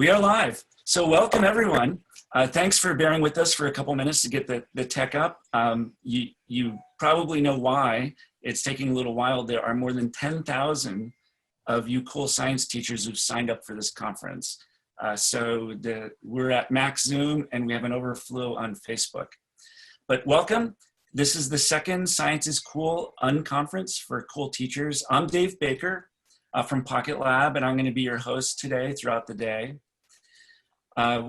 We are live. So welcome everyone. Thanks for bearing with us for a couple minutes to get the tech up. You probably know why it's taking a little while. There are more than 10,000 of you cool science teachers who've signed up for this conference. We're at Max Zoom and we have an overflow on Facebook. But welcome. This is the second Science is Cool Unconference for cool teachers. I'm Dave Baker from PocketLab, and I'm going to be your host today throughout the day.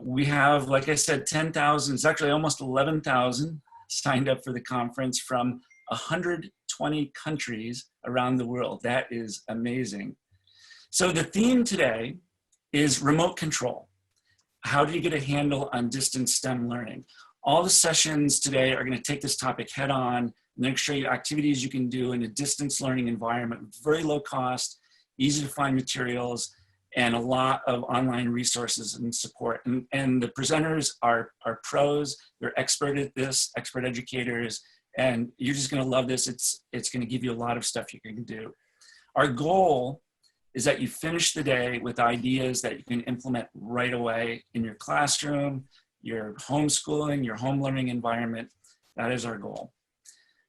We have, like I said, 10,000, it's actually almost 11,000 signed up for the conference from 120 countries around the world. That is amazing. So the theme today is remote control. How do you get a handle on distance STEM learning? All the sessions today are going to take this topic head on, and they're going to show you activities you can do in a distance learning environment with very low cost, easy to find materials, and a lot of online resources and support. And the presenters are pros, they're expert at this, expert educators, and you're just gonna love this. It's gonna give you a lot of stuff you can do. Our goal is that you finish the day with ideas that you can implement right away in your classroom, your homeschooling, your home learning environment. That is our goal.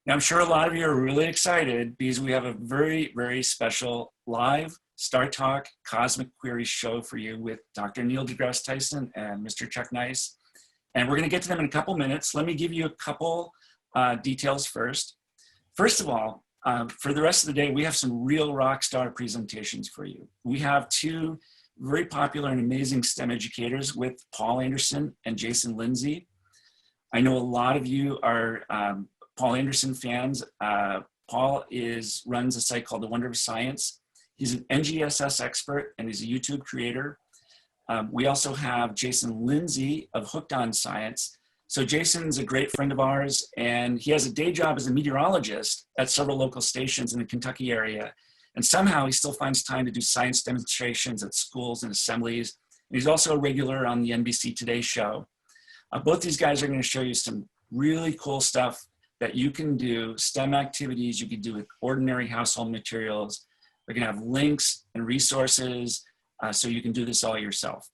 Now, I'm sure a lot of you are really excited because we have a very, very special live StarTalk Cosmic Queries show for you with Dr. Neil deGrasse Tyson and Mr. Chuck Nice. And we're going to get to them in a couple minutes. Let me give you a couple details first. First of all, for the rest of the day, we have some real rock star presentations for you. We have two very popular and amazing STEM educators with Paul Andersen and Jason Lindsey. I know a lot of you are Paul Andersen fans. Paul runs a site called The Wonder of Science. He's an NGSS expert and he's a YouTube creator. We also have Jason Lindsey of Hooked on Science. So Jason's a great friend of ours, and he has a day job as a meteorologist at several local stations in the Kentucky area. And somehow he still finds time to do science demonstrations at schools and assemblies. And he's also a regular on the NBC Today show. Both these guys are going to show you some really cool stuff that you can do, STEM activities you can do with ordinary household materials. They're going to have links and resources so you can do this all yourself.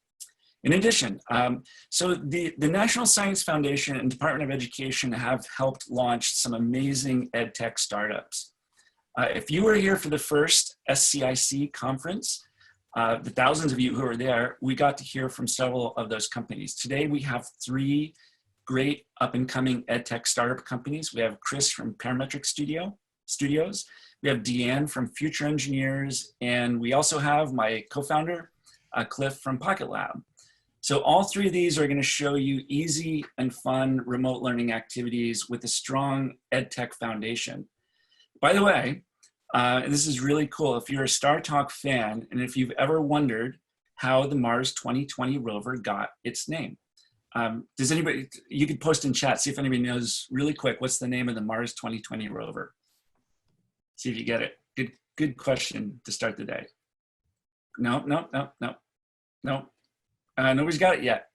In addition, so the National Science Foundation and Department of Education have helped launch some amazing ed tech startups. If you were here for the first ScIC conference, the thousands of you who were there, we got to hear from several of those companies. Today we have three great up-and-coming ed tech startup companies. We have Chris from Parametric Studios. We have Deanne from Future Engineers, and we also have my co-founder, Cliff from PocketLab. So all three of these are going to show you easy and fun remote learning activities with a strong ed tech foundation. By the way, this is really cool. If you're a StarTalk fan, and if you've ever wondered how the Mars 2020 rover got its name, does anybody, you could post in chat, see if anybody knows really quick, what's the name of the Mars 2020 rover? See if you get it. Good question to start the day. No. Nobody's got it yet.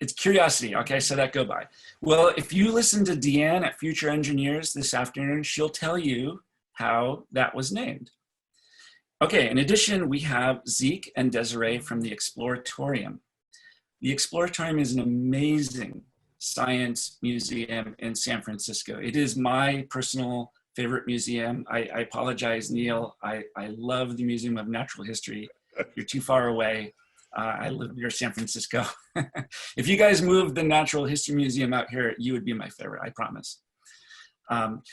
It's Curiosity. Okay, so that go by. Well, if you listen to Deanne at Future Engineers this afternoon, she'll tell you how that was named. Okay, in addition, we have Zeke and Desiree from the Exploratorium. The Exploratorium is an amazing science museum in San Francisco. It is my personal favorite museum. I apologize, Neil. I love the Museum of Natural History. You're too far away. I live near San Francisco. If you guys moved the Natural History Museum out here, you would be my favorite, I promise.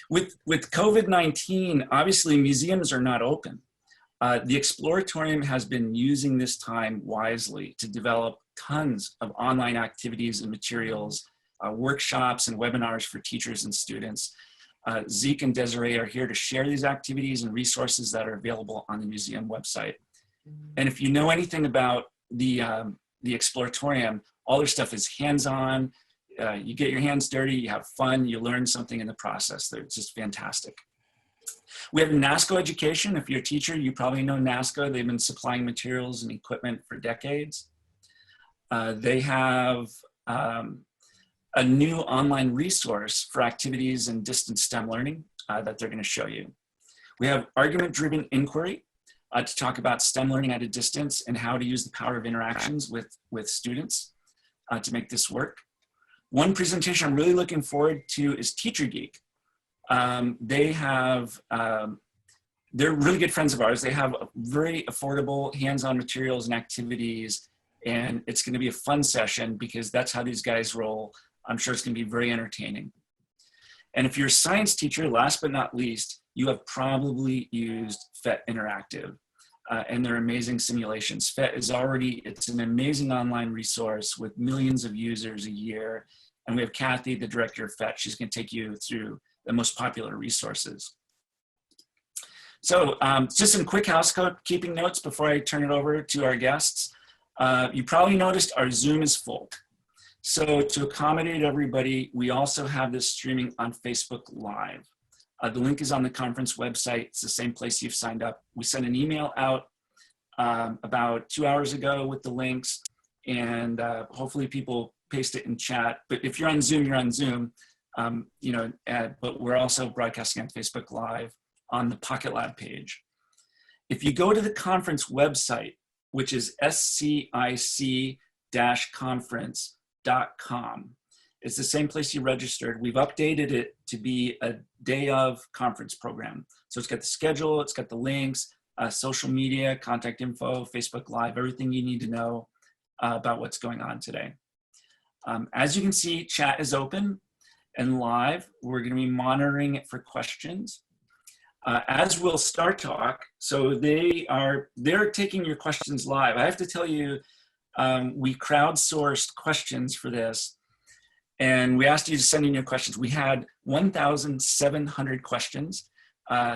With COVID-19, obviously museums are not open. The Exploratorium has been using this time wisely to develop tons of online activities and materials, workshops and webinars for teachers and students. Zeke and Desiree are here to share these activities and resources that are available on the museum website. And if you know anything about the Exploratorium, all their stuff is hands-on. You get your hands dirty, you have fun, you learn something in the process. It's just fantastic. We have Nasco Education. If you're a teacher, you probably know Nasco. They've been supplying materials and equipment for decades. They have a new online resource for activities in distance STEM learning that they're going to show you. We have Argument-Driven Inquiry. to talk about STEM learning at a distance and how to use the power of interactions with students to make this work. One presentation I'm really looking forward to is TeacherGeek. They're really good friends of ours. They have very affordable hands-on materials and activities, and it's going to be a fun session because that's how these guys roll. I'm sure it's going to be very entertaining. And if you're a science teacher, last but not least, you have probably used PhET Interactive and their amazing simulations. PhET is it's an amazing online resource with millions of users a year. And we have Kathy, the director of PhET. She's going to take you through the most popular resources. So just some quick housekeeping notes before I turn it over to our guests. You probably noticed our Zoom is full. So to accommodate everybody, we also have this streaming on Facebook Live. The link is on the conference website. It's the same place you've signed up. We sent an email out about 2 hours ago with the links, and hopefully people paste it in chat. But if you're on Zoom, you're on Zoom. But we're also broadcasting on Facebook Live on the PocketLab page. If you go to the conference website, which is ScIC-conference.com, it's the same place you registered. We've updated it to be a day of conference program. So it's got the schedule, it's got the links, social media, contact info, Facebook Live, everything you need to know about what's going on today. As you can see, chat is open and live. We're going to be monitoring it for questions. As will StarTalk, so they're taking your questions live. I have to tell you, we crowdsourced questions for this, and we asked you to send in your questions. We had 1,700 questions.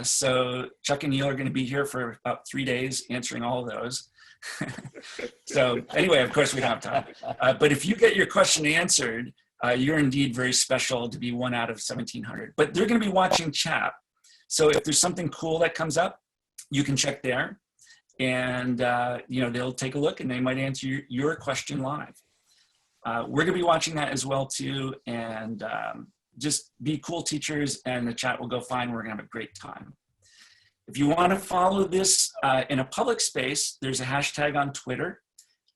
So Chuck and Neil are going to be here for about 3 days answering all of those. So anyway, of course we don't have time. But if you get your question answered, you're indeed very special to be one out of 1,700. But they're going to be watching chat. So if there's something cool that comes up, you can check there, and they'll take a look and they might answer your question live. We're going to be watching that as well too, and just be cool teachers, and the chat will go fine. We're going to have a great time. If you want to follow this in a public space, there's a hashtag on Twitter,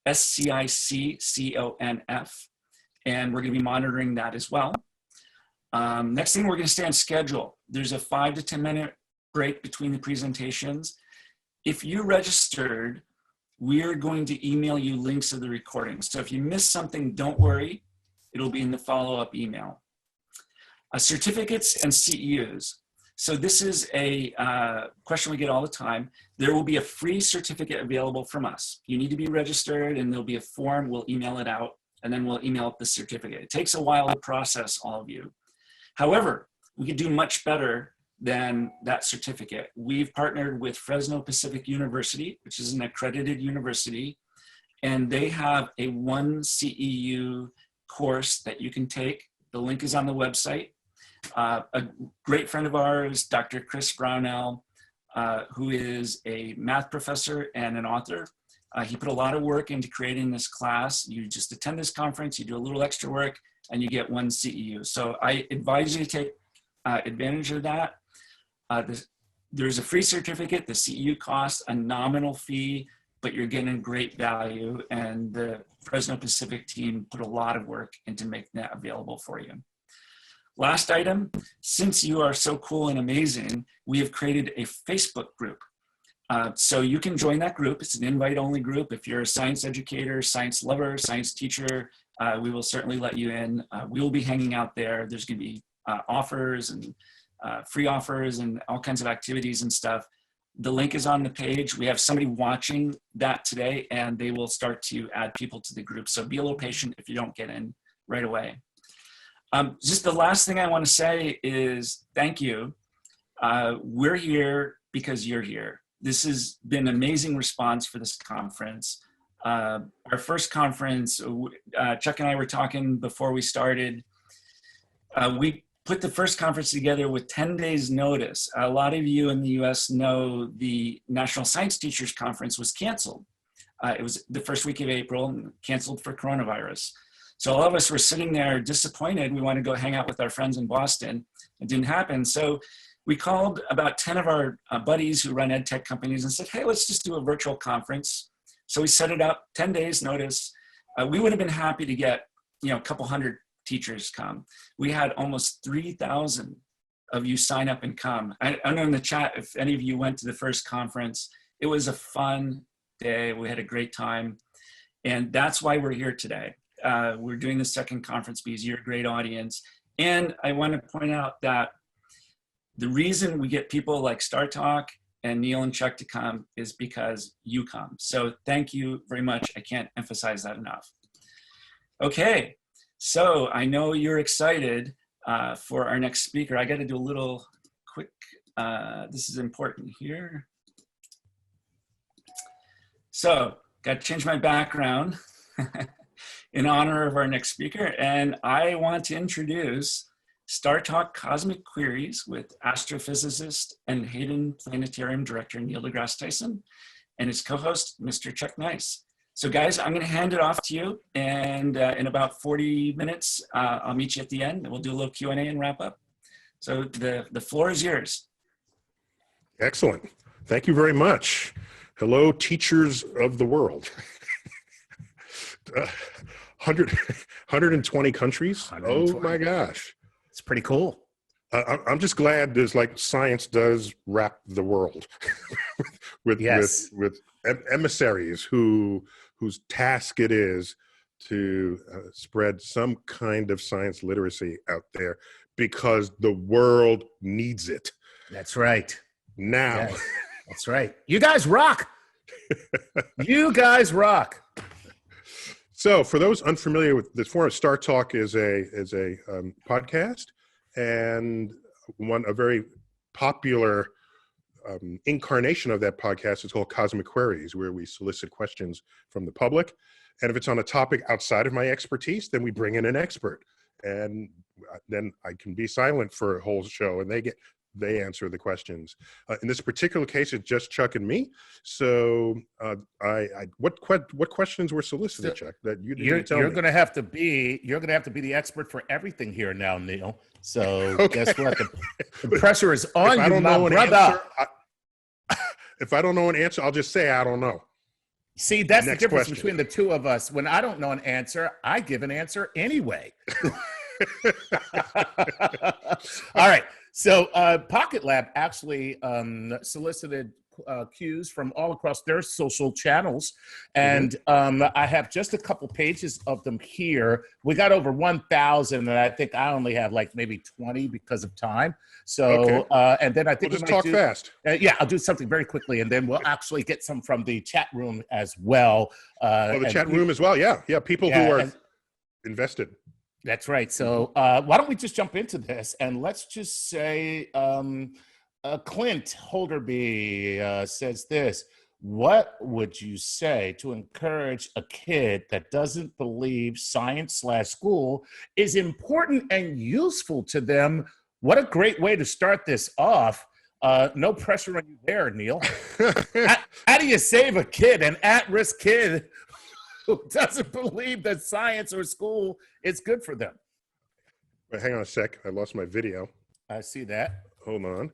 ScICCONF, and we're going to be monitoring that as well. Next thing, we're going to stay on schedule. There's a 5 to 10 minute break between the presentations. If you registered, we're going to email you links of the recording. So if you missed something, don't worry. It'll be in the follow-up email. Certificates and CEUs. So this is a question we get all the time. There will be a free certificate available from us. You need to be registered, and there'll be a form. We'll email it out, and then we'll email up the certificate. It takes a while to process all of you. However, we could do much better than that certificate. We've partnered with Fresno Pacific University, which is an accredited university, and they have a 1 CEU course that you can take. The link is on the website. A great friend of ours, Dr. Chris Brownell, who is a math professor and an author. He put a lot of work into creating this class. You just attend this conference, you do a little extra work, and you get 1 CEU. So I advise you to take advantage of that. There's a free certificate. The CEU costs a nominal fee, but you're getting great value. And the Fresno Pacific team put a lot of work into making that available for you. Last item, since you are so cool and amazing, we have created a Facebook group. So you can join that group. It's an invite-only group. If you're a science educator, science lover, science teacher, we will certainly let you in. We will be hanging out there. There's going to be offers and free offers and all kinds of activities and stuff. The link is on the page. We have somebody watching that today, and they will start to add people to the group. So be a little patient if you don't get in right away. Just the last thing I want to say is thank you. We're here because you're here. This has been an amazing response for this conference. Our first conference, Chuck and I were talking before we started. We put the first conference together with 10 days notice. A lot of you in the US know the National Science Teachers Conference was canceled. It was the first week of April and canceled for coronavirus. So all of us were sitting there disappointed. We wanted to go hang out with our friends in Boston. It didn't happen. So we called about 10 of our buddies who run ed tech companies and said, hey, let's just do a virtual conference. So we set it up, 10 days notice. We would have been happy to get, a couple hundred teachers come. We had almost 3,000 of you sign up and come. I know in the chat, if any of you went to the first conference, it was a fun day. We had a great time. And that's why we're here today. We're doing the second conference because you're a great audience. And I want to point out that the reason we get people like StarTalk and Neil and Chuck to come is because you come. So thank you very much. I can't emphasize that enough. Okay, so I know you're excited for our next speaker. I got to do a little quick, this is important here. So, got to change my background in honor of our next speaker. And I want to introduce StarTalk Cosmic Queries with astrophysicist and Hayden Planetarium Director Neil deGrasse Tyson and his co-host, Mr. Chuck Nice. So guys, I'm gonna hand it off to you, and in about 40 minutes, I'll meet you at the end and we'll do a little Q&A and wrap up. So the floor is yours. Excellent. Thank you very much. Hello, teachers of the world. 120 countries. 120. Oh my gosh. It's pretty cool. I'm just glad there's like science does wrap the world with emissaries whose task it is to spread some kind of science literacy out there because the world needs it. That's right. Now. Yes, that's right. You guys rock. You guys rock. So for those unfamiliar with this forum, StarTalk is a podcast, and a very popular incarnation of that podcast is called Cosmic Queries, where we solicit questions from the public. And if it's on a topic outside of my expertise, then we bring in an expert, and then I can be silent for a whole show, and they answer the questions. In this particular case, it's just Chuck and me. So, what questions were solicited, Chuck? That you're going to have to be the expert for everything here now, Neil. So okay. Guess what? The pressure is on you, my brother. If I don't know an answer, I'll just say I don't know. See, that's the difference between the two of us. When I don't know an answer, I give an answer anyway. All right. So PocketLab actually solicited cues from all across their social channels. And I have just a couple pages of them here. We got over 1,000, and I think I only have like maybe 20 because of time. So, okay. And then I think we'll just talk fast. Yeah, I'll do something very quickly, and then we'll actually get some from the chat room as well. The chat room as well, yeah. Yeah, people who are invested. That's right. So why don't we just jump into this, and let's just say Clint Holderby says this: what would you say to encourage a kid that doesn't believe science/school is important and useful to them? What a great way to start this off. No pressure on you there, Neil. How do you save a kid, an at-risk kid who doesn't believe that science or school is good for them? Wait, hang on a sec. I lost my video. I see that. Hold on.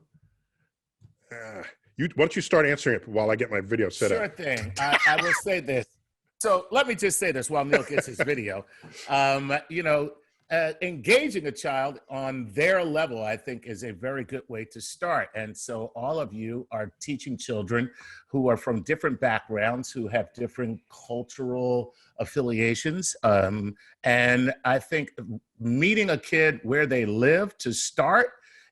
Why don't you start answering it while I get my video set up? Sure thing. I will say this. So let me just say this while Neil gets his video. Engaging a child on their level, I think, is a very good way to start. And so all of you are teaching children who are from different backgrounds, who have different cultural affiliations. And I think meeting a kid where they live to start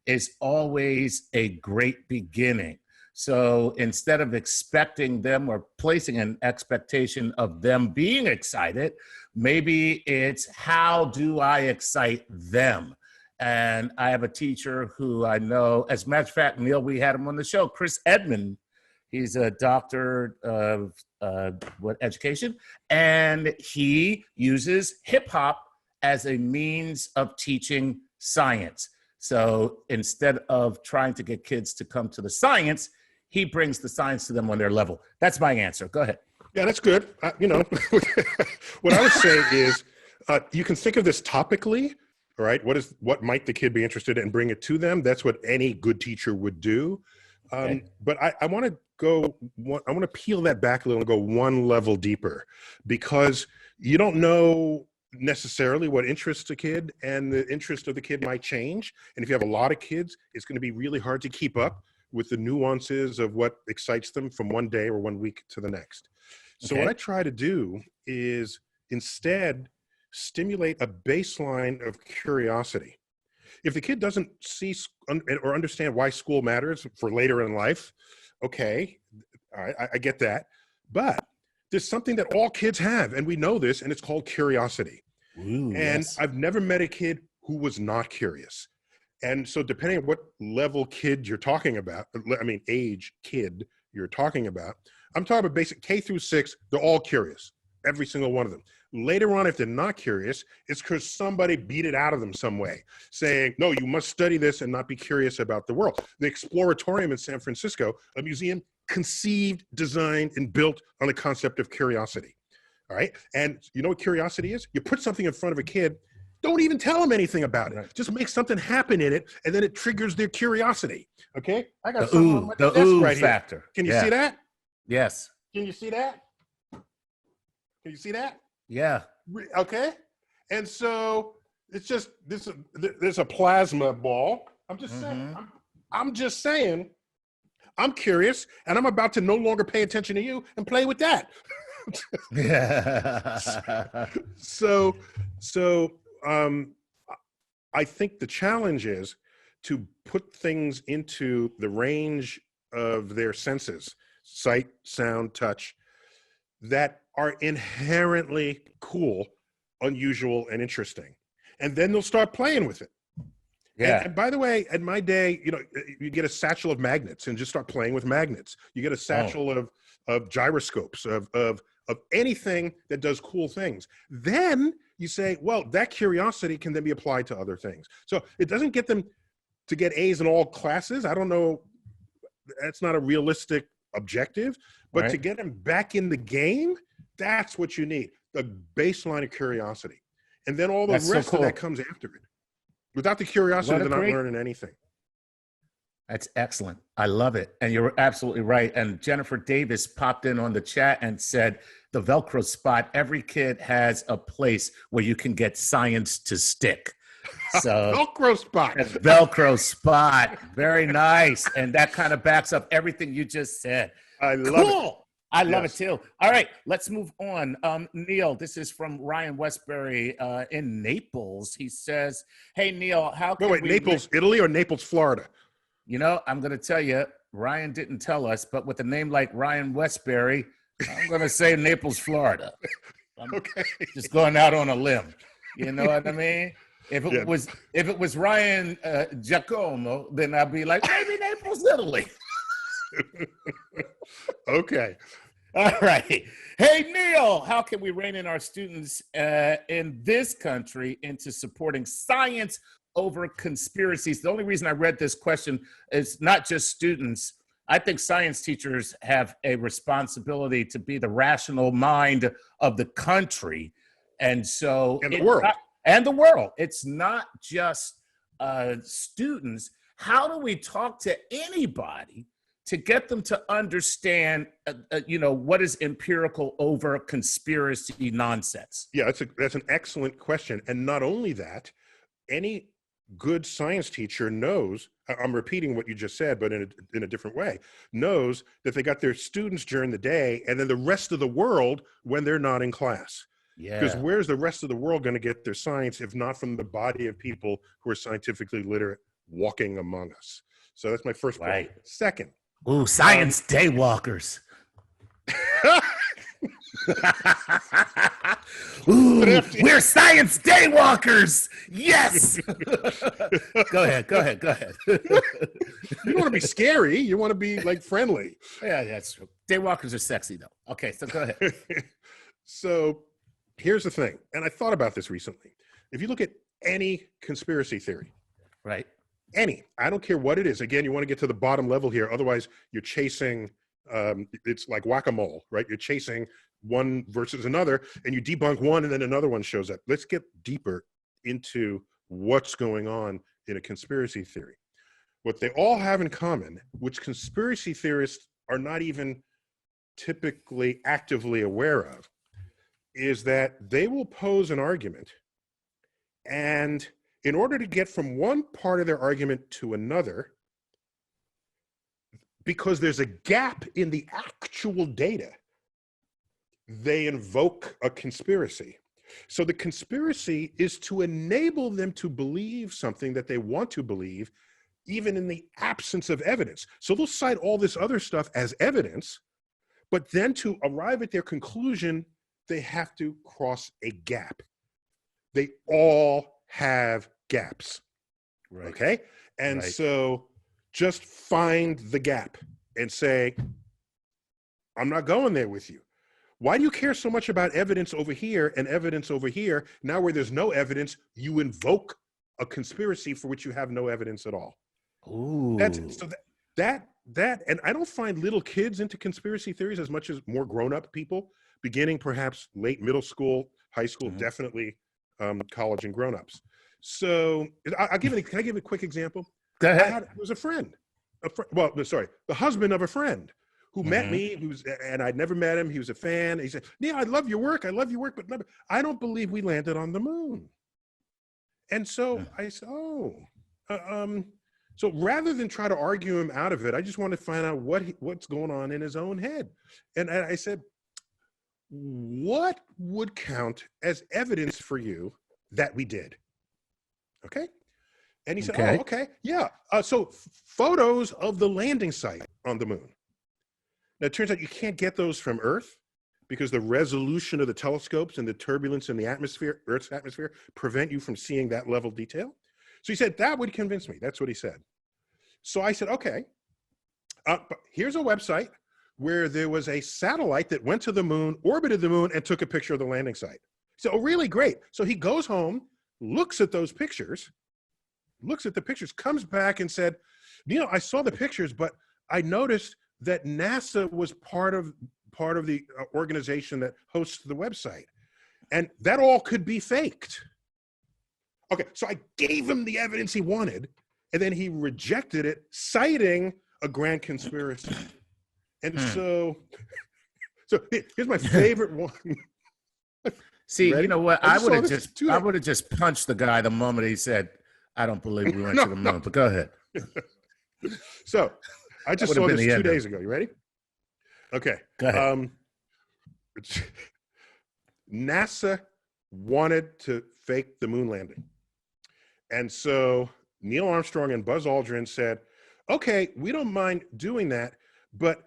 is always a great beginning. So instead of expecting them or placing an expectation of them being excited, maybe it's how do I excite them? And I have a teacher who I know, as a matter of fact, Neil, we had him on the show, Chris Edmond. He's a doctor of education, and he uses hip hop as a means of teaching science. So instead of trying to get kids to come to the science, he brings the science to them on their level. That's my answer. Go ahead. Yeah, that's good. What I would say is you can think of this topically, All right. What might the kid be interested in, and bring it to them. That's what any good teacher would do. Okay. But I want to peel that back a little and go one level deeper, because you don't know necessarily what interests a kid, and the interest of the kid might change. And if you have a lot of kids, it's going to be really hard to keep up with the nuances of what excites them from one day or 1 week to the next. So what I try to do is instead stimulate a baseline of curiosity. If the kid doesn't see or understand why school matters for later in life, okay, I get that. But there's something that all kids have, and we know this, and it's called curiosity. Ooh, and yes. I've never met a kid who was not curious. And so depending on what level kid you're talking about, age kid you're talking about, I'm talking about basic K through 6, they're all curious, every single one of them. Later on, if they're not curious, it's because somebody beat it out of them some way, saying, no, you must study this and not be curious about the world. The Exploratorium in San Francisco, a museum conceived, designed, and built on the concept of curiosity. All right. And you know what curiosity is? You put something in front of a kid, don't even tell them anything about it. Right. Just make something happen in it, and then it triggers their curiosity. Okay? I got something on my desk right factor. Here. Can you see that? Yes. Can you see that? Can you see that? Yeah. Okay. And so it's just there's a plasma ball. I'm just saying. I'm just saying. I'm curious, and I'm about to no longer pay attention to you and play with that. So I think the challenge is to put things into the range of their senses, sight, sound, touch, that are inherently cool, unusual, and interesting. And then they'll start playing with it. Yeah. And by the way, in my day, you get a satchel of magnets and just start playing with magnets. You get a satchel of gyroscopes, of anything that does cool things. Then you say, well, that curiosity can then be applied to other things. So it doesn't get them to get A's in all classes. I don't know. That's not a realistic objective. But to get them back in the game, that's what you need. The baseline of curiosity. And then all the rest of that comes after it. Without the curiosity, they're not learning anything. That's excellent. I love it. And you're absolutely right. And Jennifer Davis popped in on the chat and said, the Velcro spot, every kid has a place where you can get science to stick. So Velcro spot. Velcro spot. Very nice. And that kind of backs up everything you just said. I love it. I love it too. All right, let's move on. Neil, this is from Ryan Westbury in Naples. He says, hey, Neil, how can wait, Naples, Italy or Naples, Florida? I'm going to tell you, Ryan didn't tell us, but with a name like Ryan Westbury, I'm going to say Naples, Florida. I'm just going out on a limb. You know what I mean? If it was Ryan Giacomo, then I'd be like, maybe Naples, Italy. Okay. All right. Hey, Neil, how can we rein in our students in this country into supporting science over conspiracies? The only reason I read this question is not just students. I think science teachers have a responsibility to be the rational mind of the country. And so and the world. It's not just students. How do we talk to anybody to get them to understand, what is empirical over conspiracy nonsense? Yeah, that's an excellent question. And not only that, any good science teacher knows, I'm repeating what you just said, but in a different way, knows that they got their students during the day and then the rest of the world when they're not in class. Yeah. Because where's the rest of the world going to get their science if not from the body of people who are scientifically literate walking among us? So that's my first point. Right. Second. Ooh, science daywalkers. Ooh, we're science daywalkers. Yes. Go ahead. You want to be scary. You want to be like friendly. Yeah, that's true. Daywalkers are sexy though. Okay, so go ahead. So here's the thing. And I thought about this recently. If you look at any conspiracy theory, right? I don't care what it is. Again, you want to get to the bottom level here. Otherwise, you're chasing, it's like whack-a-mole, right? You're chasing one versus another, and you debunk one, and then another one shows up. Let's get deeper into what's going on in a conspiracy theory. What they all have in common, which conspiracy theorists are not even typically actively aware of, is that they will pose an argument, and in order to get from one part of their argument to another, because there's a gap in the actual data, they invoke a conspiracy. So the conspiracy is to enable them to believe something that they want to believe, even in the absence of evidence. So they'll cite all this other stuff as evidence, but then to arrive at their conclusion, they have to cross a gap. They all have gaps, Right. okay? And Right. so just find the gap and say, I'm not going there with you. Why do you care so much about evidence over here and evidence over here? Now where there's no evidence, you invoke a conspiracy for which you have no evidence at all. Ooh. And I don't find little kids into conspiracy theories as much as more grown-up people, beginning perhaps late middle school, high school, definitely college and grown-ups. So can I give a quick example? Go ahead. It was a friend, the husband of a friend who met me, and I'd never met him. He was a fan. He said, "Yeah, I love your work, but never, I don't believe we landed on the moon." And so I said, so rather than try to argue him out of it, I just want to find out what's going on in his own head. And I said, what would count as evidence for you that we did? Okay. And he said, Okay. oh, okay. Yeah. So photos of the landing site on the moon. Now, it turns out you can't get those from Earth because the resolution of the telescopes and the turbulence in the atmosphere, Earth's atmosphere, prevent you from seeing that level of detail. So he said, that would convince me. That's what he said. So I said, okay, but here's a website where there was a satellite that went to the moon, orbited the moon, and took a picture of the landing site. So, oh, really great. So he goes home, looks at those pictures, comes back and said, I saw the pictures, but I noticed that NASA was part of the organization that hosts the website. And that all could be faked. Okay, so I gave him the evidence he wanted, and then he rejected it, citing a grand conspiracy. And so here's my favorite one. See, you know what? I would have just just punched the guy the moment he said, "I don't believe we went to the moon." But go ahead. So I just saw this 2 days ago. You ready? Okay. Go ahead. NASA wanted to fake the moon landing. And so Neil Armstrong and Buzz Aldrin said, okay, we don't mind doing that, but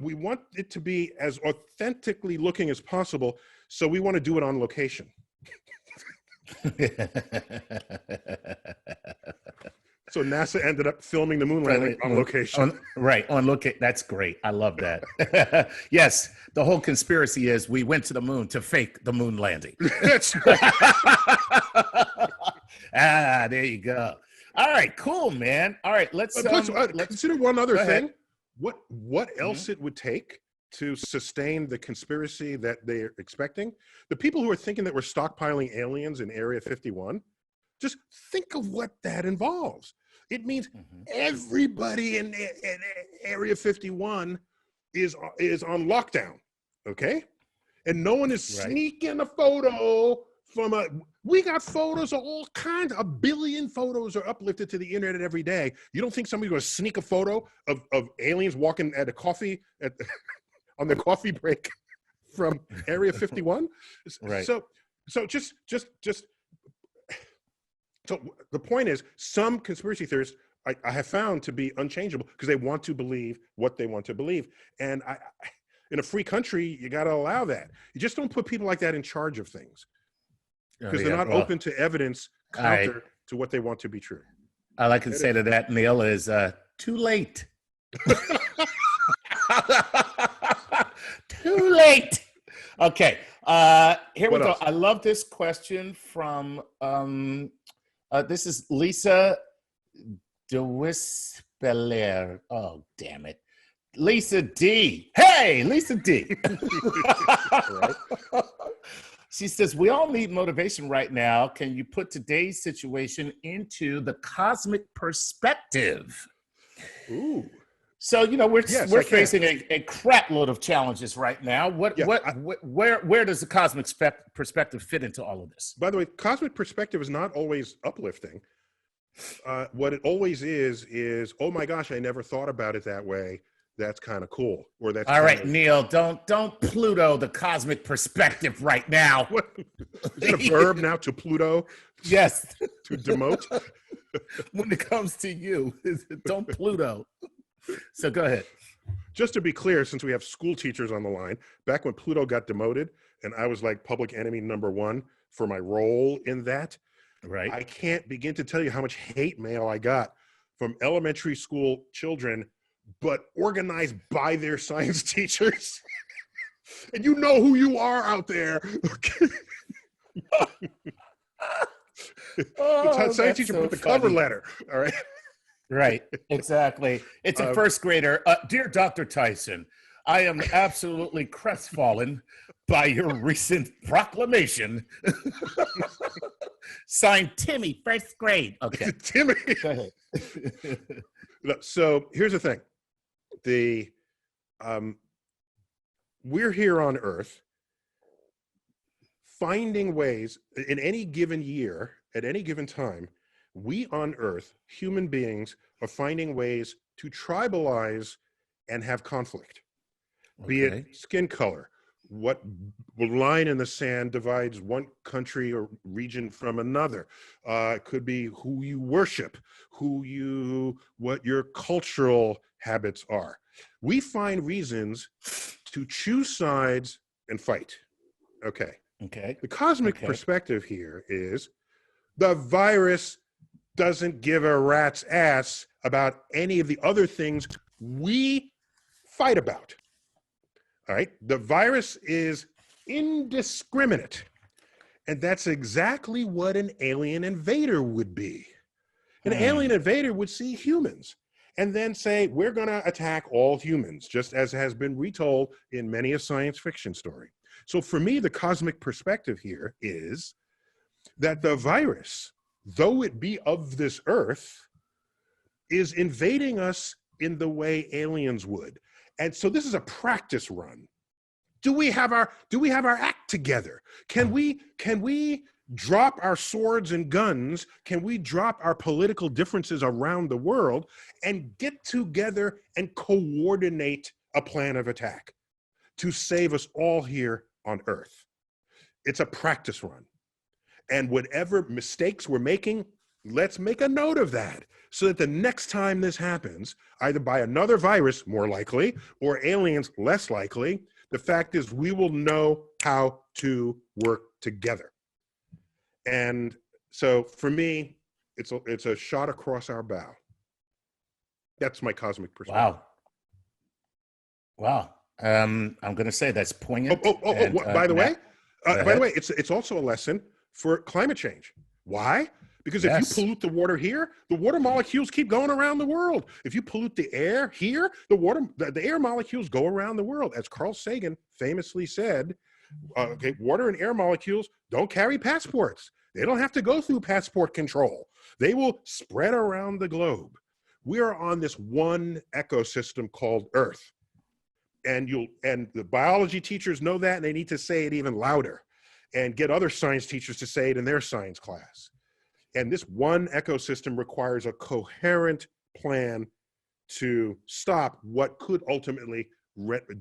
we want it to be as authentically looking as possible, so we want to do it on location. So NASA ended up filming the moon landing on location. On location. That's great. I love that. Yes, the whole conspiracy is we went to the moon to fake the moon landing. That's right. There you go. All right, cool, man. All right, let's consider one other thing. Ahead. What else it would take to sustain the conspiracy that they're expecting? The people who are thinking that we're stockpiling aliens in Area 51, just think of what that involves. It means everybody in Area 51 is on lockdown, okay? And no one is sneaking a photo from we got photos of all kinds. 1 billion photos are uplifted to the internet every day. You don't think somebody's going to sneak a photo of aliens walking at a coffee on their coffee break from Area 51? Right. So the point is, some conspiracy theorists I have found to be unchangeable because they want to believe what they want to believe. And in a free country, you got to allow that. You just don't put people like that in charge of things because they're not open to evidence counter to what they want to be true. All I can say to that, Neil, is too late. Too late. Okay. Here we go. I love this question from this is Lisa DeWispeler. Oh, damn it. Lisa D. Hey, Lisa D. She says, we all need motivation right now. Can you put today's situation into the cosmic perspective? Ooh. So, you know, we're Yes, facing a crap load of challenges right now. Where does the cosmic perspective fit into all of this? By the way, cosmic perspective is not always uplifting. What it always is, oh my gosh, I never thought about it that way. That's kind of cool. Or that's all right, Neil, don't Pluto the cosmic perspective right now. What? Is that a verb now, to Pluto? Yes. To demote? When it comes to you, don't Pluto. So go ahead. Just to be clear, since we have school teachers on the line, back when Pluto got demoted and I was like public enemy #1 for my role in that, right? I can't begin to tell you how much hate mail I got from elementary school children, but organized by their science teachers. And you know who you are out there. The science teacher put the cover letter, all right? Right, exactly. It's a first grader. Dear Dr. Tyson, I am absolutely crestfallen by your recent proclamation. Signed, Timmy, first grade. Okay. Timmy. Go ahead. So here's the thing. We're here on Earth finding ways in any given year, at any given time, we on Earth, human beings, are finding ways to tribalize and have conflict, be it skin color, what line in the sand divides one country or region from another. It could be who you worship, what your cultural habits are. We find reasons to choose sides and fight. Okay. The cosmic perspective here is the virus doesn't give a rat's ass about any of the other things we fight about. All right. The virus is indiscriminate. And that's exactly what an alien invader would be. An alien invader would see humans and then say, we're going to attack all humans, just as has been retold in many a science fiction story. So for me, the cosmic perspective here is that the virus, though it be of this earth, is invading us in the way aliens would. And so this is a practice run. Do we have our act together? Can we drop our swords and guns? Can we drop our political differences around the world and get together and coordinate a plan of attack to save us all here on Earth? It's a practice run. And whatever mistakes we're making, let's make a note of that so that the next time this happens, either by another virus, more likely, or aliens, less likely, the fact is we will know how to work together. And so for me, it's a shot across our bow. That's my cosmic perspective. Wow. I'm going to say that's poignant. By the way, it's also a lesson for climate change. Why? Because if you pollute the water here, the water molecules keep going around the world. If you pollute the air here, the air molecules go around the world. As Carl Sagan famously said, water and air molecules don't carry passports. They don't have to go through passport control. They will spread around the globe. We are on this one ecosystem called Earth. And the biology teachers know that, and they need to say it even louder and get other science teachers to say it in their science class. And this one ecosystem requires a coherent plan to stop what could ultimately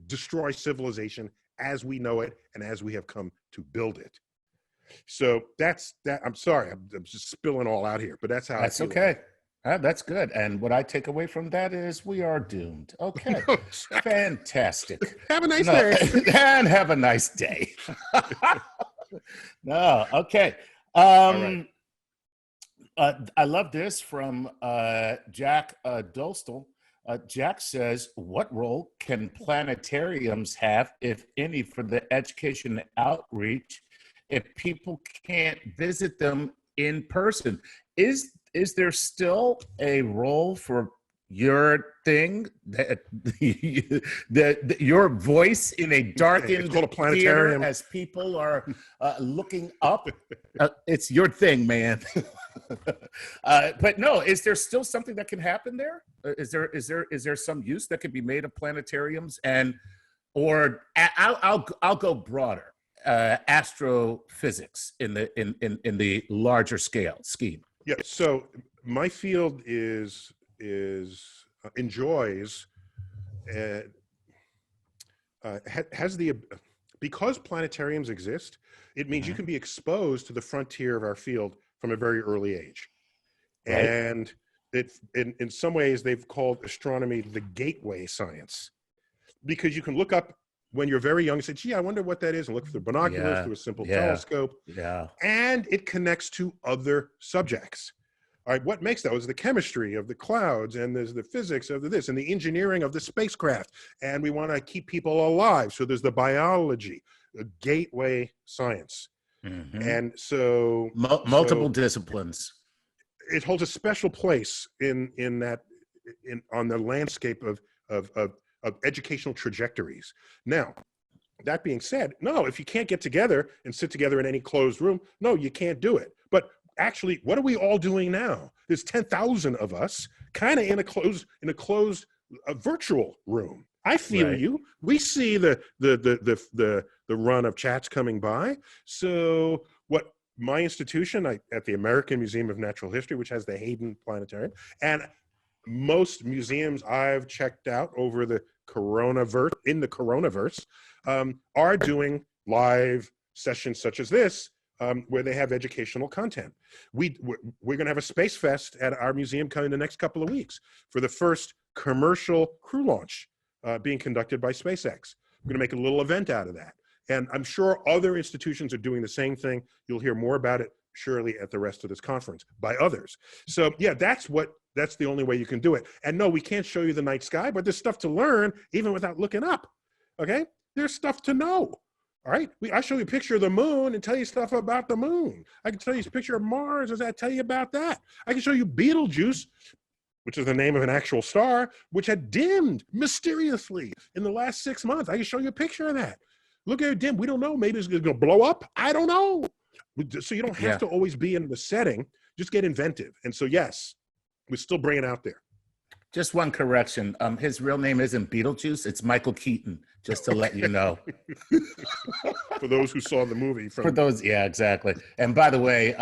destroy civilization as we know it and as we have come to build it. So that's that. I'm sorry, I'm just spilling all out here, but that's how. That's okay. That's good. And what I take away from that is we are doomed. Okay. Fantastic. Have a nice day. And have a nice day. No, okay. All right. I love this from Jack Dolstel. Jack says, what role can planetariums have, if any, for the education outreach if people can't visit them in person? Is there still a role for your thing, your voice in a darkened It's called a theater planetarium. as people are looking up. It's your thing, man. But no, is there still something that can happen there? Is there some use that could be made of planetariums or I'll go broader, astrophysics in the larger scale scheme. Yeah. So my field enjoys has the because planetariums exist. It means you can be exposed to the frontier of our field from a very early age, Right. and in some ways they've called astronomy the gateway science, because you can look up when you're very young and say, gee, I wonder what that is, and look through binoculars, through a simple telescope, and it connects to other subjects. All right, what makes that is the chemistry of the clouds, and there's the physics of this, and the engineering of the spacecraft, and we want to keep people alive, so there's the biology, the gateway science. And so multiple disciplines. It holds a special place on the landscape of educational trajectories. Now, that being said, no, if you can't get together and sit together in any closed room, no, you can't do it. But actually, what are we all doing now? There's 10,000 of us kind of in a closed virtual room. I feel you. We see the run of chats coming by. So what my institution at the American Museum of Natural History, which has the Hayden Planetarium, and most museums I've checked out over the coronaverse, are doing live sessions such as this, where they have educational content. We're going to have a Space Fest at our museum coming the next couple of weeks for the first commercial crew launch being conducted by SpaceX. We're going to make a little event out of that. And I'm sure other institutions are doing the same thing. You'll hear more about it surely at the rest of this conference by others. So yeah, that's the only way you can do it. And no, we can't show you the night sky, but there's stuff to learn even without looking up. Okay? There's stuff to know. All right? I show you a picture of the moon and tell you stuff about the moon. I can tell you a picture of Mars. Does that tell you about that? I can show you Betelgeuse, which is the name of an actual star, which had dimmed mysteriously in the last 6 months. I can show you a picture of that. Look at it dim. We don't know. Maybe it's going to blow up. I don't know. So you don't have to always be in the setting. Just get inventive. And so, yes, we still bring it out there. Just one correction. His real name isn't Beetlejuice. It's Michael Keaton, just to let you know. For those who saw the movie. Yeah, exactly. And by the way,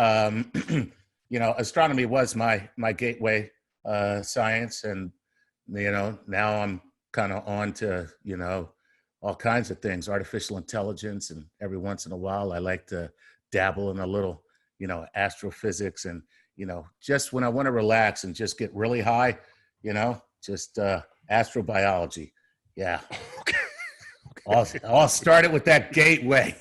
astronomy was my gateway science. And, now I'm kind of on to, all kinds of things, artificial intelligence. And every once in a while, I like to dabble in a little, astrophysics. And, just when I want to relax and just get really high, just astrobiology. Yeah. Okay. I'll start it with that gateway.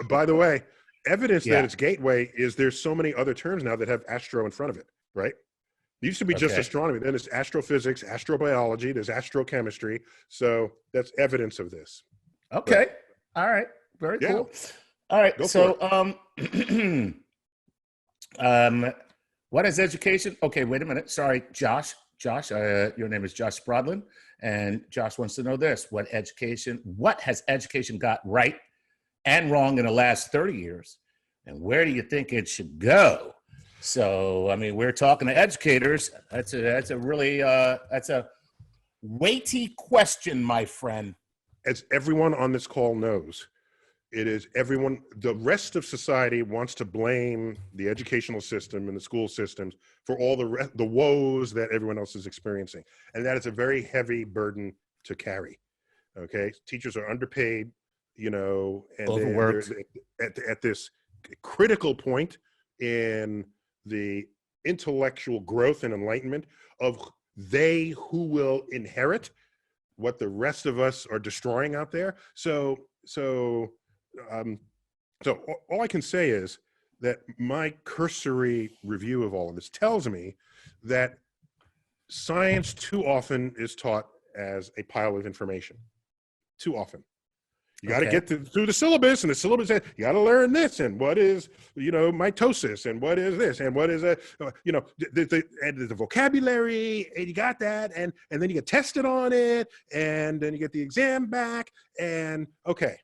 By the way, evidence that it's gateway is there's so many other terms now that have astro in front of it, right? It used to be just astronomy. Then it's astrophysics, astrobiology, there's astrochemistry. So that's evidence of this. Okay. All right. Very cool. All right. What is education? Okay, wait a minute. Sorry, Josh. Your name is Josh Sprodlin, and Josh wants to know this. What has education got right and wrong in the last 30 years? And where do you think it should go? So, we're talking to educators. That's a really that's a weighty question, my friend. As everyone on this call knows, the rest of society wants to blame the educational system and the school systems for all the woes that everyone else is experiencing. And that is a very heavy burden to carry. Okay. Teachers are underpaid, and overworked at this critical point in the intellectual growth and enlightenment of they who will inherit what the rest of us are destroying out there. So all I can say is that my cursory review of all of this tells me that science too often is taught as a pile of information. Too often. You got to get through the syllabus, and the syllabus says you got to learn this, and what is, mitosis, and what is this, and what is the vocabulary, and you got that, and then you get tested on it, and then you get the exam back, and okay,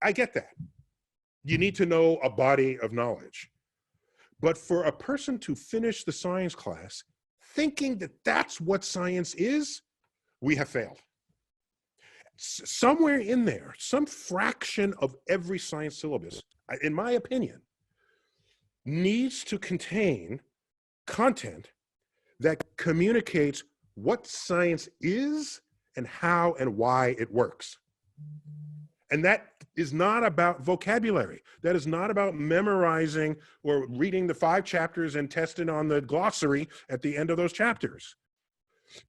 I get that. You need to know a body of knowledge. But for a person to finish the science class thinking that that's what science is, we have failed. Somewhere in there, some fraction of every science syllabus, in my opinion, needs to contain content that communicates what science is and how and why it works. And that is not about vocabulary. That is not about memorizing or reading the 5 chapters and testing on the glossary at the end of those chapters.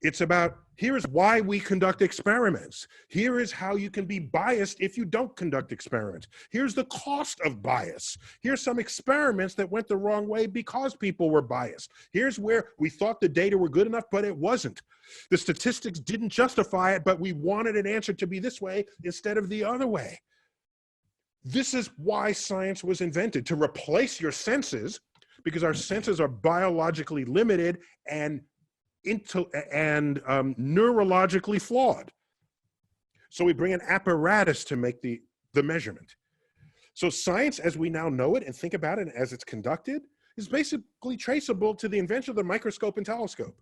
It's about, here is why we conduct experiments. Here is how you can be biased if you don't conduct experiments. Here's the cost of bias. Here's some experiments that went the wrong way because people were biased. Here's where we thought the data were good enough, but it wasn't. The statistics didn't justify it, but we wanted an answer to be this way instead of the other way. This is why science was invented, to replace your senses, because our senses are biologically limited and neurologically flawed. So we bring an apparatus to make the measurement. So science, as we now know it and think about it as it's conducted, is basically traceable to the invention of the microscope and telescope,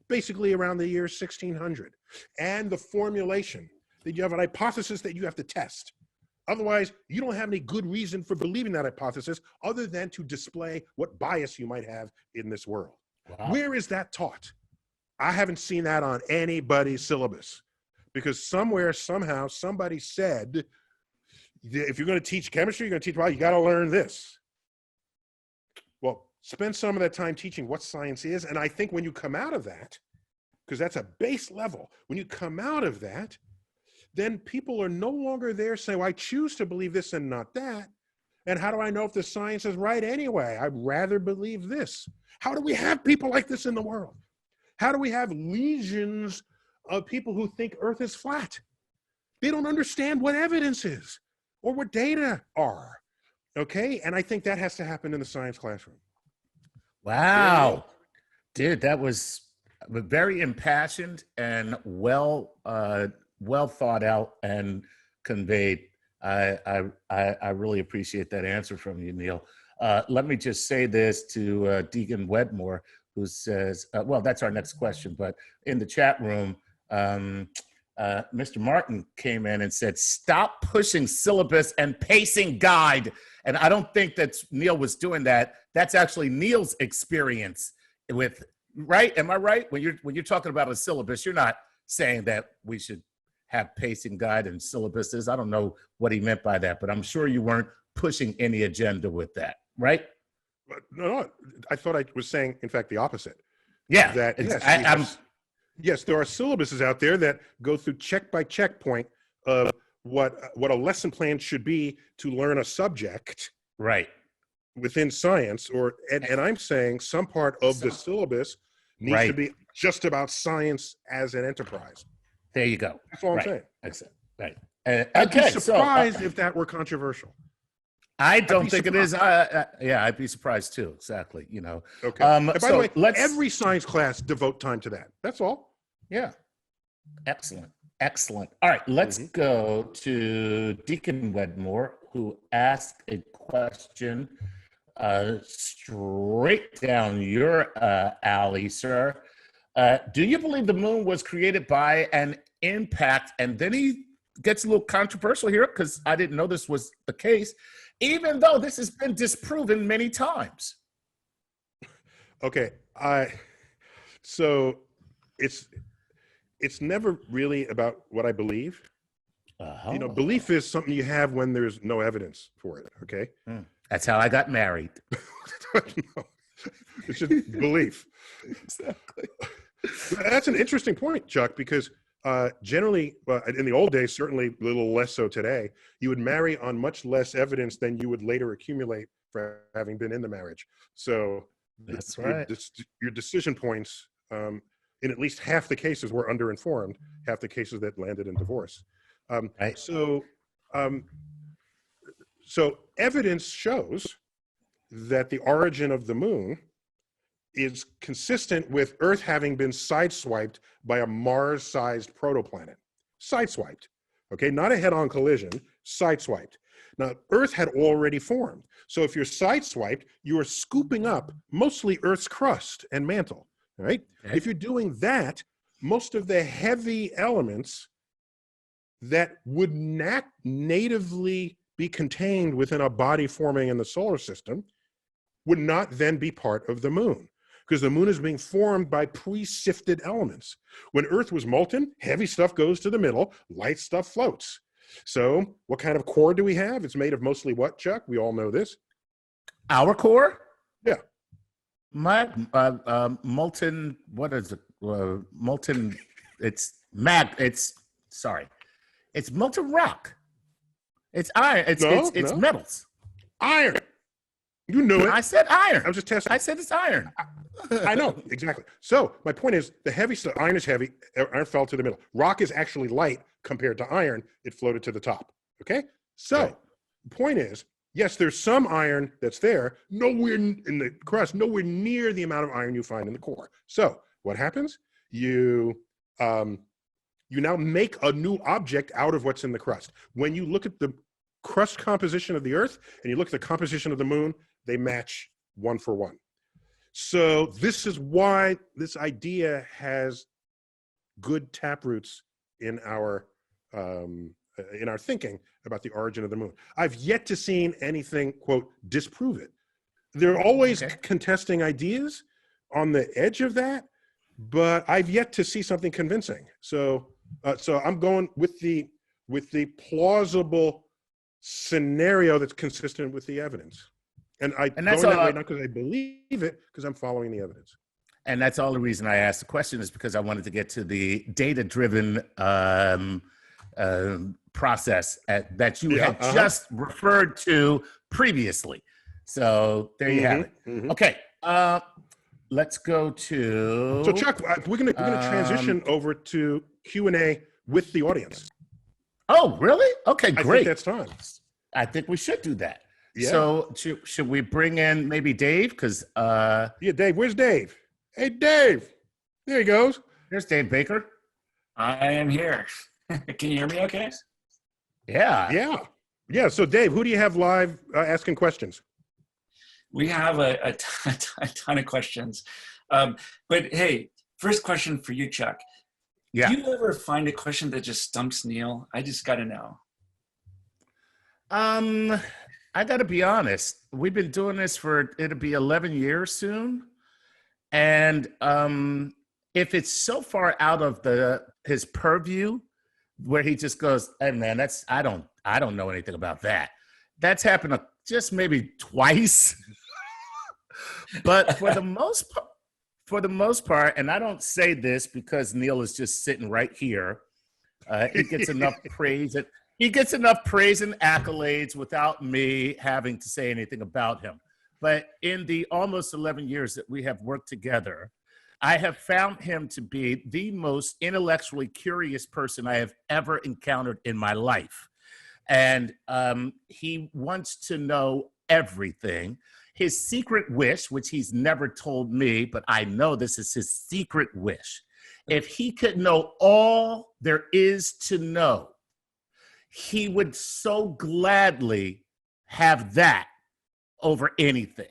basically around the year 1600. And the formulation that you have an hypothesis that you have to test. Otherwise, you don't have any good reason for believing that hypothesis other than to display what bias you might have in this world. Wow. Where is that taught? I haven't seen that on anybody's syllabus, because somewhere, somehow, somebody said, if you're going to teach chemistry, you're going to teach biology, you got to learn this. Well, spend some of that time teaching what science is. And I think when you come out of that, because that's a base level, when you come out of that, then people are no longer there saying, well, I choose to believe this and not that. And how do I know if the science is right anyway? I'd rather believe this. How do we have people like this in the world? How do we have legions of people who think Earth is flat? They don't understand what evidence is or what data are, okay? And I think that has to happen in the science classroom. Wow. Dude, that was very impassioned and well thought out and conveyed. I really appreciate that answer from you, Neil. Let me just say this to Deacon Whitmore, who says, well, that's our next question, but in the chat room, Mr. Martin came in and said, stop pushing syllabus and pacing guide. And I don't think that Neil was doing that. That's actually Neil's experience with, right? Am I right? When you're talking about a syllabus, you're not saying that we should have pacing guide and syllabuses. I don't know what he meant by that, but I'm sure you weren't pushing any agenda with that, right? No, I thought I was saying, in fact, the opposite. Yeah. That yes, there are syllabuses out there that go through check by checkpoint of what a lesson plan should be to learn a subject, right, within science. And I'm saying some part of the syllabus needs to be just about science as an enterprise. There you go. That's all I'm saying. Excellent. Right. I'd be surprised if that were controversial. I don't think it is. Yeah, I'd be surprised too. Exactly. Okay. By the way, every science class devote time to that. That's all. Yeah. Excellent. All right. Let's go to Deacon Whitmore, who asked a question straight down your alley, sir. Do you believe the moon was created by an impact? And then he gets a little controversial here, because I didn't know this was the case, even though this has been disproven many times. Okay, so it's never really about what I believe. Belief is something you have when there's no evidence for it. Okay, that's how I got married. No, it's just belief. Exactly. That's an interesting point, Chuck, because generally, in the old days, certainly a little less so today, you would marry on much less evidence than you would later accumulate for having been in the marriage. So that's right. Your decision points, in at least half the cases, were underinformed, half the cases that landed in divorce. Right. So So evidence shows that the origin of the moon is consistent with Earth having been sideswiped by a Mars-sized protoplanet. Sideswiped, okay? Not a head-on collision, sideswiped. Now, Earth had already formed. So if you're sideswiped, you are scooping up mostly Earth's crust and mantle, right? Okay. If you're doing that, most of the heavy elements that would not natively be contained within a body forming in the solar system would not then be part of the moon, because the moon is being formed by pre-sifted elements. When Earth was molten, heavy stuff goes to the middle, light stuff floats. So what kind of core do we have? It's made of mostly what, Chuck? We all know this. Our core? Yeah. My molten, what is it? Molten, it's molten rock. It's iron. It's metals. Iron. You knew it. I said iron. I was just testing. I said it's iron. I know, exactly. So my point is, the heavy stuff, iron is heavy, iron fell to the middle. Rock is actually light compared to iron. It floated to the top, okay? So Right. the point is, yes, there's some iron that's there, nowhere in the crust, nowhere near the amount of iron you find in the core. So what happens? You now make a new object out of what's in the crust. When you look at the crust composition of the Earth and you look at the composition of the moon, they match one for one. So this is why this idea has good taproots in our thinking about the origin of the moon. I've yet to see anything, quote, disprove it. They're always contesting ideas on the edge of that, but I've yet to see something convincing. So I'm going with the plausible scenario that's consistent with the evidence. And that's going that way not because I believe it, because I'm following the evidence. And that's all the reason I asked the question, is because I wanted to get to the data-driven process that you had just referred to previously. So there you have it. Mm-hmm. Okay, let's go to. So Chuck, we're gonna transition over to Q&A with the audience. Oh, really? Okay, great. I think that's time. I think we should do that. Yeah. So should we bring in maybe Dave? Because yeah, Dave. Where's Dave? Hey, Dave. There he goes. There's Dave Baker. I am here. Can you hear me okay? Yeah. Yeah. So Dave, who do you have live asking questions? We have a ton of questions. But hey, first question for you, Chuck. Yeah. Do you ever find a question that just stumps Neil? I just got to know. I got to be honest. We've been doing this it'll be 11 years soon. And if it's so far out of his purview where he just goes, hey man, I don't know anything about that. That's happened just maybe twice. But for the most part, and I don't say this because Neil is just sitting right here. He gets enough praise. He gets enough praise and accolades without me having to say anything about him. But in the almost 11 years that we have worked together, I have found him to be the most intellectually curious person I have ever encountered in my life. And he wants to know everything. His secret wish, which he's never told me, but I know this is his secret wish. If he could know all there is to know, he would so gladly have that over anything.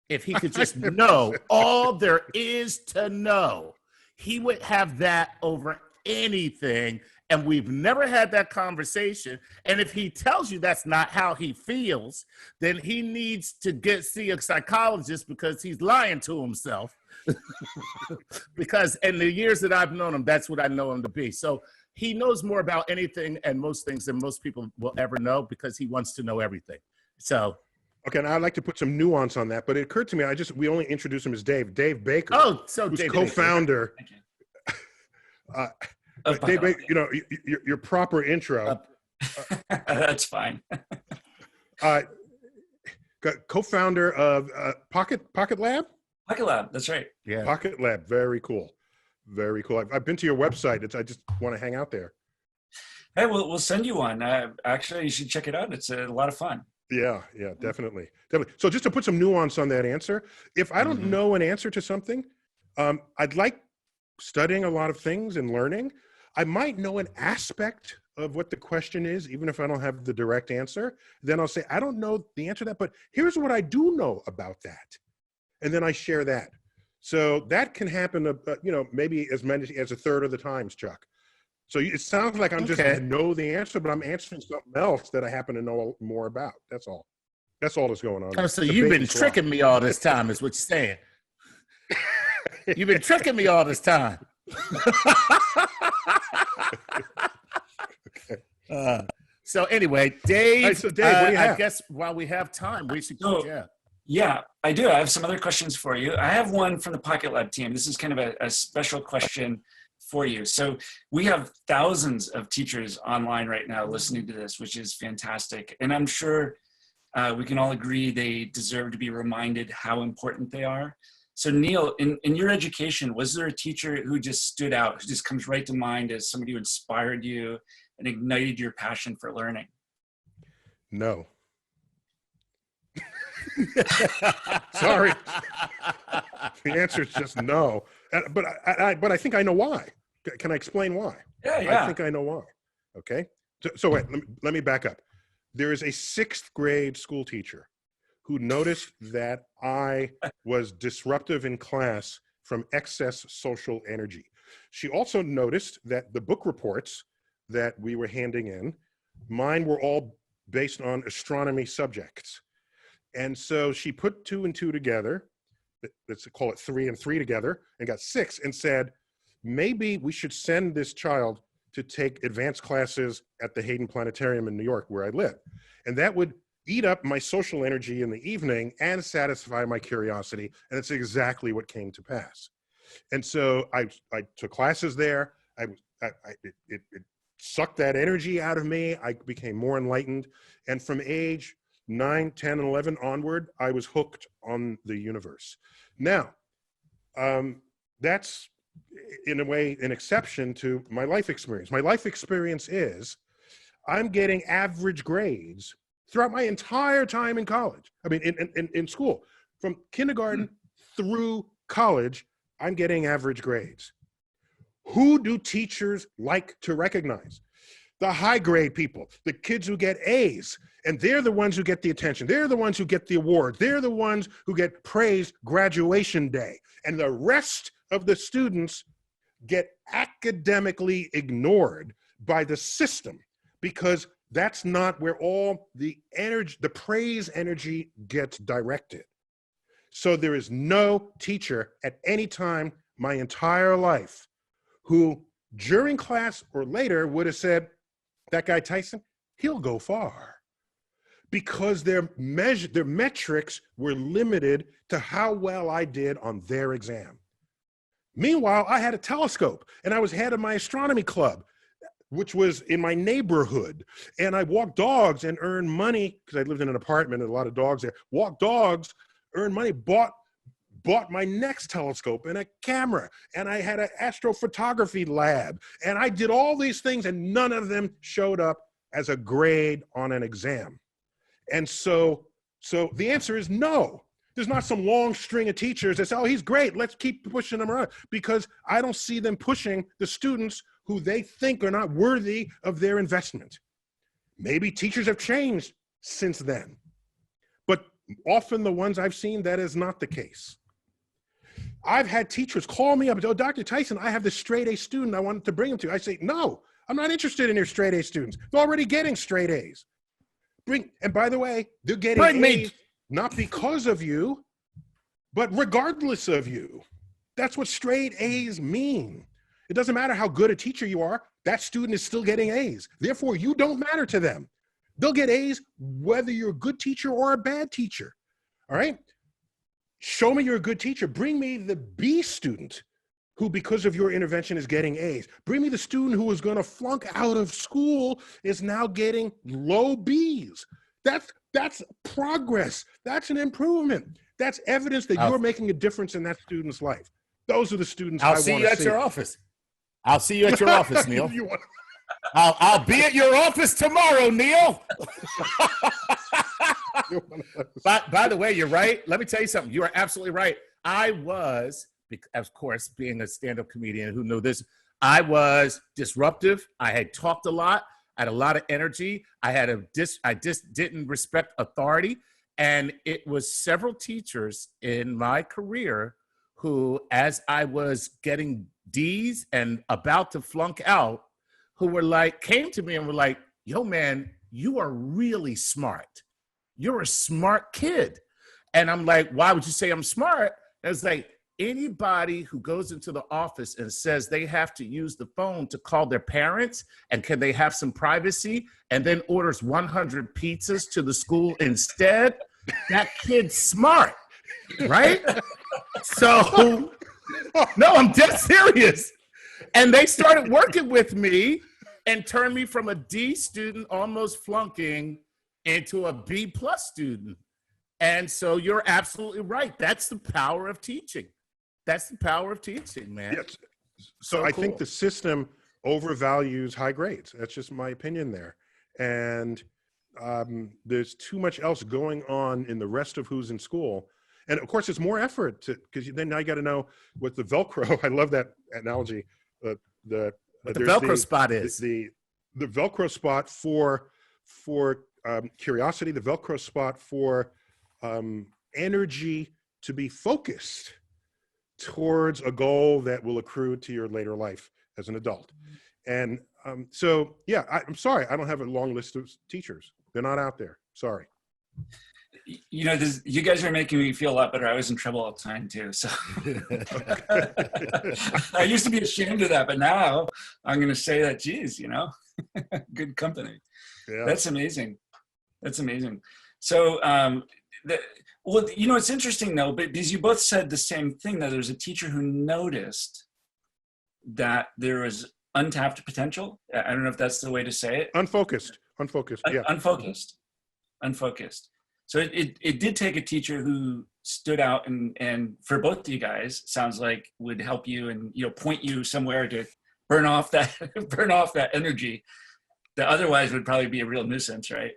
If he could just know all there is to know, he would have that over anything. And we've never had that conversation. And if he tells you that's not how he feels, then he needs to see a psychologist, because he's lying to himself. Because in the years that I've known him, that's what I know him to be. So he knows more about anything and most things than most people will ever know, because he wants to know everything. So. Okay, and I'd like to put some nuance on that, but it occurred to me, we only introduced him as Dave Baker. Oh, so who's Dave co-founder. Baker. Dave, your proper intro. That's fine. Co-founder of PocketLab. PocketLab, that's right. Yeah. PocketLab, very cool, very cool. I've been to your website. I just want to hang out there. Hey, we'll send you one. Actually, you should check it out. It's a lot of fun. Yeah, definitely. Definitely. So just to put some nuance on that answer, if I don't know an answer to something, I'd like studying a lot of things and learning. I might know an aspect of what the question is, even if I don't have the direct answer. Then I'll say, I don't know the answer to that, but here's what I do know about that. And then I share that. So that can happen, maybe as many as a third of the times, Chuck. So it sounds like I'm just know the answer, but I'm answering something else that I happen to know more about. That's all. That's all that's going on. Oh, so you've been tricking me all this time, is what you're saying. You've been tricking me all this time. So anyway, Dave, right, so Dave, what do you have? I guess while we have time, we should Yeah, I do. I have some other questions for you. I have one from the PocketLab team. This is kind of a special question for you. So we have thousands of teachers online right now listening to this, which is fantastic. And I'm sure we can all agree they deserve to be reminded how important they are. So Neil, in your education, was there a teacher who just stood out, who just comes right to mind as somebody who inspired you and ignited your passion for learning? No. Sorry. The answer is just no. But I think I know why. Can I explain why? Yeah. I think I know why. Okay. So wait, let me back up. There is a 6th grade school teacher who noticed that I was disruptive in class from excess social energy. She also noticed that the book reports that we were handing in, mine were all based on astronomy subjects. And so she put 2 and 2 together, let's call it 3 and 3 together, and got 6, and said, maybe we should send this child to take advanced classes at the Hayden Planetarium in New York, where I live. And that would eat up my social energy in the evening and satisfy my curiosity. And it's exactly what came to pass. And so I took classes there. It sucked that energy out of me. I became more enlightened. And from age 9, 10, and 11 onward, I was hooked on the universe. Now, that's in a way an exception to my life experience. My life experience is I'm getting average grades throughout my entire time in college. I mean, in school, from kindergarten through college, I'm getting average grades. Who do teachers like to recognize? The high grade people, the kids who get A's, and they're the ones who get the attention. They're the ones who get the awards. They're the ones who get praised graduation day. And the rest of the students get academically ignored by the system because that's not where all the energy, the praise energy gets directed. So there is no teacher at any time my entire life who during class or later would have said, that guy Tyson, he'll go far. Because their metrics were limited to how well I did on their exam. Meanwhile, I had a telescope and I was head of my astronomy club, which was in my neighborhood. And I walked dogs and earned money because I lived in an apartment and a lot of dogs there. Walked dogs, earned money, bought my next telescope and a camera. And I had an astrophotography lab. And I did all these things and none of them showed up as a grade on an exam. And so the answer is no. There's not some long string of teachers that say, oh, he's great, let's keep pushing him around, because I don't see them pushing the students who they think are not worthy of their investment. Maybe teachers have changed since then, but often the ones I've seen, that is not the case. I've had teachers call me up and say, oh, Dr. Tyson, I have this straight A student I wanted to bring him to. I say, no, I'm not interested in your straight A students. They're already getting straight A's. And by the way, they're getting A's not because of you, but regardless of you. That's what straight A's mean. It doesn't matter how good a teacher you are, that student is still getting A's. Therefore, you don't matter to them. They'll get A's whether you're a good teacher or a bad teacher, all right? Show me you're a good teacher. Bring me the B student who, because of your intervention, is getting A's. Bring me the student who was gonna flunk out of school is now getting low B's. That's progress. That's an improvement. That's evidence that you're making a difference in that student's life. Those are the students I want to see. I'll see you at your office. I'll see you at your office, Neil. I'll be at your office tomorrow, Neil. By the way, you're right. Let me tell you something. You are absolutely right. I was, of course, being a stand-up comedian who knew this, I was disruptive. I had talked a lot. I had a lot of energy. I just didn't respect authority. And it was several teachers in my career who, as I was getting D's and about to flunk out, who were like, came to me and were like, yo, man, you are really smart. You're a smart kid. And I'm like, why would you say I'm smart? And it's like, anybody who goes into the office and says they have to use the phone to call their parents and can they have some privacy and then orders 100 pizzas to the school instead, that kid's smart, right? So, no, I'm dead serious. And they started working with me and turned me from a D student almost flunking into a B plus student. And so you're absolutely right. That's the power of teaching. That's the power of teaching, man. Yes. So I think the system overvalues high grades. That's just my opinion there. And there's too much else going on in the rest of who's in school. And of course, it's more effort because then I got to know what the Velcro. I love that analogy. The Velcro spot is the Velcro spot for curiosity. The Velcro spot for energy to be focused towards a goal that will accrue to your later life as an adult. And so, yeah, I'm sorry, I don't have a long list of teachers. They're not out there. Sorry. You know, you guys are making me feel a lot better. I was in trouble all the time too. So I used to be ashamed of that, but now I'm going to say that, geez, you know, good company. Yeah. That's amazing. That's amazing. So, well, you know, it's interesting though, but because you both said the same thing, that there's a teacher who noticed that there was untapped potential. I don't know if that's the way to say it. Unfocused. Yeah. Unfocused. So it did take a teacher who stood out and for both of you guys, sounds like would help you and, you know, point you somewhere to burn off that energy that otherwise would probably be a real nuisance, right?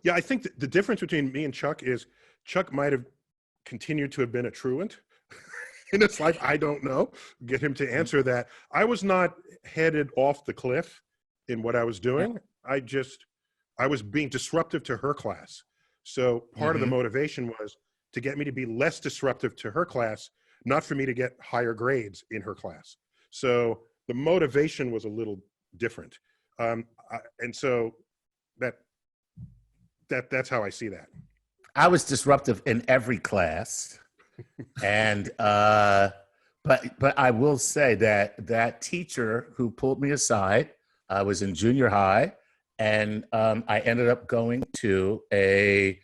Yeah, I think the difference between me and Chuck is Chuck might have continued to have been a truant in his life. I don't know. Get him to answer that. I was not headed off the cliff in what I was doing. I was being disruptive to her class. So part of the motivation was to get me to be less disruptive to her class, not for me to get higher grades in her class. So the motivation was a little different. And so that's how I see that. I was disruptive in every class. And, but I will say that teacher who pulled me aside, I was in junior high, and I ended up going to a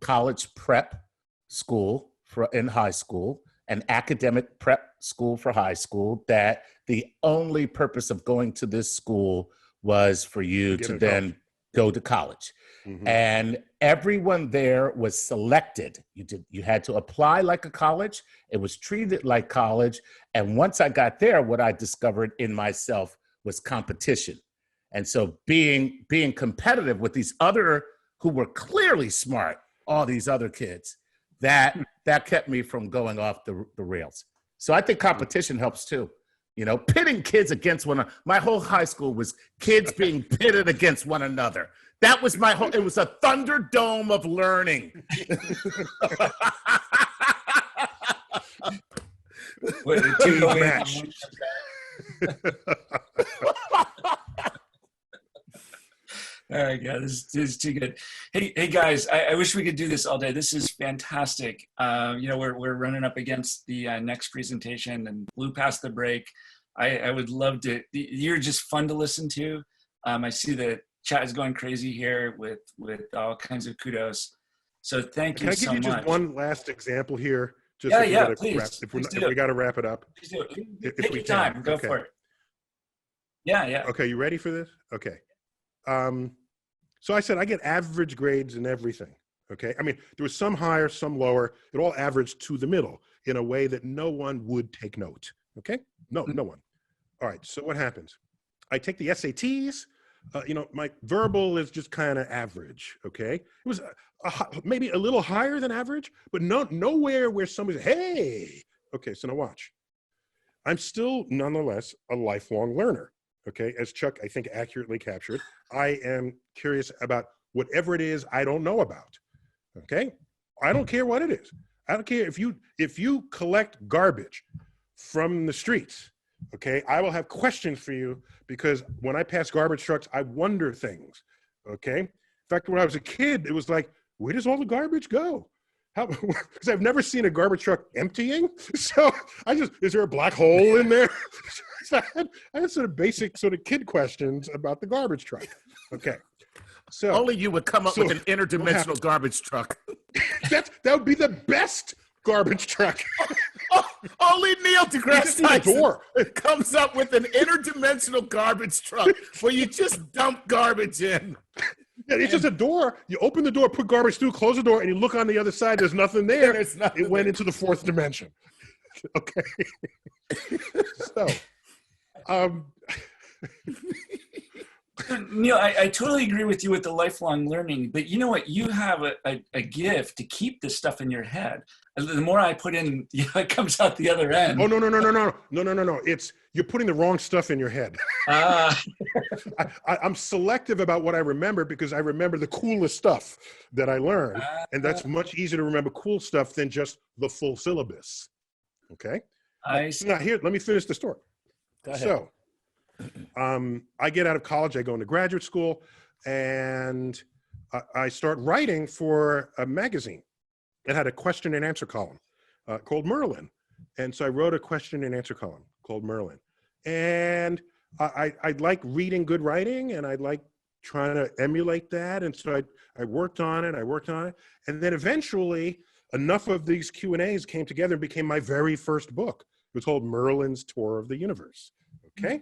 college prep school in high school, an academic prep school for high school, that the only purpose of going to this school was for you to then go to college. And everyone there was selected. You had to apply like a college. It was treated like college. And once I got there, what I discovered in myself was competition. And so being competitive with these other who were clearly smart, all these other kids, that kept me from going off the rails. So I think competition helps too. You know, pitting kids against one another. My whole high school was kids being pitted against one another. That was it was a thunderdome of learning. What, a two-way match. All right, guys, this is too good. Hey guys, I wish we could do this all day. This is fantastic. You know, we're running up against the next presentation and blew past the break. I would love to. You're just fun to listen to. I see the chat is going crazy here with all kinds of kudos. So thank you so much. Can I give you just one last example here? Just please. If we got to wrap it up. Please do it. Take your time. Go for it. Yeah. Okay, you ready for this? Okay. So I said I get average grades in everything. Okay. I mean, there was some higher, some lower. It all averaged to the middle in a way that no one would take note. Okay. No one. All right. So what happens? I take the SATs. My verbal is just kind of average. Okay, it was maybe a little higher than average, but nowhere where somebody's, hey. Okay, so now watch. I'm still nonetheless a lifelong learner. Okay, as Chuck I think accurately captured, I am curious about whatever it is I don't know about. Okay, I don't care what it is. I don't care if you collect garbage from the streets. Okay, I will have questions for you because when I pass garbage trucks, I wonder things. Okay, in fact, when I was a kid, it was like, where does all the garbage go? Because I've never seen a garbage truck emptying. So is there a black hole in there? So I had sort of basic sort of kid questions about the garbage truck. Okay. So only you would come up with an interdimensional garbage truck. That would be the best garbage truck. Only Neil deGrasse Tyson door. comes up with an interdimensional garbage truck where you just dump garbage in. Yeah, it's just a door. You open the door, put garbage through, close the door, and you look on the other side. There's nothing there. It went into the fourth dimension. Okay. So, Neil, I totally agree with you with the lifelong learning, but you know what? You have a gift to keep this stuff in your head. The more I put in, it comes out the other end. Oh, no. It's, you're putting the wrong stuff in your head. I'm selective about what I remember because I remember the coolest stuff that I learned. And that's much easier to remember cool stuff than just the full syllabus. Okay? Now here, let me finish the story. Go ahead. So, I get out of college, I go into graduate school, and I start writing for a magazine. It had a question and answer column called Merlin. And so I wrote a question and answer column called Merlin. And I like reading good writing, and I like trying to emulate that. And so I worked on it. And then eventually, enough of these Q&As came together and became my very first book. It was called Merlin's Tour of the Universe. Okay?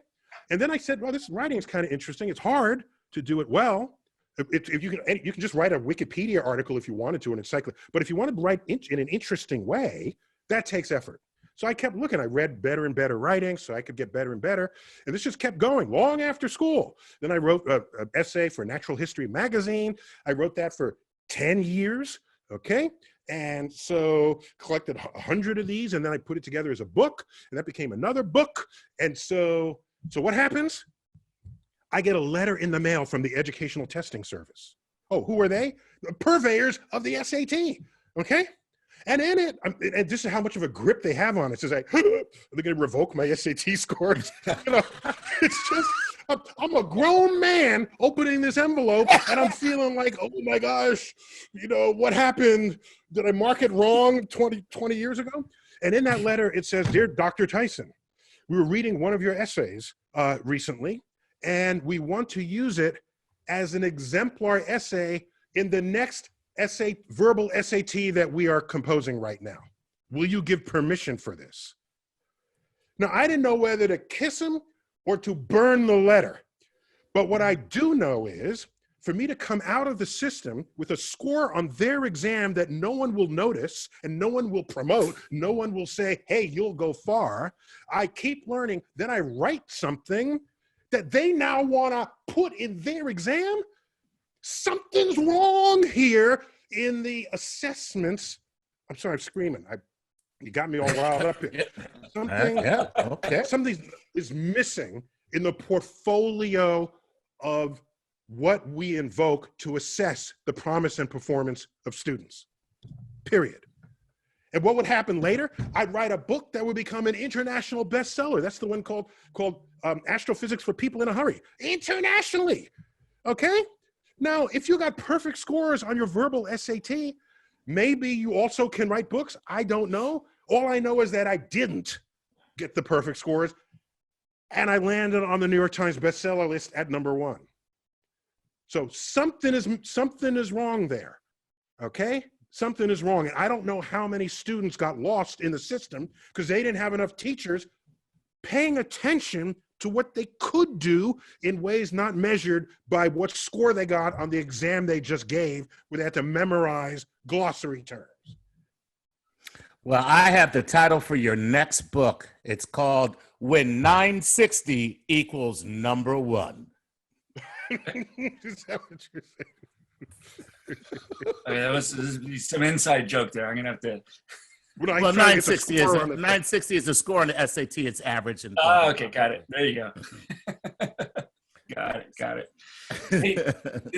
And then I said, well, this writing is kind of interesting. It's hard to do it well. If you can just write a Wikipedia article if you wanted to, an encyclopedia. But if you want to write in an interesting way, that takes effort. So I kept looking. I read better and better writing so I could get better and better. And this just kept going long after school. Then I wrote an essay for Natural History magazine. I wrote that for 10 years, okay? And so collected 100 of these, and then I put it together as a book, and that became another book. And so what happens? I get a letter in the mail from the Educational Testing Service. Oh, who are they? The purveyors of the SAT, okay? And in it, and this is how much of a grip they have on it. It says, like, are they going to revoke my SAT scores? It's just, I'm a grown man opening this envelope, and I'm feeling like, oh my gosh, what happened? Did I mark it wrong 20 years ago? And in that letter, it says, Dear Dr. Tyson, we were reading one of your essays recently, and we want to use it as an exemplar essay in the next verbal SAT that we are composing right now. Will you give permission for this? Now, I didn't know whether to kiss him or to burn the letter. But what I do know is, for me to come out of the system with a score on their exam that no one will notice and no one will promote, no one will say, hey, you'll go far, I keep learning, then I write something that they now want to put in their exam. Something's wrong here in the assessments. I'm sorry, I'm screaming. You got me all riled up here. Something is missing in the portfolio of what we invoke to assess the promise and performance of students, period. And what would happen later? I'd write a book that would become an international bestseller. That's the one called Astrophysics for People in a Hurry, internationally, okay? Now, if you got perfect scores on your verbal SAT, maybe you also can write books. I don't know. All I know is that I didn't get the perfect scores, and I landed on the New York Times bestseller list at #1. So something is wrong there, okay? Something is wrong. And I don't know how many students got lost in the system because they didn't have enough teachers paying attention to what they could do in ways not measured by what score they got on the exam they just gave, where they had to memorize glossary terms. Well, I have the title for your next book. It's called When 960 Equals Number One. Is that what you're saying? That was some inside joke there. I'm gonna have to. Well, 960 is a score on the SAT. It's average. And Oh, okay, got it. There you go. Got it. Hey,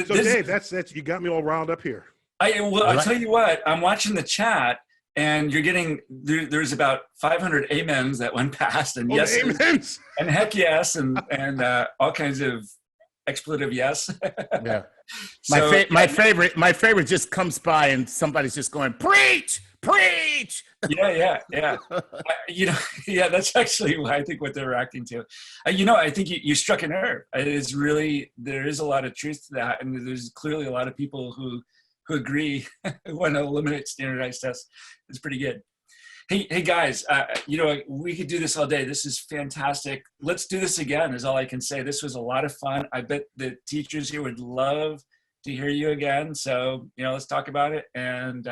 So Dave, that's you got me all riled up here. I'll tell you what. I'm watching the chat, and you're getting there's about 500 amens that went past, and yes, amens, and heck yes, and all kinds of expletive yes. Yeah. So, my favorite just comes by, and somebody's just going, preach. Yeah. Yeah, that's actually I think what they're reacting to. I think you struck a nerve. It is really, there is a lot of truth to that, and there's clearly a lot of people who agree want to eliminate standardized tests. It's pretty good. Hey guys, we could do this all day. This is fantastic. Let's do this again is all I can say. This was a lot of fun. I bet the teachers here would love to hear you again. So, let's talk about it. And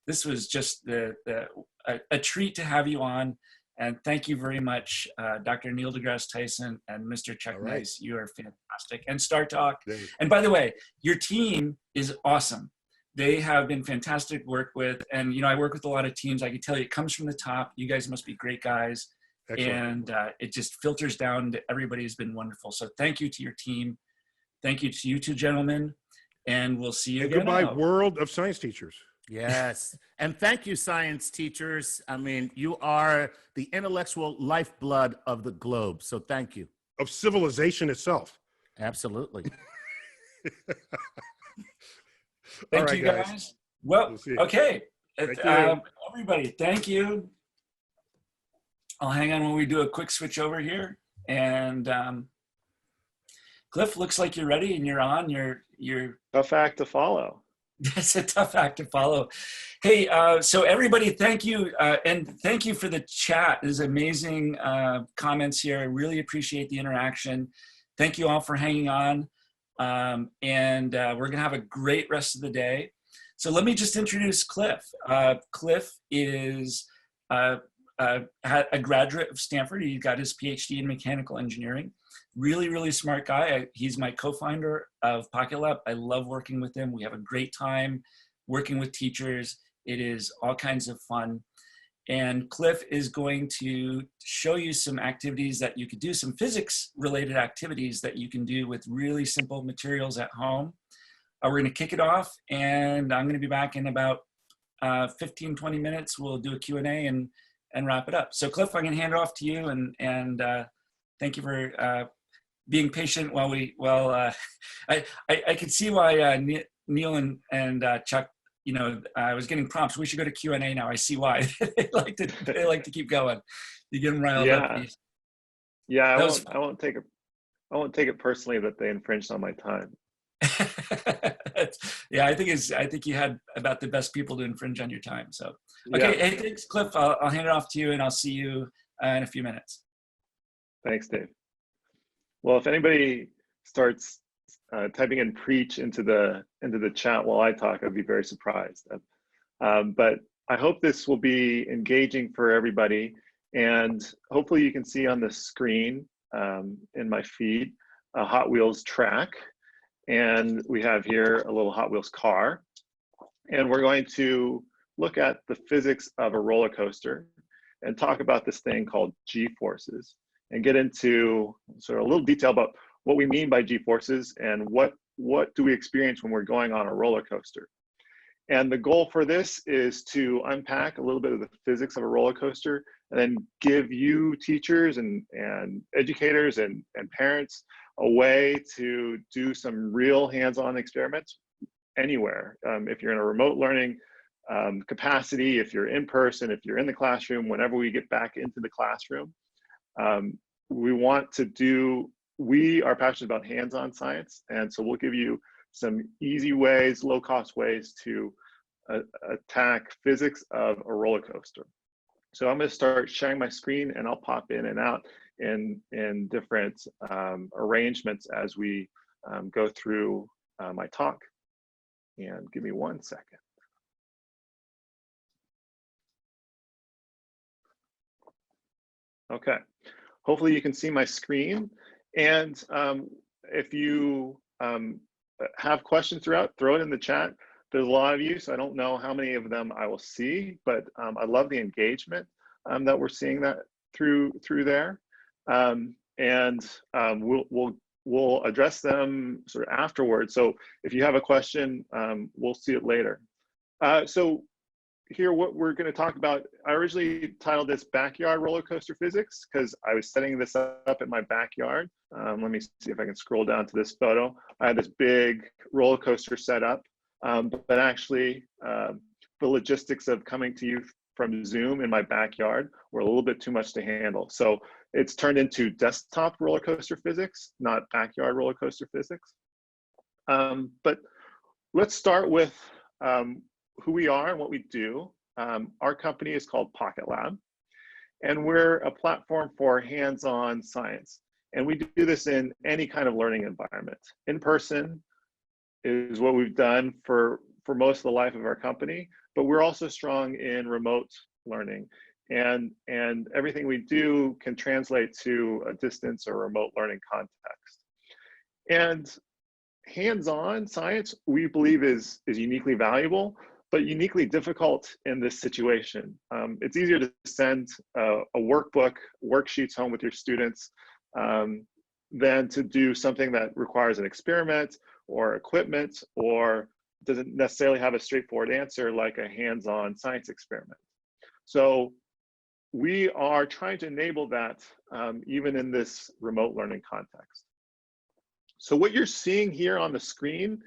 this was just a treat to have you on. And thank you very much, Dr. Neil deGrasse Tyson and Mr. Chuck Nice. You are fantastic. And StarTalk. And by the way, your team is awesome. They have been fantastic to work with. And, I work with a lot of teams. I can tell you it comes from the top. You guys must be great guys. Excellent. And it just filters down to everybody has been wonderful. So thank you to your team. Thank you to you two gentlemen. And we'll see you again. Goodbye, world of science teachers. Yes. And thank you, science teachers. I mean, you are the intellectual lifeblood of the globe. So thank you. Of civilization itself. Absolutely. Thank you, guys. Well, okay. Everybody, thank you. I'll hang on when we do a quick switch over here. And Cliff, looks like you're ready and you're on. You're tough act to follow. That's a tough act to follow. Hey, so everybody, thank you. And thank you for the chat. There's amazing comments here. I really appreciate the interaction. Thank you all for hanging on. And we're going to have a great rest of the day. So let me just introduce Cliff. Cliff is a graduate of Stanford. He got his PhD in mechanical engineering. Really, really smart guy. He's my co-founder of PocketLab. I love working with him. We have a great time working with teachers. It is all kinds of fun. And Cliff is going to show you some activities that you could do, some physics-related activities that you can do with really simple materials at home. We're going to kick it off, and I'm going to be back in about 15, 20 minutes. We'll do a Q&A and wrap it up. So Cliff, I'm going to hand it off to you, and thank you for being patient I could see why Neil and Chuck, I was getting prompts. We should go to Q&A now. I see why. they like to keep going. You get them riled up. Yeah, I won't take it personally that they infringed on my time. Yeah, I think you had about the best people to infringe on your time. So, okay. Yeah. Hey, thanks, Cliff. I'll hand it off to you, and I'll see you in a few minutes. Thanks, Dave. Well, if anybody starts typing in "preach" into the chat while I talk, I'd be very surprised. But I hope this will be engaging for everybody, and hopefully you can see on the screen in my feed a Hot Wheels track, and we have here a little Hot Wheels car, and we're going to look at the physics of a roller coaster and talk about this thing called G-forces, and get into sort of a little detail about what we mean by G-forces and what do we experience when we're going on a roller coaster. And the goal for this is to unpack a little bit of the physics of a roller coaster and then give you teachers and educators and parents a way to do some real hands-on experiments anywhere. If you're in a remote learning capacity, if you're in person, if you're in the classroom, whenever we get back into the classroom, we are passionate about hands-on science, and so we'll give you some easy ways, low-cost ways to attack physics of a roller coaster. So I'm going to start sharing my screen, and I'll pop in and out in different arrangements as we go through my talk. And give me 1 second. Okay. Hopefully you can see my screen. And if you have questions throughout, throw it in the chat. There's a lot of you, so I don't know how many of them I will see, but I love the engagement that we're seeing that through there. We'll address them sort of afterwards. So if you have a question, we'll see it later. So here, what we're going to talk about, I originally titled this Backyard Roller Coaster Physics because I was setting this up in my backyard. Let me see if I can scroll down to this photo. I had this big roller coaster set up, but actually the logistics of coming to you from Zoom in my backyard were a little bit too much to handle. So it's turned into desktop roller coaster physics, not backyard roller coaster physics. But let's start with who we are and what we do. Our company is called PocketLab, and we're a platform for hands-on science. And we do this in any kind of learning environment. In person is what we've done for most of the life of our company, but we're also strong in remote learning. And everything we do can translate to a distance or remote learning context. And hands-on science, we believe, is uniquely valuable, but uniquely difficult in this situation. It's easier to send a workbook, worksheets home with your students than to do something that requires an experiment or equipment or doesn't necessarily have a straightforward answer like a hands-on science experiment. So we are trying to enable that even in this remote learning context. So what you're seeing here on the screen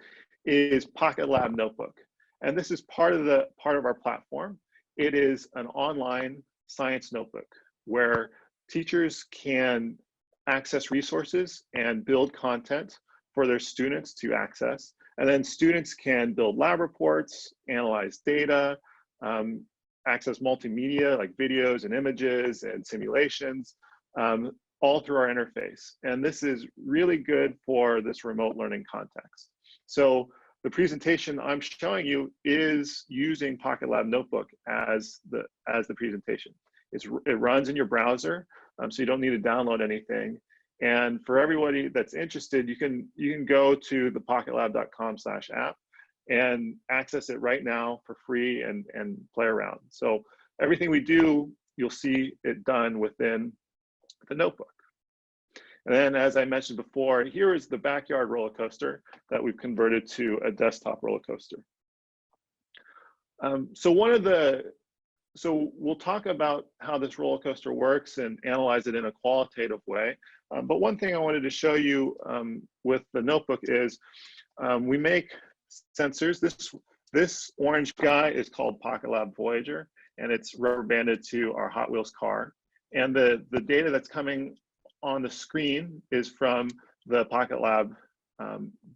is PocketLab Notebook. And this is part of our platform. It is an online science notebook where teachers can access resources and build content for their students to access. And then students can build lab reports, analyze data, access multimedia like videos and images and simulations, all through our interface. And this is really good for this remote learning context. So the presentation I'm showing you is using PocketLab Notebook as the presentation. It runs in your browser, so you don't need to download anything. And for everybody that's interested, you can go to the PocketLab.com/app and access it right now for free and play around. So everything we do, you'll see it done within the notebook. And then, as I mentioned before, here is the backyard roller coaster that we've converted to a desktop roller coaster. So we'll talk about how this roller coaster works and analyze it in a qualitative way. But one thing I wanted to show you with the notebook is we make sensors. This orange guy is called PocketLab Voyager, and it's rubber banded to our Hot Wheels car. And the data that's coming on the screen is from the PocketLab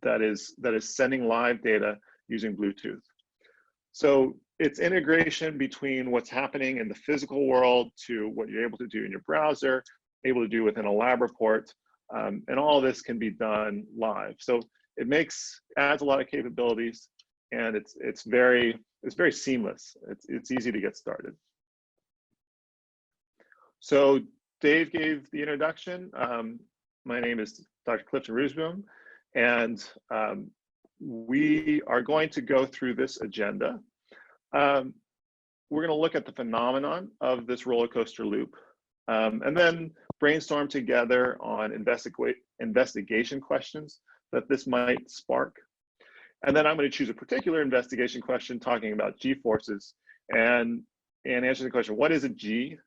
that is sending live data using Bluetooth. So it's integration between what's happening in the physical world to what you're able to do in your browser, able to do within a lab report, and all of this can be done live. So it adds a lot of capabilities, and it's very seamless. It's easy to get started. So Dave gave the introduction. My name is Dr. Clifton Roozeboom, and we are going to go through this agenda. We're going to look at the phenomenon of this roller coaster loop, and then brainstorm together on investigation questions that this might spark. And then I'm going to choose a particular investigation question talking about G-forces and answer the question, what is a G?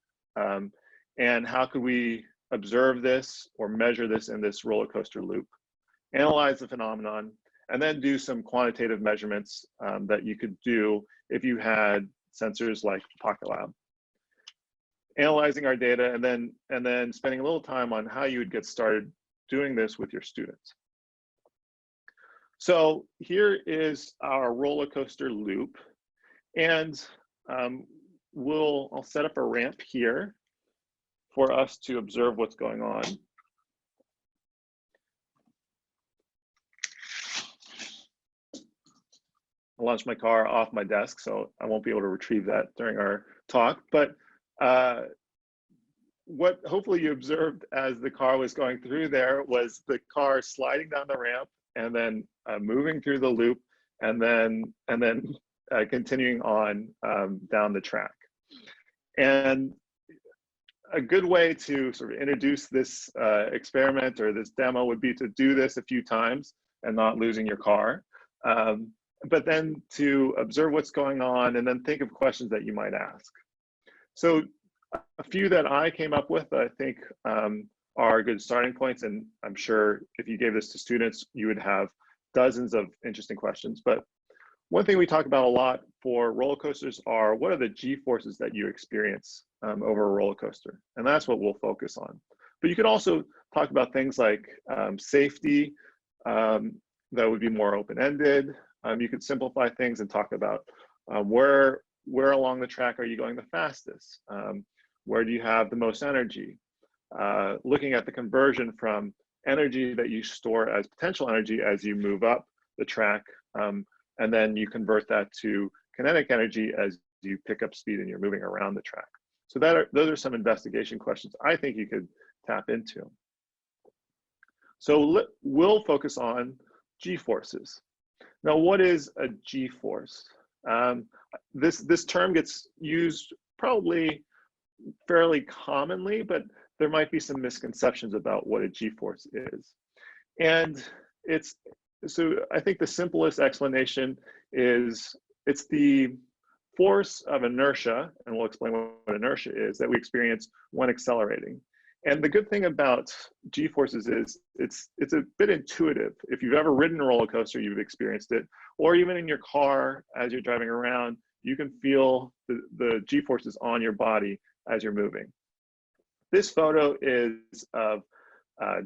And how could we observe this or measure this in this roller coaster loop? Analyze the phenomenon, and then do some quantitative measurements that you could do if you had sensors like PocketLab. Analyzing our data, and then spending a little time on how you would get started doing this with your students. So here is our roller coaster loop, and I'll set up a ramp here for us to observe what's going on. I launched my car off my desk, so I won't be able to retrieve that during our talk, but what hopefully you observed as the car was going through there was the car sliding down the ramp and then moving through the loop and then continuing on down the track. And a good way to sort of introduce this experiment or this demo would be to do this a few times and not losing your car. But then to observe what's going on and then think of questions that you might ask. So a few that I came up with, I think are good starting points. And I'm sure if you gave this to students, you would have dozens of interesting questions. But one thing we talk about a lot for roller coasters are what are the G-forces that you experience over a roller coaster? And that's what we'll focus on. But you could also talk about things like safety, that would be more open-ended. You could simplify things and talk about where along the track are you going the fastest? Where do you have the most energy? Looking at the conversion from energy that you store as potential energy as you move up the track, and then you convert that to kinetic energy as you pick up speed and you're moving around the track. So those are some investigation questions I think you could tap into. So we'll focus on G-forces. Now, what is a G-force? This term gets used probably fairly commonly, but there might be some misconceptions about what a G-force is. And so I think the simplest explanation is it's the force of inertia, and we'll explain what inertia is, that we experience when accelerating. And the good thing about G-forces is it's a bit intuitive. If you've ever ridden a roller coaster, you've experienced it, or even in your car as you're driving around, you can feel the G-forces on your body as you're moving. This photo is of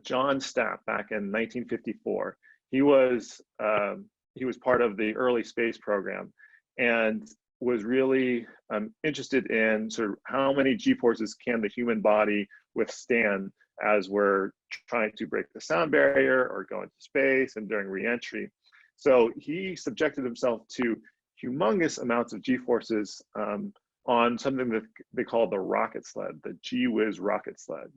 John Stapp back in 1954. He was part of the early space program and was really interested in sort of how many G-forces can the human body withstand as we're trying to break the sound barrier or go into space and during re-entry. So he subjected himself to humongous amounts of G-forces on something that they call the rocket sled, the G-Whiz rocket sled.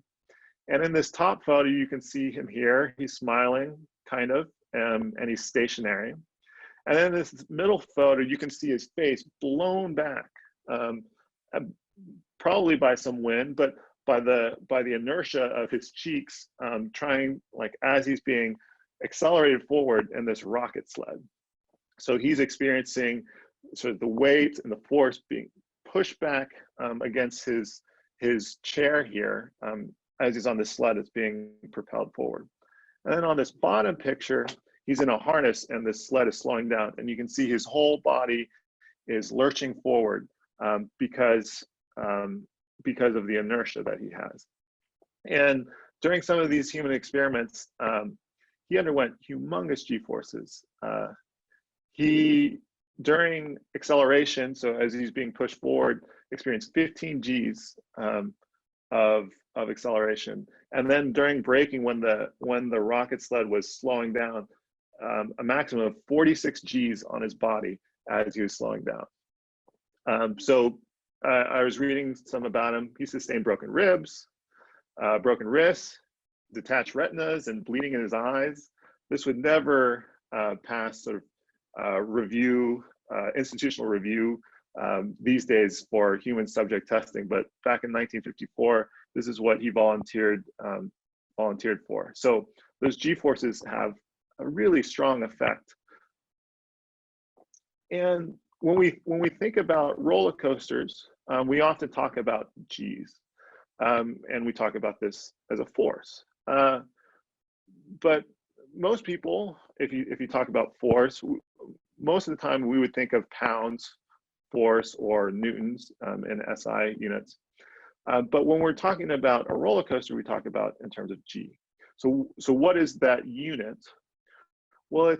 And in this top photo, you can see him here. He's smiling, kind of, and he's stationary. And then this middle photo, you can see his face blown back, probably by some wind, but by the inertia of his cheeks, trying, like, as he's being accelerated forward in this rocket sled. So he's experiencing sort of the weight and the force being pushed back against his chair here as he's on this sled that's being propelled forward. And then on this bottom picture, he's in a harness and this sled is slowing down, and you can see his whole body is lurching forward because of the inertia that he has. And during some of these human experiments, he underwent humongous G-forces. During acceleration, so as he's being pushed forward, experienced 15 Gs of acceleration. And then during braking, when the rocket sled was slowing down, a maximum of 46 Gs on his body as he was slowing down. So I was reading some about him. He sustained broken ribs, broken wrists, detached retinas, and bleeding in his eyes. This would never pass sort of institutional review these days for human subject testing, but back in 1954, this is what he volunteered for. So those G-forces have a really strong effect. And when we think about roller coasters, we often talk about G's, and we talk about this as a force. But most people, if you talk about force, most of the time we would think of pounds, force, or newtons in SI units. But when we're talking about a roller coaster, we talk about in terms of G. So what is that unit? Well,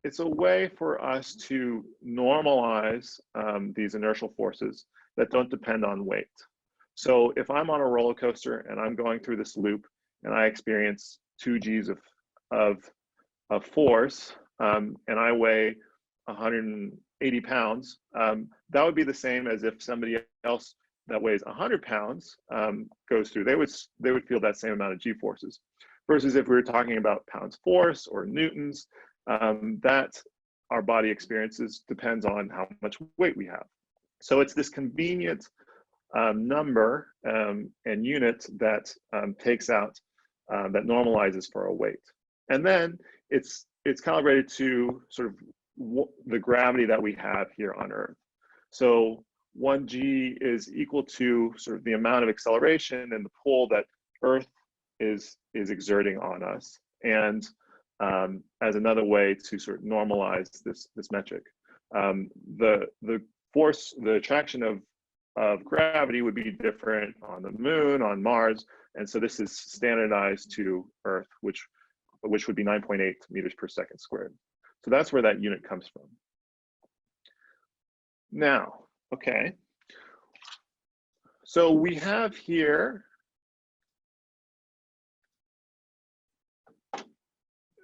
it's a way for us to normalize these inertial forces that don't depend on weight. So if I'm on a roller coaster and I'm going through this loop and I experience 2 Gs of force and I weigh 180 pounds, that would be the same as if somebody else that weighs 100 pounds goes through, they would feel that same amount of G forces. Versus if we were talking about pounds force or newtons, that our body experiences depends on how much weight we have. So it's this convenient number and unit that takes out, that normalizes for a weight. And then it's calibrated to sort of the gravity that we have here on Earth. So 1G is equal to sort of the amount of acceleration and the pull that Earth is exerting on us, and as another way to sort of normalize this metric. The force, the attraction of gravity would be different on the moon, on Mars, and so this is standardized to Earth, which would be 9.8 meters per second squared. So that's where that unit comes from. Now, okay, so we have here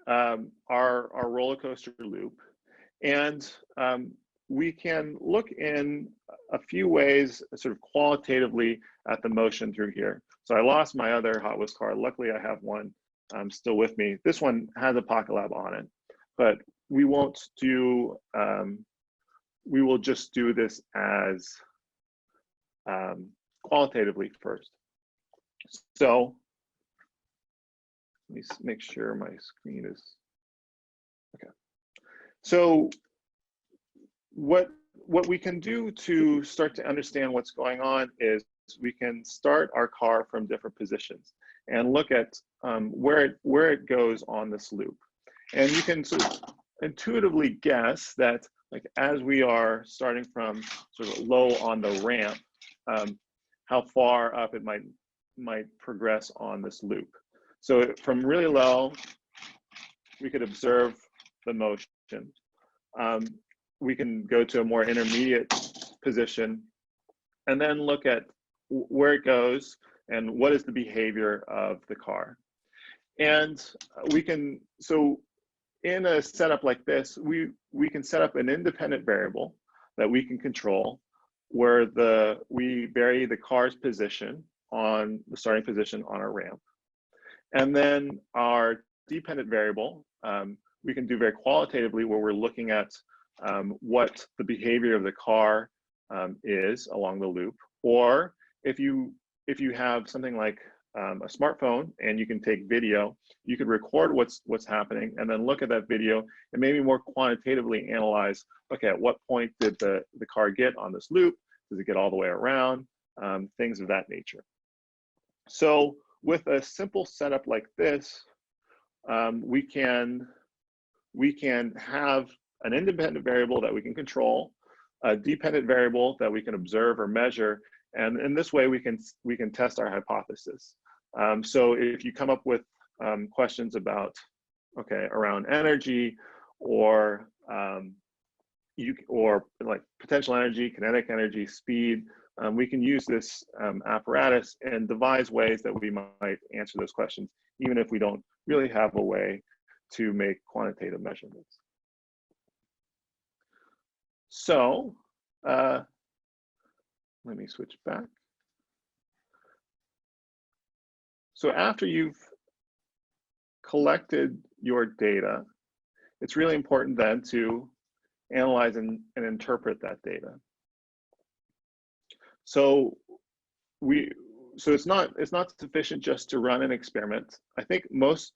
our roller coaster loop, and we can look in a few ways sort of qualitatively at the motion through here. So I lost my other Hot Wheels car. Luckily I have one still with me. This one has a PocketLab on it, but we won't do, we will just do this as qualitatively first. So let me make sure my screen is, okay. So what we can do to start to understand what's going on is we can start our car from different positions and look at where it goes on this loop. And you can sort of intuitively guess that, like, as we are starting from sort of low on the ramp, how far up it might progress on this loop. So from really low, we could observe the motion. We can go to a more intermediate position and then look at where it goes and what is the behavior of the car. And we can, so in a setup like this, we can set up an independent variable that we can control, where we vary the car's position on the starting position on our ramp. And then our dependent variable, we can do very qualitatively, where we're looking at what the behavior of the car is along the loop. Or if you have something like a smartphone and you can take video, you could record what's happening and then look at that video and maybe more quantitatively analyze, okay, at what point did the car get on this loop? Does it get all the way around? Things of that nature. So with a simple setup like this, we can have an independent variable that we can control, a dependent variable that we can observe or measure, and in this way we can test our hypothesis. So if you come up with questions about, okay, around energy or like potential energy, kinetic energy, speed, we can use this apparatus and devise ways that we might answer those questions, even if we don't really have a way to make quantitative measurements. So let me switch back. So after you've collected your data, it's really important then to analyze and interpret that data. So it's not sufficient just to run an experiment. I think most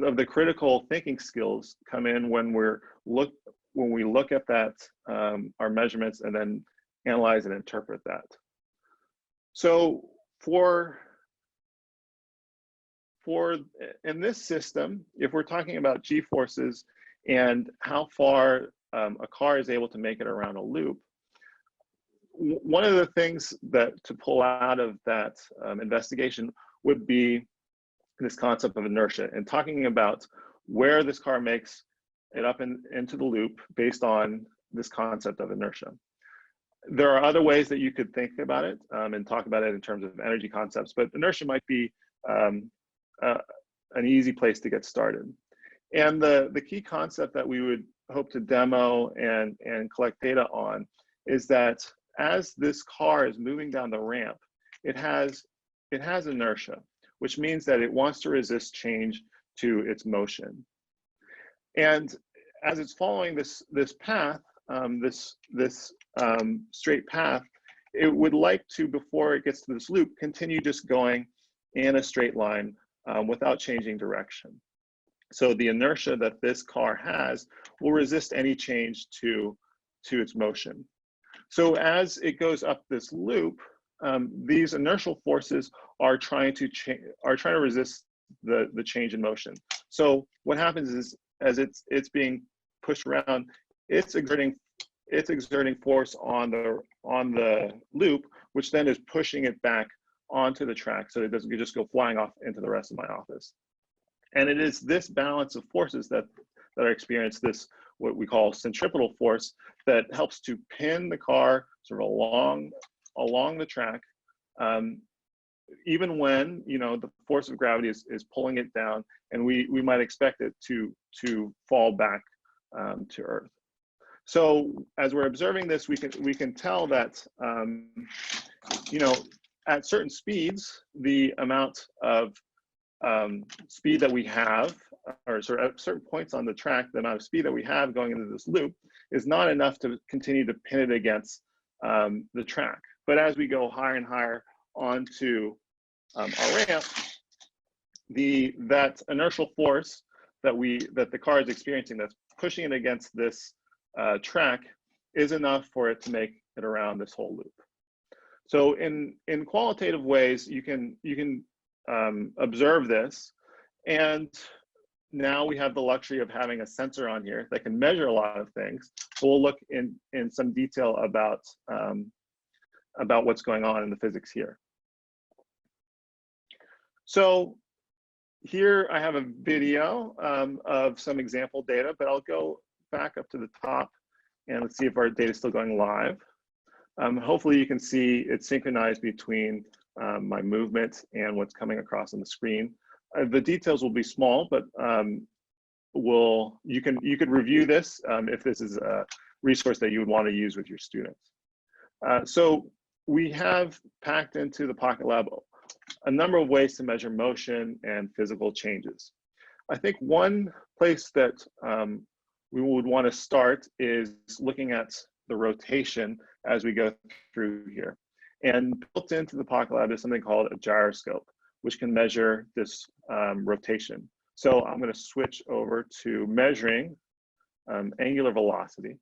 of the critical thinking skills come in when we look at that, our measurements, and then analyze and interpret that. So in this system, if we're talking about G forces and how far a car is able to make it around a loop, one of the things that to pull out of that investigation would be this concept of inertia, and talking about where this car makes it up into the loop based on this concept of inertia. There are other ways that you could think about it and talk about it in terms of energy concepts, but inertia might be an easy place to get started. And the key concept that we would hope to demo and collect data on is that as this car is moving down the ramp, it has inertia, which means that it wants to resist change to its motion. And as it's following this path, this straight path, it would like to, before it gets to this loop, continue just going in a straight line without changing direction. So the inertia that this car has will resist any change to its motion. So as it goes up this loop, these inertial forces are trying to resist the change in motion. So what happens is, as it's being pushed around, it's exerting force on the loop, which then is pushing it back onto the track so it doesn't just go flying off into the rest of my office. And it is this balance of forces that are experienced, this what we call centripetal force, that helps to pin the car sort of along the track, even when the force of gravity is pulling it down, and we might expect it to fall back to Earth. So as we're observing this, we can tell that at certain speeds, the amount of speed that we have, or sort of at certain points on the track, the amount of speed that we have going into this loop is not enough to continue to pin it against the track. But as we go higher and higher onto our ramp, that inertial force that the car is experiencing, that's pushing it against this track, is enough for it to make it around this whole loop. So in qualitative ways, you can observe this, and now we have the luxury of having a sensor on here that can measure a lot of things. So we'll look in some detail about what's going on in the physics here. So here I have a video of some example data, but I'll go back up to the top and let's see if our data is still going live. Hopefully you can see it's synchronized between my movement and what's coming across on the screen. The details will be small, but you could review this if this is a resource that you would want to use with your students. So we have packed into the PocketLab a number of ways to measure motion and physical changes. I think one place that we would want to start is looking at the rotation as we go through here. And built into the PocketLab is something called a gyroscope, which can measure this rotation. So I'm going to switch over to measuring angular velocity.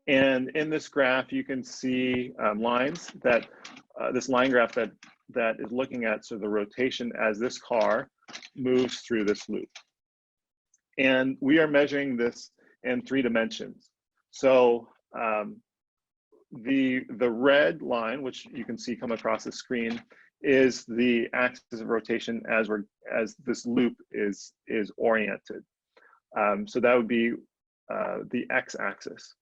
And in this graph, you can see lines that, this line graph that is looking at sort of the rotation as this car moves through this loop. And we are measuring this in 3 dimensions. So the red line, which you can see come across the screen, is the axis of rotation as this loop is oriented. So that would be the x-axis.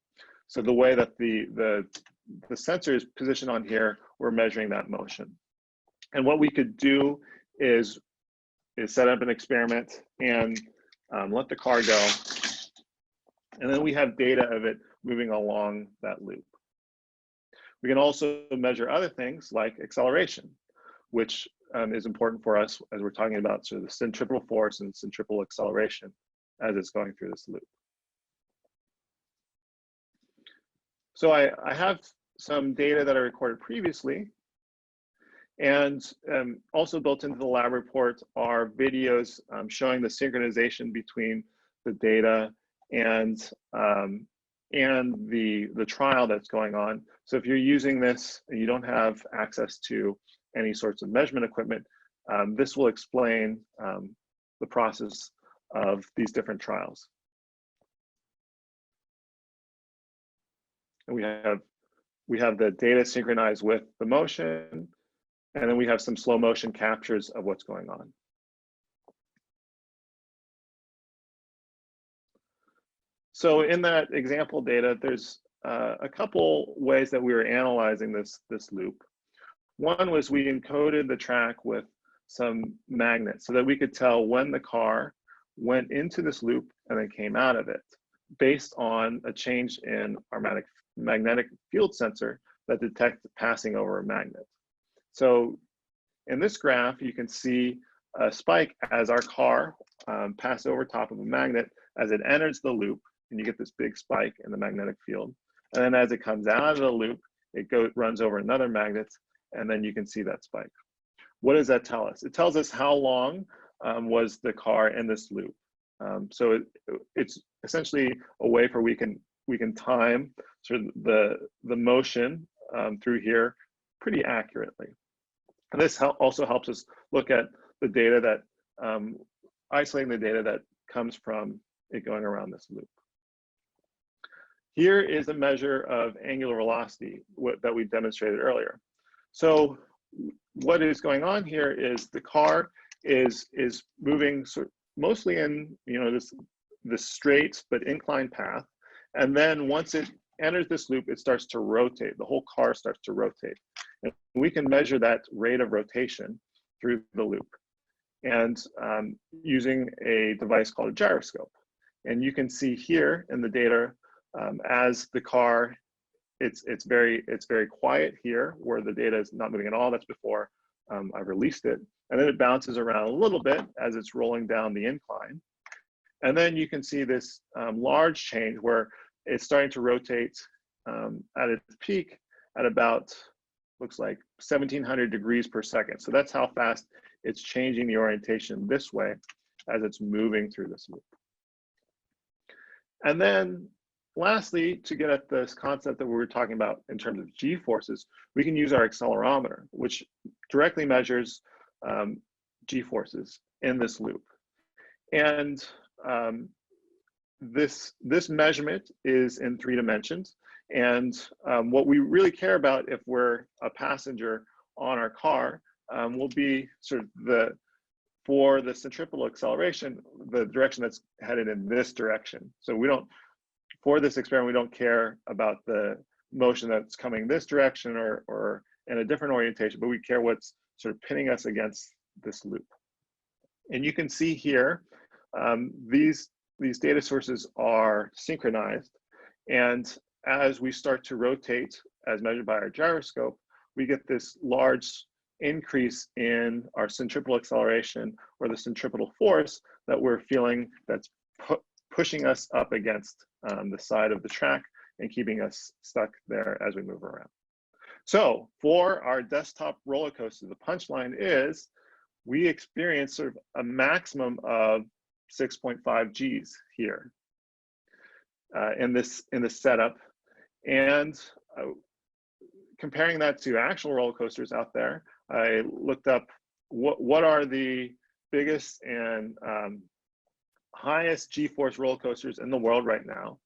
So the way that the sensor is positioned on here, we're measuring that motion. And what we could do is set up an experiment and let the car go. And then we have data of it moving along that loop. We can also measure other things like acceleration, which is important for us as we're talking about sort of the centripetal force and centripetal acceleration as it's going through this loop. So I have some data that I recorded previously, and also built into the lab report are videos showing the synchronization between the data and the trial that's going on. So if you're using this and you don't have access to any sorts of measurement equipment, this will explain the process of these different trials. And we have the data synchronized with the motion, and then we have some slow motion captures of what's going on. So in that example data, there's a couple ways that we were analyzing this loop. One was we encoded the track with some magnets so that we could tell when the car went into this loop and then came out of it. based on a change in our magnetic field sensor that detects passing over a magnet. So in this graph, you can see a spike as our car passes over top of a magnet as it enters the loop, and you get this big spike in the magnetic field. And then as it comes out of the loop, it runs over another magnet, and then you can see that spike. What does that tell us? It tells us how long was the car in this loop. So it's essentially a way for we can time sort of the motion through here pretty accurately. And this also helps us look at the data that, isolating the data that comes from it going around this loop. Here is a measure of angular velocity that we demonstrated earlier. So what is going on here is the car is moving mostly in this straight but inclined path, and then once it enters this loop, it starts to rotate. The whole car starts to rotate, and we can measure that rate of rotation through the loop, and using a device called a gyroscope. And you can see here in the data as the car, it's very quiet here where the data is not moving at all. That's before I've released it. And then it bounces around a little bit as it's rolling down the incline. And then you can see this large change where it's starting to rotate at its peak at about, looks like 1700 degrees per second. So that's how fast it's changing the orientation this way as it's moving through this loop. And then lastly, to get at this concept that we were talking about in terms of g-forces, we can use our accelerometer, which directly measures g-forces in this loop. And this measurement is in 3 dimensions. And what we really care about if we're a passenger on our car will be sort of for the centripetal acceleration, the direction that's headed in this direction. So we don't, for this experiment, we don't care about the motion that's coming this direction or in a different orientation, but we care what's sort of pinning us against this loop. And you can see here, these data sources are synchronized. And as we start to rotate, as measured by our gyroscope, we get this large increase in our centripetal acceleration, or the centripetal force that we're feeling that's pushing us up against the side of the track and keeping us stuck there as we move around. So for our desktop roller coaster, the punchline is we experience sort of a maximum of 6.5 Gs here in this setup. And comparing that to actual roller coasters out there, I looked up what are the biggest and highest G-force roller coasters in the world right now.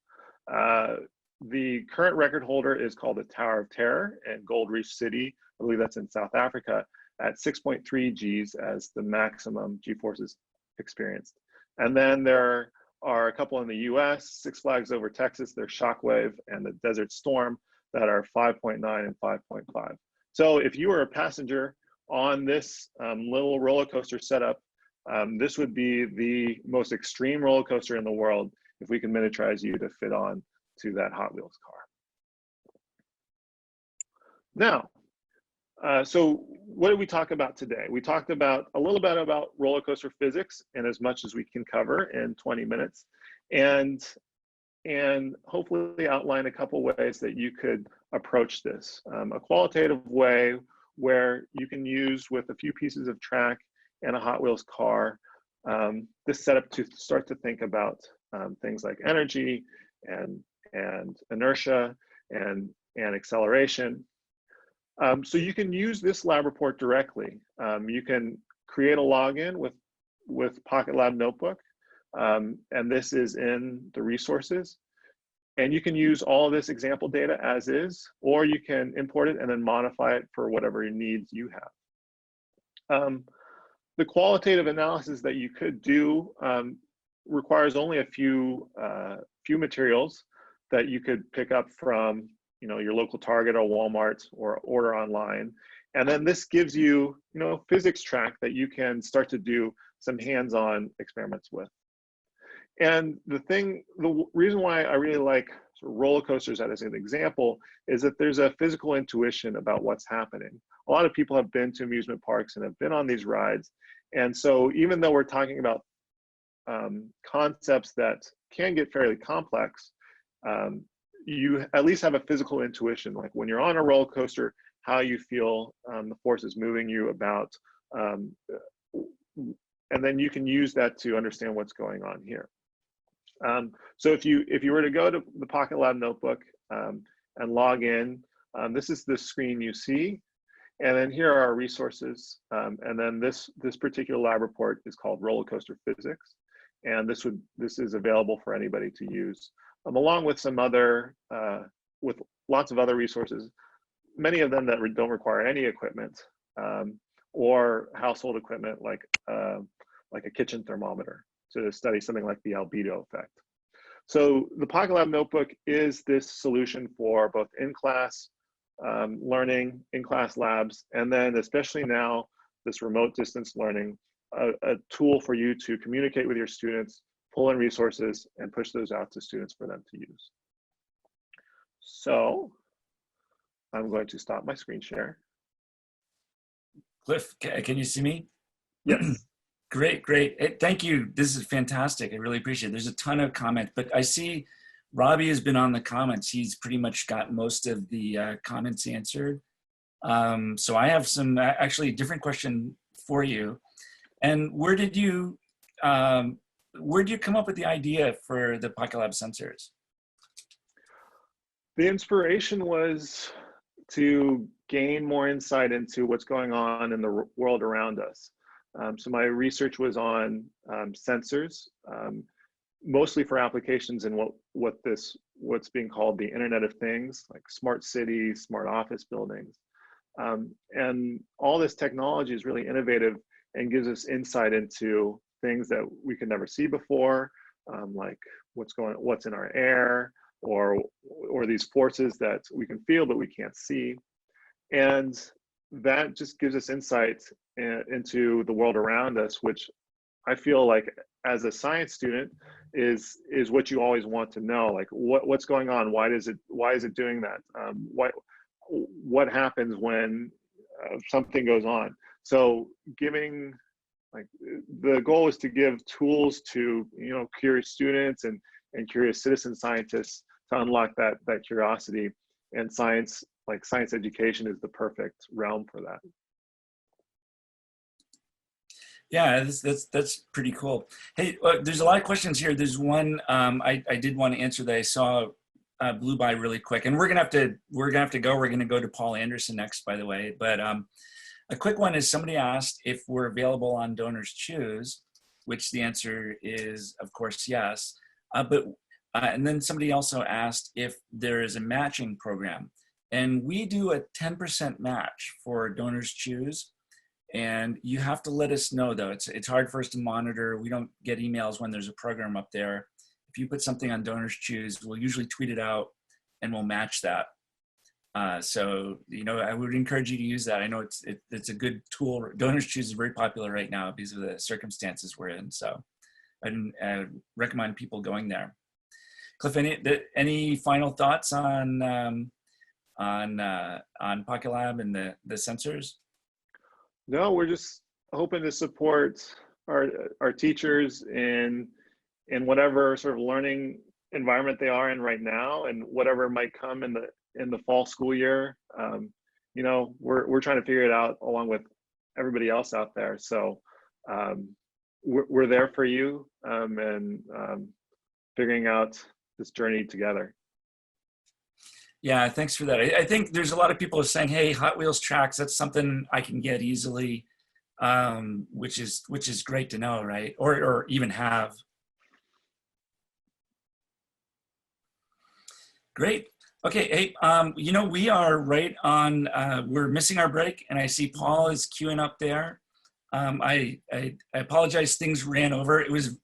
The current record holder is called the Tower of Terror in Gold Reef City. I believe that's in South Africa, at 6.3 Gs as the maximum G-forces experienced. And then there are a couple in the US, Six Flags Over Texas, there's Shockwave and the Desert Storm that are 5.9 and 5.5. So if you were a passenger on this little roller coaster setup, this would be the most extreme roller coaster in the world if we can miniaturize you to fit on to that Hot Wheels car. Now, so what did we talk about today? We talked about a little bit about roller coaster physics and as much as we can cover in 20 minutes, and hopefully outline a couple ways that you could approach this. A qualitative way where you can use with a few pieces of track and a Hot Wheels car, this setup to start to think about things like energy and inertia and acceleration. So you can use this lab report directly. You can create a login with PocketLab Notebook, and this is in the resources. And you can use all of this example data as is, or you can import it and then modify it for whatever needs you have. The qualitative analysis that you could do requires only a few materials that you could pick up from your local Target or Walmart or order online. And then this gives you physics track that you can start to do some hands-on experiments with. And the reason why I really like sort of roller coasters as an example is that there's a physical intuition about what's happening. A lot of people have been to amusement parks and have been on these rides. And so even though we're talking about concepts that can get fairly complex, you at least have a physical intuition, like when you're on a roller coaster, how you feel the forces moving you about, and then you can use that to understand what's going on here. So if you were to go to the PocketLab notebook and log in, this is the screen you see, and then here are our resources, and then this particular lab report is called Roller Coaster Physics, and this is available for anybody to use, along with some other with lots of other resources, many of them that don't require any equipment or household equipment like a kitchen thermometer to study something like the albedo effect. So the PocketLab notebook is this solution for both in-class learning, in-class labs, and then especially now, this remote distance learning, a tool for you to communicate with your students, pull in resources, and push those out to students for them to use. So I'm going to stop my screen share. Cliff, can you see me? Yes. Great, great. Thank you. This is fantastic. I really appreciate it. There's a ton of comments, but I see Robbie has been on the comments. He's pretty much got most of the comments answered. So I have some actually different question for you. And where did you come up with the idea for the PocketLab sensors? The inspiration was to gain more insight into what's going on in the world around us. So my research was on sensors, mostly for applications in what's being called the Internet of Things, like smart cities, smart office buildings. And all this technology is really innovative and gives us insight into things that we could never see before, like what's in our air, or these forces that we can feel but we can't see. And that just gives us insight into the world around us, which I feel like as a science student is what you always want to know, like what's going on, why is it doing that, what happens when something goes on. So the goal is to give tools to curious students and curious citizen scientists to unlock that curiosity, and science education is the perfect realm for that. Yeah, that's pretty cool. Hey, there's a lot of questions here. There's one I did want to answer that I saw blew by really quick, and we're gonna have to go. We're gonna go to Paul Andersen next, by the way. But a quick one is somebody asked if we're available on Donors Choose, which the answer is of course yes. And then somebody also asked if there is a matching program, and we do a 10% match for Donors Choose. And you have to let us know, though. It's hard for us to monitor. We don't get emails when there's a program up there. If you put something on Donors Choose, we'll usually tweet it out and we'll match that. So, I would encourage you to use that. I know it's a good tool. Donors Choose is very popular right now because of the circumstances we're in. So I recommend people going there. Cliff, any final thoughts on PocketLab and the sensors? No, we're just hoping to support our teachers in whatever sort of learning environment they are in right now, and whatever might come in the fall school year. We're trying to figure it out along with everybody else out there. So we're there for you, and figuring out this journey together. Yeah, thanks for that. I think there's a lot of people saying, hey, Hot Wheels tracks, that's something I can get easily, which is great to know, right? Or even have. Great. Okay, hey, we are right on, we're missing our break, and I see Paul is queuing up there. I apologize, things ran over. It was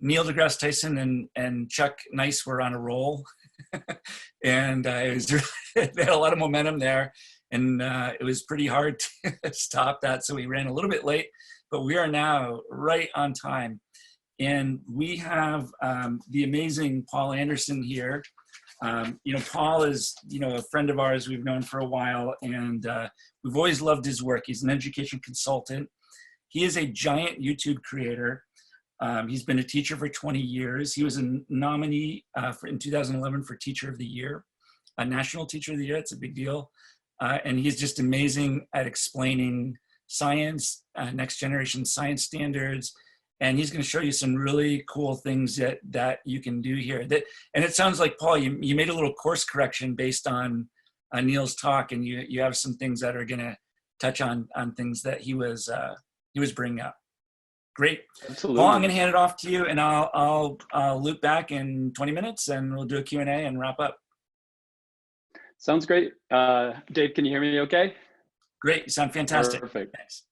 Neil deGrasse Tyson and Chuck Nice were on a roll. And they had a lot of momentum there, and it was pretty hard to stop that. So we ran a little bit late, but we are now right on time. And we have the amazing Paul Andersen here. Paul is, a friend of ours we've known for a while, and we've always loved his work. He's an education consultant. He is a giant YouTube creator. He's been a teacher for 20 years. He was a nominee in 2011 for Teacher of the Year, a National Teacher of the Year. It's a big deal. And he's just amazing at explaining science, next generation science standards. And he's going to show you some really cool things that you can do here. And it sounds like, Paul, you made a little course correction based on Neil's talk, and you have some things that are going to touch on things that he was bringing up. Great. Absolutely. Paul, I'm going to hand it off to you, and I'll loop back in 20 minutes, and we'll do a Q&A and wrap up. Sounds great. Dave, can you hear me okay? Great. You sound fantastic. Perfect. Thanks.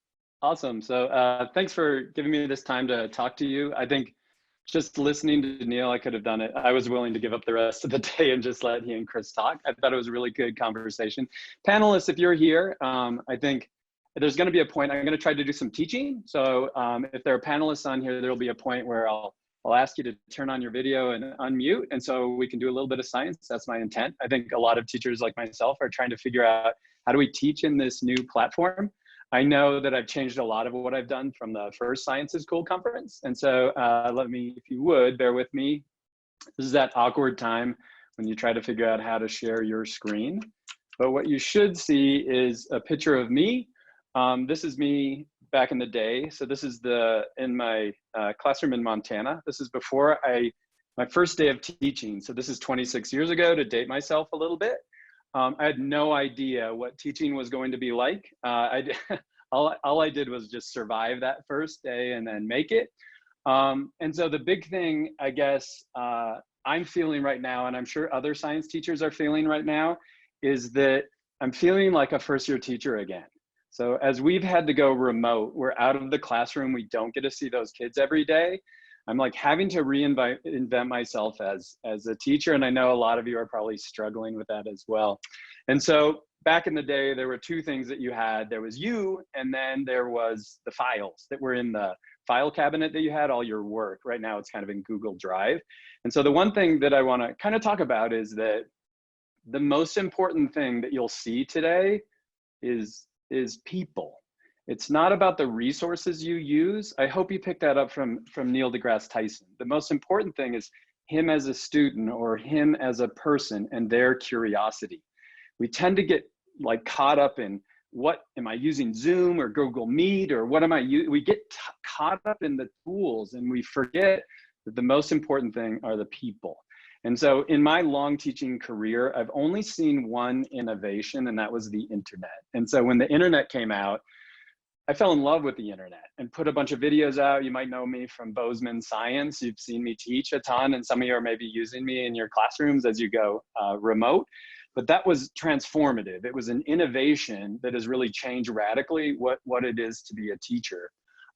Awesome. So thanks for giving me this time to talk to you. I think just listening to Neil, I could have done it. I was willing to give up the rest of the day and just let he and Chris talk. I thought it was a really good conversation. Panelists, if you're here, I think there's going to be a point. I'm going to try to do some teaching. So if there are panelists on here, there'll be a point where I'll ask you to turn on your video and unmute. And so we can do a little bit of science. That's my intent. I think a lot of teachers like myself are trying to figure out, how do we teach in this new platform? I know that I've changed a lot of what I've done from the first Science is Cool conference. And so let me, if you would, bear with me. This is that awkward time when you try to figure out how to share your screen. But what you should see is a picture of me. This is me back in the day. So this is in my classroom in Montana. This is before my first day of teaching. So this is 26 years ago, to date myself a little bit. I had no idea what teaching was going to be like. All I did was just survive that first day and then make it. And so the big thing, I guess, I'm feeling right now, and I'm sure other science teachers are feeling right now, is that I'm feeling like a first-year teacher again. So as we've had to go remote, we're out of the classroom, we don't get to see those kids every day. I'm like having to reinvent myself as a teacher. And I know a lot of you are probably struggling with that as well. And so back in the day, there were two things that you had. There was you, and then there was the files that were in the file cabinet that you had all your work. Right now, it's kind of in Google Drive. And so the one thing that I want to kind of talk about is that the most important thing that you'll see today is people. It's not about the resources you use. I hope you picked that up from Neil deGrasse Tyson. The most important thing is him as a student or him as a person and their curiosity. We tend to get like caught up in, what am I using, Zoom or Google Meet, or what am I using? We get caught up in the tools and we forget that the most important thing are the people. And so in my long teaching career, I've only seen one innovation, and that was the internet. And so when the internet came out, I fell in love with the internet and put a bunch of videos out. You might know me from Bozeman Science. You've seen me teach a ton, and some of you are maybe using me in your classrooms as you go remote. But that was transformative. It was an innovation that has really changed radically what it is to be a teacher.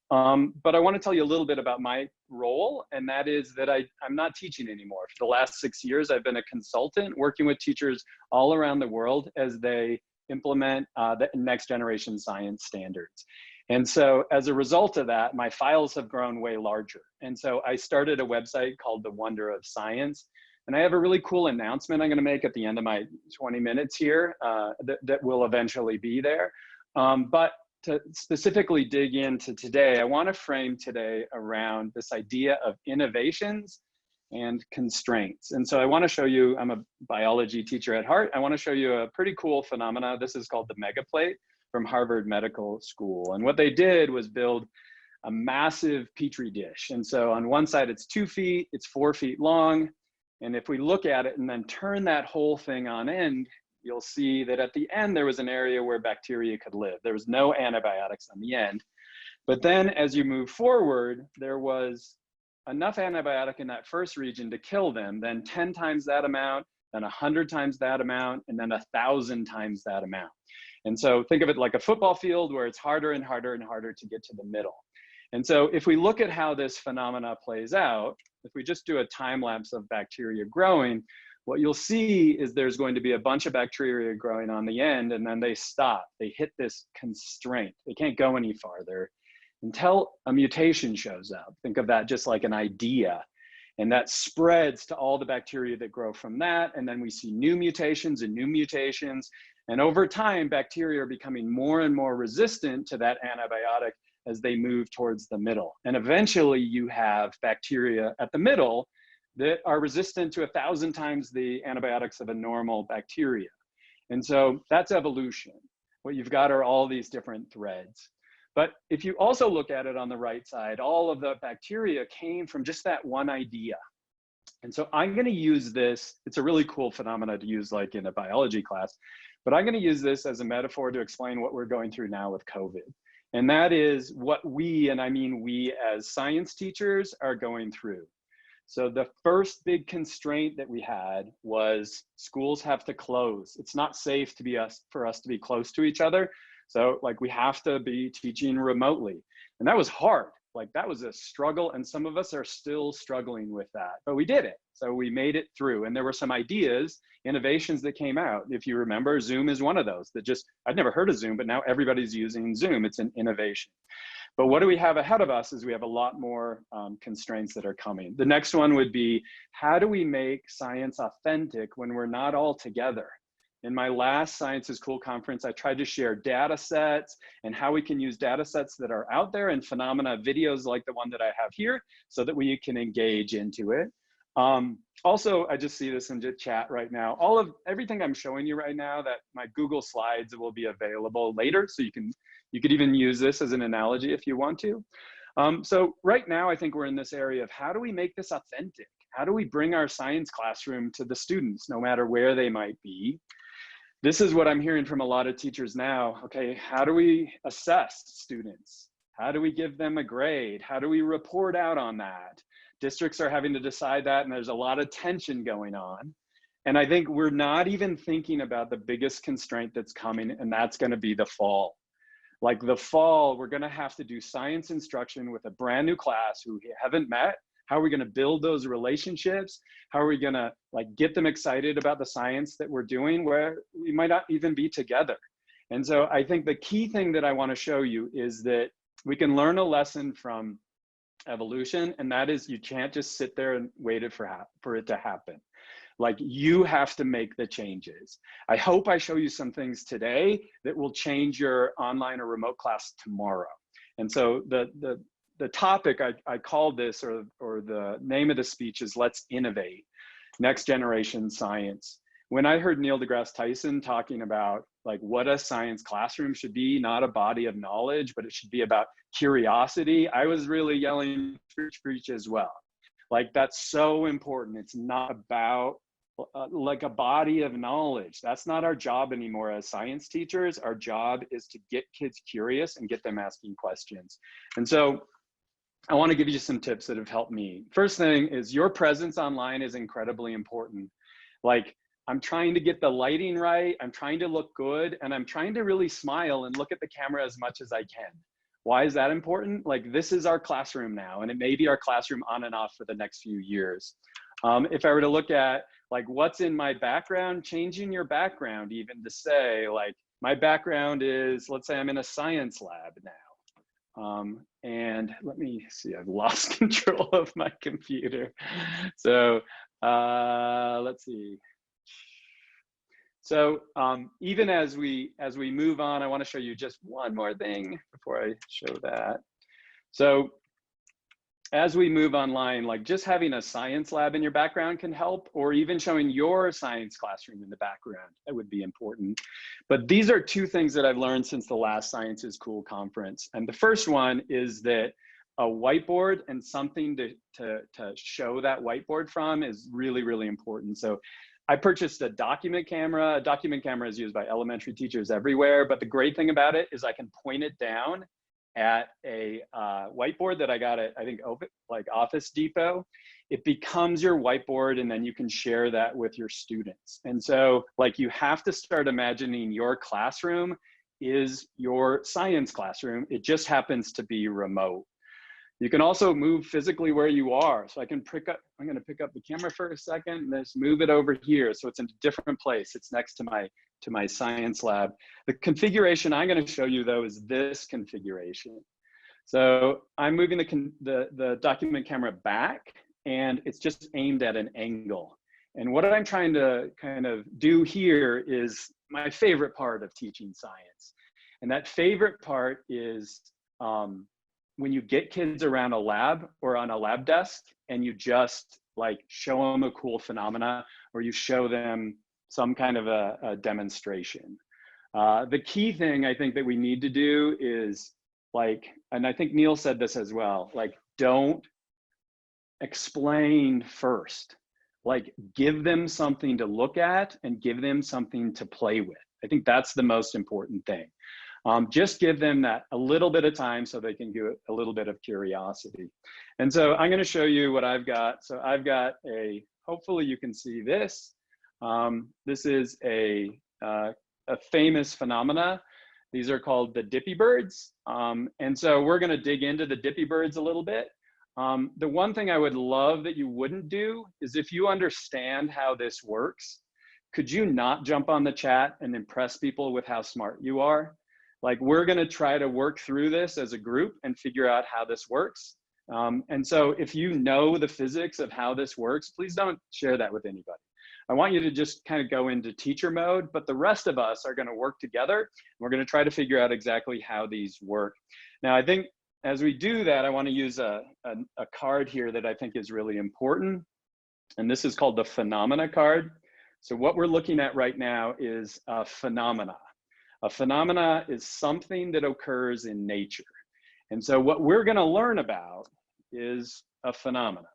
But I want to tell you a little bit about my role, and that is that I'm not teaching anymore. For the last 6 years, I've been a consultant working with teachers all around the world as they implement the next generation science standards. And so as a result of that, my files have grown way larger. And so I started a website called The Wonder of Science. And I have a really cool announcement I'm going to make at the end of my 20 minutes here that will eventually be there. But to specifically dig into today, I want to frame today around this idea of innovations and constraints. And so I want to show you, I'm a biology teacher at heart. I want to show you a pretty cool phenomena. This is called the megaplate from Harvard Medical School. And what they did was build a massive Petri dish. And so on one side, it's 2 feet, it's 4 feet long. And if we look at it and then turn that whole thing on end, you'll see that at the end, there was an area where bacteria could live. There was no antibiotics on the end. But then as you move forward, there was enough antibiotic in that first region to kill them, then 10 times that amount, then 100 times that amount, and then 1,000 times that amount. And so think of it like a football field where it's harder and harder and harder to get to the middle. And so if we look at how this phenomena plays out, if we just do a time lapse of bacteria growing, what you'll see is there's going to be a bunch of bacteria growing on the end, and then they stop. They hit this constraint. They can't go any farther. until a mutation shows up. Think of that just like an idea. And that spreads to all the bacteria that grow from that. And then we see new mutations and new mutations. And over time, bacteria are becoming more and more resistant to that antibiotic as they move towards the middle. And eventually you have bacteria at the middle that are resistant to 1,000 times the antibiotics of a normal bacteria. And so that's evolution. What you've got are all these different threads. But if you also look at it on the right side, all of the bacteria came from just that one idea. And so I'm going to use this. It's a really cool phenomena to use like in a biology class, but I'm going to use this as a metaphor to explain what we're going through now with COVID. And that is what we, and I mean we as science teachers, are going through. So the first big constraint that we had was schools have to close. It's not safe to be for us to be close to each other. So like we have to be teaching remotely. And that was hard. Like that was a struggle, and some of us are still struggling with that, but we did it. So we made it through, and there were some ideas, innovations that came out. If you remember, Zoom is one of those that just, I'd never heard of Zoom, but now everybody's using Zoom. It's an innovation. But what do we have ahead of us is we have a lot more constraints that are coming. The next one would be, how do we make science authentic when we're not all together? In my last Science is Cool conference, I tried to share data sets and how we can use data sets that are out there and phenomena videos like the one that I have here so that we can engage into it. Also, I just see this in the chat right now. Everything I'm showing you right now, that my Google Slides will be available later. So you could even use this as an analogy if you want to. So right now, I think we're in this area of how do we make this authentic? How do we bring our science classroom to the students, no matter where they might be? This is what I'm hearing from a lot of teachers now. Okay, how do we assess students? How do we give them a grade? How do we report out on that? Districts are having to decide that, and there's a lot of tension going on. And I think we're not even thinking about the biggest constraint that's coming, and that's going to be the fall. Like the fall, we're going to have to do science instruction with a brand new class who we haven't met. How are we going to build those relationships? How are we going to like get them excited about the science that we're doing where we might not even be together? And so I think the key thing that I want to show you is that we can learn a lesson from evolution, and that is you can't just sit there and wait for it to happen. Like you have to make the changes. I hope I show you some things today that will change your online or remote class tomorrow. And so the topic I called this, or the name of the speech is Let's Innovate, Next Generation Science. When I heard Neil deGrasse Tyson talking about like what a science classroom should be, not a body of knowledge, but it should be about curiosity, I was really yelling, preach, preach as well. Like that's so important. It's not about like a body of knowledge. That's not our job anymore as science teachers. Our job is to get kids curious and get them asking questions. And so I want to give you some tips that have helped me. First thing is your presence online is incredibly important. Like I'm trying to get the lighting right. I'm trying to look good, and I'm trying to really smile and look at the camera as much as I can. Why is that important? Like this is our classroom now, and it may be our classroom on and off for the next few years. If I were to look at like what's in my background, changing your background even to say like my background is, let's say I'm in a science lab now. And let me see, I've lost control of my computer. So let's see. So even as we move on, I want to show you just one more thing before I show that. So as we move online, like just having a science lab in your background can help, or even showing your science classroom in the background, that would be important. But these are two things that I've learned since the last Science is Cool conference. And the first one is that a whiteboard and something to show that whiteboard from is really, really important. So I purchased a document camera. A document camera is used by elementary teachers everywhere, but the great thing about it is I can point it down at a whiteboard that I got at, I think, like Office Depot. It becomes your whiteboard, and then you can share that with your students. And so like you have to start imagining your classroom is your science classroom. It just happens to be remote. You can also move physically where you are. So I can I'm gonna pick up the camera for a second and just move it over here. So it's in a different place. It's next to my science lab. The configuration I'm gonna show you though is this configuration. So I'm moving the document camera back, and it's just aimed at an angle. And what I'm trying to kind of do here is my favorite part of teaching science. And that favorite part is when you get kids around a lab or on a lab desk and you just like show them a cool phenomena, or you show them some kind of a demonstration. The key thing I think that we need to do is like, and I think Neil said this as well, like don't explain first. Like give them something to look at and give them something to play with. I think that's the most important thing. Just give them that a little bit of time so they can do a little bit of curiosity. And so I'm going to show you what I've got. So I've got hopefully you can see this. This is a famous phenomena. These are called the dippy birds. And so we're going to dig into the dippy birds a little bit. The one thing I would love that you wouldn't do is if you understand how this works, could you not jump on the chat and impress people with how smart you are? Like we're going to try to work through this as a group and figure out how this works. And so if you know the physics of how this works, please don't share that with anybody. I want you to just kind of go into teacher mode, but the rest of us are going to work together. We're going to try to figure out exactly how these work. Now, I think as we do that, I want to use a card here that I think is really important. And this is called the phenomena card. So what we're looking at right now is a phenomena. A phenomena is something that occurs in nature. And so what we're going to learn about is a phenomena.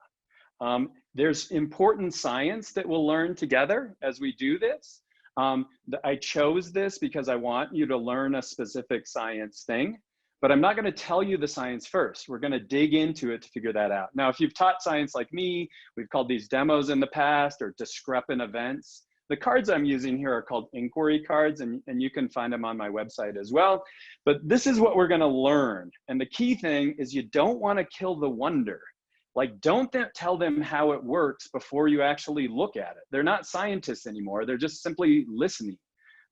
There's important science that we'll learn together as we do this. I chose this because I want you to learn a specific science thing, but I'm not going to tell you the science first. We're going to dig into it to figure that out. Now, if you've taught science like me, we've called these demos in the past or discrepant events. The cards I'm using here are called inquiry cards, and you can find them on my website as well. But this is what we're going to learn. And the key thing is you don't want to kill the wonder. Like, don't tell them how it works before you actually look at it. They're not scientists anymore. They're just simply listening.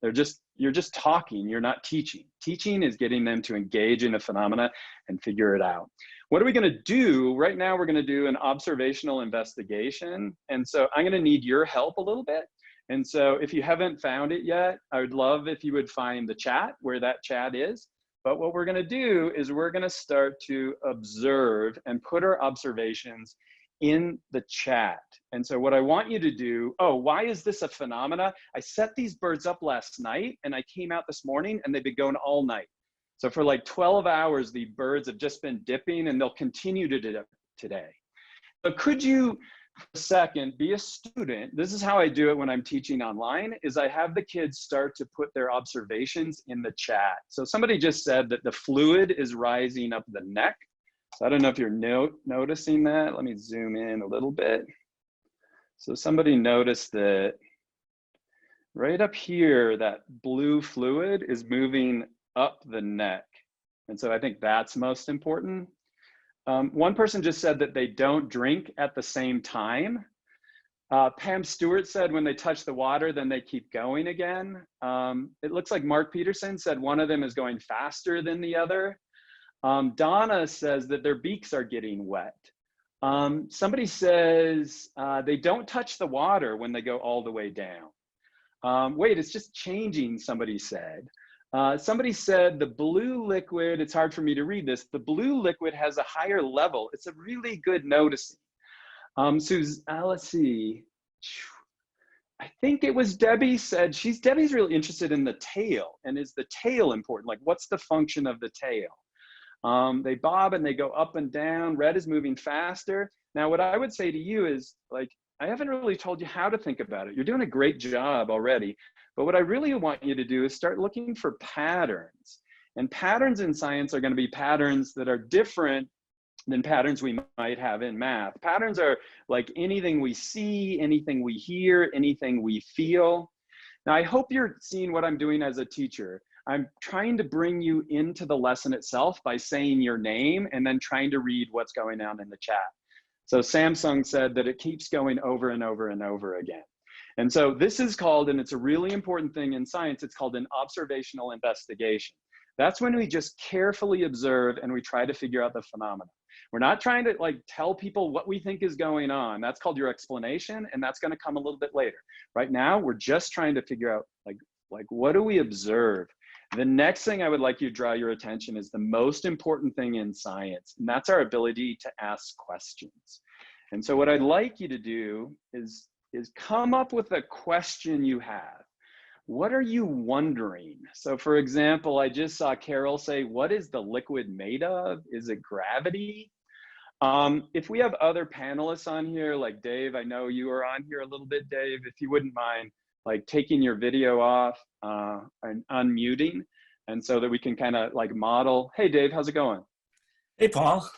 You're just talking, you're not teaching. Teaching is getting them to engage in a phenomena and figure it out. What are we gonna do? Right now, we're gonna do an observational investigation. And so I'm gonna need your help a little bit. And so if you haven't found it yet, I would love if you would find the chat, where that chat is. But what we're gonna do is we're gonna start to observe and put our observations in the chat. And so what I want you to do, why is this a phenomena? I set these birds up last night and I came out this morning and they've been going all night. So for like 12 hours, the birds have just been dipping and they'll continue to dip today. So could you, for a second, be a student? This is how I do it when I'm teaching online, is I have the kids start to put their observations in the chat. So somebody just said that the fluid is rising up the neck. So I don't know if you're noticing that. Let me zoom in a little bit. So somebody noticed that right up here, that blue fluid is moving up the neck. And so I think that's most important. One person just said that they don't drink at the same time. Pam Stewart said when they touch the water, then they keep going again. It looks like Mark Peterson said one of them is going faster than the other. Donna says that their beaks are getting wet. Somebody says they don't touch the water when they go all the way down. Wait, it's just changing, somebody said. Somebody said the blue liquid, it's hard for me to read this, the blue liquid has a higher level. It's a really good noticing. Let's see. I think it was Debbie said, Debbie's really interested in the tail. And is the tail important? Like, what's the function of the tail? They bob and they go up and down. Red is moving faster. Now, what I would say to you is, like, I haven't really told you how to think about it. You're doing a great job already. But what I really want you to do is start looking for patterns. And patterns in science are going to be patterns that are different than patterns we might have in math. Patterns are like anything we see, anything we hear, anything we feel. Now, I hope you're seeing what I'm doing as a teacher. I'm trying to bring you into the lesson itself by saying your name and then trying to read what's going on in the chat. So Samsung said that it keeps going over and over and over again. And so this is called, and it's a really important thing in science, it's called an observational investigation. That's when we just carefully observe and we try to figure out the phenomena. We're not trying to like tell people what we think is going on. That's called your explanation, and that's going to come a little bit later. Right now, we're just trying to figure out like what do we observe? The next thing I would like you to draw your attention is the most important thing in science, and that's our ability to ask questions. And so what I'd like you to do is come up with a question you have. What are you wondering? So for example, I just saw Carol say, what is the liquid made of? Is it gravity? If we have other panelists on here, like Dave, I know you are on here a little bit, Dave, if you wouldn't mind like taking your video off and unmuting, and so that we can kind of like model. Hey, Dave, how's it going? Hey, Paul.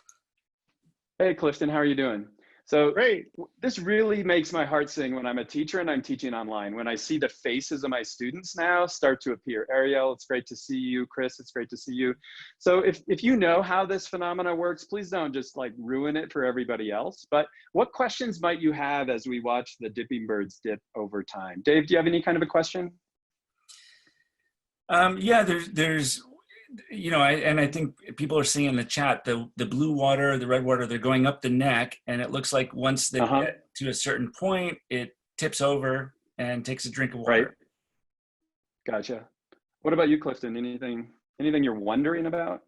Hey, Clifton, how are you doing? So Great. this really makes my heart sing when I'm a teacher and I'm teaching online. When I see the faces of my students now start to appear. Ariel, it's great to see you. Chris, it's great to see you. So if you know how this phenomena works, please don't just like ruin it for everybody else. But what questions might you have as we watch the dipping birds dip over time? Dave, do you have any kind of a question? Yeah, there's you know, and I think people are seeing in the chat, the blue water, the red water, they're going up the neck, and it looks like once they get to a certain point, it tips over and takes a drink of water. Right. Gotcha. What about you, Clifton? Anything you're wondering about?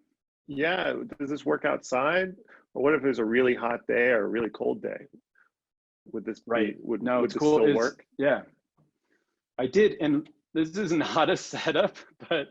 Yeah, does this work outside? Or what if there's a really hot day or a really cold day? Would this be, would this still work? Yeah, I did, and this is not a setup, but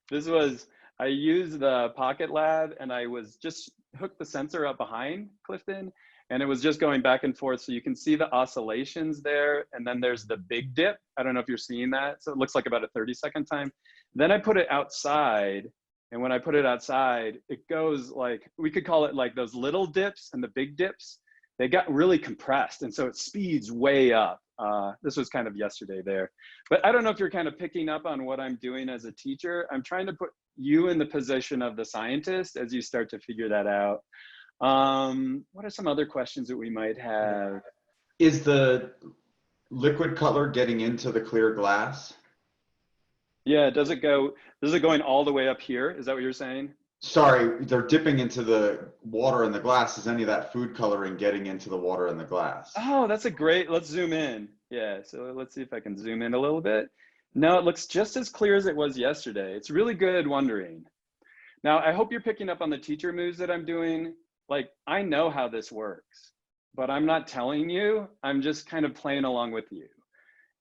this was, I used the PocketLab and I was just hooked the sensor up behind Clifton, and it was just going back and forth. So you can see the oscillations there, and then there's the big dip. I don't know if you're seeing that. So it looks like about a 30-second time. Then I put it outside, and when I put it outside, it goes like, we could call it like those little dips and the big dips. They got really compressed, and so it speeds way up. This was kind of yesterday there. But I don't know if you're kind of picking up on what I'm doing as a teacher. I'm trying to put you in the position of the scientist as you start to figure that out. What are some other questions that we might have? Is the liquid color getting into the clear glass? Yeah, is it going all the way up here? Is that what you're saying? Sorry, they're dipping into the water in the glass. Is any of that food coloring getting into the water in the glass? Oh, that's a great, let's zoom in. Yeah, so let's see if I can zoom in a little bit. No, it looks just as clear as it was yesterday. It's really good wondering. Now, I hope you're picking up on the teacher moves that I'm doing. Like, I know how this works, but I'm not telling you. I'm just kind of playing along with you.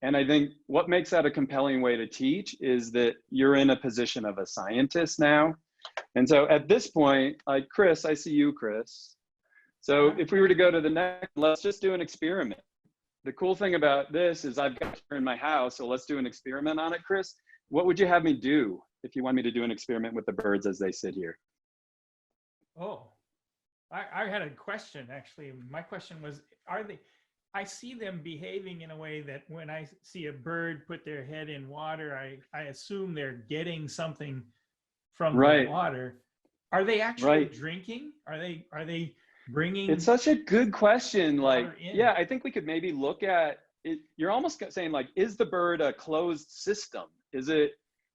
And I think what makes that a compelling way to teach is that you're in a position of a scientist now. And so at this point, like Chris, I see you, Chris. So if we were to go to the next, let's just do an experiment. The cool thing about this is I've got her in my house, so let's do an experiment on it, Chris. What would you have me do if you want me to do an experiment with the birds as they sit here? Oh, I had a question, actually. My question was, I see them behaving in a way that when I see a bird put their head in water, I assume they're getting something from the water. Are they actually drinking? Are they bringing? It's such a good question. Like, yeah, I think we could maybe look at it. You're almost saying like, is the bird a closed system? Is it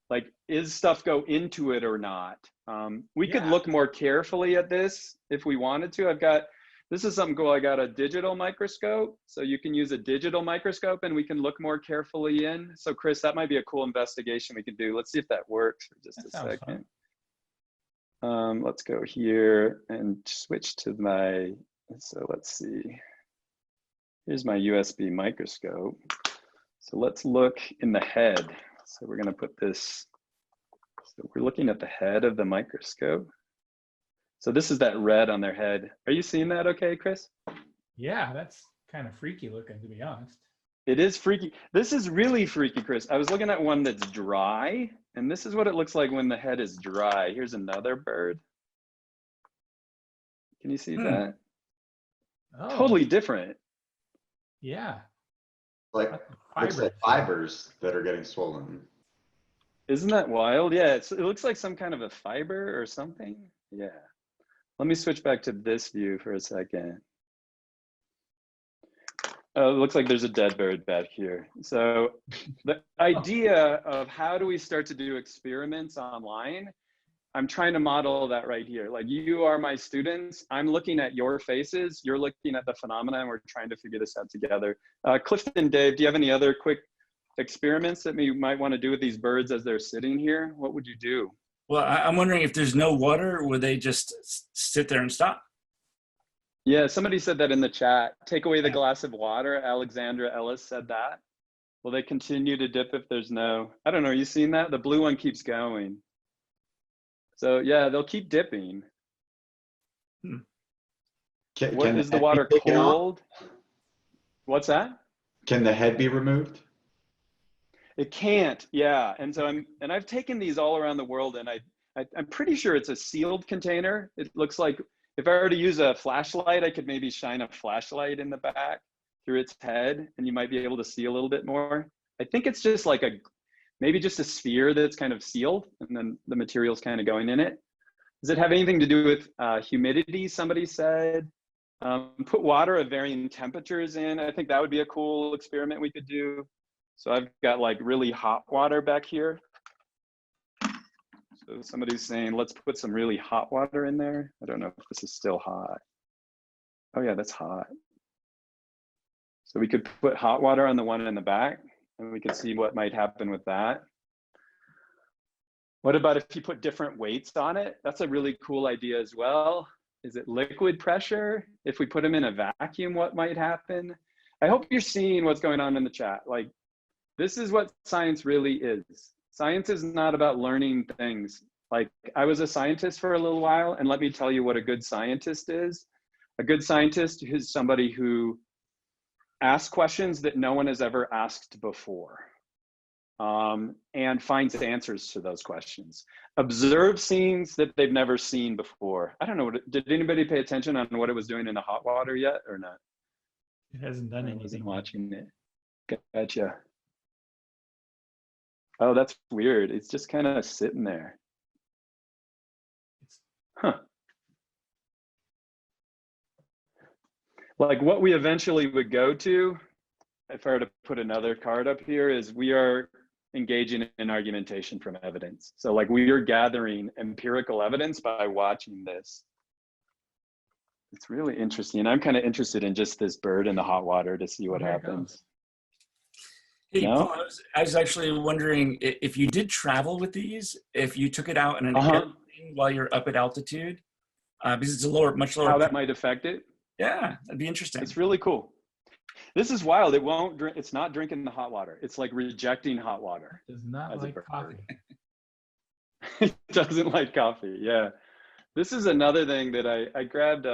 like, is stuff go into it or not? We could look more carefully at this if we wanted to. This is something cool. I got a digital microscope. So you can use a digital microscope and we can look more carefully in. So Chris, that might be a cool investigation we could do. Let's see if that works for just a second. Let's go here and switch to so let's see. Here's my USB microscope. So let's look in the head. So we're gonna put this, so we're looking at the head of the microscope. So this is that red on their head. Are you seeing that okay, Chris? Yeah, that's kind of freaky looking, to be honest. It is freaky. This is really freaky, Chris. I was looking at one that's dry, and this is what it looks like when the head is dry. Here's another bird. Can you see that? Oh. Totally different. Yeah. Looks like fibers that are getting swollen. Isn't that wild? Yeah, it looks like some kind of a fiber or something. Yeah. Let me switch back to this view for a second. Oh, it looks like there's a dead bird back here. So the idea of how do we start to do experiments online I'm trying to model that right here. Like, you are my students. I'm looking at your faces. You're looking at the phenomena, and we're trying to figure this out together. Clifton, Dave, do you have any other quick experiments that you might want to do with these birds as they're sitting here? What would you do? Well, I'm wondering if there's no water, would they just sit there and stop? Yeah, somebody said that in the chat. Take away the glass of water. Alexandra Ellis said that. Will they continue to dip if there's no, I don't know, are you seeing that? The blue one keeps going. So yeah, they'll keep dipping. What is the water cold? What's that? Can the head be removed? It can't, yeah. And so I've taken these all around the world, and I'm pretty sure it's a sealed container. It looks like if I were to use a flashlight, I could maybe shine a flashlight in the back through its head, and you might be able to see a little bit more. I think it's just like maybe just a sphere that's kind of sealed, and then the material's kind of going in it. Does it have anything to do with humidity, somebody said? Put water of varying temperatures in. I think that would be a cool experiment we could do. So I've got like really hot water back here. So somebody's saying, let's put some really hot water in there. I don't know if this is still hot. Oh yeah, that's hot. So we could put hot water on the one in the back, and we could see what might happen with that. What about if you put different weights on it? That's a really cool idea as well. Is it liquid pressure? If we put them in a vacuum, what might happen? I hope you're seeing what's going on in the chat. Like, this is what science really is. Science is not about learning things. Like, I was a scientist for a little while, and let me tell you what a good scientist is. A good scientist is somebody who asks questions that no one has ever asked before, and finds answers to those questions. Observe scenes that they've never seen before. I don't know, did anybody pay attention on what it was doing in the hot water yet or not? It hasn't done anything. I wasn't watching it. Gotcha. Oh, that's weird. It's just kind of sitting there. Huh. Like, what we eventually would go to, if I were to put another card up here, is we are engaging in argumentation from evidence. So like, we are gathering empirical evidence by watching this. It's really interesting. I'm kind of interested in just this bird in the hot water to see what happens. Hey, No? Paul, I was actually wondering if you did travel with these, if you took it out in an airplane while you're up at altitude, because it's a much lower. How that might affect it? Yeah, that'd be interesting. It's really cool. This is wild. It won't drink. It's not drinking the hot water. It's like rejecting hot water. Does not like coffee. It doesn't like coffee. Yeah. This is another thing that I grabbed.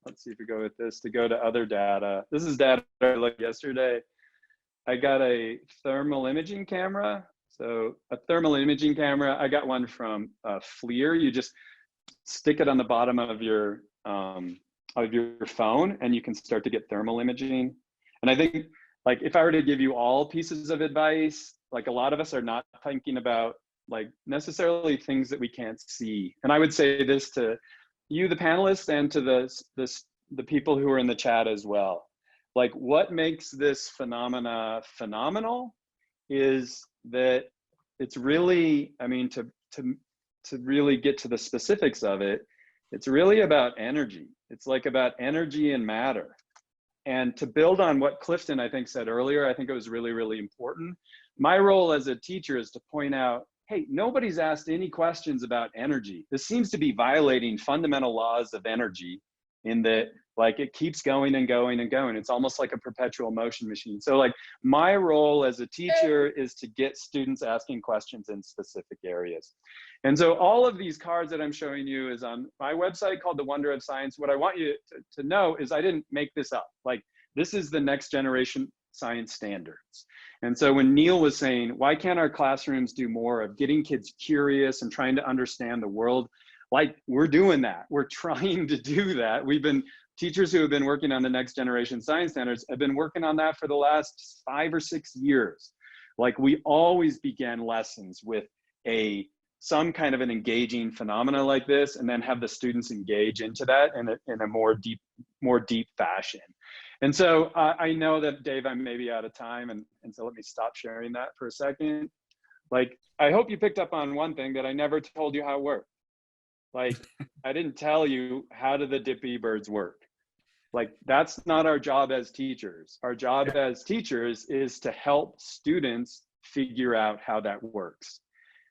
Let's see if we go with this to go to other data. This is data I looked yesterday. I got a thermal imaging camera. So a thermal imaging camera, I got one from FLIR. You just stick it on the bottom of your phone, and you can start to get thermal imaging. And I think, like, if I were to give you all pieces of advice, like, a lot of us are not thinking about like necessarily things that we can't see. And I would say this to you, the panelists, and to the people who are in the chat as well. Like, what makes this phenomena phenomenal is that it's really, I mean, to really get to the specifics of it, it's really about energy. It's like about energy and matter. And to build on what Clifton, I think, said earlier, I think it was really, really important. My role as a teacher is to point out, hey, nobody's asked any questions about energy. This seems to be violating fundamental laws of energy in that, like, it keeps going and going and going. It's almost like a perpetual motion machine. So like, my role as a teacher is to get students asking questions in specific areas. And so all of these cards that I'm showing you is on my website called The Wonder of Science. What I want you to know is I didn't make this up. Like, this is the next generation science standards. And so when Neil was saying, why can't our classrooms do more of getting kids curious and trying to understand the world? Like, we're doing that. We're trying to do that. We've been, teachers who have been working on the next generation science standards have been working on that for the last 5 or 6 years. Like, we always began lessons with some kind of an engaging phenomena like this, and then have the students engage into that in a more deep fashion. And so I know that, Dave, I'm maybe out of time, and so let me stop sharing that for a second. Like, I hope you picked up on one thing, that I never told you how it worked. Like, I didn't tell you how do the dippy birds work. Like, that's not our job as teachers. Our job as teachers is to help students figure out how that works.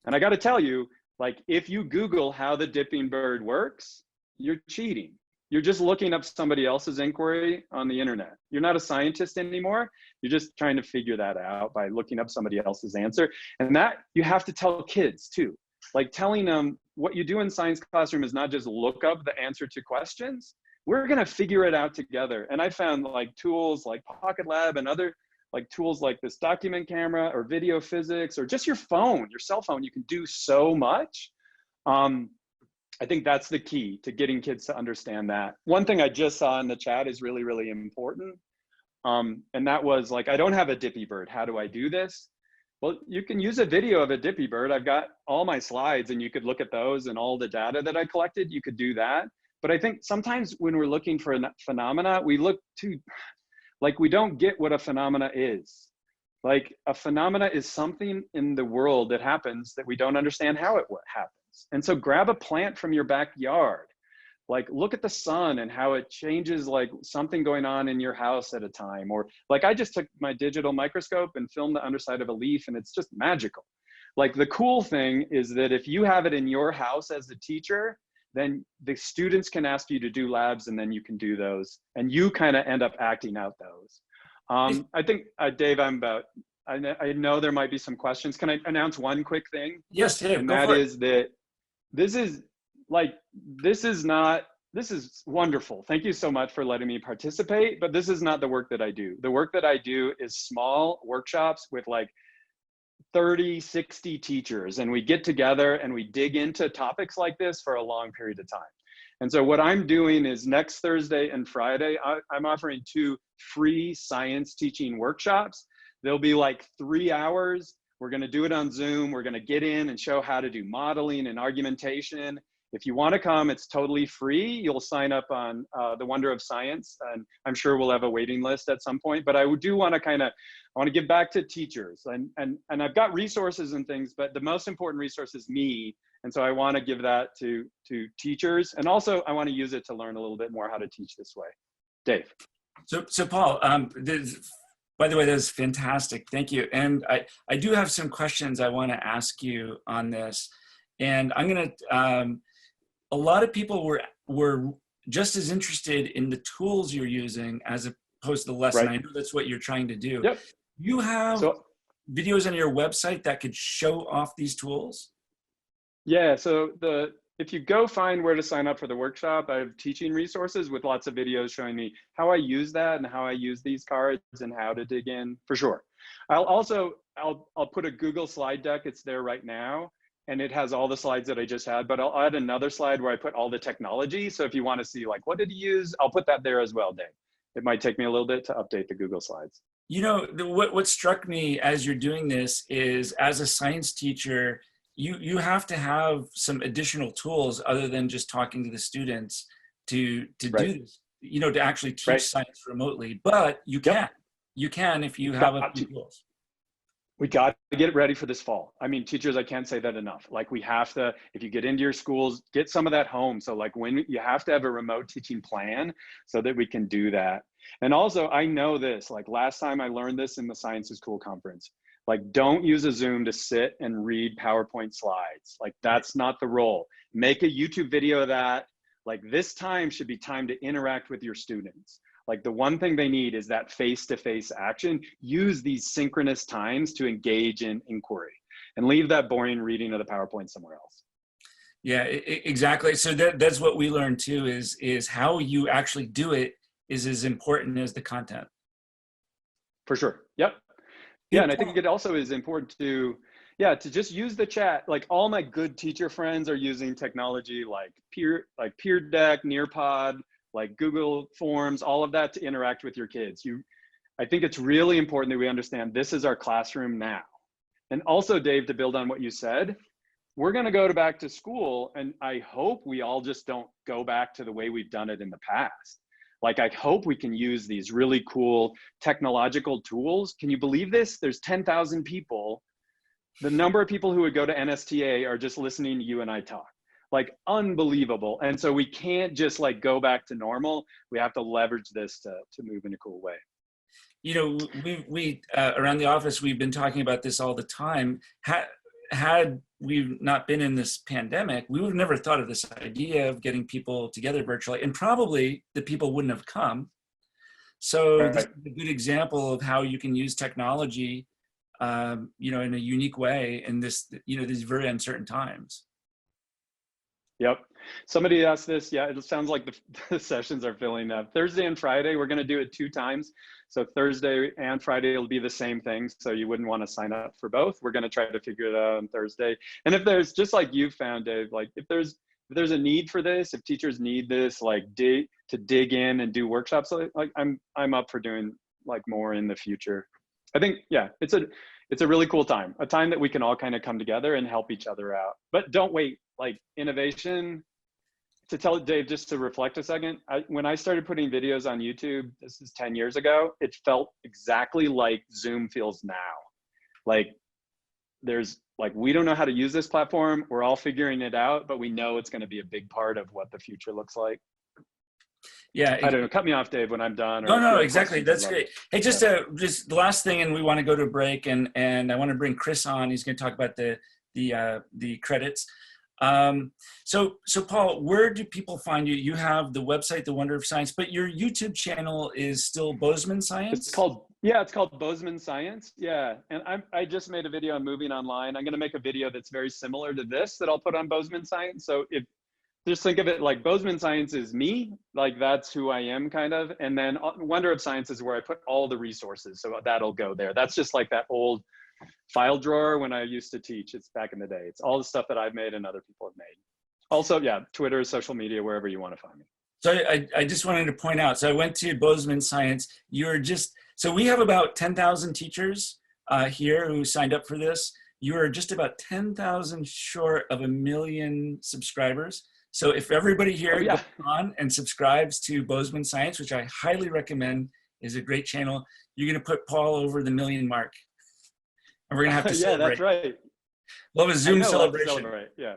And I got to tell you, like, if you Google how the dipping bird works, you're cheating. You're just looking up somebody else's inquiry on the internet. You're not a scientist anymore. You're just trying to figure that out by looking up somebody else's answer. And that you have to tell kids too. Like, telling them what you do in science classroom is not just look up the answer to questions. We're going to figure it out together. And I found like tools like PocketLab and other like tools like this document camera or video physics or just your phone, your cell phone. You can do so much. I think that's the key to getting kids to understand that. One thing I just saw in the chat is really, really important. And that was like, I don't have a dippy bird. How do I do this? Well, you can use a video of a dippy bird. I've got all my slides and you could look at those and all the data that I collected. You could do that. But I think sometimes when we're looking for a phenomena, we look too, like we don't get what a phenomena is. Like a phenomena is something in the world that happens that we don't understand how it happens. And so grab a plant from your backyard. Like look at the sun and how it changes like something going on in your house at a time. Or like I just took my digital microscope and filmed the underside of a leaf and it's just magical. Like the cool thing is that if you have it in your house as a teacher, then the students can ask you to do labs and then you can do those and you kind of end up acting out those. I think, Dave, I know there might be some questions. Can I announce one quick thing? Yes, Dave, and go that for it. is that this is wonderful. Thank you so much for letting me participate, but this is not the work that I do. The work that I do is small workshops with like 30, 60 teachers, and we get together and we dig into topics like this for a long period of time. And so what I'm doing is next Thursday and Friday, I'm offering 2 free science teaching workshops. They'll be like 3 hours. We're going to do it on Zoom. We're going to get in and show how to do modeling and argumentation. If you want to come, it's totally free. You'll sign up on The Wonder of Science, and I'm sure we'll have a waiting list at some point. But I do want to I want to give back to teachers, and I've got resources and things, but the most important resource is me. And so I want to give that to teachers, and also I want to use it to learn a little bit more how to teach this way. Dave. So Paul, by the way, that was fantastic. Thank you. And I do have some questions I want to ask you on this. And I'm going to, a lot of people were just as interested in the tools you're using as opposed to the lesson. Right. I know that's what you're trying to do. Yep. You have videos on your website that could show off these tools? Yeah, so if you go find where to sign up for the workshop, I have teaching resources with lots of videos showing me how I use that and how I use these cards and how to dig in, for sure. I'll put a Google slide deck. It's there right now. And it has all the slides that I just had, but I'll add another slide where I put all the technology. So if you want to see like, what did he use? I'll put that there as well, Dave. It might take me a little bit to update the Google slides. You know, what struck me as you're doing this is, as a science teacher, you have to have some additional tools other than just talking to the students to do this, you know, to actually teach science remotely. But you can if you have a few tools. We got to get ready for this fall. I mean, teachers, I can't say that enough. Like we have to, if you get into your schools, get some of that home. So like when you have to have a remote teaching plan so that we can do that. And also I know this, like last time I learned this in the Science is Cool conference, like don't use a Zoom to sit and read PowerPoint slides. Like that's not the role. Make a YouTube video of that. Like this time should be time to interact with your students. Like the one thing they need is that face-to-face action. Use these synchronous times to engage in inquiry and leave that boring reading of the PowerPoint somewhere else. Yeah, exactly. So that's what we learned too, is how you actually do it is as important as the content. For sure. Yep. Yeah, and I think it also is important to just use the chat. Like all my good teacher friends are using technology like Peer Deck, Nearpod, like Google Forms, all of that to interact with your kids. I think it's really important that we understand this is our classroom now. And also, Dave, to build on what you said, we're going to go back to school, and I hope we all just don't go back to the way we've done it in the past. Like, I hope we can use these really cool technological tools. Can you believe this? There's 10,000 people. The number of people who would go to NSTA are just listening to you and I talk. like unbelievable. And so we can't just like go back to normal. We have to leverage this to move in a cool way. You know, we around the office, we've been talking about this all the time. Had we not been in this pandemic, we would have never thought of this idea of getting people together virtually, and probably the people wouldn't have come. So Right. This is a good example of how you can use technology, you know, in a unique way in this, you know, these very uncertain times. Yep. Somebody asked this. Yeah, it sounds like the sessions are filling up. Thursday and Friday, we're going to do it 2 times. So Thursday and Friday will be the same thing. So you wouldn't want to sign up for both. We're going to try to figure it out on Thursday. And if there's, just like you found, Dave, like if there's a need for this, if teachers need this, like to dig in and do workshops, like I'm up for doing like more in the future. I think, yeah, it's a really cool time, a time that we can all kind of come together and help each other out. But don't wait, like innovation, to tell Dave, just to reflect a second, when I started putting videos on YouTube, this is 10 years ago, it felt exactly like Zoom feels now. Like we don't know how to use this platform. We're all figuring it out, but we know it's going to be a big part of what the future looks like. Yeah. I don't know. Cut me off, Dave, when I'm done. No, exactly. That's great. Hey, just the last thing, and we want to go to a break, and I want to bring Chris on. He's going to talk about the credits. So Paul, where do people find you? You have the website, The Wonder of Science, but your YouTube channel is still Bozeman Science? It's called Bozeman Science. Yeah. And I just made a video on moving online. I'm going to make a video that's very similar to this that I'll put on Bozeman Science. So just think of it like Bozeman Science is me, like that's who I am kind of. And then Wonder of Science is where I put all the resources. So that'll go there. That's just like that old file drawer when I used to teach. It's back in the day. It's all the stuff that I've made and other people have made. Also, yeah, Twitter, social media, wherever you want to find me. So I just wanted to point out, so I went to Bozeman Science. So we have about 10,000 teachers here who signed up for this. You are just about 10,000 short of 1 million subscribers. So if everybody here goes on and subscribes to Bozeman Science, which I highly recommend, is a great channel, you're going to put Paul over the 1 million mark. And we're going to have to celebrate. Yeah, that's right. Love a Zoom celebration. Yeah.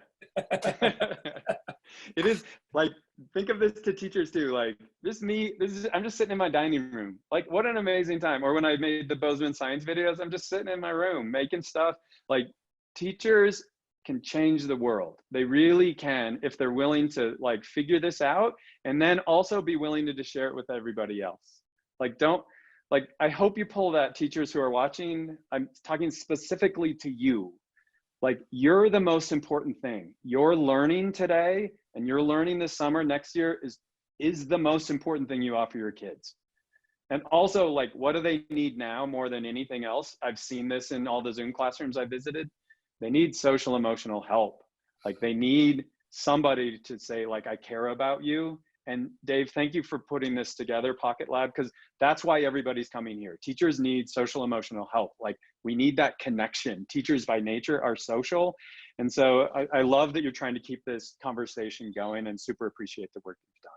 It is like, think of this to teachers too. Like I'm just sitting in my dining room. Like what an amazing time. Or when I made the Bozeman Science videos, I'm just sitting in my room making stuff. Like teachers can change the world. They really can if they're willing to like figure this out and then also be willing to share it with everybody else. I hope you pull that, teachers who are watching. I'm talking specifically to you. Like you're the most important thing. Your learning today and your learning this summer, next year is the most important thing you offer your kids. And also like, what do they need now more than anything else? I've seen this in all the Zoom classrooms I visited. They need social emotional help. Like they need somebody to say like, I care about you. And Dave, thank you for putting this together, PocketLab, because that's why everybody's coming here. Teachers need social emotional help. Like we need that connection. Teachers by nature are social. And so I love that you're trying to keep this conversation going and super appreciate the work you've done.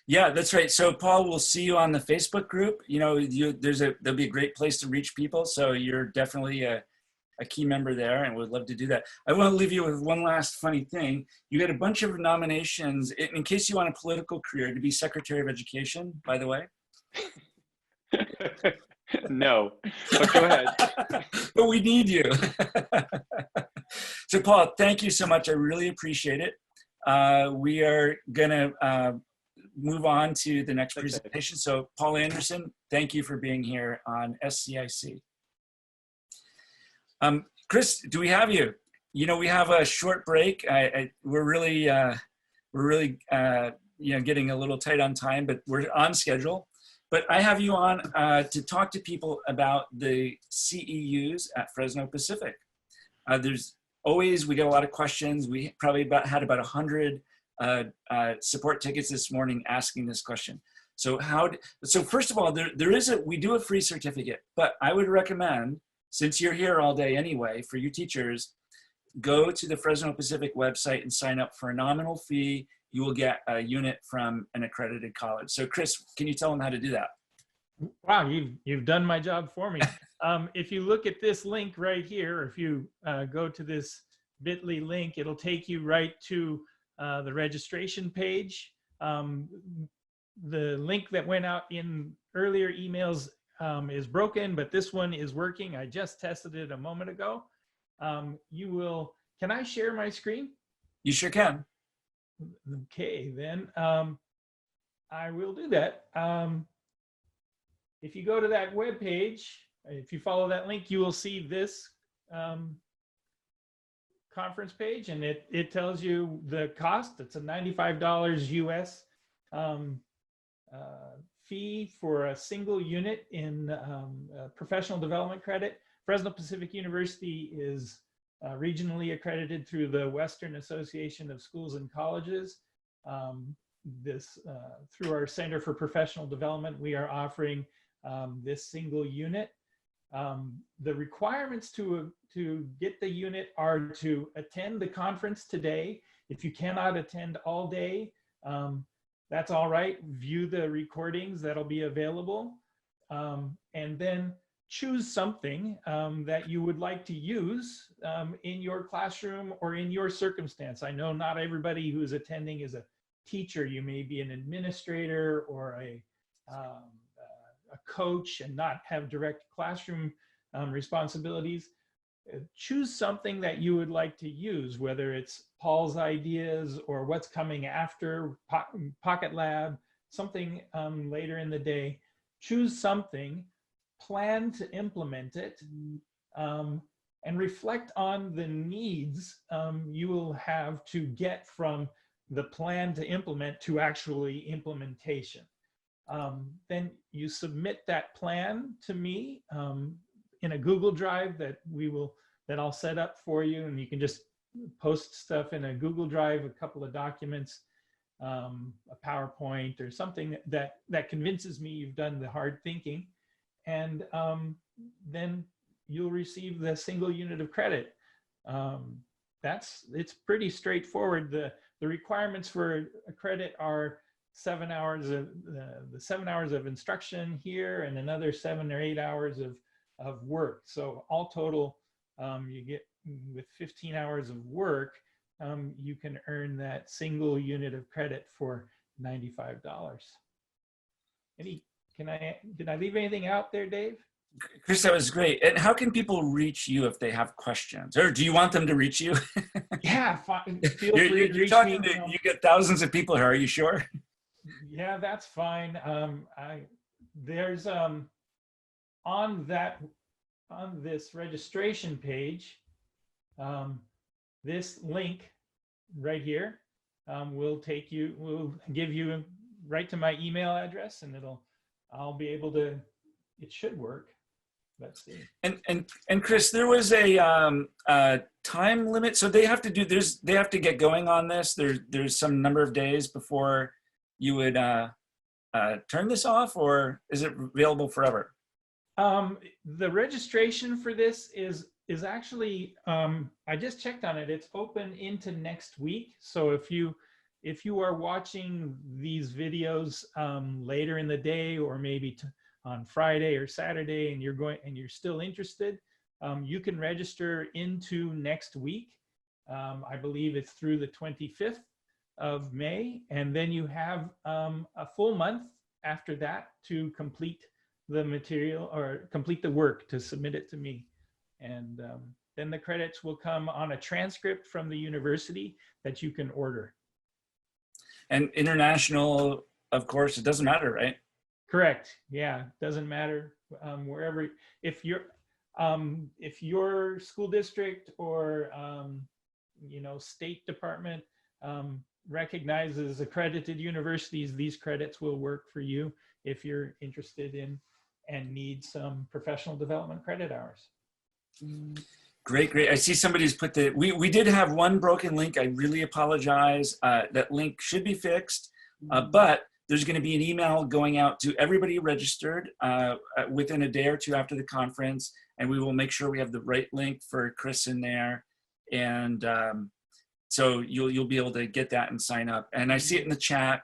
Yeah, that's right. So Paul, we'll see you on the Facebook group. You know, there'll be a great place to reach people. So you're definitely a key member there and would love to do that. I want to leave you with one last funny thing. You had a bunch of nominations in case you want a political career to be Secretary of Education, by the way. No, but go ahead. But we need you. So Paul, thank you so much. I really appreciate it. We are gonna move on to the next presentation. So Paul Andersen, thank you for being here on ScIC. Chris, do we have you? You know, we have a short break. We're really getting a little tight on time, but we're on schedule. But I have you on to talk to people about the CEUs at Fresno Pacific. We get a lot of questions. We probably had about 100 support tickets this morning asking this question. So first of all, we do a free certificate, but I would recommend, since you're here all day anyway, for you teachers, go to the Fresno Pacific website and sign up for a nominal fee. You will get a unit from an accredited college. So Chris, can you tell them how to do that? Wow, you've done my job for me. If you look at this link right here, if you go to this bit.ly link, it'll take you right to the registration page. The link that went out in earlier emails is broken, but this one is working. I just tested it a moment ago. Can I share my screen? You sure can. Okay, then I will do that. If you go to that web page, if you follow that link, you will see this conference page, and it tells you the cost. It's a $95 US fee for a single unit in professional development credit. Fresno Pacific University is regionally accredited through the Western Association of Schools and Colleges. Through our Center for Professional Development, we are offering this single unit. The requirements to get the unit are to attend the conference today. If you cannot attend all day, that's all right. View the recordings that'll be available, and then choose something that you would like to use in your classroom or in your circumstance. I know not everybody who is attending is a teacher. You may be an administrator or a coach and not have direct classroom responsibilities. Choose something that you would like to use, whether it's Paul's ideas or what's coming after PocketLab, something later in the day. Choose something, plan to implement it, and reflect on the needs you will have to get from the plan to implement to actually implementation. Then you submit that plan to me in a Google Drive that I'll set up for you, and you can just post stuff in a Google Drive, a couple of documents, a PowerPoint or something that convinces me you've done the hard thinking, and then you'll receive the single unit of credit. It's pretty straightforward. The requirements for a credit are 7 hours of the 7 hours of instruction here and another 7 or 8 hours of work. So all total, you get with 15 hours of work, you can earn that single unit of credit for $95. Did I leave anything out there, Dave? Chris, that was great. And how can people reach you if they have questions? Or do you want them to reach you? Yeah, feel free to reach me. You get thousands of people here, are you sure? Yeah, that's fine. There's on this registration page, this link right here will give you right to my email address, and I'll be able to. It should work. Let's see. And Chris, there was a time limit, so they have to get going on this. There's some number of days before you would turn this off, or is it available forever? The registration for this is actually, I just checked on it. It's open into next week. So if you are watching these videos later in the day, or maybe on Friday or Saturday, and you're still interested, you can register into next week. I believe it's through the 25th of May, and then you have a full month after that to complete the material or complete the work to submit it to me. And then the credits will come on a transcript from the university that you can order. And international, of course, it doesn't matter, right? Correct. Yeah, doesn't matter wherever. If your school district or state department recognizes accredited universities, these credits will work for you if you're interested in and need some professional development credit hours. Great. I see somebody's put we did have one broken link. I really apologize. That link should be fixed, but there's going to be an email going out to everybody registered within a day or two after the conference, and we will make sure we have the right link for Chris in there. And so you'll be able to get that and sign up. And I see it in the chat.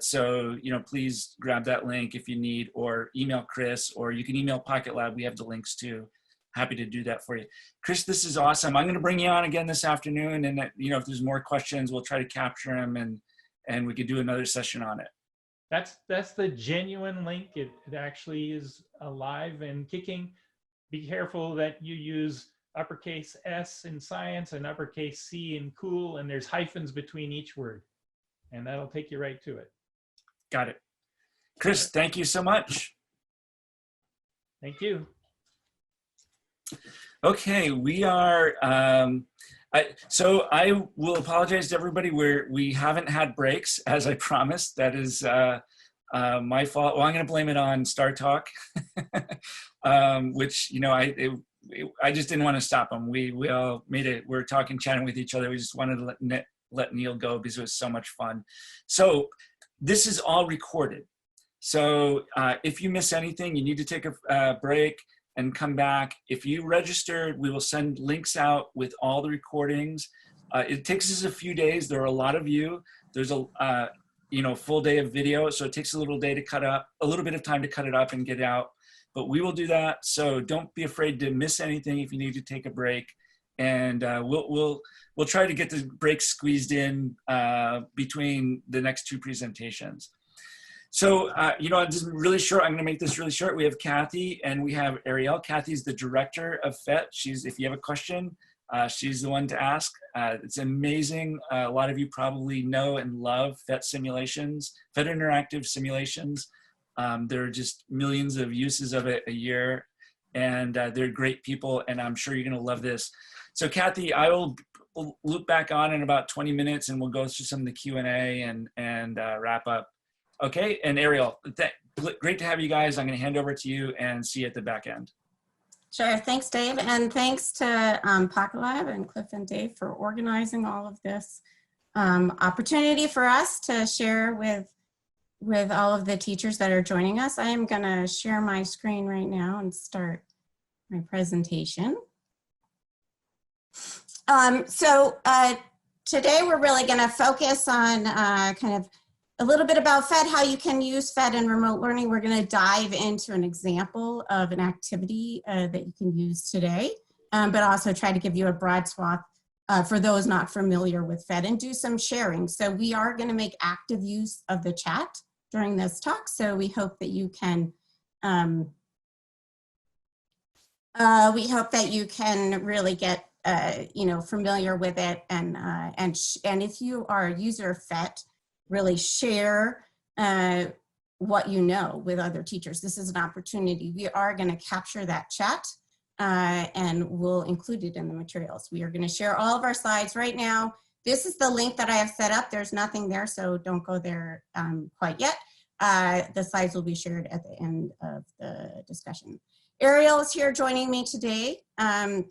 So, please grab that link if you need, or email Chris, or you can email PocketLab. We have the links too. happy to do that for you. Chris, this is awesome. I'm going to bring you on again this afternoon, and if there's more questions, we'll try to capture them, and we could do another session on it. That's the genuine link. It actually is alive and kicking. Be careful that you use uppercase S in science and uppercase C in cool, and there's hyphens between each word, and that'll take you right to it. Got it. Chris, thank you so much. Thank you. Okay, we are, so I will apologize to everybody. We haven't had breaks, as I promised. That is my fault. Well, I'm going to blame it on StarTalk, which, I just didn't want to stop them. We all made it, we're chatting with each other. We just wanted to let Neil go because it was so much fun. So this is all recorded. So if you miss anything, you need to take a break and come back. If you registered, we will send links out with all the recordings. It takes us a few days. There are a lot of you. There's a full day of video, so it takes a little bit of time to cut it up and get it out. But we will do that. So don't be afraid to miss anything if you need to take a break. And we'll try to get the break squeezed in between the next two presentations. So, this is really short. I'm going to make this really short. We have Kathy and we have Ariel. Kathy's the director of PhET. If you have a question, she's the one to ask. It's amazing. A lot of you probably know and love PhET simulations, PhET interactive simulations. There are just millions of uses of it a year, and they're great people, and I'm sure you're going to love this. So, Kathy, I will loop back on in about 20 minutes, and we'll go through some of the Q&A and wrap up. Okay, and Ariel, great to have you guys. I'm going to hand over to you and see you at the back end. Sure, thanks, Dave, and thanks to PocketLab and Clifton and Dave for organizing all of this opportunity for us to share with all of the teachers that are joining us. I am going to share my screen right now and start my presentation. Today we're really going to focus on kind of a little bit about PhET, how you can use PhET in remote learning. We're going to dive into an example of an activity that you can use today, but also try to give you a broad swath for those not familiar with PhET and do some sharing. So we are going to make active use of the chat during this talk. So we hope that you can really get familiar with it, and if you are a user of PhET, really share what you know with other teachers. This is an opportunity. We are going to capture that chat and we'll include it in the materials. We are going to share all of our slides right now. This is the link that I have set up. There's nothing there, so don't go there quite yet. The slides will be shared at the end of the discussion. Ariel is here joining me today, and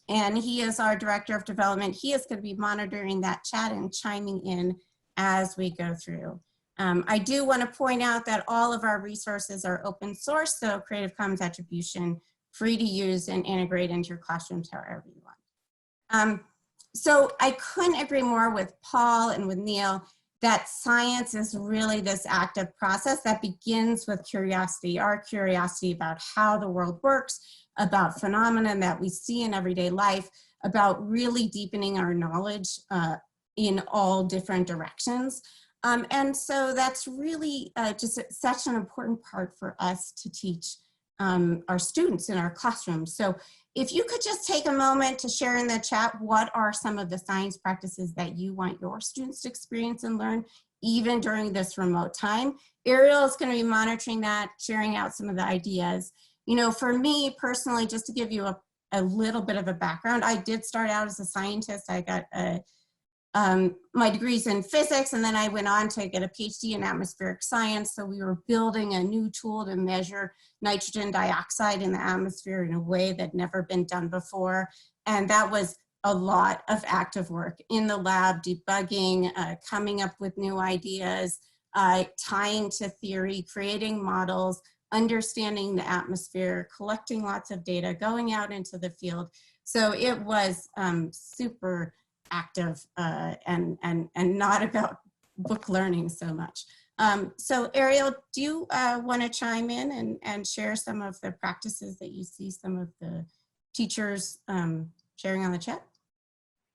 he is our Director of Development. He is going to be monitoring that chat and chiming in as we go through. I do want to point out that all of our resources are open source, so Creative Commons attribution, free to use and integrate into your classrooms however you want. So I couldn't agree more with Paul and with Neil that science is really this active process that begins with curiosity, our curiosity about how the world works, about phenomena that we see in everyday life, about really deepening our knowledge in all different directions. And so that's really just such an important part for us to teach our students in our classrooms. So if you could just take a moment to share in the chat, what are some of the science practices that you want your students to experience and learn, even during this remote time? Ariel is going to be monitoring that, sharing out some of the ideas. For me personally, just to give you a little bit of a background, I did start out as a scientist. I got my degrees in physics, and then I went on to get a PhD in atmospheric science. So we were building a new tool to measure nitrogen dioxide in the atmosphere in a way that never been done before. And that was a lot of active work in the lab, debugging, coming up with new ideas, tying to theory, creating models, understanding the atmosphere, collecting lots of data, going out into the field. So it was super active and not about book learning so much. So Ariel, do you want to chime in and share some of the practices that you see some of the teachers sharing on the chat?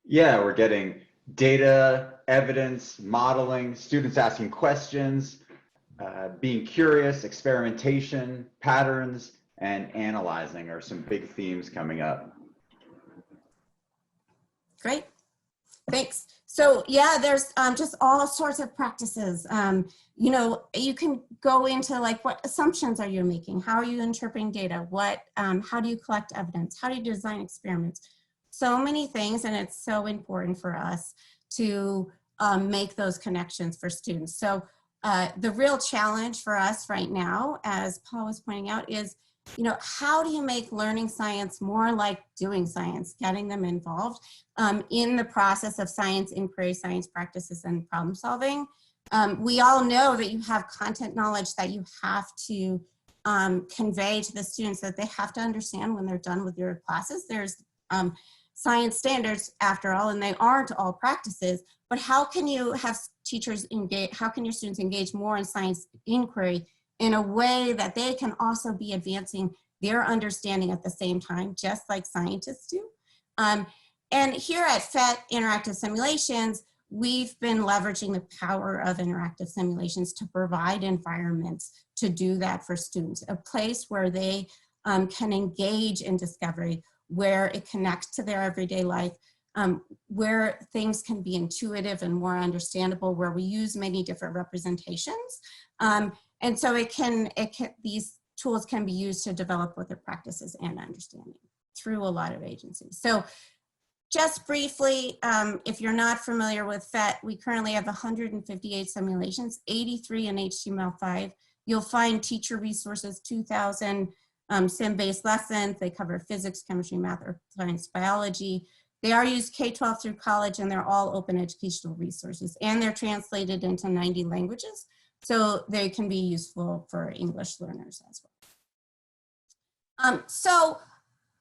Yeah, we're getting data, evidence, modeling, students asking questions, being curious, experimentation, patterns, and analyzing are some big themes coming up. Great, thanks. So yeah, there's just all sorts of practices. You know, you can go into like, what assumptions are you making? How are you interpreting data? How do you collect evidence? How do you design experiments? So many things, and it's so important for us to make those connections for students. So the real challenge for us right now, as Paul was pointing out, is, you know, how do you make learning science more like doing science, getting them involved in the process of science inquiry, science practices, and problem solving? We all know that you have content knowledge that you have to convey to the students, that they have to understand when they're done with your classes. There's science standards after all, and they aren't all practices, but how can you have teachers engage, how can your students engage more in science inquiry in a way that they can also be advancing their understanding at the same time, just like scientists do? And here at PhET Interactive Simulations, we've been leveraging the power of interactive simulations to provide environments to do that for students, a place where they can engage in discovery, where it connects to their everyday life, where things can be intuitive and more understandable, where we use many different representations. And so these tools can be used to develop both their practices and understanding through a lot of agencies. So just briefly, if you're not familiar with PhET, we currently have 158 simulations, 83 in HTML5. You'll find teacher resources, 2,000 sim-based lessons. They cover physics, chemistry, math, earth science, biology. They are used K-12 through college, and they're all open educational resources, and they're translated into 90 languages, so they can be useful for English learners as well. So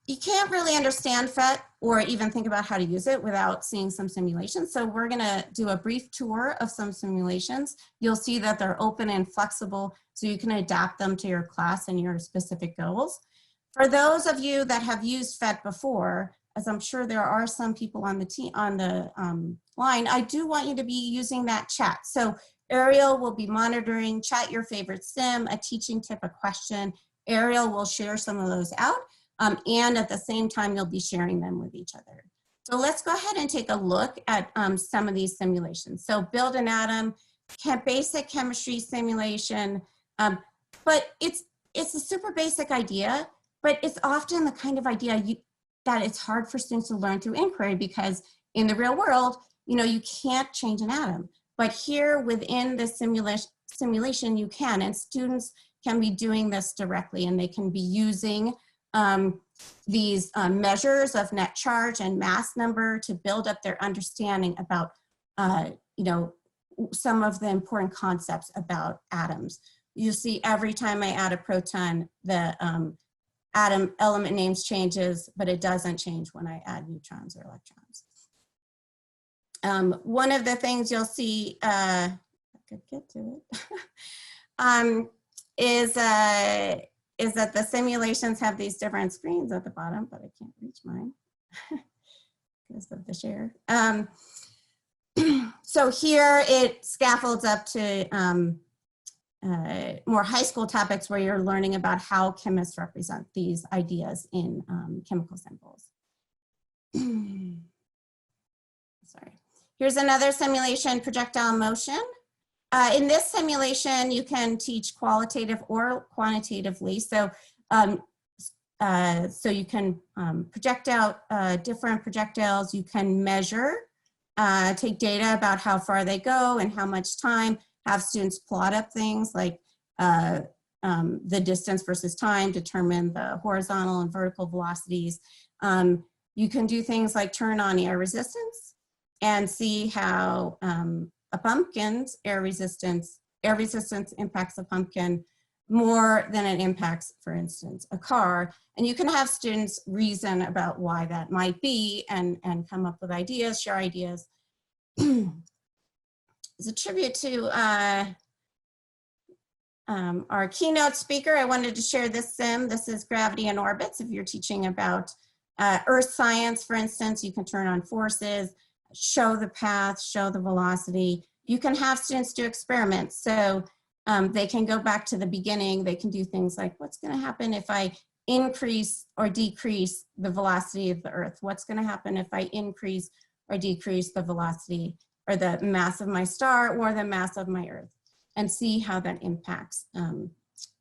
you can't really understand PhET or even think about how to use it without seeing some simulations. So we're gonna do a brief tour of some simulations. You'll see that they're open and flexible, so you can adapt them to your class and your specific goals. For those of you that have used PhET before, as I'm sure there are some people on the line, I do want you to be using that chat. So Ariel will be monitoring, chat your favorite sim, a teaching tip, a question. Ariel will share some of those out. And at the same time, you'll be sharing them with each other. So let's go ahead and take a look at some of these simulations. So build an atom, basic chemistry simulation, but it's a super basic idea, but it's often the kind of idea that it's hard for students to learn through inquiry, because in the real world, you know, you can't change an atom. But here within the simulation, you can, and students can be doing this directly, and they can be using these measures of net charge and mass number to build up their understanding about, you know, some of the important concepts about atoms. You see every time I add a proton, the atom element names changes, but it doesn't change when I add neutrons or electrons. One of the things you'll see, I could get to it, is that the simulations have these different screens at the bottom, but I can't reach mine because of the share. So here it scaffolds up to more high school topics where you're learning about how chemists represent these ideas in chemical symbols. Sorry. Here's another simulation, projectile motion. In this simulation, you can teach qualitative or quantitatively. So, so you can project out different projectiles. You can measure, take data about how far they go and how much time, have students plot up things like the distance versus time, determine the horizontal and vertical velocities. You can do things like turn on air resistance and see how a pumpkin's air resistance impacts a pumpkin more than it impacts, for instance, a car. And you can have students reason about why that might be and come up with ideas, share ideas. As a tribute to our keynote speaker, I wanted to share this sim. This is gravity in orbits. If you're teaching about Earth science, for instance, you can turn on forces, show the path, show the velocity. You can have students do experiments. So they can go back to the beginning. They can do things like, what's going to happen if I increase or decrease the velocity of the Earth? What's going to happen if I increase or decrease the velocity or the mass of my star or the mass of my Earth, and see how that impacts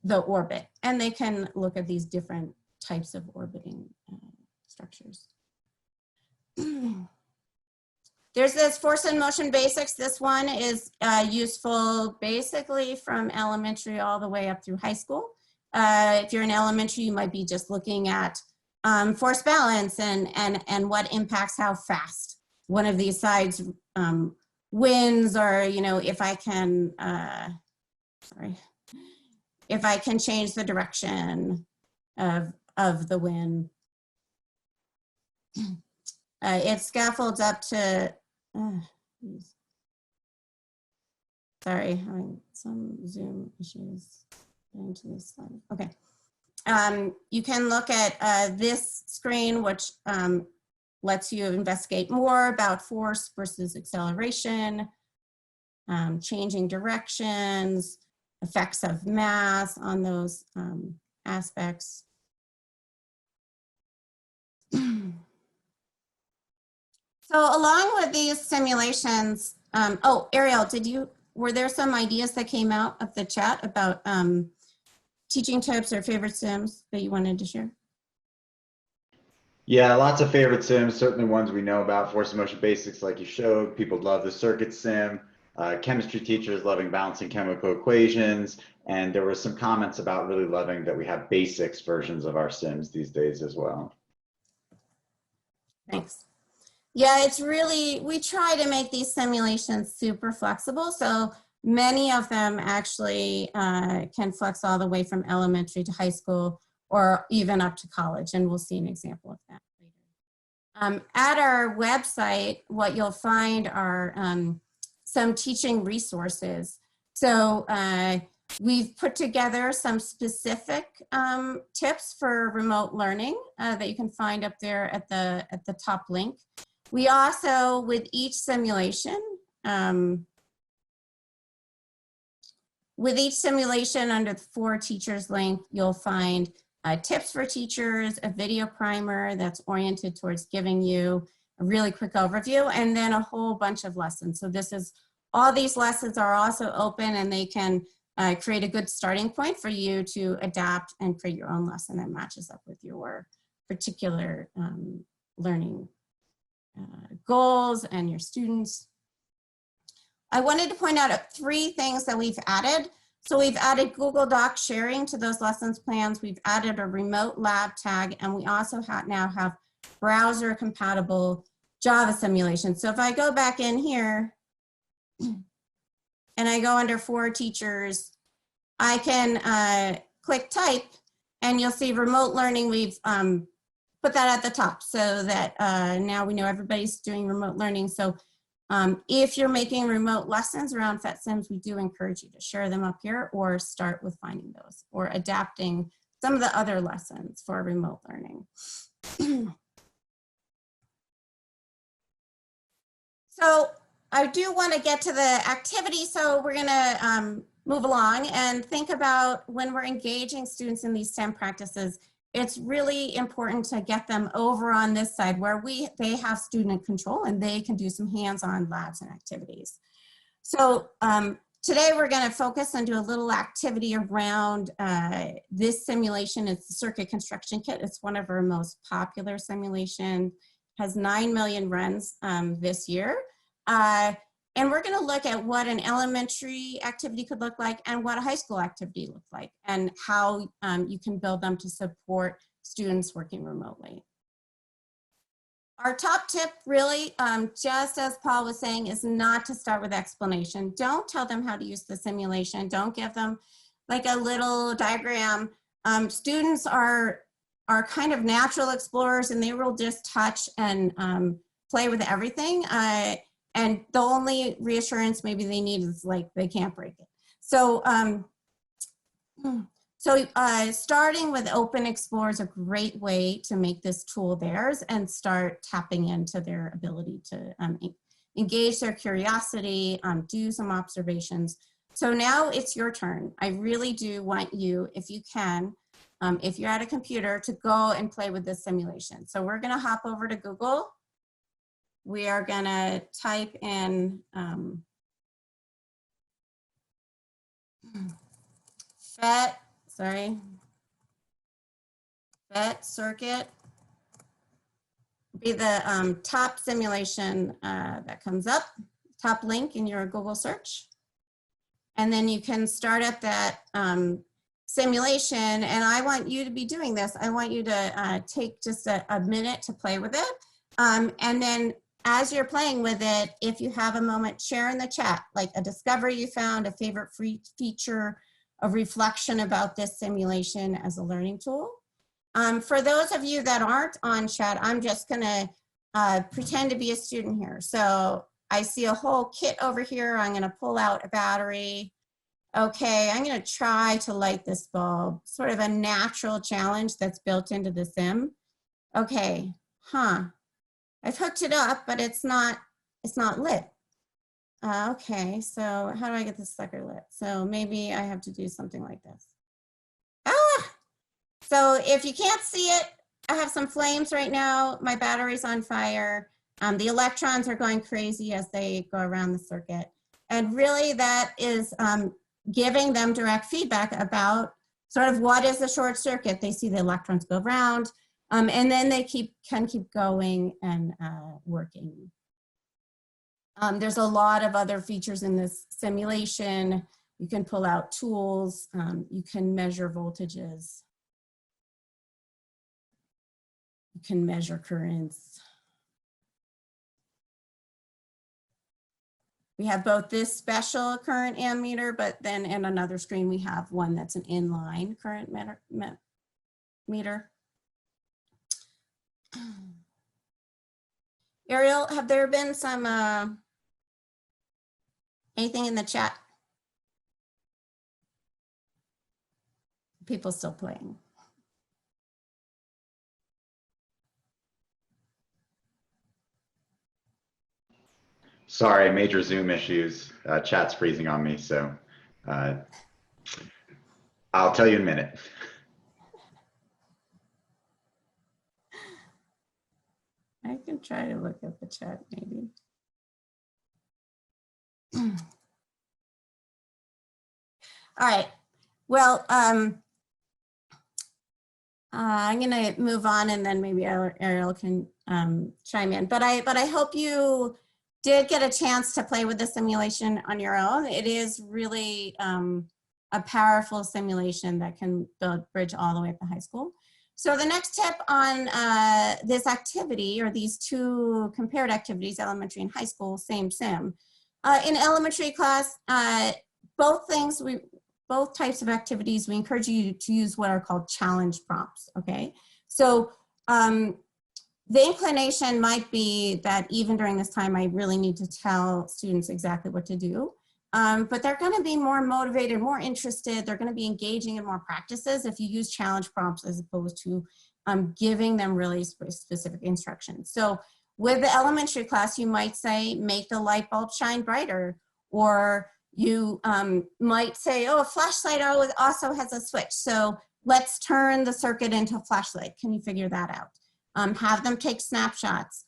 the orbit. And they can look at these different types of orbiting structures. There's this force and motion basics. This one is useful basically from elementary all the way up through high school. If you're in elementary, you might be just looking at force balance and what impacts how fast one of these sides wins, or, you know, if I can, if I can change the direction of the wind. It scaffolds up to, sorry, having some Zoom issues into this slide. Okay. You can look at this screen, which lets you investigate more about force versus acceleration, changing directions, effects of mass on those aspects. So along with these simulations, oh, Ariel, were there some ideas that came out of the chat about teaching tips or favorite sims that you wanted to share? Yeah, lots of favorite sims, certainly ones we know about. Force and motion basics, like you showed. People love the circuit sim. Chemistry teachers loving balancing chemical equations. And there were some comments about really loving that we have basics versions of our sims these days as well. Thanks. Yeah, it's really, we try to make these simulations super flexible. So many of them actually can flex all the way from elementary to high school or even up to college. And we'll see an example of that later. At our website, what you'll find are some teaching resources. So we've put together some specific tips for remote learning that you can find up there at the top link. We also, with each simulation under the For Teachers link, you'll find tips for teachers, a video primer that's oriented towards giving you a really quick overview, and then a whole bunch of lessons. So all these lessons are also open, and they can create a good starting point for you to adapt and create your own lesson that matches up with your particular learning goals and your students. I wanted to point out 3 things that we've added. So we've added Google Doc sharing to those lessons plans. We've added a remote lab tag, and we also now have browser compatible Java simulation. So if I go back in here and I go under For Teachers, I can click type, and you'll see remote learning. We've put that at the top so that now we know everybody's doing remote learning. So if you're making remote lessons around PhET sims, we do encourage you to share them up here or start with finding those or adapting some of the other lessons for remote learning. So I do want to get to the activity. So we're going to move along and think about when we're engaging students in these STEM practices. It's really important to get them over on this side where they have student control and they can do some hands-on labs and activities. So today we're going to focus and do a little activity around this simulation. It's the Circuit Construction Kit. It's one of our most popular simulations. Has 9 million runs this year. And we're going to look at what an elementary activity could look like and what a high school activity looks like and how you can build them to support students working remotely. Our top tip really, just as Paul was saying, is not to start with explanation. Don't tell them how to use the simulation. Don't give them like a little diagram. Students are kind of natural explorers, and they will just touch and play with everything. And the only reassurance maybe they need is like they can't break it. So So starting with Open Explore is a great way to make this tool theirs and start tapping into their ability to engage their curiosity, do some observations. So now it's your turn. I really do want you, if you can, if you're at a computer, to go and play with this simulation. So we're gonna hop over to Google. We are gonna type in PhET circuit. Be the top simulation that comes up, top link in your Google search. And then you can start up that simulation, and I want you to be doing this. I want you to take just a minute to play with it. And then as you're playing with it, if you have a moment, share in the chat, like a discovery you found, a favorite feature, a reflection about this simulation as a learning tool. For those of you that aren't on chat, I'm just gonna pretend to be a student here. So I see a whole kit over here. I'm gonna pull out a battery. Okay, I'm gonna try to light this bulb, sort of a natural challenge that's built into the sim. Okay, I've hooked it up, but it's not lit. Okay, so how do I get this sucker lit? So maybe I have to do something like this. So if you can't see it, I have some flames right now. My battery's on fire. The electrons are going crazy as they go around the circuit. And really that is giving them direct feedback about sort of what is the short circuit. They see the electrons go around, and then they can keep going and working. There's a lot of other features in this simulation. You can pull out tools. You can measure voltages. You can measure currents. We have both this special current ammeter, but then in another screen, we have one that's an inline current meter. Ariel, have there been some, anything in the chat? People still playing. Sorry, major Zoom issues. Chat's freezing on me, so I'll tell you in a minute. I can try to look at the chat maybe. All right, well, I'm gonna move on and then maybe Ariel can chime in, but I hope you did get a chance to play with the simulation on your own. It is really a powerful simulation that can bridge all the way up to high school. So the next tip on this activity, or these two compared activities, elementary and high school, same sim. In elementary class, both types of activities, we encourage you to use what are called challenge prompts, okay? So the inclination might be that even during this time, I really need to tell students exactly what to do. But they're gonna be more motivated, more interested. They're gonna be engaging in more practices if you use challenge prompts as opposed to giving them really specific instructions. So with the elementary class, you might say, make the light bulb shine brighter. Or you might say, oh, a flashlight also has a switch. So let's turn the circuit into a flashlight. Can you figure that out? Have them take snapshots.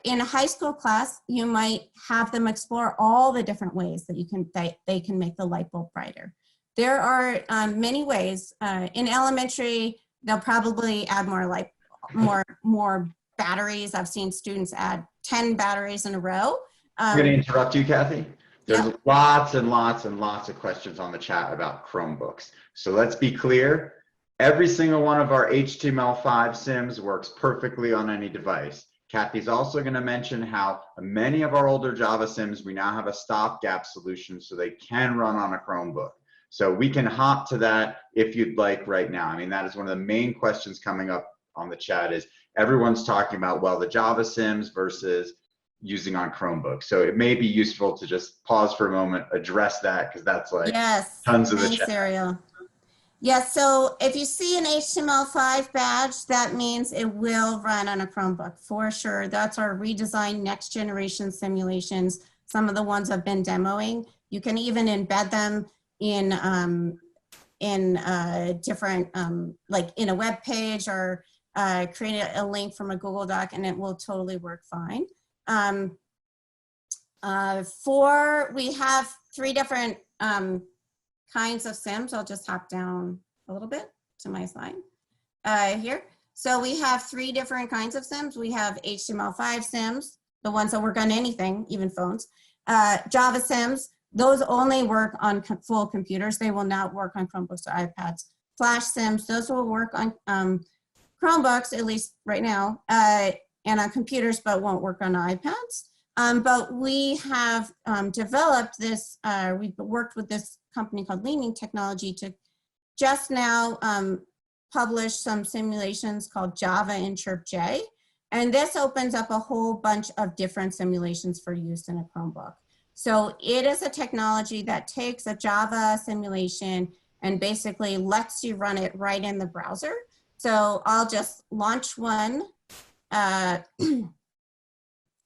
In a high school class, you might have them explore all the different ways that they can make the light bulb brighter. There are many ways. In elementary, they'll probably add more batteries. I've seen students add 10 batteries in a row. I'm going to interrupt you, Kathy. There's Yep. lots and lots and lots of questions on the chat about Chromebooks. So let's be clear. Every single one of our HTML5 sims works perfectly on any device. Kathy's also going to mention how many of our older Java sims, we now have a stopgap solution so they can run on a Chromebook. So we can hop to that if you'd like right now. I mean, that is one of the main questions coming up on the chat is everyone's talking about, well, the Java sims versus using on Chromebooks. So it may be useful to just pause for a moment, address that, because that's like Yes. tons of the Thanks, chat. Ariel. Yeah, so if you see an HTML5 badge, that means it will run on a Chromebook for sure. That's our redesigned next generation simulations. Some of the ones I've been demoing. You can even embed them in different, like in a web page, or create a link from a Google Doc, and it will totally work fine. We have 3 different kinds of sims. I'll just hop down a little bit to my slide here. So we have 3 different kinds of sims. We have HTML5 sims, the ones that work on anything, even phones. Java sims, those only work on full computers. They will not work on Chromebooks or iPads. Flash sims, those will work on Chromebooks, at least right now, and on computers, but won't work on iPads. But we have developed this, we've worked with this company called Leeanne Technology to just now publish some simulations called Java and ChirpJ. And this opens up a whole bunch of different simulations for use in a Chromebook. So it is a technology that takes a Java simulation and basically lets you run it right in the browser. So I'll just launch one.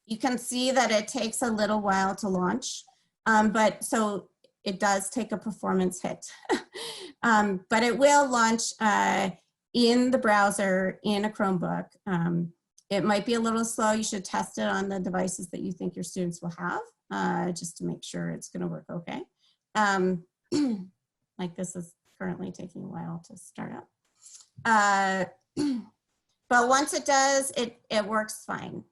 You can see that it takes a little while to launch, but so it does take a performance hit. But it will launch in the browser in a Chromebook. It might be a little slow. You should test it on the devices that you think your students will have, just to make sure it's going to work okay. Like this is currently taking a while to start up. But once it does, it works fine.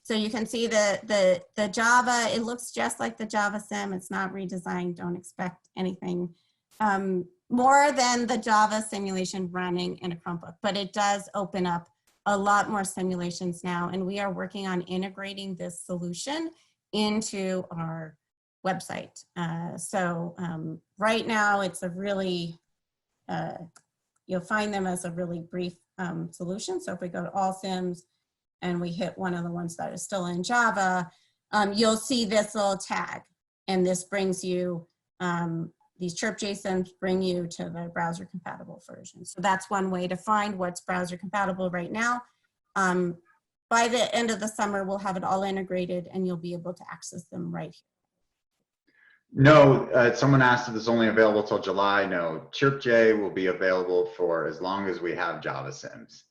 So you can see the Java, it looks just like the Java sim. It's not redesigned. Don't expect anything more than the Java simulation running in a Chromebook, but it does open up a lot more simulations now, and we are working on integrating this solution into our website. So right now it's a really, you'll find them as a really brief solution. So if we go to all sims and we hit one of the ones that is still in Java, you'll see this little tag, and this brings you, these ChirpJ sims bring you to the browser compatible version. So that's one way to find what's browser compatible right now. By the end of the summer, we'll have it all integrated and you'll be able to access them right here. No, someone asked if it's only available till July. No, ChirpJ will be available for as long as we have Java sims.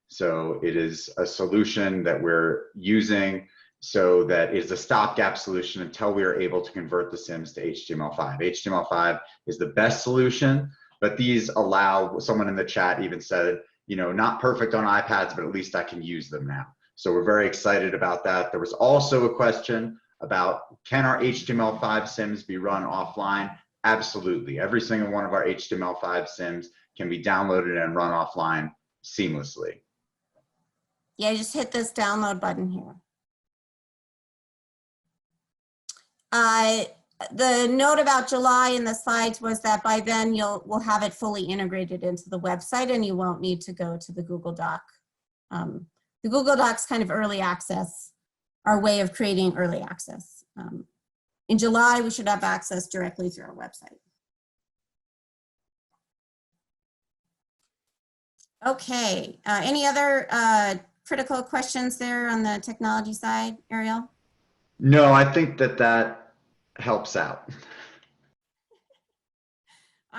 So it is a solution that we're using so that it's a stopgap solution until we are able to convert the sims to HTML5. HTML5 is the best solution, but these allow, someone in the chat even said, you know, not perfect on iPads, but at least I can use them now. So we're very excited about that. There was also a question about, can our HTML5 sims be run offline? Absolutely. Every single one of our HTML5 sims can be downloaded and run offline seamlessly. Yeah, just hit this download button here. The note about July in the slides was that by then we'll have it fully integrated into the website and you won't need to go to the Google Doc. The Google Doc's kind of early access, our way of creating early access. In July, we should have access directly through our website. Okay, any other critical questions there on the technology side, Ariel? No, I think that helps out.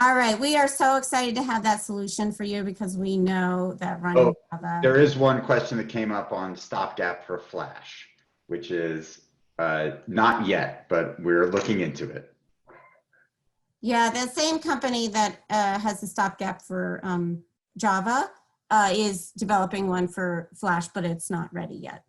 All right, we are so excited to have that solution for you because we know that running Java. There is one question that came up on stopgap for Flash, which is not yet, but we're looking into it. Yeah, the same company that has the stopgap for Java is developing one for Flash, but it's not ready yet.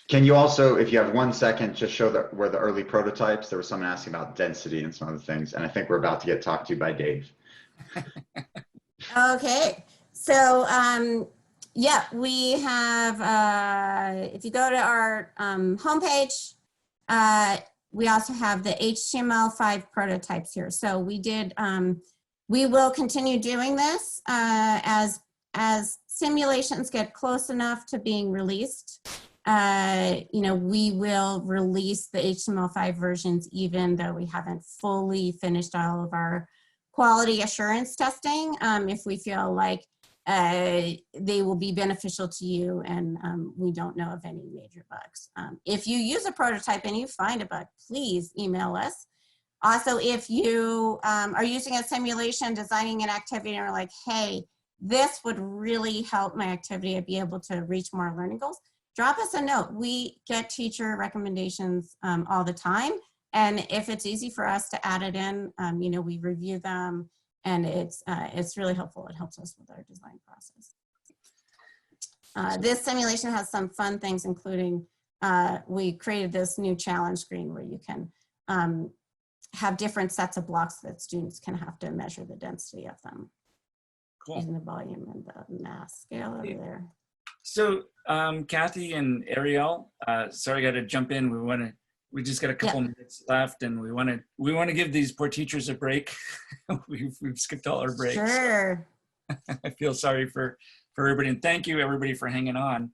Can you also, if you have 1 second, just show where the early prototypes, there was someone asking about density and some other things, and I think we're about to get talked to by Dave. Okay, so yeah, we have, if you go to our homepage, we also have the HTML5 prototypes here. So we did, we will continue doing this as simulations get close enough to being released. you know, we will release the HTML5 versions even though we haven't fully finished all of our quality assurance testing, if we feel like they will be beneficial to you and we don't know of any major bugs. If you use a prototype and you find a bug, please email us. Also, if you are using a simulation, designing an activity, and are like, hey, this would really help my activity to be able to reach more learning goals, drop us a note. We get teacher recommendations all the time. And if it's easy for us to add it in, you know, we review them, and it's really helpful. It helps us with our design process. This simulation has some fun things, including we created this new challenge screen where you can have different sets of blocks that students can have to measure the density of them. Cool. Using the volume and the mass scale over there. So Kathy and Ariel, sorry, I got to jump in. We just got a couple minutes left, and we want to give these poor teachers a break. we've skipped all our breaks. Sure. I feel sorry for everybody, and thank you everybody for hanging on.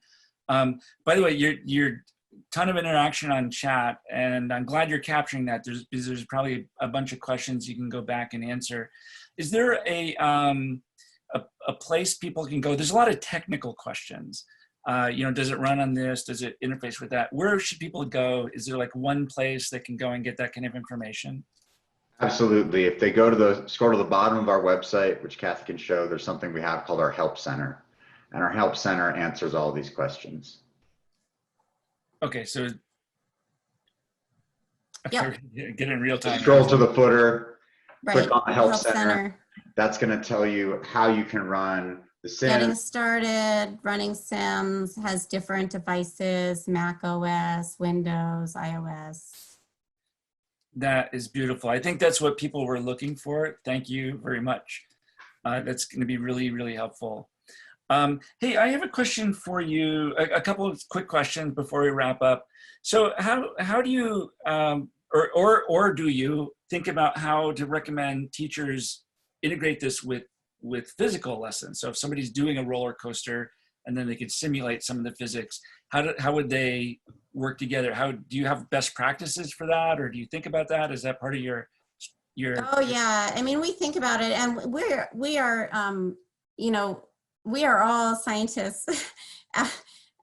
By the way, you're ton of interaction on chat, and I'm glad you're capturing that. There's probably a bunch of questions you can go back and answer. Is there a place people can go? There's a lot of technical questions. You know, does it run on this? Does it interface with that? Where should people go? Is there like one place that can go and get that kind of information? Absolutely. If they go to scroll to the bottom of our website, which Kathy can show, there's something we have called our Help Center. And our Help Center answers all these questions. Okay, so Yep. get in real time. Scroll to the footer, Right. click on the Help Center. That's going to tell you how you can run the sim. Getting started, running Sims, has different devices, Mac OS, Windows, iOS. That is beautiful. I think that's what people were looking for. Thank you very much. That's going to be really, really helpful. Hey, I have a question for you, a couple of quick questions before we wrap up. So how do you, or do you think about how to recommend teachers integrate this with physical lessons? So if somebody's doing a roller coaster and then they could simulate some of the physics, how would they work together? Do you have best practices for that, or do you think about that? Is that part of your Oh yeah, I mean, we think about it, and we are you know, we are all scientists,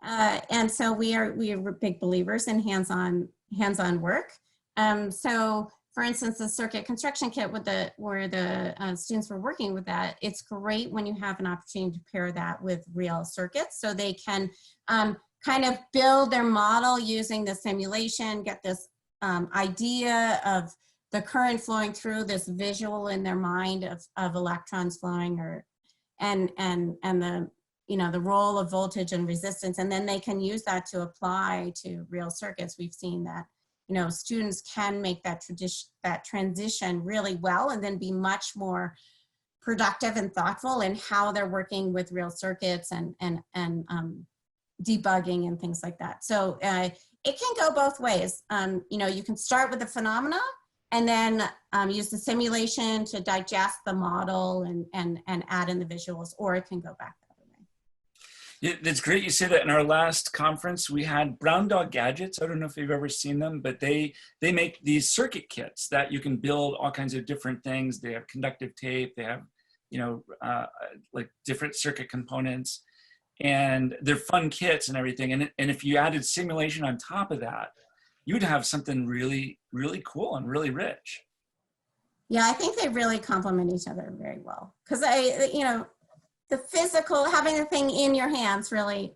and so we are big believers in hands-on work. So for instance, the circuit construction kit where the students were working with that, it's great when you have an opportunity to pair that with real circuits, so they can kind of build their model using the simulation, get this idea of the current flowing through, this visual in their mind of electrons flowing, and the, you know, the role of voltage and resistance, and then they can use that to apply to real circuits. We've seen that, you know, students can make that transition really well, and then be much more productive and thoughtful in how they're working with real circuits and debugging and things like that. So it can go both ways. You know, you can start with the phenomena and then use the simulation to digest the model and add in the visuals, or it can go back the other way. Yeah, that's great you say that. In our last conference, we had Brown Dog Gadgets. I don't know if you've ever seen them, but they make these circuit kits that you can build all kinds of different things. They have conductive tape, they have, you know, like different circuit components, and they're fun kits and everything. And if you added simulation on top of that, you'd have something really, really cool and really rich. Yeah, I think they really complement each other very well. Because you know, the physical, having the thing in your hands really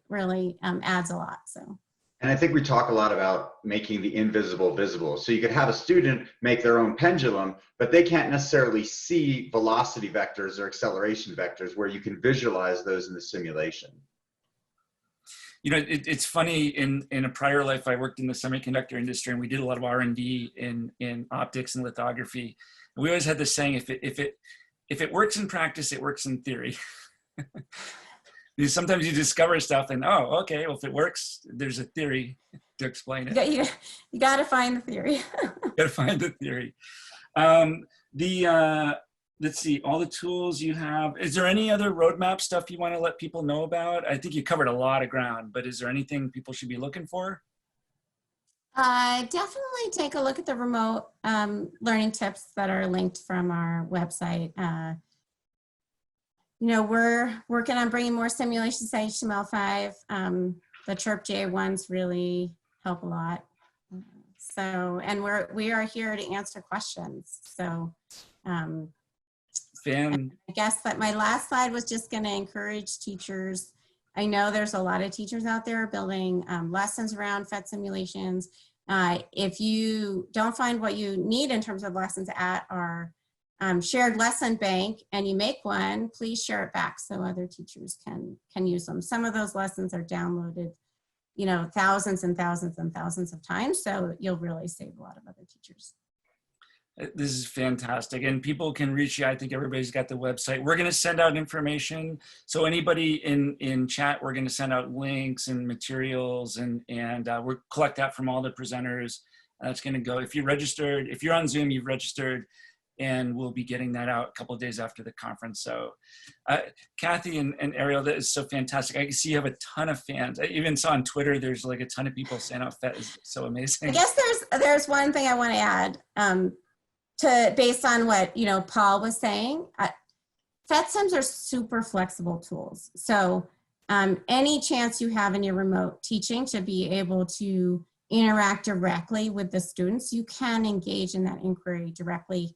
adds a lot. So. And I think we talk a lot about making the invisible visible. So you could have a student make their own pendulum, but they can't necessarily see velocity vectors or acceleration vectors, where you can visualize those in the simulation. You know, it's funny, in a prior life, I worked in the semiconductor industry, and we did a lot of R&D in optics and lithography. And we always had this saying, if it works in practice, it works in theory. Because sometimes you discover stuff and, oh, okay, well, if it works, there's a theory to explain it. You got to find the theory. You got to find the theory. let's see, all the tools you have. Is there any other roadmap stuff you want to let people know about? I think you covered a lot of ground, but is there anything people should be looking for? Definitely take a look at the remote learning tips that are linked from our website. You know, we're working on bringing more simulations to HTML5. The ChirpJ ones really help a lot. So, and we are here to answer questions. So, I guess that my last slide was just going to encourage teachers. I know there's a lot of teachers out there building lessons around PhET simulations. If you don't find what you need in terms of lessons at our shared lesson bank and you make one, please share it back so other teachers can use them. Some of those lessons are downloaded, you know, thousands and thousands and thousands of times. So you'll really save a lot of other teachers. This is fantastic. And people can reach you. I think everybody's got the website. We're going to send out information. So anybody in chat, we're going to send out links and materials and we'll collect that from all the presenters. That's going to go, if you're registered, if you're on Zoom, you've registered, and we'll be getting that out a couple of days after the conference. So Kathy and Ariel, that is so fantastic. I can see you have a ton of fans. I even saw on Twitter, there's like a ton of people saying how PhET is so amazing. I guess there's one thing I want to add. Based on what, you know, Paul was saying, PhET sims are super flexible tools. So any chance you have in your remote teaching to be able to interact directly with the students, you can engage in that inquiry directly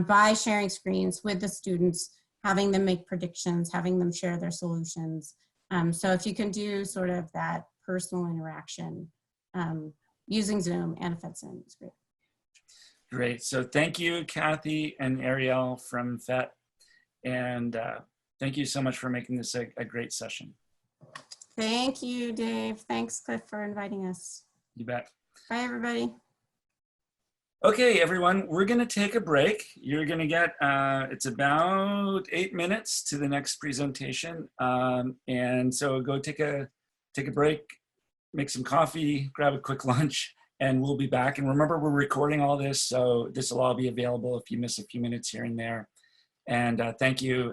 by sharing screens with the students, having them make predictions, having them share their solutions. So if you can do sort of that personal interaction using Zoom and a PhET sim, it's great. Great. So thank you, Kathy and Ariel from PhET. And thank you so much for making this a great session. Thank you, Dave. Thanks, Cliff, for inviting us. You bet. Bye, everybody. Okay, everyone, we're going to take a break. You're going to get, it's about 8 minutes to the next presentation. And so go take a break, make some coffee, grab a quick lunch, and we'll be back. And remember, we're recording all this, so this will all be available if you miss a few minutes here and there. And thank you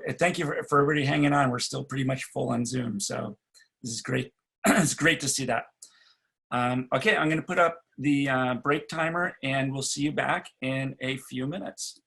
for everybody hanging on. We're still pretty much full on Zoom, so this is great. It's great to see that. Okay, I'm going to put up the break timer, and we'll see you back in a few minutes.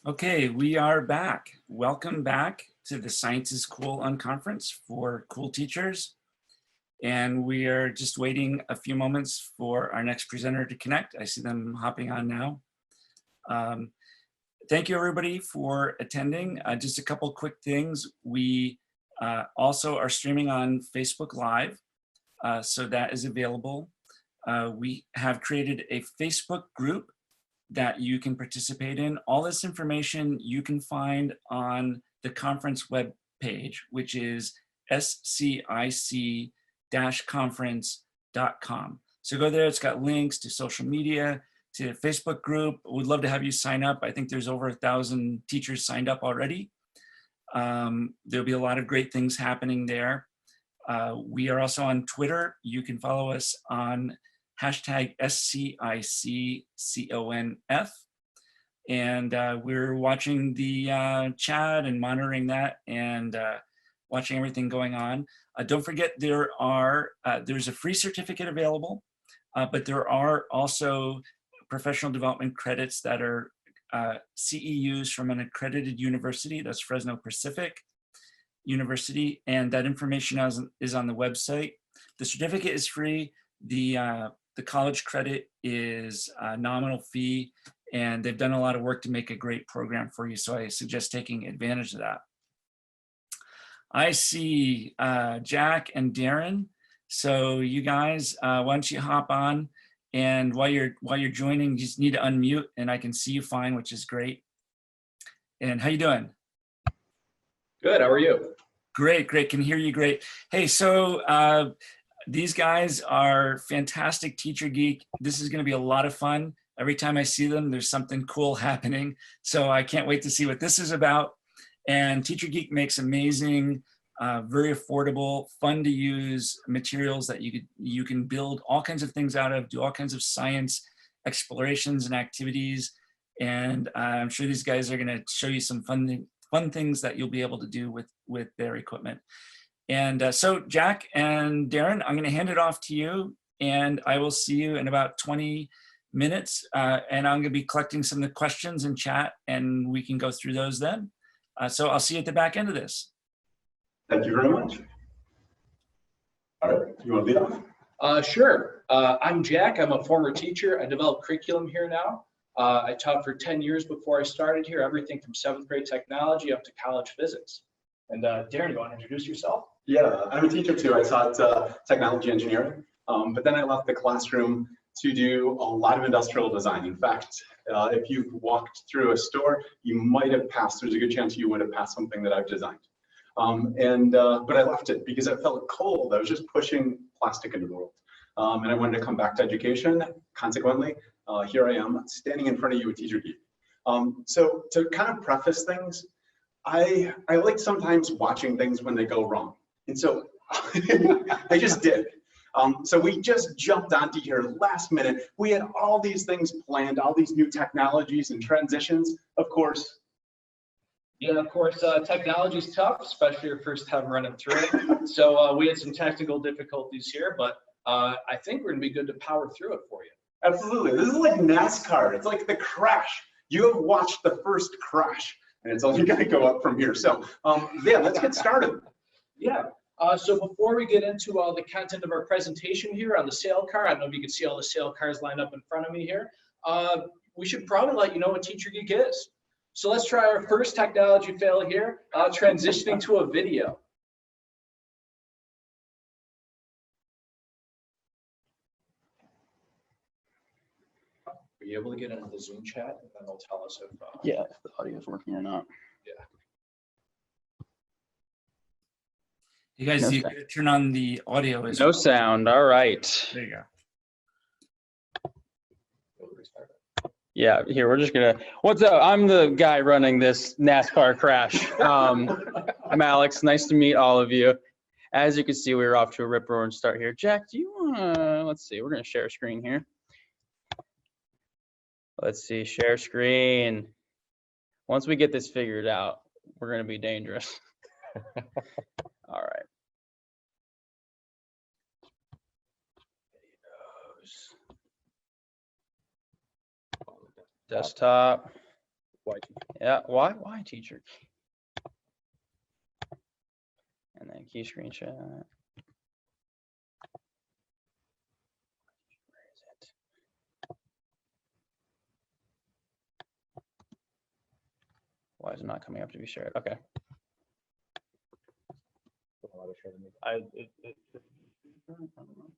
Okay, we are back. Welcome back to the Science is Cool Unconference for cool teachers. And we are just waiting a few moments for our next presenter to connect. I see them hopping on now. Thank you everybody for attending. Just a couple quick things. We also are streaming on Facebook Live, so that is available. We have created a Facebook group that you can participate in. All this information you can find on the conference web page, which is ScIC-conference.com. So go there, it's got links to social media, to Facebook group. We'd love to have you sign up. I think there's over 1,000 teachers signed up already. There'll be a lot of great things happening there. We are also on Twitter. You can follow us on hashtag ScICCONF. And we're watching the chat and monitoring that and watching everything going on. Don't forget there's a free certificate available, but there are also professional development credits that are CEUs from an accredited university. That's Fresno Pacific University, and that information is on the website. The certificate is free. The college credit is a nominal fee, and they've done a lot of work to make a great program for you. So I suggest taking advantage of that. I see Jack and Darren. So you guys, why don't you hop on? And while you're joining, you just need to unmute, and I can see you fine, which is great. And how you doing? Good. How are you? Great, great. Can hear you great. Hey, so these guys are fantastic TeacherGeek. This is going to be a lot of fun. Every time I see them, there's something cool happening. So I can't wait to see what this is about. And TeacherGeek makes amazing, very affordable, fun to use materials that you can build all kinds of things out of, do all kinds of science explorations and activities. And I'm sure these guys are going to show you some fun things that you'll be able to do with their equipment. And so Jack and Darren, I'm going to hand it off to you, and I will see you in about 20 minutes. And I'm going to be collecting some of the questions in chat, and we can go through those then. So I'll see you at the back end of this. Thank you very much. All right, you want to lead off? Sure. I'm Jack. I'm a former teacher. I developed curriculum here now. I taught for 10 years before I started here, everything from 7th grade technology up to college physics. And Darren, you want to introduce yourself? Yeah, I'm a teacher too. I taught technology engineering, but then I left the classroom to do a lot of industrial design. In fact, if you've walked through a store, you might have passed, there's a good chance you would have passed something that I've designed. But I left it because I felt cold. I was just pushing plastic into the world. And I wanted to come back to education. Consequently, here I am standing in front of you with TeacherGeek. So to kind of preface things, I like sometimes watching things when they go wrong. And so I just did. So we just jumped onto here last minute. We had all these things planned, all these new technologies and transitions, of course. Yeah, of course, technology is tough, especially your first time running through it. So we had some technical difficulties here, but I think we're gonna be good to power through it for you. Absolutely. This is like NASCAR. It's like the crash. You have watched the first crash, and it's only gonna go up from here. So yeah, let's get started. Yeah. So before we get into the content of our presentation here on the sail car, I don't know if you can see all the sail cars lined up in front of me here. We should probably let you know what TeacherGeek is. So let's try our first technology fail here, transitioning to a video. Are you able to get into the Zoom chat, and then they'll tell us if yeah, if the audio is working or not. Yeah. You guys, No you sound. gotta turn on the audio. No sound. All right. There you go. Yeah, here, we're just gonna, what's up? I'm the guy running this NASCAR crash. I'm Alex, nice to meet all of you. As you can see, we're off to a rip-roaring start here. Jack, do you wanna, let's see, we're gonna share a screen here. Let's see, share screen. Once we get this figured out, we're gonna be dangerous. All right. Desktop. Yeah, why teacher? And then key screenshot. Where is it? Why is it not coming up to be shared? Okay. I don't know.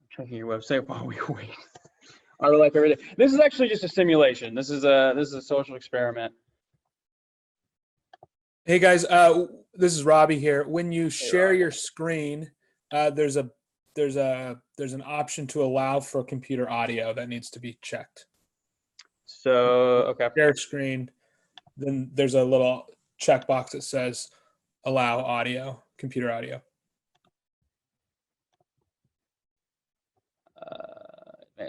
Checking your website while we wait. I would like everything. This is actually just a simulation. This is a social experiment. Hey guys, this is Robbie here. When you share your screen, there's an option to allow for computer audio that needs to be checked. So okay. Share screen, then there's a little checkbox that says allow audio, computer audio.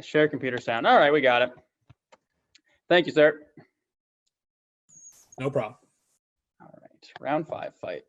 Share computer sound. All right, we got it. Thank you, sir. No problem. All right, round 5 fight.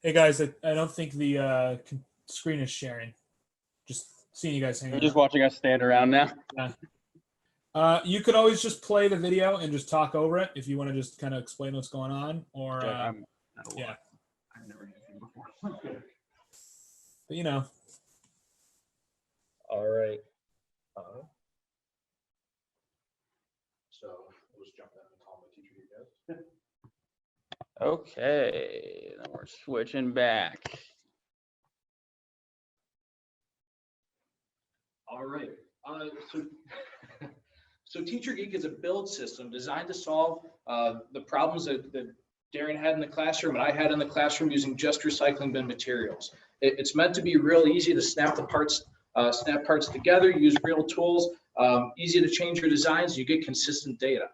Hey guys, I don't think the screen is sharing. Just seeing you guys hanging You're just out. watching us stand around now. Yeah. You could always just play the video and just talk over it if you want to just kind of explain what's going on, or yeah. I've never had it before. But you know. All right. So we'll just jump in and call my teacher, you guys. Okay, then we're switching back. All right. So TeacherGeek is a build system designed to solve the problems that Darren had in the classroom and I had in the classroom using just recycling bin materials. It's meant to be real easy to snap parts together, use real tools, easy to change your designs, you get consistent data.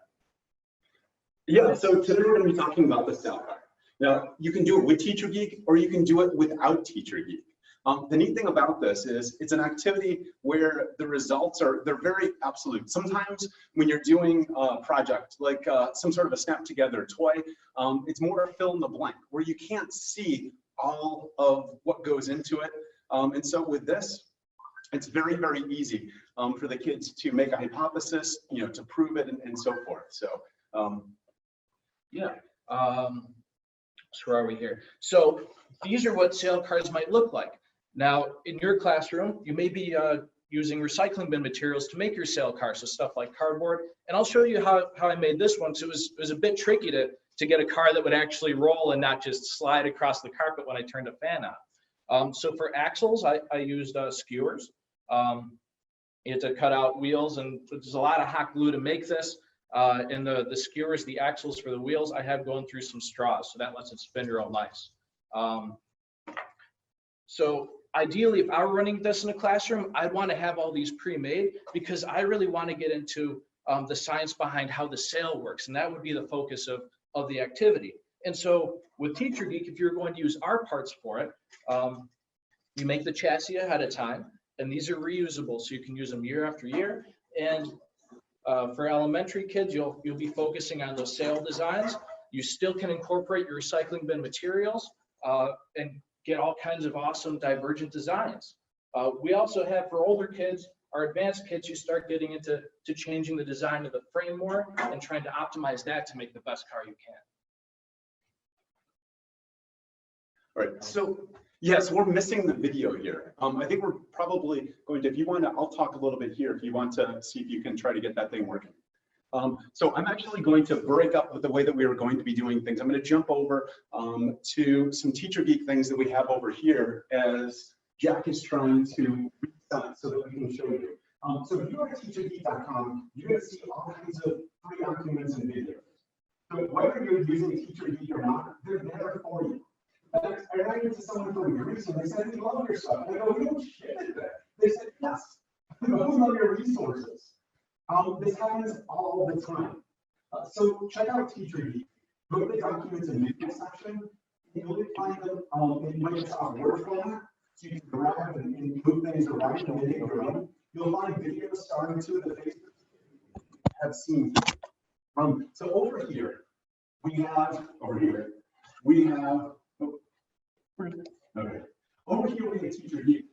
Yeah, so today we're going to be talking about the cell card. Now, you can do it with TeacherGeek or you can do it without TeacherGeek. The neat thing about this is it's an activity where the results they're very absolute. Sometimes when you're doing a project like some sort of a snap together toy, it's more fill in the blank where you can't see all of what goes into it. And so with this, it's very, very easy for the kids to make a hypothesis, to prove it and so forth. So yeah. So where are we here? So these are what sale cards might look like. Now, in your classroom, you may be using recycling bin materials to make your sale car, so stuff like cardboard. And I'll show you how I made this one. So it was a bit tricky to get a car that would actually roll and not just slide across the carpet when I turned a fan on. So for axles, I used skewers. You had to cut out wheels, and there's a lot of hot glue to make this. And the skewers, the axles for the wheels, I have going through some straws, so that lets it spin real nice. So ideally, if I were running this in a classroom, I'd want to have all these pre-made because I really want to get into the science behind how the sail works, and that would be the focus of the activity. And so with TeacherGeek, if you're going to use our parts for it, you make the chassis ahead of time, and these are reusable, so you can use them year after year. And for elementary kids, you'll be focusing on those sail designs. You still can incorporate your recycling bin materials and get all kinds of awesome divergent designs. We also have for older kids, our advanced kids, you start getting into changing the design of the frame more and trying to optimize that to make the best car you can. All right, so yes, we're missing the video here. I think we're probably going to, if you want to, I'll talk a little bit here if you want to see if you can try to get that thing working. So I'm actually going to break up with the way that we were going to be doing things. I'm going to jump over to some TeacherGeek things that we have over here as Jack is trying to reset so that we can show you. So if you go to TeacherGeek.com, you're going to see all kinds of free documents and videos. So whether you're using TeacherGeek or not, they're there for you. I ran into someone from Greece and they said, we love your stuff. And I go, we don't ship it there. They said, yes, we love your resources. This happens all the time. So check out TeacherGeek. Go to the documents and videos section. You'll find them in Microsoft Word format. So you can grab and move things around and make it your own. You'll find videos starting to the Facebook have seen. So over here, we have, okay. Over here we have TeacherGeek.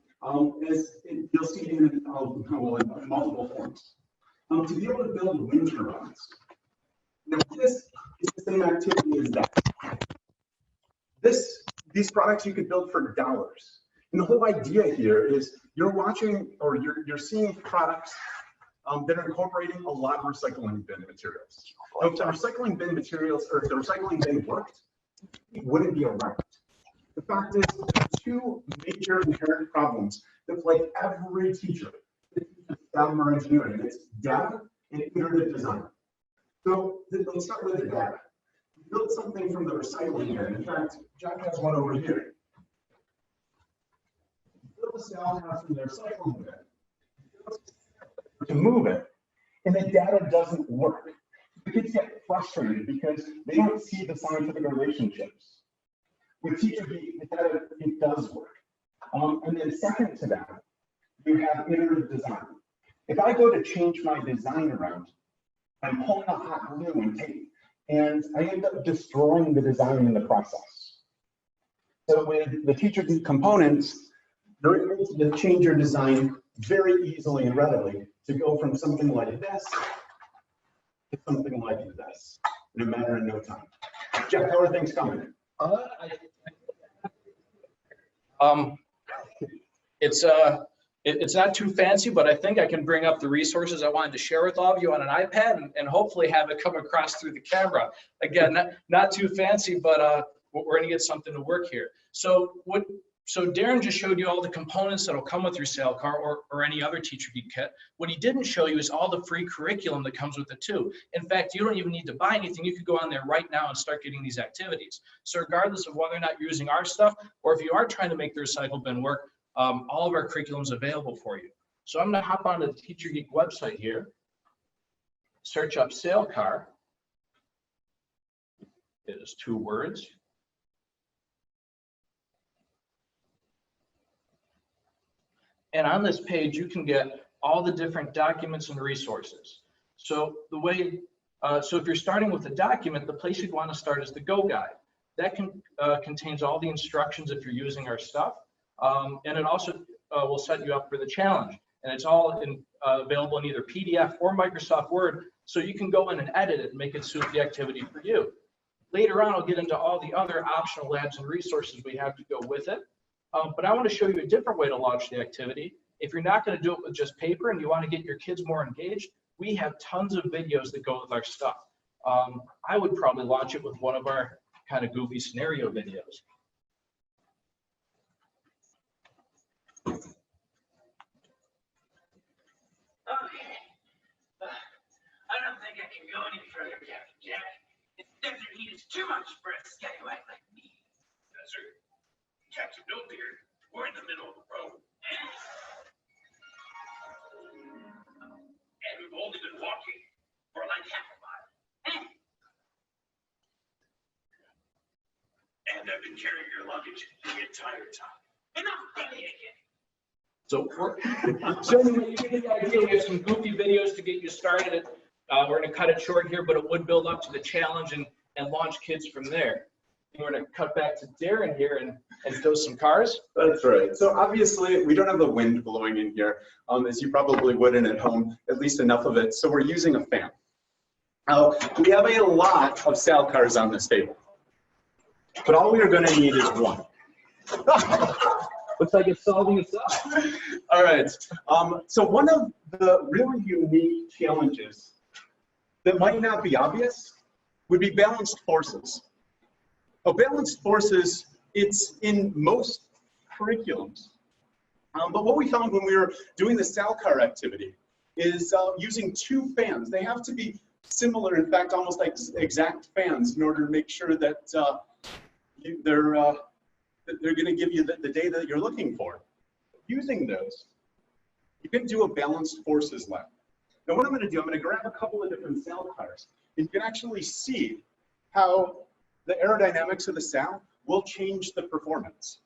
You'll see in multiple forms. To be able to build wind turbines. Now this is the same activity as that. These products you could build for dollars. And the whole idea here is you're watching or you're seeing products that are incorporating a lot of recycling bin materials. Now, if the recycling bin materials or if the recycling bin worked, it wouldn't be around. The fact is, there are two major inherent problems that plague every teacher STEM or engineering. It's data and iterative design. So let's start with the data. Build something from the recycling bin. In fact, Jack has one over here. Build a cell house from the recycling bin to move it, and the data doesn't work. The kids get frustrated because they don't see the scientific relationships. With TeacherGeek, the data, it does work. And then second to that, you have iterative design. If I go to change my design around, I'm pulling a hot glue and tape, and I end up destroying the design in the process. So with the TeacherGeek components, they're able to change your design very easily and readily to go from something like this to something like this in a matter of no time. Jeff, how are things coming? It's not too fancy, but I think I can bring up the resources I wanted to share with all of you on an iPad and hopefully have it come across through the camera. Again, not too fancy, but we're going to get something to work here. So Darren just showed you all the components that'll come with your sale car or any other TeacherGeek kit. What he didn't show you is all the free curriculum that comes with it too. In fact, you don't even need to buy anything. You could go on there right now and start getting these activities. So regardless of whether or not you're using our stuff, or if you are trying to make the recycle bin work, all of our curriculum is available for you. So I'm going to hop onto the TeacherGeek website here, search up sale car. It is 2 words. And on this page, you can get all the different documents and resources. So the way, so if you're starting with a document, the place you'd want to start is the Go Guide. That contains all the instructions if you're using our stuff. And it also will set you up for the challenge. And it's all available in either PDF or Microsoft Word, so you can go in and edit it and make it suit the activity for you. Later on, I'll get into all the other optional labs and resources we have to go with it. But I want to show you a different way to launch the activity. If you're not going to do it with just paper and you want to get your kids more engaged, we have tons of videos that go with our stuff. I would probably launch it with one of our kind of goofy scenario videos. Okay. I don't think I can go any further, Captain Jack. The desert heat is too much for a scallywag like me. Desert? Captain No Beard, we're in the middle of the road. And we've only been walking for like half a mile. And I've been carrying your luggage the entire time. Enough belly aching. So you get the idea. We have some goofy videos to get you started. We're going to cut it short here, but it would build up to the challenge and launch kids from there. And we're going to cut back to Darren here and build some cars. That's right. So obviously we don't have the wind blowing in here, as you probably wouldn't at home, at least enough of it. So we're using a fan. Now, we have a lot of sale cars on this table, but all we are going to need is one. Looks like it's solving itself. All right. So one of the really unique challenges that might not be obvious would be balanced forces. Now, balanced forces, it's in most curriculums. But what we found when we were doing the sale car activity is using 2 fans. They have to be similar, in fact, almost like exact fans in order to make sure that they're going to give you the data that you're looking for. Using those, you can do a balanced forces lab. Now what I'm going to do, I'm going to grab a couple of different sail cars, and you can actually see how the aerodynamics of the sail will change the performance.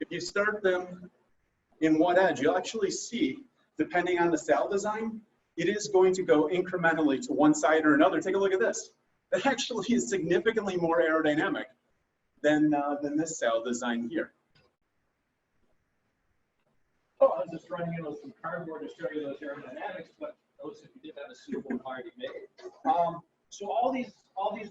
If you start them in one edge, you'll actually see, depending on the sail design, it is going to go incrementally to one side or another. Take a look at this. That actually is significantly more aerodynamic than this sail design here. Oh, I was just running in with some cardboard to show you those aerodynamics, but those if you didn't have a suitable already made. So all these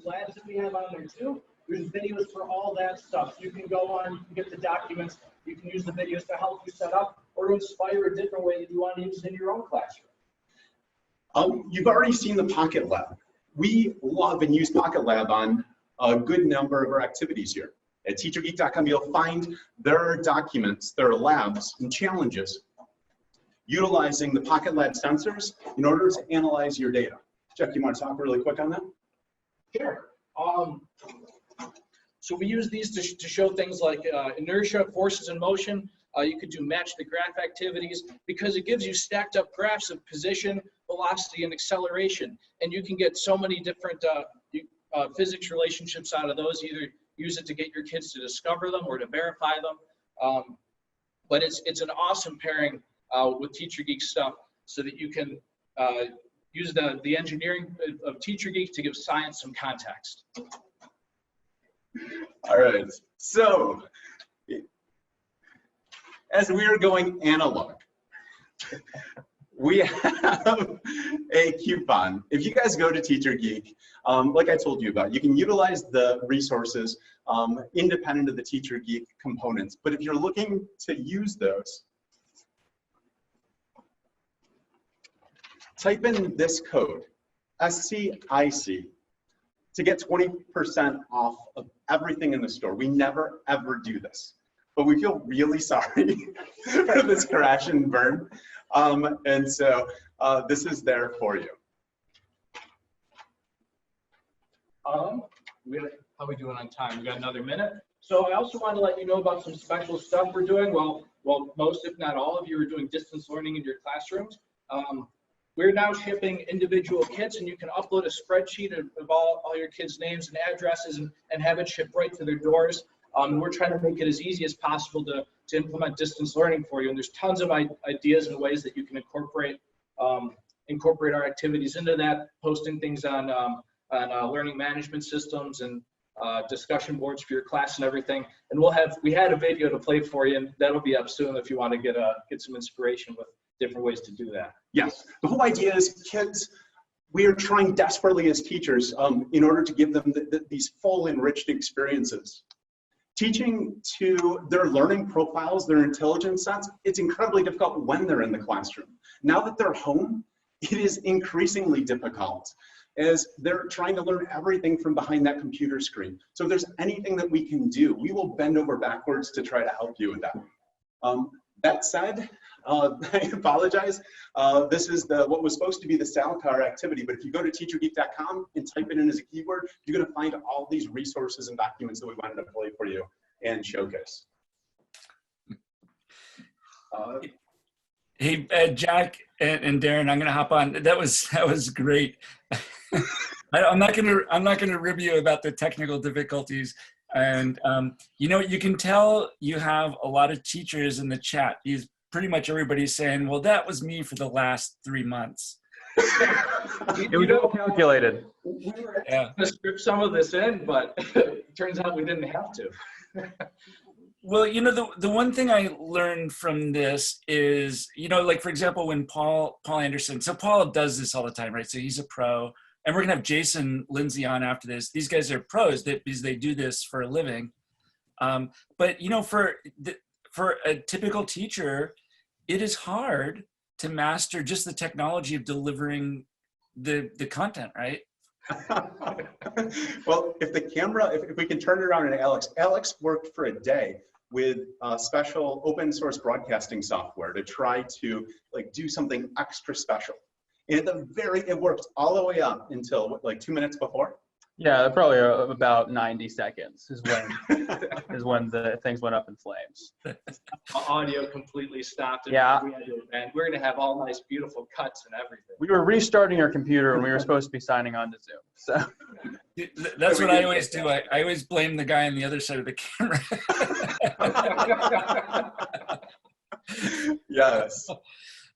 labs that we have on there too, there's videos for all that stuff. So you can go on, you can get the documents, you can use the videos to help you set up or to inspire a different way that you want to use it in your own classroom. You've already seen the PocketLab. We love and use PocketLab on a good number of our activities here. At TeacherGeek.com, you'll find there are documents, there are labs and challenges utilizing the PocketLab sensors in order to analyze your data. Chuck, you want to talk really quick on that? Sure. So we use these to show things like inertia, forces in motion. You could do match the graph activities because it gives you stacked up graphs of position, velocity, and acceleration. And you can get so many different physics relationships out of those. Either use it to get your kids to discover them or to verify them. But it's an awesome pairing with TeacherGeek stuff so that you can use the engineering of TeacherGeek to give science some context. All right, so as we are going analog, we have a coupon. If you guys go to TeacherGeek, like I told you about, you can utilize the resources independent of the TeacherGeek components. But if you're looking to use those, type in this code, ScIC, to get 20% off of everything in the store. We never, ever do this. But we feel really sorry for this crash and burn. And so this is there for you. How are we doing on time? We got another minute. So I also want to let you know about some special stuff we're doing. Well, most, if not all of you are doing distance learning in your classrooms. We're now shipping individual kits, and you can upload a spreadsheet of all your kids' names and addresses and have it shipped right to their doors. We're trying to make it as easy as possible to implement distance learning for you. And there's tons of ideas and ways that you can incorporate our activities into that, posting things on learning management systems and discussion boards for your class and everything. And we had a video to play for you, and that'll be up soon if you want to get some inspiration with different ways to do that. Yes, the whole idea is kids, we are trying desperately as teachers in order to give them these full enriched experiences. Teaching to their learning profiles, their intelligence sets, it's incredibly difficult when they're in the classroom. Now that they're home, it is increasingly difficult as they're trying to learn everything from behind that computer screen. So if there's anything that we can do, we will bend over backwards to try to help you with that. That said, I apologize. This is what was supposed to be the Sal Car activity, but if you go to TeacherGeek.com and type it in as a keyword, you're going to find all these resources and documents that we wanted to play for you and showcase. Hey, Jack and Darren, I'm going to hop on. That was great. I'm not going to rib you about the technical difficulties. And you can tell you have a lot of teachers in the chat. Pretty much everybody's saying, well, that was me for the last 3 months. It was all calculated. We were going to script some of this in, but it turns out we didn't have to. Well, the one thing I learned from this is, like, for example, when Paul Andersen, so Paul does this all the time, right? So he's a pro, and we're going to have Jason Lindsey on after this. These guys are pros because they do this for a living. But, for a typical teacher, it is hard to master just the technology of delivering the content, right? Well, if the camera, if we can turn it around, and Alex worked for a day with special open source broadcasting software to try to like do something extra special. And it worked all the way up until like 2 minutes before. Yeah, probably about 90 seconds is when the things went up in flames. Audio completely stopped. And Yeah. we had to event. We're going to have all nice, beautiful cuts and everything. We were restarting our computer and we were supposed to be signing on to Zoom. So That's what I always do. I always blame the guy on the other side of the camera. Yes.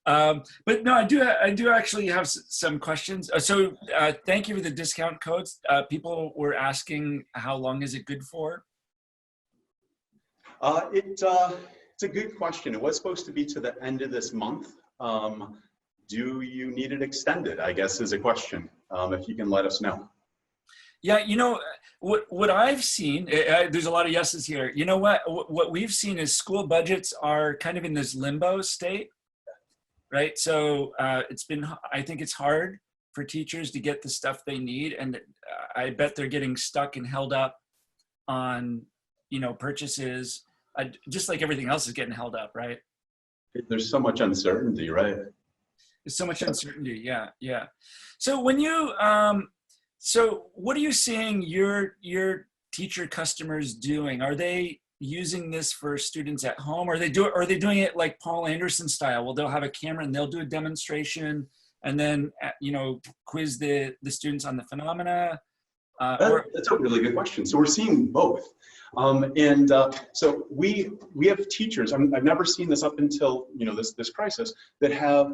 But no, I do actually have some questions. So thank you for the discount codes. People were asking how long is it good for? It's a good question. It was supposed to be to the end of this month. Do you need it extended, I guess is a question, if you can let us know. Yeah, you know, what I've seen, there's a lot of yeses here. You know what we've seen is school budgets are kind of in this limbo state, right? So I think it's hard for teachers to get the stuff they need. And I bet they're getting stuck and held up on, you know, purchases, just like everything else is getting held up, right? There's so much uncertainty, right? There's so much uncertainty, yeah. So when you, so what are you seeing your teacher customers doing? Are they using this for students at home? Or are they doing it like Paul Andersen style? Well, they'll have a camera and they'll do a demonstration and then, you know, quiz the students on the phenomena? That's a really good question. So we're seeing both. So we have teachers, I've never seen this up until, you know, this crisis, that have,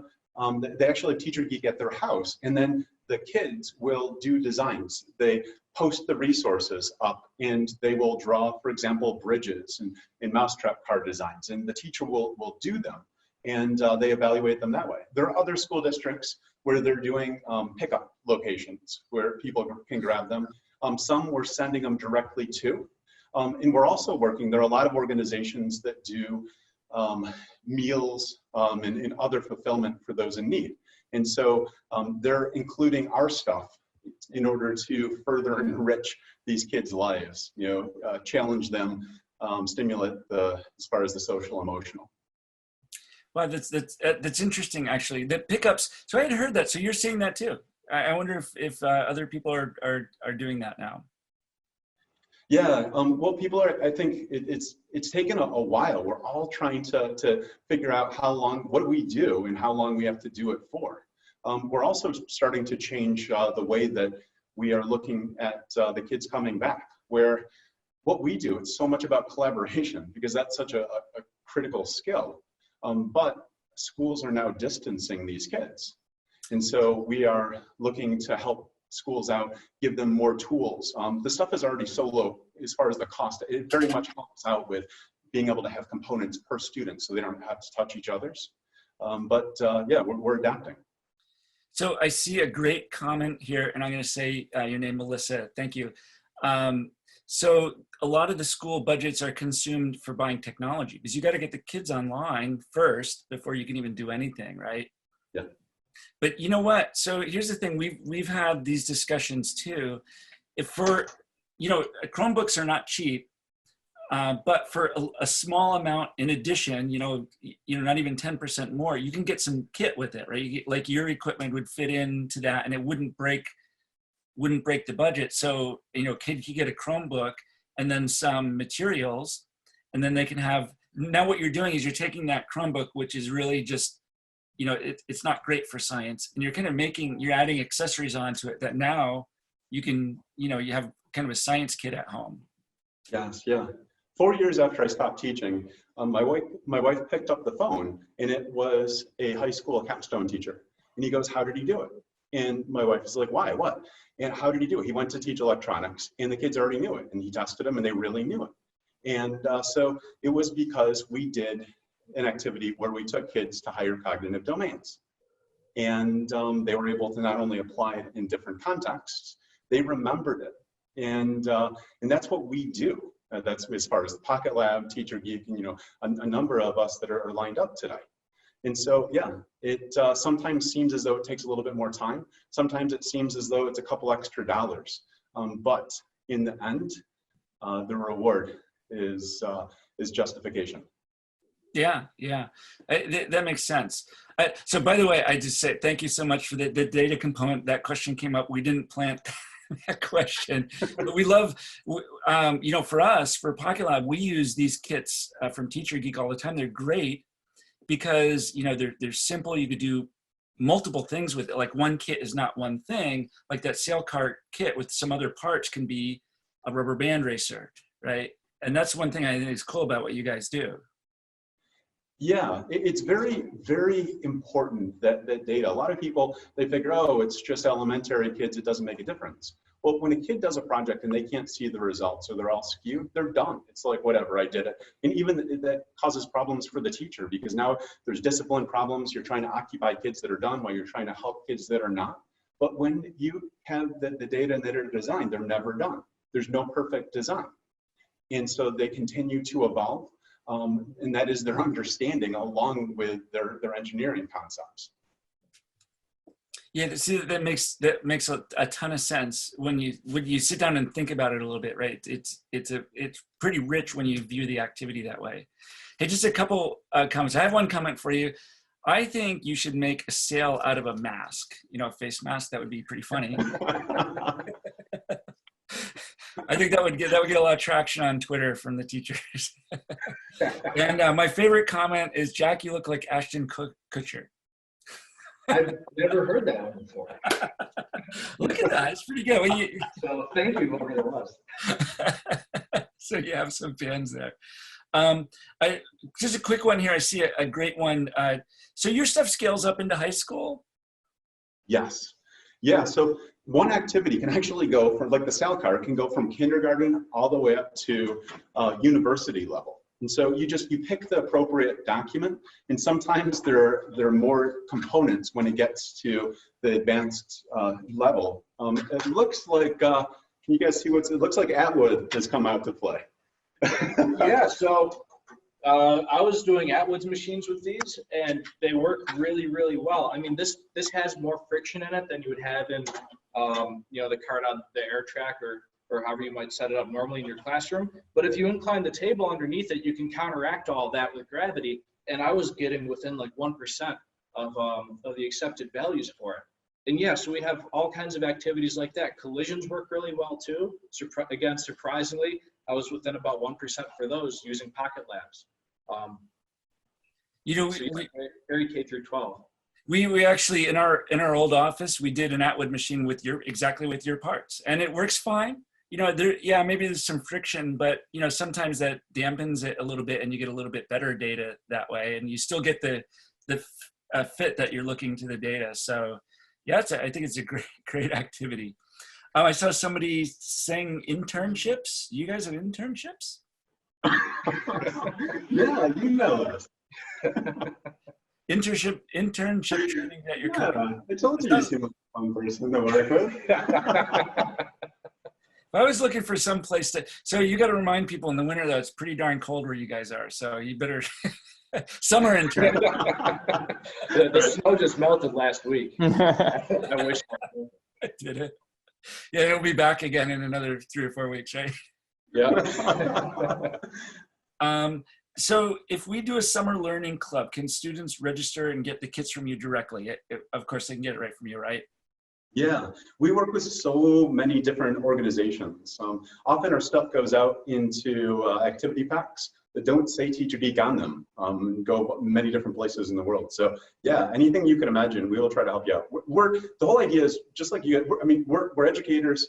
they actually have TeacherGeek at their house, and then the kids will do designs. They post the resources up and they will draw, for example, bridges and mousetrap car designs, and the teacher will do them, and they evaluate them that way. There are other school districts where they're doing pickup locations where people can grab them. Some we're sending them directly to. And we're also working, there are a lot of organizations that do meals and other fulfillment for those in need. And so they're including our stuff in order to further enrich these kids' lives, you know, challenge them, stimulate as far as the social emotional. Wow, that's interesting, actually. The pickups, so I had heard that, so you're seeing that too. I wonder if other people are doing that now. Yeah, well, people are, I think it's taken a while. We're all trying to figure out what do we do and how long we have to do it for. We're also starting to change the way that we are looking at the kids coming back, where what we do, it's so much about collaboration because that's such a critical skill. But schools are now distancing these kids. And so we are looking to help schools out, give them more tools. The stuff is already so low as far as the cost. It very much helps out with being able to have components per student so they don't have to touch each other's. Yeah, we're adapting. So I see a great comment here, and I'm going to say your name, Melissa. Thank you. So a lot of the school budgets are consumed for buying technology because you got to get the kids online first before you can even do anything, right? Yeah. But you know what? So here's the thing: we've had these discussions too. You know, Chromebooks are not cheap, but for a small amount, in addition, you know, not even 10% more, you can get some kit with it, right? Like your equipment would fit into that, and it wouldn't break the budget. So, you know, kid can get a Chromebook and then some materials, and then they can have. Now, what you're doing is you're taking that Chromebook, which is really just, you know, it's not great for science, and you're kind of you're adding accessories onto it that now you can, you know, you have kind of a science kit at home. Yes, yeah. 4 years after I stopped teaching, my wife picked up the phone, and it was a high school capstone teacher. And he goes, "How did he do it?" And my wife is like, "Why? What?" And how did he do it? He went to teach electronics, and the kids already knew it, and he tested them, and they really knew it. And so it was because we did an activity where we took kids to higher cognitive domains. And they were able to not only apply it in different contexts, they remembered it. And that's what we do. That's as far as the PocketLab, TeacherGeek, and, you know, a number of us that are lined up today. And so, yeah, it sometimes seems as though it takes a little bit more time. Sometimes it seems as though it's a couple extra dollars. But in the end, the reward is justification. Yeah, yeah, that makes sense. So by the way, I just say thank you so much for the data component. That question came up. We didn't plant that question, but we love, you know, for us, for PocketLab, we use these kits from TeacherGeek all the time. They're great because, you know, they're simple. You could do multiple things with it. Like one kit is not one thing. Like that sail cart kit with some other parts can be a rubber band racer, right? And that's one thing I think is cool about what you guys do. Yeah, it's very, very important that data. A lot of people, they figure, oh, it's just elementary kids, it doesn't make a difference. Well, when a kid does a project and they can't see the results or they're all skewed, they're done. It's like, whatever, I did it. And even that causes problems for the teacher because now there's discipline problems. You're trying to occupy kids that are done while you're trying to help kids that are not. But when you have the data that are designed, they're never done. There's no perfect design. And so they continue to evolve. And that is their understanding along with their engineering concepts. Yeah, see, that makes a ton of sense when you sit down and think about it a little bit, right? It's pretty rich when you view the activity that way. Hey, just a couple comments. I have one comment for you. I think you should make a sail out of a mask, you know, a face mask. That would be pretty funny. I think that would get a lot of traction on Twitter from the teachers. And my favorite comment is, Jack, you look like Ashton Kutcher. I've never heard that one before. Look at that, it's pretty good. Well, So thank you, whoever it was. So you have some fans there. Just a quick one here. I see a great one. So your stuff scales up into high school? Yes. Yeah, so one activity can actually go from, like the sail cart, can go from kindergarten all the way up to university level. And so you pick the appropriate document, and sometimes there are more components when it gets to the advanced level. It looks like, can you guys see it looks like Atwood has come out to play. Yeah, so I was doing Atwood's machines with these, and they work really, really well. I mean, this has more friction in it than you would have in, you know, the cart on the air track or however you might set it up normally in your classroom. But if you incline the table underneath it, you can counteract all that with gravity. And I was getting within like 1% of the accepted values for it. And yeah, so we have all kinds of activities like that. Collisions work really well too. Again, surprisingly, I was within about 1% for those using PocketLabs. You know, so very K through 12. We actually in our old office, we did an Atwood machine with exactly with your parts, and it works fine. You know, maybe there's some friction, but you know, sometimes that dampens it a little bit, and you get a little bit better data that way, and you still get the fit that you're looking to the data. So yeah, I think it's a great activity. I saw somebody saying internships. You guys have internships? Yeah, you know us. Internship training that you're covering. I told you seem like a fun person to work with. I was looking for some place to, so you got to remind people in the winter though, it's pretty darn cold where you guys are. So you better, summer intern. the snow just melted last week. I wish I did it. Yeah, it'll be back again in another 3 or 4 weeks, right? Yeah. So if we do a summer learning club, can students register and get the kits from you directly? Of course, they can get it right from you, right? Yeah, we work with so many different organizations. Often our stuff goes out into activity packs that don't say TeacherGeek on them, go many different places in the world. So yeah, anything you can imagine, we will try to help you out. The whole idea is just like you, we're educators.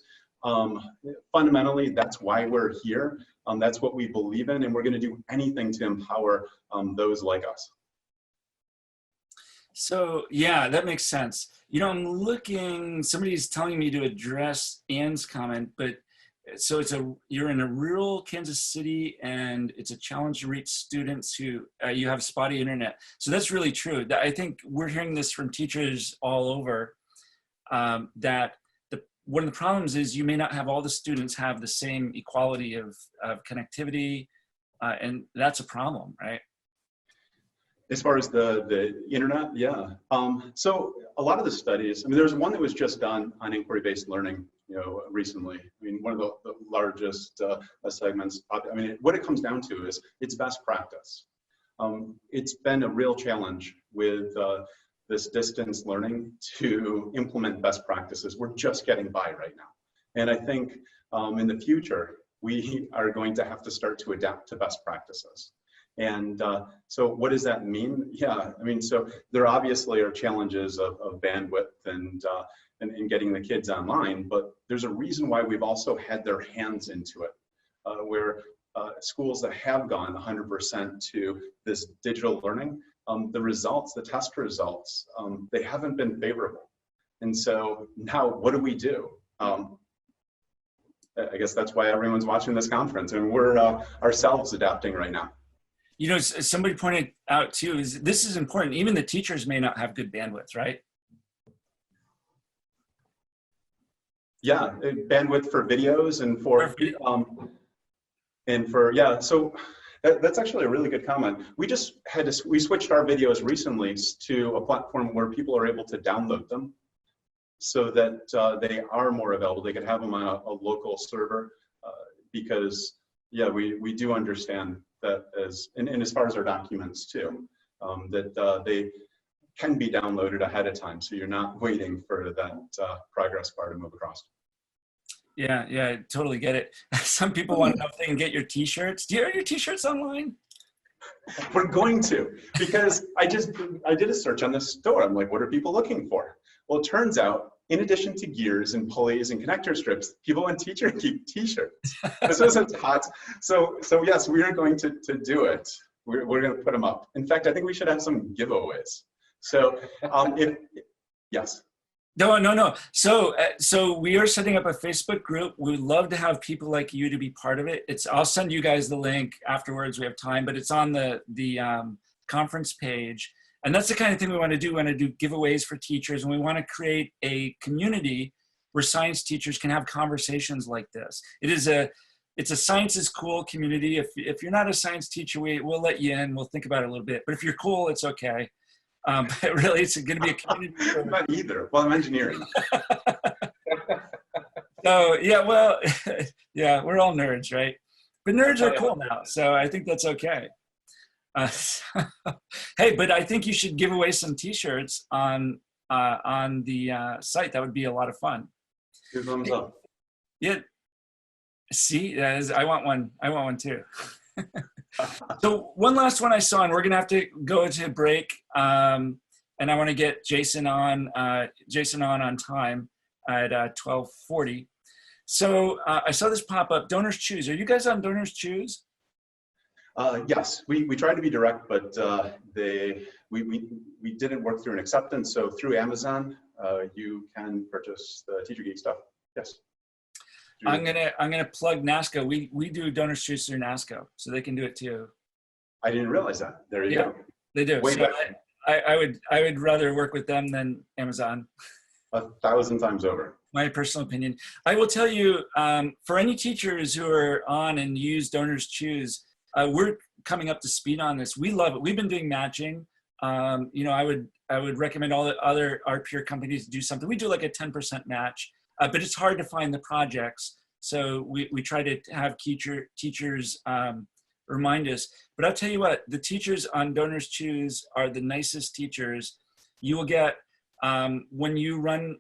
Fundamentally, that's why we're here. That's what we believe in, and we're going to do anything to empower those like us. So yeah, that makes sense. You know, I'm looking, somebody's telling me to address Anne's comment, but so you're in a rural Kansas City and it's a challenge to reach students who you have spotty internet. So that's really true. I think we're hearing this from teachers all over, that one of the problems is you may not have all the students have the same equality of connectivity, and that's a problem, right? As far as the internet, yeah. So a lot of the studies, I mean, there's one that was just done on inquiry-based learning recently. I mean, one of the largest segments. I mean, what it comes down to is it's best practice. It's been a real challenge with this distance learning to implement best practices. We're just getting by right now. And I think in the future, we are going to have to start to adapt to best practices. And so what does that mean? Yeah, I mean, so there obviously are challenges of bandwidth and getting the kids online, but there's a reason why we've also had their hands into it, where schools that have gone 100% to this digital learning, the results, the test results, they haven't been favorable. And so now what do we do? I guess that's why everyone's watching this conference, and we're ourselves adapting right now. You know, somebody pointed out too, this is important. Even the teachers may not have good bandwidth, right? Yeah, bandwidth for videos and yeah. So that's actually a really good comment. We just we switched our videos recently to a platform where people are able to download them, so that they are more available. They could have them on a local server, because yeah, we do understand that and as far as our documents too, that they can be downloaded ahead of time, so you're not waiting for that progress bar to move across. Yeah, I totally get it. Some people want to know if they can get your t-shirts. Do you have your t-shirts online? We're going to, because I did a search on this store. I'm like, what are people looking for? Well, it turns out, in addition to gears and pulleys and connector strips, people want TeacherGeek t-shirts. This wasn't hot. So yes, we are going to do it. We're going to put them up. In fact, I think we should have some giveaways. So yes. No. So we are setting up a Facebook group. We'd love to have people like you to be part of it. I'll send you guys the link afterwards. We have time, but it's on the conference page. And that's the kind of thing we want to do. We want to do giveaways for teachers, and we want to create a community where science teachers can have conversations like this. It's a science is cool community. If you're not a science teacher, we'll let you in. We'll think about it a little bit. But if you're cool, it's okay. But really, it's going to be a community. Not either. Well, I'm engineering. So yeah, well, yeah, we're all nerds, right? But nerds are cool now, so I think that's okay. Hey, but I think you should give away some t-shirts on the site. That would be a lot of fun. Two thumbs up. Yeah. See, I want one too. So one last one I saw, and we're gonna have to go to break. And I want to get Jason on time at 12:40. So I saw this pop up. Donors Choose. Are you guys on Donors Choose? Yes, we tried to be direct, but we didn't work through an acceptance. So through Amazon, you can purchase the TeacherGeek stuff. Yes. I'm gonna plug Nasco. We do Donors Choose through Nasco, so they can do it too. I didn't realize that. There you go. They do. Way So better. I would rather work with them than Amazon. 1,000 times over. My personal opinion. I will tell you, for any teachers who are on and use Donors Choose, we're coming up to speed on this. We love it. We've been doing matching. You know, I would recommend all the our peer companies do something. We do like a 10% match, but it's hard to find the projects. So we try to have teachers remind us. But I'll tell you what, the teachers on Donors Choose are the nicest teachers. You will get, when you run,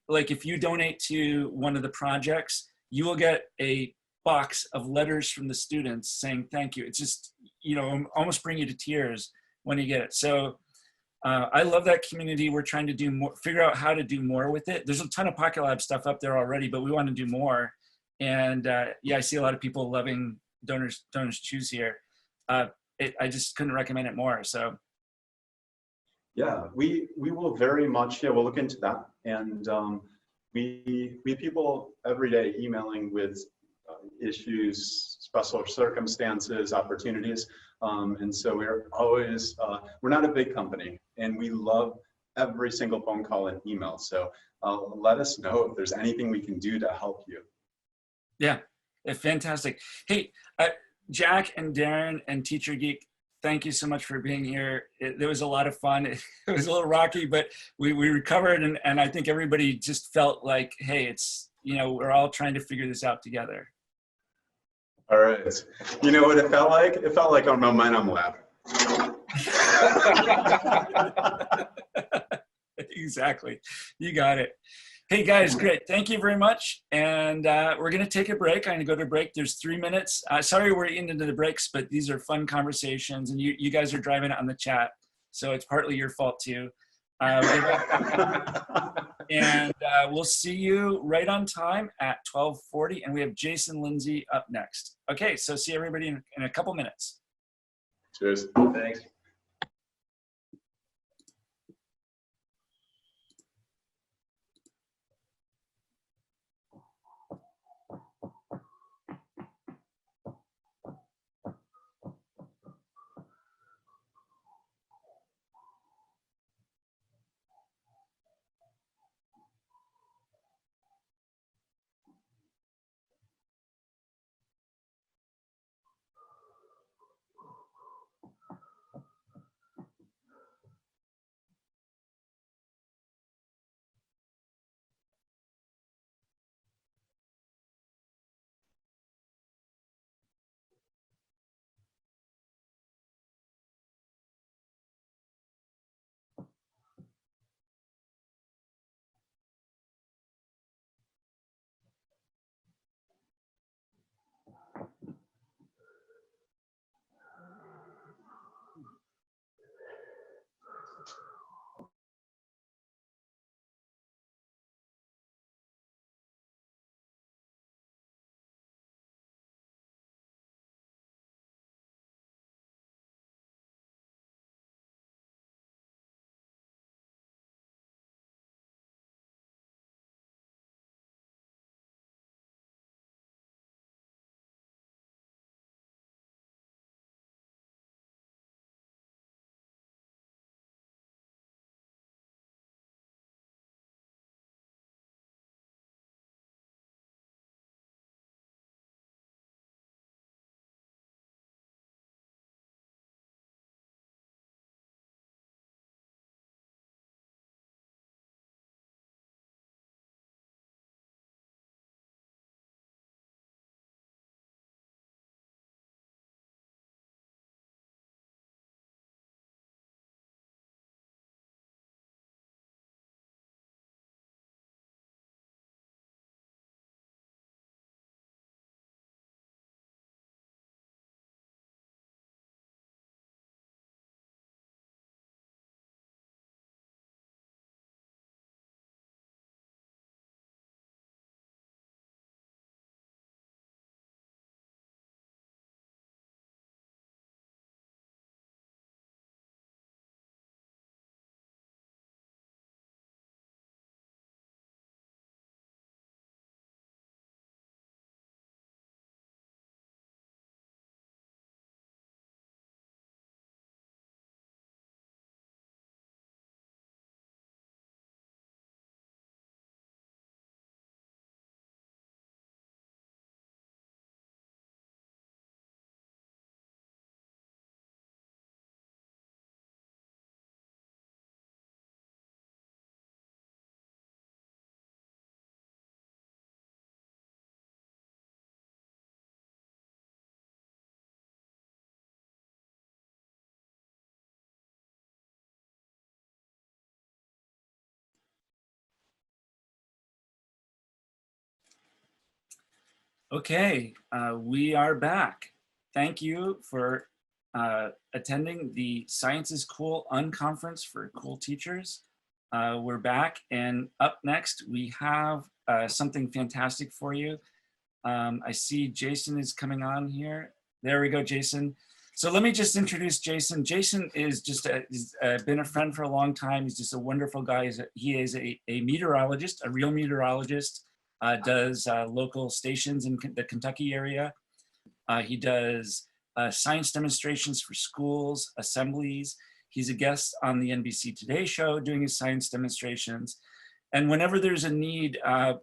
like if you donate to one of the projects, you will get a box of letters from the students saying thank you. It's just, you know, almost bring you to tears when you get it. So I love that community. We're trying to do more, figure out how to do more with it. There's a ton of PocketLab stuff up there already, but we want to do more. And yeah, I see a lot of people loving Donors Choose here. I just couldn't recommend it more. So yeah, we will very much, yeah, we'll look into that. And we have people every day emailing with issues, special circumstances, opportunities. And so we're always, we're not a big company, and we love every single phone call and email. So let us know if there's anything we can do to help you. Yeah, fantastic. Hey, Jack and Darren and TeacherGeek, thank you so much for being here. There was a lot of fun. It was a little rocky, but we recovered, and I think everybody just felt like, hey, you know, we're all trying to figure this out together. All right. You know what it felt like? It felt like a momentum lab. Exactly. You got it. Hey guys, great. Thank you very much. And we're going to take a break. I'm going to go to break. There's 3 minutes. Sorry we're into the breaks, but these are fun conversations, and you guys are driving it on the chat, so it's partly your fault too. And we'll see you right on time at 12:40, and we have Jason Lindsey up next. Okay, so see everybody in a couple minutes. Cheers. Thanks. Okay, we are back. Thank you for attending the Science is Cool Unconference for Cool Teachers. We're back, and up next we have something fantastic for you. I see Jason is coming on here. There we go, Jason. So let me just introduce Jason. Jason is just been a friend for a long time. He's just a wonderful guy. He is a meteorologist, a real meteorologist. Does local stations in the Kentucky area. He does science demonstrations for schools, assemblies. He's a guest on the NBC Today show doing his science demonstrations. And whenever there's a need,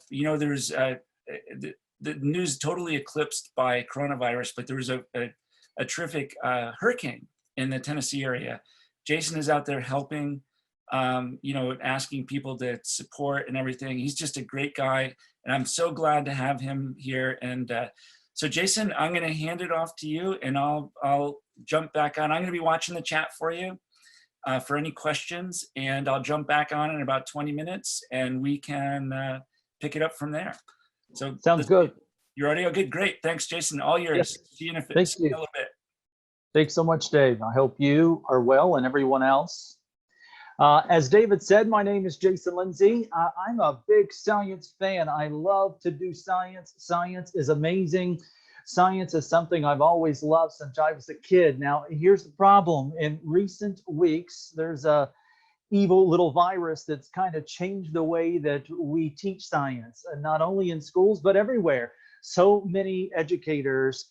you know, there's the news totally eclipsed by coronavirus, but there was a terrific hurricane in the Tennessee area. Jason is out there helping you know, asking people to support and everything. He's just a great guy, and I'm so glad to have him here. And so Jason, I'm going to hand it off to you, and I'll jump back on. I'm going to be watching the chat for you for any questions, and I'll jump back on in about 20 minutes, and we can pick it up from there. So sounds good. You're ready? Oh, good, great. Thanks, Jason. All yours. Yes. See you in a Thank you. little bit. Thanks so much, Dave. I hope you are well and everyone else. As David said, my name is Jason Lindsey. I'm a big science fan. I love to do science. Science is amazing. Science is something I've always loved since I was a kid. Now, here's the problem. In recent weeks, there's a evil little virus that's kind of changed the way that we teach science, and not only in schools, but everywhere. So many educators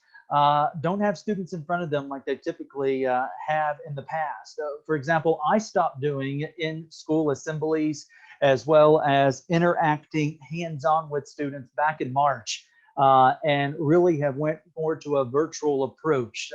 don't have students in front of them like they typically have in the past. For example, I stopped doing in-school assemblies as well as interacting hands-on with students back in March, and really have went more to a virtual approach.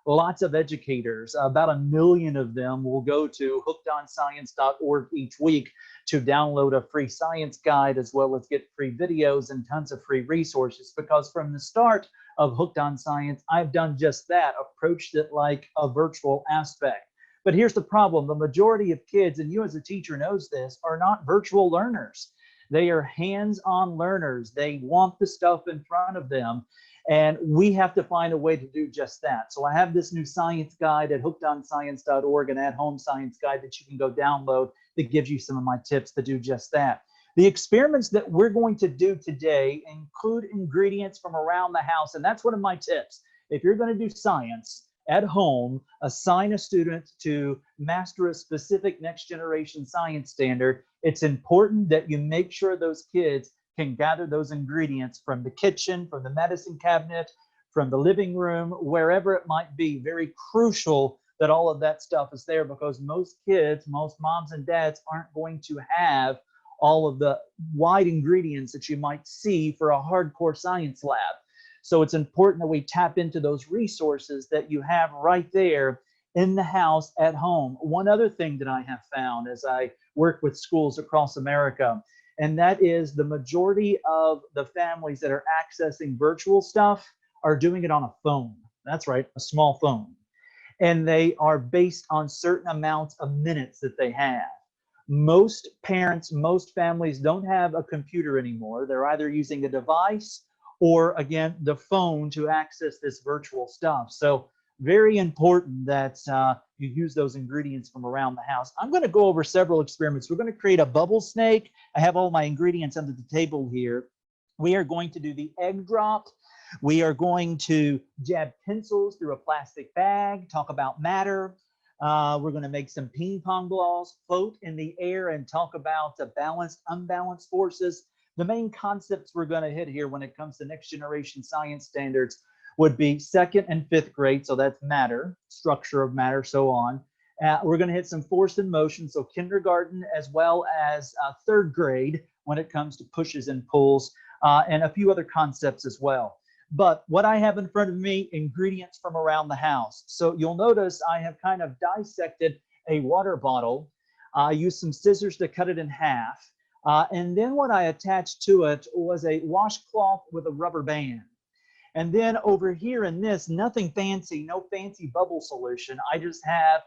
Lots of educators, about 1 million of them, will go to hookedonscience.org each week to download a free science guide, as well as get free videos and tons of free resources. Because from the start of Hooked on Science, I've done just that, approached it like a virtual aspect. But here's the problem. The majority of kids, and you as a teacher knows this, are not virtual learners. They are hands-on learners. They want the stuff in front of them. And we have to find a way to do just that. So I have this new science guide at hookedonscience.org, an at-home science guide that you can go download that gives you some of my tips to do just that. The experiments that we're going to do today include ingredients from around the house, and that's one of my tips. If you're going to do science at home, assign a student to master a specific next generation science standard. It's important that you make sure those kids can gather those ingredients from the kitchen, from the medicine cabinet, from the living room, wherever it might be. Very crucial that all of that stuff is there, because most kids, most moms and dads aren't going to have all of the wide ingredients that you might see for a hardcore science lab. So it's important that we tap into those resources that you have right there in the house at home. One other thing that I have found as I work with schools across America, and that is the majority of the families that are accessing virtual stuff are doing it on a phone. That's right, a small phone. And they are based on certain amounts of minutes that they have. Most parents, most families don't have a computer anymore. They're either using a device or, again, the phone to access this virtual stuff. So very important that you use those ingredients from around the house. I'm going to go over several experiments. We're going to create a bubble snake. I have all my ingredients under the table here. We are going to do the egg drop. We are going to jab pencils through a plastic bag, talk about matter. We're going to make some ping pong balls, float in the air, and talk about balanced, unbalanced forces. The main concepts we're going to hit here when it comes to next generation science standards would be 2nd and 5th grade. So that's matter, structure of matter, so on. We're going to hit some force and motion. So kindergarten as well as 3rd grade when it comes to pushes and pulls, and a few other concepts as well. But what I have in front of me, ingredients from around the house. So you'll notice I have kind of dissected a water bottle. I used some scissors to cut it in half. And then what I attached to it was a washcloth with a rubber band. And then over here in this, nothing fancy, no fancy bubble solution. I just have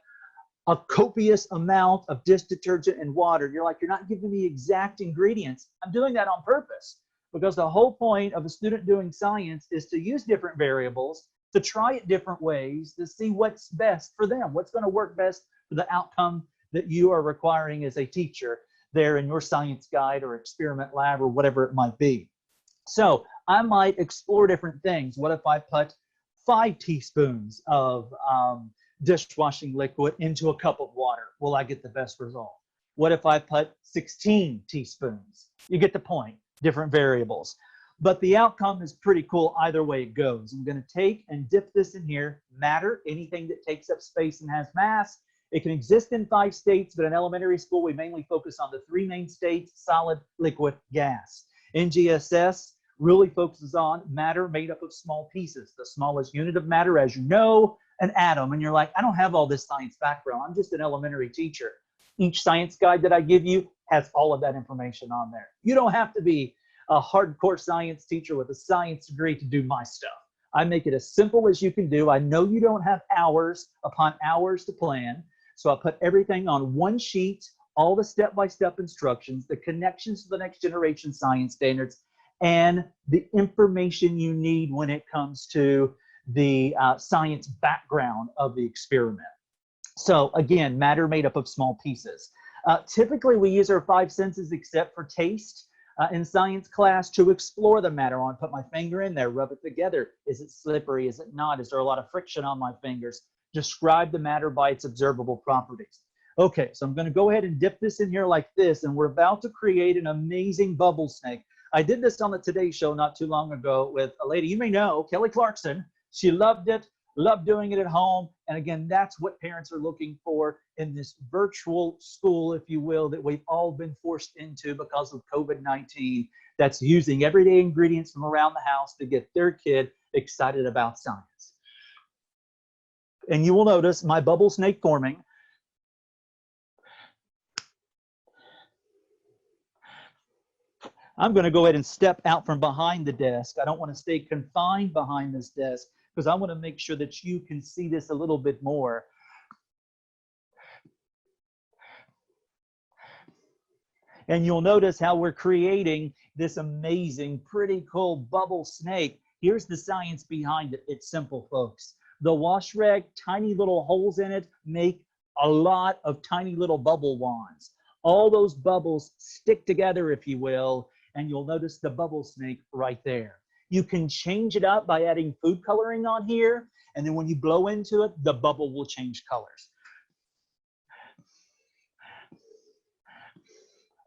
a copious amount of dish detergent and water. You're like, you're not giving me exact ingredients. I'm doing that on purpose, because the whole point of a student doing science is to use different variables, to try it different ways, to see what's best for them, what's going to work best for the outcome that you are requiring as a teacher there in your science guide or experiment lab or whatever it might be. So I might explore different things. What if I put 5 teaspoons of dishwashing liquid into a cup of water? Will I get the best result? What if I put 16 teaspoons? You get the point, different variables. But the outcome is pretty cool either way it goes. I'm going to take and dip this in here. Matter, anything that takes up space and has mass. It can exist in 5 states, but in elementary school, we mainly focus on the 3 main states: solid, liquid, gas. NGSS really focuses on matter made up of small pieces. The smallest unit of matter, as you know, an atom. And you're like, I don't have all this science background. I'm just an elementary teacher. Each science guide that I give you has all of that information on there. You don't have to be a hardcore science teacher with a science degree to do my stuff. I make it as simple as you can do. I know you don't have hours upon hours to plan, so I put everything on one sheet, all the step-by-step instructions, the connections to the next generation science standards, and the information you need when it comes to the science background of the experiment. So again, matter made up of small pieces. Typically, we use our 5 senses except for taste in science class to explore the matter. I want to put my finger in there, rub it together. Is it slippery? Is it not? Is there a lot of friction on my fingers? Describe the matter by its observable properties. Okay, so I'm going to go ahead and dip this in here like this, and we're about to create an amazing bubble snake. I did this on the Today Show not too long ago with a lady you may know, Kelly Clarkson. She loved it. Love doing it at home. And again, that's what parents are looking for in this virtual school, if you will, that we've all been forced into because of COVID-19, that's using everyday ingredients from around the house to get their kid excited about science. And you will notice my bubble snake forming. I'm going to go ahead and step out from behind the desk. I don't want to stay confined behind this desk, because I want to make sure that you can see this a little bit more. And you'll notice how we're creating this amazing, pretty cool bubble snake. Here's the science behind it. It's simple, folks. The wash rag, tiny little holes in it, make a lot of tiny little bubble wands. All those bubbles stick together, if you will, and you'll notice the bubble snake right there. You can change it up by adding food coloring on here, and then when you blow into it, the bubble will change colors.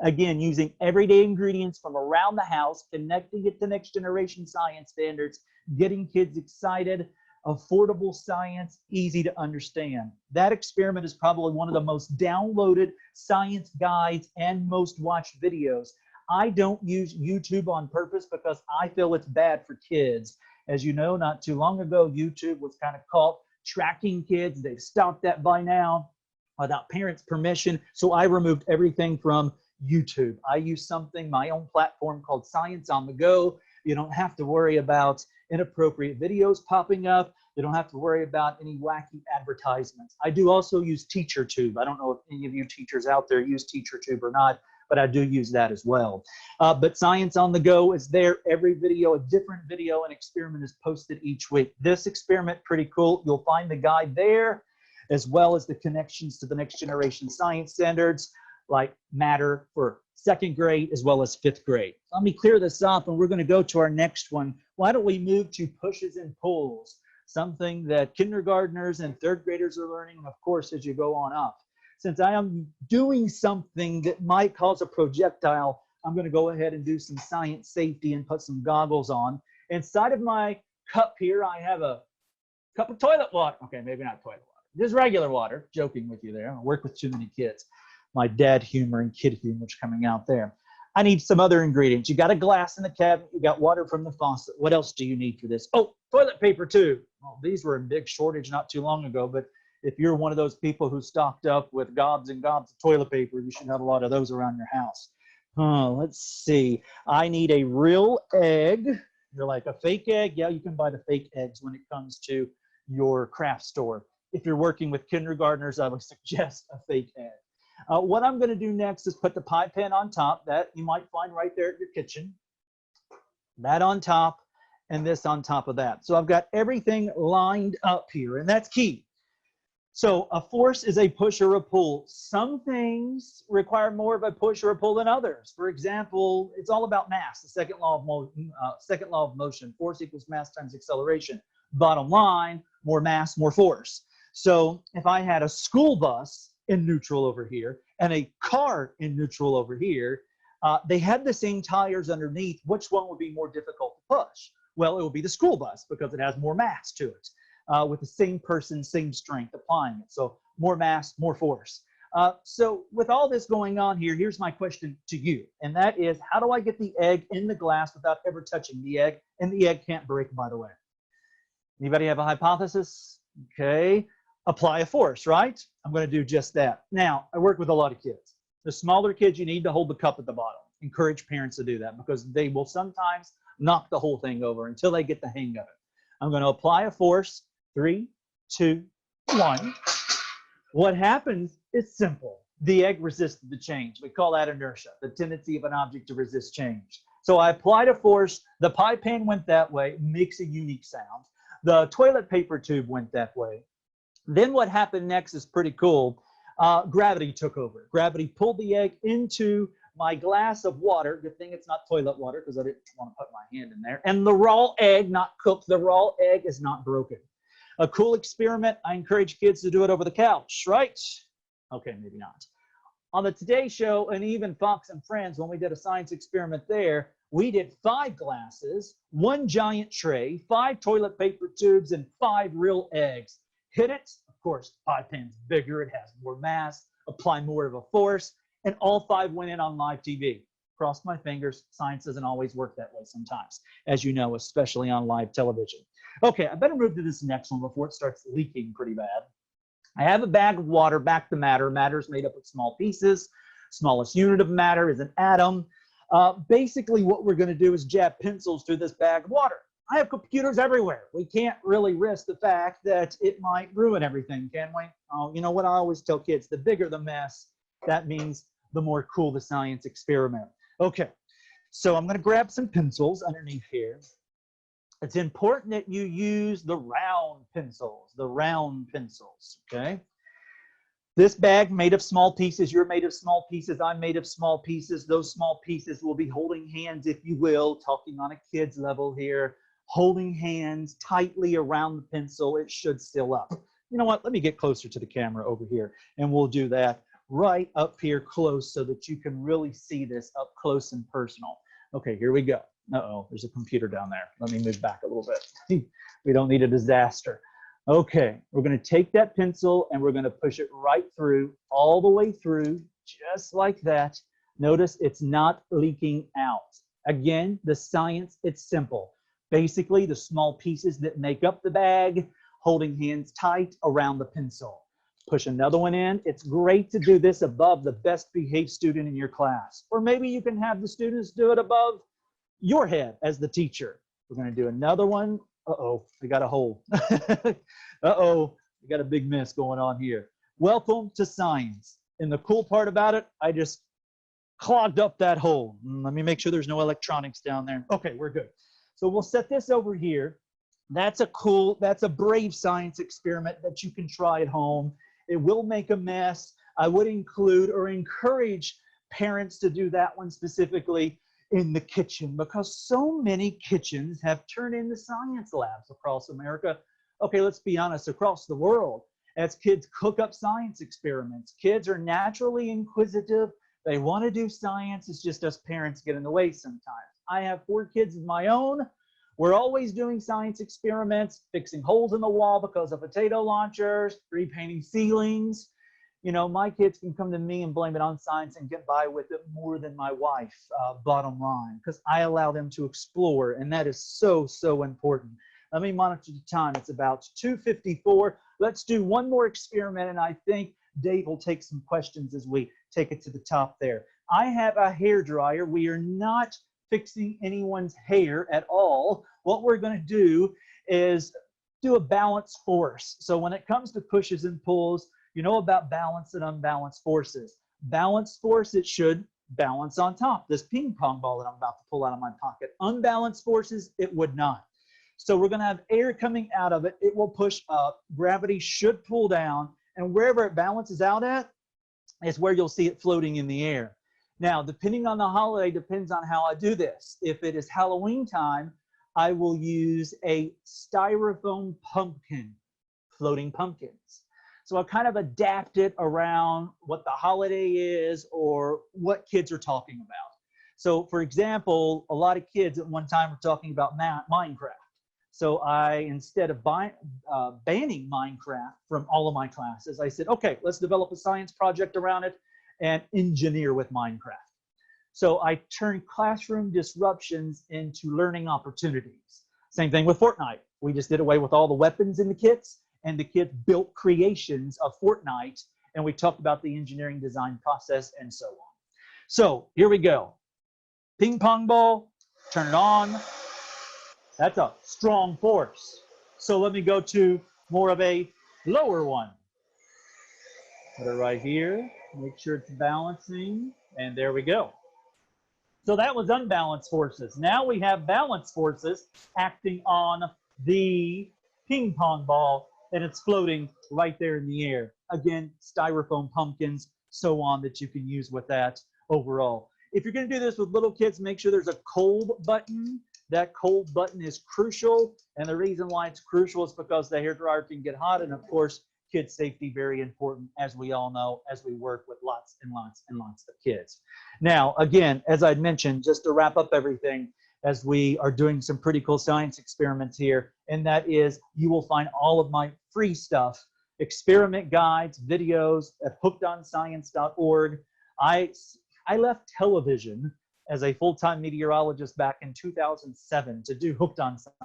Again, using everyday ingredients from around the house, connecting it to next generation science standards, getting kids excited, affordable science, easy to understand. That experiment is probably one of the most downloaded science guides and most watched videos. I don't use YouTube on purpose because I feel it's bad for kids. As you know, not too long ago, YouTube was kind of caught tracking kids. They've stopped that by now without parents' permission. So I removed everything from YouTube. I use something, my own platform called Science on the Go. You don't have to worry about inappropriate videos popping up. You don't have to worry about any wacky advertisements. I do also use TeacherTube. I don't know if any of you teachers out there use TeacherTube or not, but I do use that as well. But Science on the Go is there. Every video, a different video and experiment is posted each week. This experiment, pretty cool. You'll find the guide there, as well as the connections to the next generation science standards, like matter for 2nd grade as well as 5th grade. Let me clear this up and we're going to go to our next one. Why don't we move to pushes and pulls, something that kindergartners and 3rd graders are learning, and of course, as you go on up. Since I am doing something that might cause a projectile, I'm going to go ahead and do some science safety and put some goggles on. Inside of my cup here, I have a cup of toilet water. Okay, maybe not toilet water. Just regular water. Joking with you there. I work with too many kids. My dad humor and kid humor is coming out there. I need some other ingredients. You got a glass in the cabinet. You got water from the faucet. What else do you need for this? Oh, toilet paper too. Well, these were in big shortage not too long ago, but if you're one of those people who stocked up with gobs and gobs of toilet paper, you should have a lot of those around your house. Let's see. I need a real egg. You're like, a fake egg? Yeah, you can buy the fake eggs when it comes to your craft store. If you're working with kindergartners, I would suggest a fake egg. What I'm going to do next is put the pie pan on top, that you might find right there at your kitchen. That on top, and this on top of that. So I've got everything lined up here, and that's key. So a force is a push or a pull. Some things require more of a push or a pull than others. For example, it's all about mass, the second law of motion. Force equals mass times acceleration. Bottom line, more mass, more force. So if I had a school bus in neutral over here and a car in neutral over here, they had the same tires underneath. Which one would be more difficult to push? Well, it would be the school bus because it has more mass to it. With the same person, same strength applying it. So more mass, more force. So with all this going on here, here's my question to you. And that is, how do I get the egg in the glass without ever touching the egg? And the egg can't break, by the way. Anybody have a hypothesis? Okay. apply a force, right? I'm going to do just that. Now, I work with a lot of kids. The smaller kids, you need to hold the cup at the bottom. Encourage parents to do that because they will sometimes knock the whole thing over until they get the hang of it. I'm going to apply a force. 3, 2, 1. What happens is simple. The egg resisted the change. We call that inertia, the tendency of an object to resist change. So I applied a force. The pie pan went that way, makes a unique sound. The toilet paper tube went that way. Then what happened next is pretty cool. Gravity took over. Gravity pulled the egg into my glass of water. Good thing it's not toilet water because I didn't want to put my hand in there. And the raw egg, not cooked, the raw egg is not broken. A cool experiment. I encourage kids to do it over the couch, right? Okay, maybe not. On the Today Show and even Fox and Friends, when we did a science experiment there, we did 5 glasses, 1 giant tray, 5 toilet paper tubes, and 5 real eggs. Hit it. Of course, pie pan's bigger. It has more mass. Apply more of a force. And all 5 went in on live TV. Cross my fingers. Science doesn't always work that way sometimes, as you know, especially on live television. Okay, I better move to this next one before it starts leaking pretty bad. I have a bag of water, back to matter. Matter is made up of small pieces. Smallest unit of matter is an atom. Basically, what we're going to do is jab pencils through this bag of water. I have computers everywhere. We can't really risk the fact that it might ruin everything, can we? Oh, you know what I always tell kids, the bigger the mess, that means the more cool the science experiment. Okay, so I'm going to grab some pencils underneath here. It's important that you use the round pencils, okay? This bag made of small pieces, you're made of small pieces, I'm made of small pieces. Those small pieces will be holding hands, if you will, talking on a kid's level here, holding hands tightly around the pencil. It should still up. You know what? Let me get closer to the camera over here, and we'll do that right up here close so that you can really see this up close and personal. Okay, here we go. Uh-oh, there's a computer down there. Let me move back a little bit. We don't need a disaster. Okay, we're going to take that pencil and we're going to push it right through, all the way through, just like that. Notice it's not leaking out. Again, the science, it's simple. Basically, the small pieces that make up the bag, holding hands tight around the pencil. Push another one in. It's great to do this above the best behaved student in your class. Or maybe you can have the students do it above your head as the teacher. We're going to do another one. Uh-oh, we got a hole. Uh-oh, we got a big mess going on here. Welcome to science. And the cool part about it, I just clogged up that hole. Let me make sure there's no electronics down there. Okay, we're good. So we'll set this over here. That's a brave science experiment that you can try at home. It will make a mess. I would include or encourage parents to do that one specifically in the kitchen, because so many kitchens have turned into science labs across America. Okay, let's be honest, across the world, as kids cook up science experiments. Kids are naturally inquisitive. They want to do science. It's just us parents get in the way sometimes. I have 4 kids of my own. We're always doing science experiments, fixing holes in the wall because of potato launchers, repainting ceilings. You know, my kids can come to me and blame it on science and get by with it more than my wife, bottom line, because I allow them to explore, and that is so, so important. Let me monitor the time. It's about 2:54. Let's do one more experiment, and I think Dave will take some questions as we take it to the top there. I have a hair dryer. We are not fixing anyone's hair at all. What we're going to do is do a balance force. So when it comes to pushes and pulls, you know about balanced and unbalanced forces. Balanced force, it should balance on top. This ping pong ball that I'm about to pull out of my pocket. Unbalanced forces, it would not. So we're going to have air coming out of it. It will push up. Gravity should pull down. And wherever it balances out at is where you'll see it floating in the air. Now, depending on the holiday, depends on how I do this. If it is Halloween time, I will use a styrofoam pumpkin, floating pumpkins. So I kind of adapt it around what the holiday is or what kids are talking about. So for example, a lot of kids at one time were talking about Minecraft. So I, instead of banning Minecraft from all of my classes, I said, okay, let's develop a science project around it and engineer with Minecraft. So I turned classroom disruptions into learning opportunities. Same thing with Fortnite. We just did away with all the weapons in the kits, and the kids built creations of Fortnite, and we talked about the engineering design process and so on. So here we go. Ping pong ball, turn it on. That's a strong force. So let me go to more of a lower one. Put it right here, make sure it's balancing, and there we go. So that was unbalanced forces. Now we have balanced forces acting on the ping pong ball, and it's floating right there in the air. Again, styrofoam pumpkins, so on, that you can use with that overall. If you're going to do this with little kids, make sure there's a cold button. That cold button is crucial, and the reason why it's crucial is because the hairdryer can get hot, and of course, kid safety, very important, as we all know, as we work with lots and lots and lots of kids. Now, again, as I'd mentioned, just to wrap up everything, as we are doing some pretty cool science experiments here, and that is, you will find all of my free stuff, experiment guides, videos at hookedonscience.org. I left television as a full-time meteorologist back in 2007 to do Hooked on Science.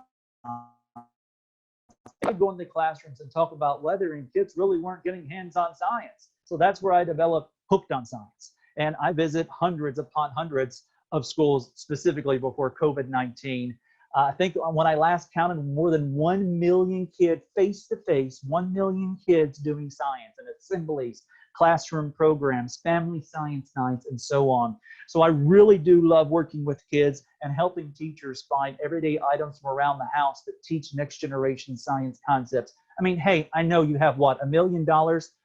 I would go into classrooms and talk about weather, and kids really weren't getting hands-on science. So that's where I developed Hooked on Science. And I visit hundreds upon hundreds of schools, specifically before COVID-19. I think when I last counted, more than 1 million kids face-to-face, 1 million kids doing science and assemblies, classroom programs, family science nights, and so on. So I really do love working with kids and helping teachers find everyday items from around the house that teach next generation science concepts. I mean, hey, I know you have what, $1 million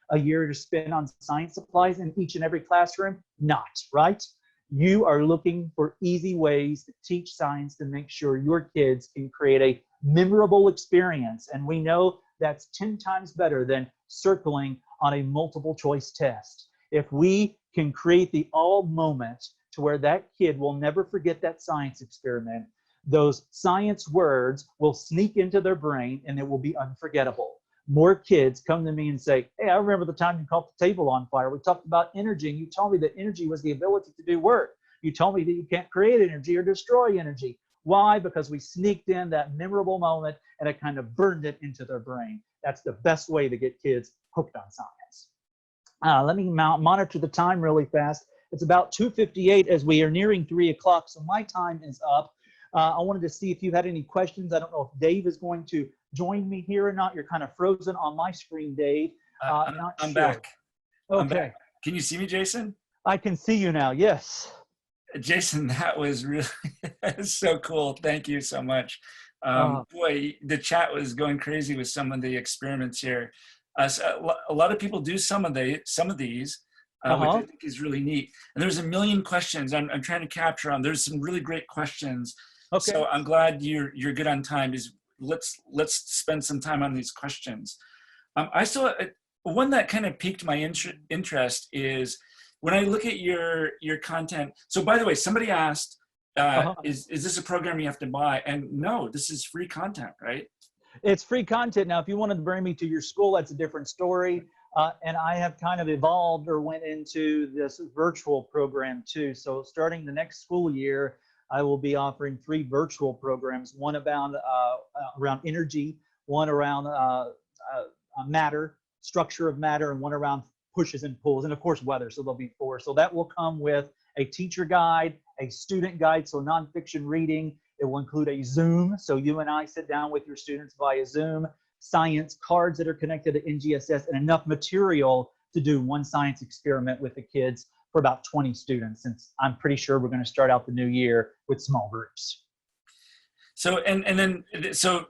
a year to spend on science supplies in each and every classroom? Not, right? You are looking for easy ways to teach science to make sure your kids can create a memorable experience. And we know that's 10 times better than circling on a multiple choice test. If we can create the all moment to where that kid will never forget that science experiment, those science words will sneak into their brain and it will be unforgettable. More kids come to me and say, hey, I remember the time you caught the table on fire. We talked about energy, and you told me that energy was the ability to do work. You told me that you can't create energy or destroy energy. Why? Because we sneaked in that memorable moment and it kind of burned it into their brain. That's the best way to get kids hooked on science. Let me monitor the time really fast. It's about 2:58 as we are nearing 3 o'clock, so my time is up. I wanted to see if you had any questions. I don't know if Dave is going to join me here or not. You're kind of frozen on my screen, Dave. I'm sure. back. Okay. I'm back. Can you see me, Jason? I can see you now, yes. Jason, that was really so cool. Thank you so much. Boy, the chat was going crazy with some of the experiments here. So a lot of people do some of these, which I think is really neat. And there's a million questions I'm trying to capture on. There's some really great questions. Okay. So I'm glad you're good on time. Let's spend some time on these questions. I saw one that kind of piqued my interest is when I look at your content. So by the way, somebody asked, is this a program you have to buy? And no, this is free content, right? It's free content. Now, if you wanted to bring me to your school, that's a different story. And I have kind of evolved or went into this virtual program too. So starting the next school year, I will be offering 3 virtual programs, one about around energy, one around matter, structure of matter, and one around pushes and pulls, and of course weather. So there'll be 4. So that will come with a teacher guide, a student guide, so nonfiction reading. It will include a Zoom, so you and I sit down with your students via Zoom, science cards that are connected to NGSS, and enough material to do one science experiment with the kids for about 20 students, since I'm pretty sure we're going to start out the new year with small groups. So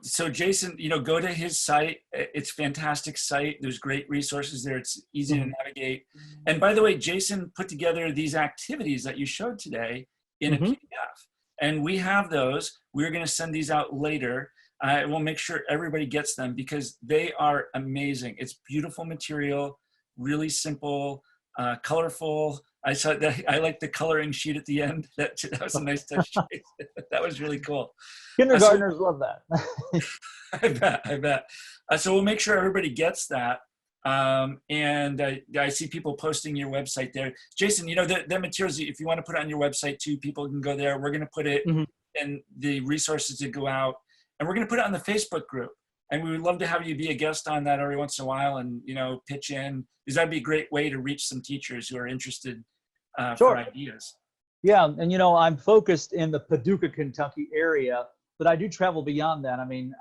so Jason, go to his site. It's a fantastic site. There's great resources there. It's easy to navigate. And by the way, Jason put together these activities that you showed today in a PDF. And we have those. We're going to send these out later. We'll make sure everybody gets them because they are amazing. It's beautiful material, really simple, colorful. I saw that. I like the coloring sheet at the end. That was a nice touch. That was really cool. Kindergartners love that. I bet. So we'll make sure everybody gets that. And I see people posting your website there. Jason, the materials, if you want to put it on your website too, people can go there. We're going to put it in the resources that go out. And we're going to put it on the Facebook group. And we would love to have you be a guest on that every once in a while and, you know, pitch in, because that'd be a great way to reach some teachers who are interested for ideas. Yeah, and you know, I'm focused in the Paducah, Kentucky area, but I do travel beyond that. I mean,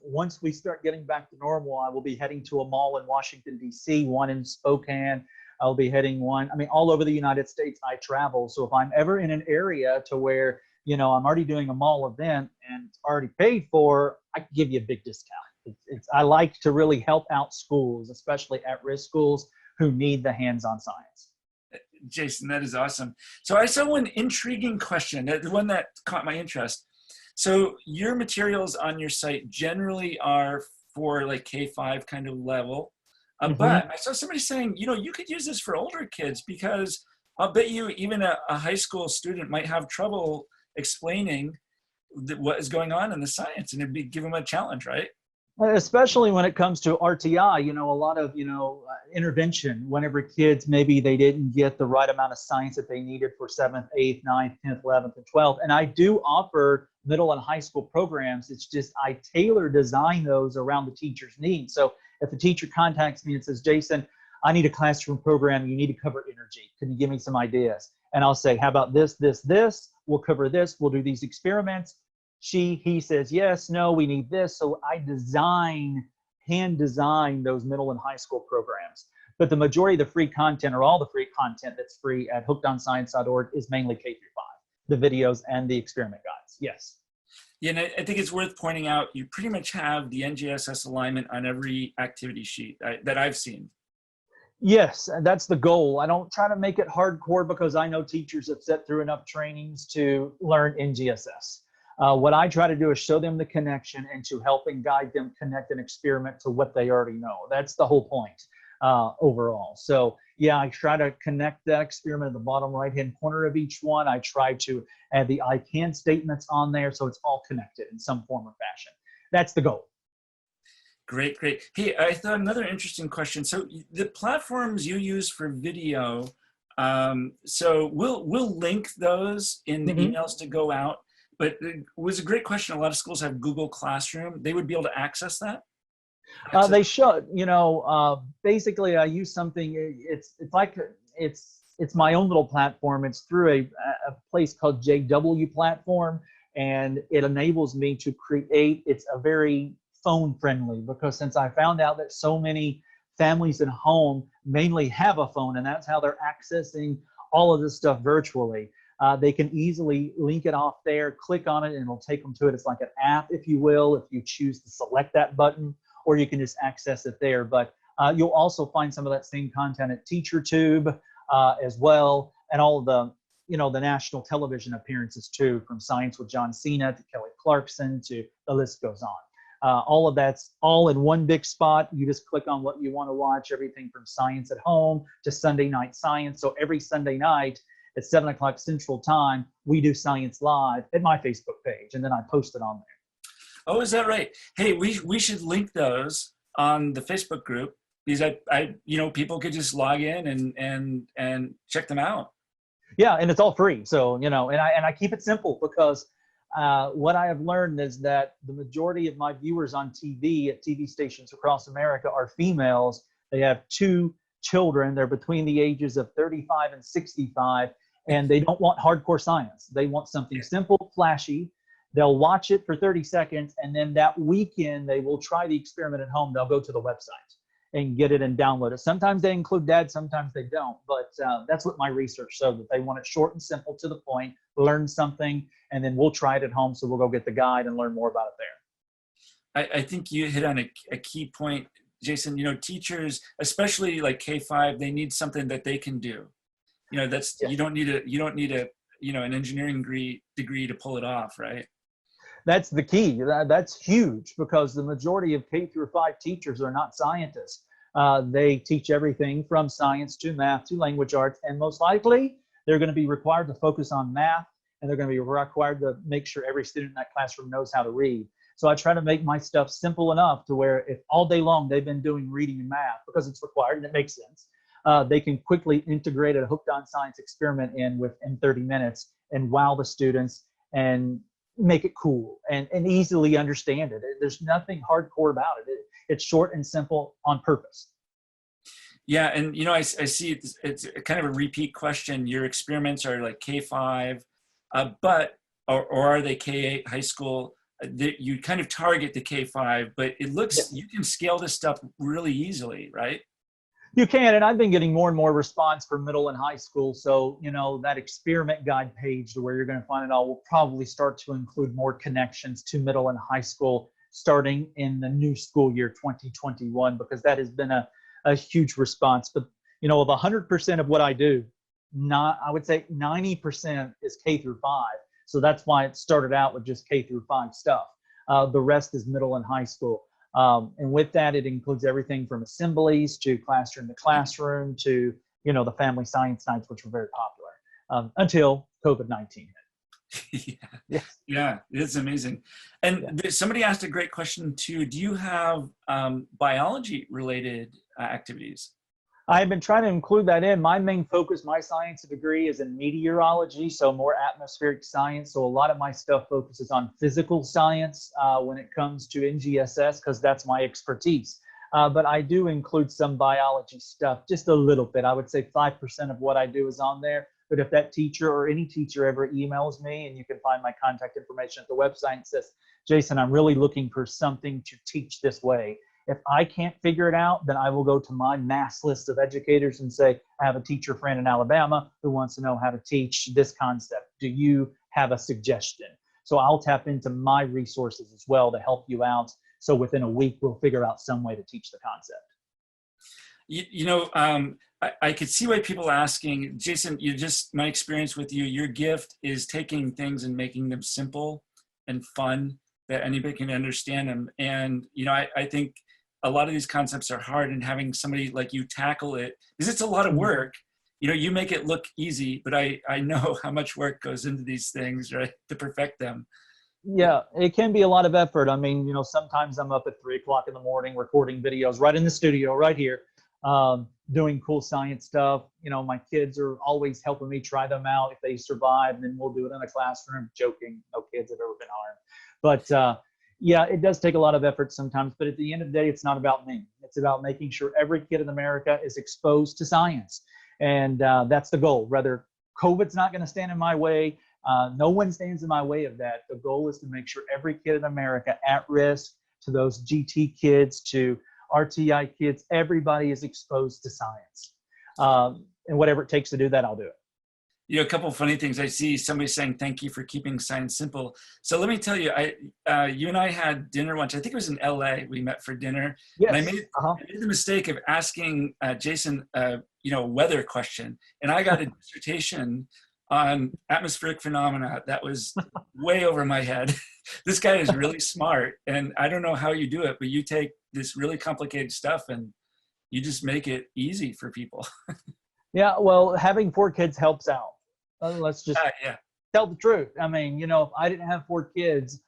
once we start getting back to normal, I will be heading to a mall in Washington, D.C., one in Spokane. I'll be heading one. I mean, all over the United States, I travel. So if I'm ever in an area to where, you know, I'm already doing a mall event and it's already paid for, I can give you a big discount. I like to really help out schools, especially at-risk schools who need the hands-on science. Jason, that is awesome. So I saw one intriguing question, the one that caught my interest. So your materials on your site generally are for like K-5 kind of level, but I saw somebody saying, you know, you could use this for older kids, because I'll bet you even a high school student might have trouble explaining what is going on in the science, and it'd give them a challenge, right? Especially when it comes to RTI, you know, a lot of, you know, intervention whenever kids, maybe they didn't get the right amount of science that they needed for 7th, 8th, 9th, 10th, 11th, and 12th. And I do offer middle and high school programs. It's just I tailor design those around the teacher's needs. So if the teacher contacts me and says, Jason, I need a classroom program, you need to cover energy. Can you give me some ideas? And I'll say, how about this, this, this? We'll cover this. We'll do these experiments. He says, yes, no, we need this. So I hand design those middle and high school programs. But the majority of the free content, or all the free content that's free at hookedonscience.org, is mainly K through 5, the videos and the experiment guides. Yes. Yeah, and I think it's worth pointing out, you pretty much have the NGSS alignment on every activity sheet that I've seen. Yes, that's the goal. I don't try to make it hardcore, because I know teachers have sat through enough trainings to learn NGSS. What I try to do is show them the connection and to help and guide them connect an experiment to what they already know. That's the whole point overall. So yeah, I try to connect that experiment in the bottom right-hand corner of each one. I try to add the I can statements on there, so it's all connected in some form or fashion. That's the goal. Great, great. Hey, I thought another interesting question. So the platforms you use for video, so we'll link those in the emails to go out. But it was a great question. A lot of schools have Google Classroom. They would be able to access that? They should. You know, basically, I use something. It's my own little platform. It's through a place called JW Platform, and it enables me to create. It's a very phone friendly, because since I found out that so many families at home mainly have a phone, and that's how they're accessing all of this stuff virtually. They can easily link it off there, click on it, and it'll take them to it. It's like an app, if you will, if you choose to select that button, or you can just access it there. But you'll also find some of that same content at TeacherTube as well, and all of the, you know, the national television appearances too, from Science with John Cena to Kelly Clarkson to the list goes on. All of that's all in one big spot. You just click on what you want to watch, everything from Science at Home to Sunday Night Science. So every Sunday night, at 7 o'clock Central Time, we do Science Live at my Facebook page, and then I post it on there. Oh, is that right? Hey, we should link those on the Facebook group, because I you know, people could just log in and check them out. Yeah, and it's all free. So, you know, and I keep it simple, because what I have learned is that the majority of my viewers on TV at TV stations across America are females. They have 2 children. They're between the ages of 35 and 65, and they don't want hardcore science. They want something simple, flashy. They'll watch it for 30 seconds, and then that weekend they will try the experiment at home. They'll go to the website and get it and download it. Sometimes they include that, sometimes they don't, but that's what my research showed, that they want it short and simple, to the point, learn something, and then we'll try it at home. So we'll go get the guide and learn more about it there. I think you hit on a key point, Jason. You know, teachers, especially like K-5, they need something that they can do. You know, that's, you don't need a you know, an engineering degree to pull it off, right? That's the key. That's huge, because the majority of K through 5 teachers are not scientists. They teach everything from science to math to language arts, and most likely they're going to be required to focus on math, and they're going to be required to make sure every student in that classroom knows how to read. So I try to make my stuff simple enough to where if all day long they've been doing reading and math, because it's required and it makes sense, they can quickly integrate a hooked on science experiment in within 30 minutes and wow the students, and make it cool and easily understand it. There's nothing hardcore about it. It's short and simple on purpose. Yeah, and you know, I see it's kind of a repeat question. Your experiments are like K-5, but or are they K-8 high school? You kind of target the K-5, but it looks you can scale this stuff really easily, right? You can, and I've been getting more and more response from middle and high school. So, you know, that experiment guide page where you're going to find it all will probably start to include more connections to middle and high school starting in the new school year 2021, because that has been a huge response. But, you know, of 100% of what I do, I would say 90% is K through 5. So that's why it started out with just K through 5 stuff. The rest is middle and high school. And with that, it includes everything from assemblies to classroom to classroom to, you know, the family science nights, which were very popular until COVID-19 hit. Yeah, it's amazing. And somebody asked a great question too. Do you have biology related activities? I've been trying to include that in. My main focus, my science degree is in meteorology, so more atmospheric science. So a lot of my stuff focuses on physical science when it comes to NGSS, because that's my expertise. But I do include some biology stuff, just a little bit. I would say 5% of what I do is on there. But if that teacher or any teacher ever emails me, and you can find my contact information at the website, and says, Jason, I'm really looking for something to teach this way. If I can't figure it out, then I will go to my mass list of educators and say, I have a teacher friend in Alabama who wants to know how to teach this concept. Do you have a suggestion? So I'll tap into my resources as well to help you out. So within a week, we'll figure out some way to teach the concept. You know, I could see why people are asking, Jason, my experience with you, your gift is taking things and making them simple and fun that anybody can understand them. And, you know, I think a lot of these concepts are hard, and having somebody like you tackle it, because it's a lot of work. You know, you make it look easy, but I know how much work goes into these things, right, to perfect them. Yeah, it can be a lot of effort. I mean, you know, sometimes I'm up at 3 o'clock in the morning recording videos right in the studio, right here, doing cool science stuff. You know, my kids are always helping me try them out if they survive, and then we'll do it in a classroom. Joking, no kids have ever been harmed. But yeah, it does take a lot of effort sometimes, but at the end of the day, it's not about me. It's about making sure every kid in America is exposed to science. And that's the goal. Rather, COVID's not going to stand in my way. No one stands in my way of that. The goal is to make sure every kid in America at risk, to those GT kids, to RTI kids, everybody is exposed to science. And whatever it takes to do that, I'll do it. You know, a couple of funny things. I see somebody saying, thank you for keeping science simple. So let me tell you, you and I had dinner once. I think it was in LA. We met for dinner. Yes. And I made the mistake of asking Jason, you know, a weather question. And I got a dissertation on atmospheric phenomena that was way over my head. This guy is really smart. And I don't know how you do it, but you take this really complicated stuff and you just make it easy for people. Yeah, well, having 4 kids helps out. Let's just tell the truth. I mean, you know, if I didn't have 4 kids,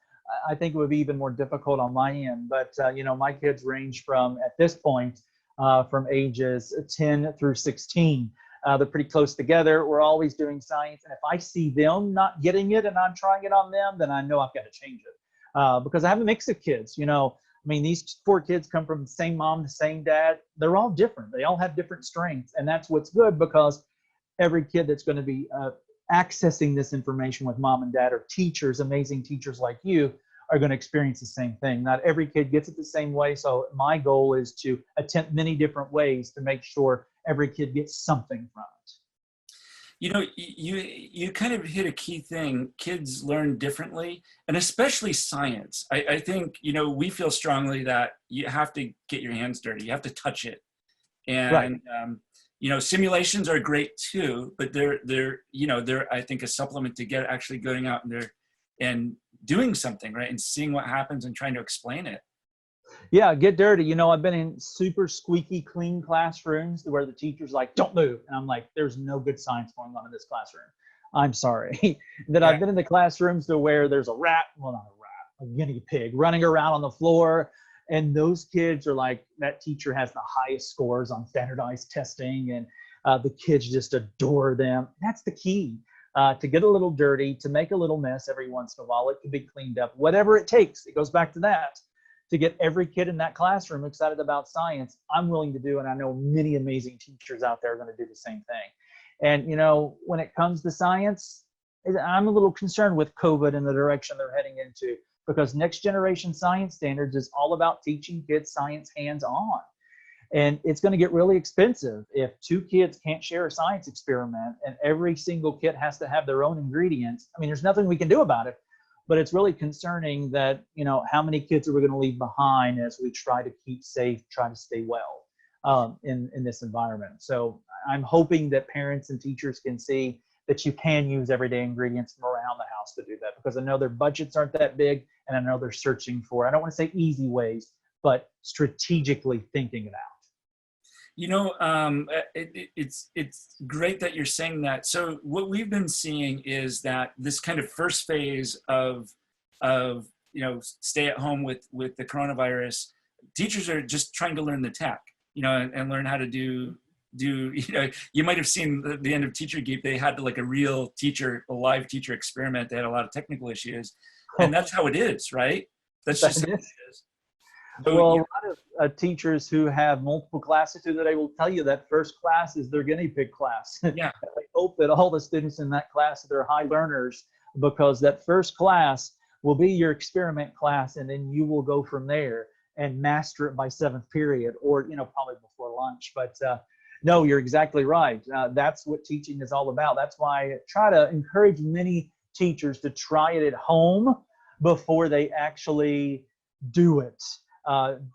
I think it would be even more difficult on my end. But, you know, my kids range from, at this point, from ages 10 through 16. They're pretty close together. We're always doing science. And if I see them not getting it and I'm trying it on them, then I know I've got to change it. Because I have a mix of kids, you know. I mean, these 4 kids come from the same mom, the same dad. They're all different. They all have different strengths. And that's what's good, because every kid that's going to be accessing this information with mom and dad, or teachers, amazing teachers like you, are going to experience the same thing. Not every kid gets it the same way. So my goal is to attempt many different ways to make sure every kid gets something from it. You know, you kind of hit a key thing. Kids learn differently, and especially science. I think, you know, we feel strongly that you have to get your hands dirty. You have to touch it. And, you know, simulations are great too, but they're I think a supplement to get actually going out and doing something, right? And seeing what happens and trying to explain it. Yeah, get dirty. You know, I've been in super squeaky clean classrooms where the teacher's like, don't move. And I'm like, there's no good science going on in this classroom. I'm sorry. That I've been in the classrooms to where there's a rat, well, not a rat, a guinea pig running around on the floor. And those kids are like, that teacher has the highest scores on standardized testing, and the kids just adore them. That's the key. to get a little dirty, to make a little mess every once in a while. It can be cleaned up, whatever it takes. It goes back to that. To get every kid in that classroom excited about science, I'm willing to do, and I know many amazing teachers out there are going to do the same thing. And, you know, when it comes to science, I'm a little concerned with COVID and the direction they're heading into, because next generation science standards is all about teaching kids science hands-on. And it's going to get really expensive if 2 kids can't share a science experiment and every single kid has to have their own ingredients. I mean, there's nothing we can do about it. But it's really concerning that, you know, how many kids are we going to leave behind as we try to keep safe, try to stay well in this environment. So I'm hoping that parents and teachers can see that you can use everyday ingredients from around the house to do that, because I know their budgets aren't that big, and I know they're searching for, I don't want to say easy ways, but strategically thinking it out. You know, it's great that you're saying that. So what we've been seeing is that this kind of first phase of you know, stay at home with the coronavirus, teachers are just trying to learn the tech, you know, and learn how to do, you know, you might have seen the end of TeacherGeek, they had like a real teacher, a live teacher experiment. They had a lot of technical issues, and that's how it is, right? That's just how it is. So, well, a lot of teachers who have multiple classes today will tell you that first class is their guinea pig class. Yeah. I hope that all the students in that class are high learners, because that first class will be your experiment class, and then you will go from there and master it by 7th period, or, you know, probably before lunch. But no, you're exactly right. That's what teaching is all about. That's why I try to encourage many teachers to try it at home before they actually do it.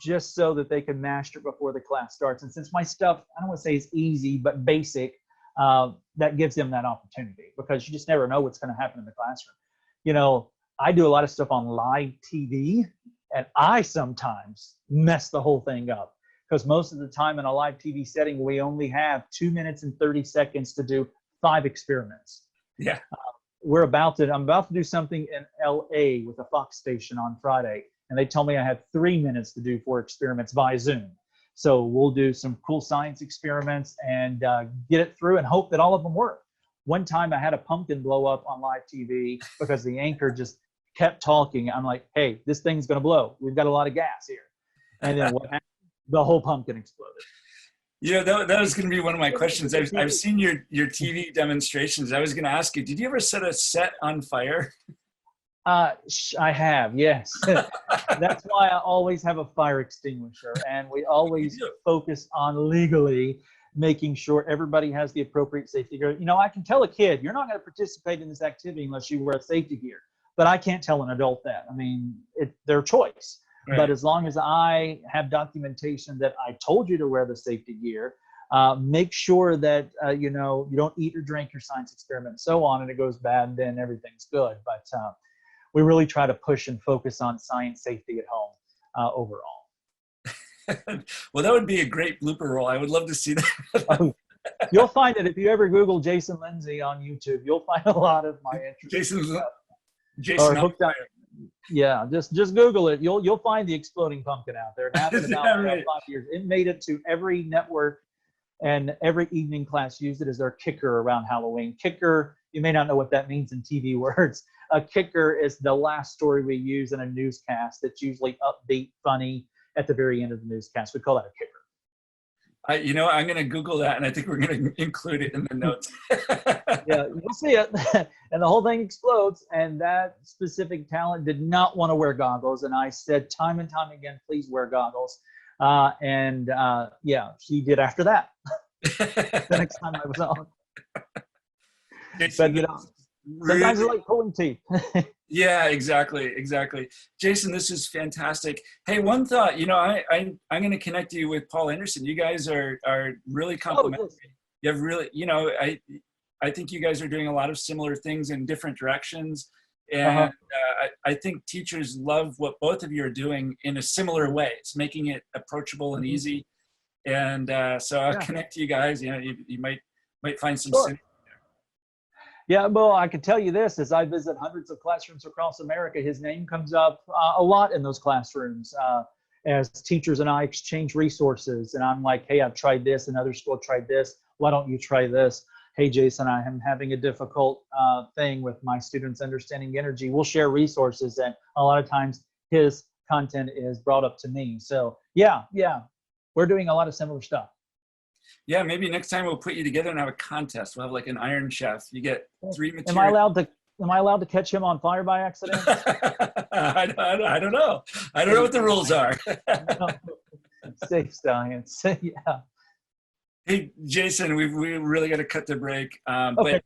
Just so that they can master it before the class starts. And since my stuff, I don't want to say is easy, but basic, that gives them that opportunity, because you just never know what's going to happen in the classroom. You know, I do a lot of stuff on live TV, and I sometimes mess the whole thing up, because most of the time in a live TV setting, we only have 2 minutes and 30 seconds to do 5 experiments. Yeah. I'm about to do something in LA with a Fox station on Friday, and they told me I had 3 minutes to do 4 experiments via Zoom. So we'll do some cool science experiments and get it through and hope that all of them work. One time I had a pumpkin blow up on live TV because the anchor just kept talking. I'm like, hey, this thing's going to blow. We've got a lot of gas here. And then what happened? The whole pumpkin exploded. You know, that was going to be one of my questions. I've seen your TV demonstrations. I was going to ask you, did you ever set a set on fire? I have, yes. That's why I always have a fire extinguisher, and we always focus on legally making sure everybody has the appropriate safety gear. You know, I can tell a kid, you're not going to participate in this activity unless you wear safety gear, but I can't tell an adult that. I mean, it's their choice. Right. But as long as I have documentation that I told you to wear the safety gear, make sure that, you know, you don't eat or drink your science experiment and so on, and it goes bad, then everything's good. But we really try to push and focus on science safety at home overall. Well, that would be a great blooper roll. I would love to see that. You'll find it if you ever Google Jason Lindsey on YouTube. You'll find a lot of my interesting stuff. Jason. Yeah, just Google it. You'll find the exploding pumpkin out there. It happened about 5 years. It made it to every network, and every evening class used it as their kicker around Halloween. Kicker, you may not know what that means in TV words. A kicker is the last story we use in a newscast that's usually upbeat, funny at the very end of the newscast. We call that a kicker. You know, I'm going to Google that, and I think we're going to include it in the notes. Yeah, you'll see it. And the whole thing explodes. And that specific talent did not want to wear goggles. And I said time and time again, please wear goggles. Yeah, she did after that. The next time I was on. Jason, but, you know, sometimes it's like pulling teeth. Yeah, exactly. Jason, this is fantastic. Hey, one thought, you know, I'm going to connect you with Paul Andersen. You guys are really complementary. You have really, you know, I think you guys are doing a lot of similar things in different directions. And I think teachers love what both of you are doing in a similar way. It's making it approachable and easy. And so I'll connect to you guys. You know, you might find some synergy. Yeah, well, I can tell you this, as I visit hundreds of classrooms across America, his name comes up a lot in those classrooms as teachers and I exchange resources. And I'm like, hey, I've tried this, another school tried this. Why don't you try this? hey, Jason, I am having a difficult thing with my students understanding energy. We'll share resources, and a lot of times his content is brought up to me. So yeah, we're doing a lot of similar stuff. Yeah, maybe next time we'll put you together and have a contest. We'll have like an Iron Chef. You get 3 materials. Am I allowed to catch him on fire by accident? I don't know. I don't know what the rules are. Safe science. Yeah. Hey, Jason, we really got to cut the break. But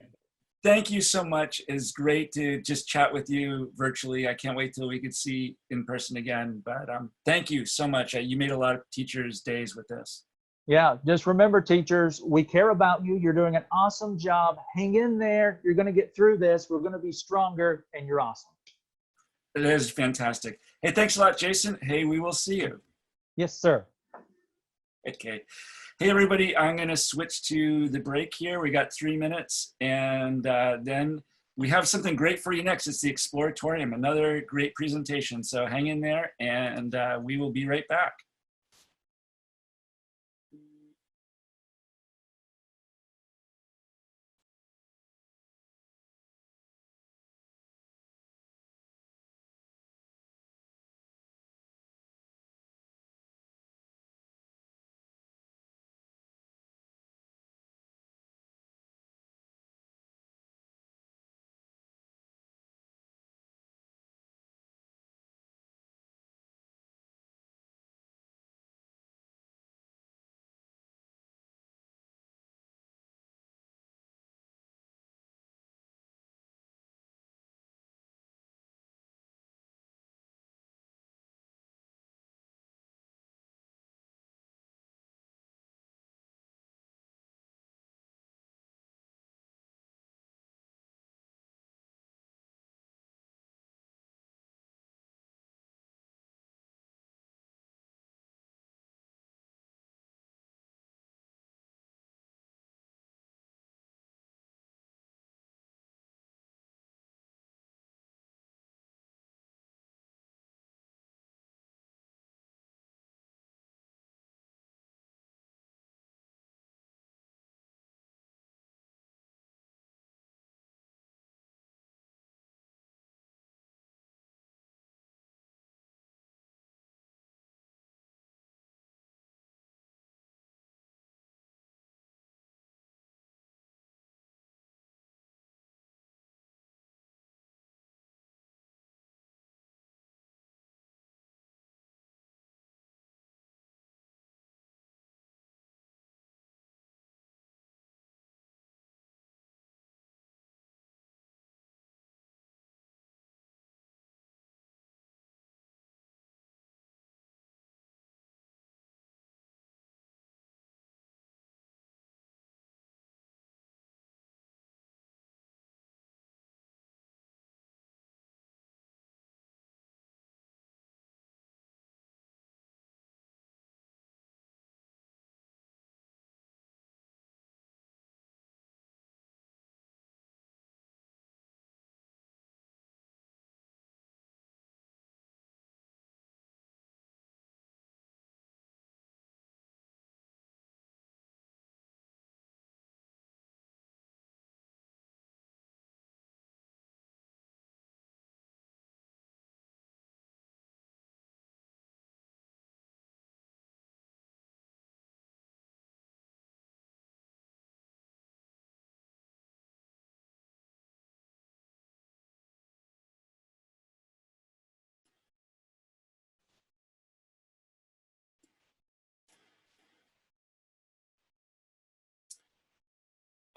thank you so much. It's great to just chat with you virtually. I can't wait till we could see in person again. But thank you so much. You made a lot of teachers' days with this. Yeah, just remember, teachers, we care about you. You're doing an awesome job. Hang in there. You're going to get through this. We're going to be stronger, and you're awesome. It is fantastic. Hey, thanks a lot, Jason. Hey, we will see you. Yes, sir. Okay. Hey, everybody, I'm going to switch to the break here. We got 3 minutes, and then we have something great for you next. It's the Exploratorium, another great presentation. So hang in there, and we will be right back.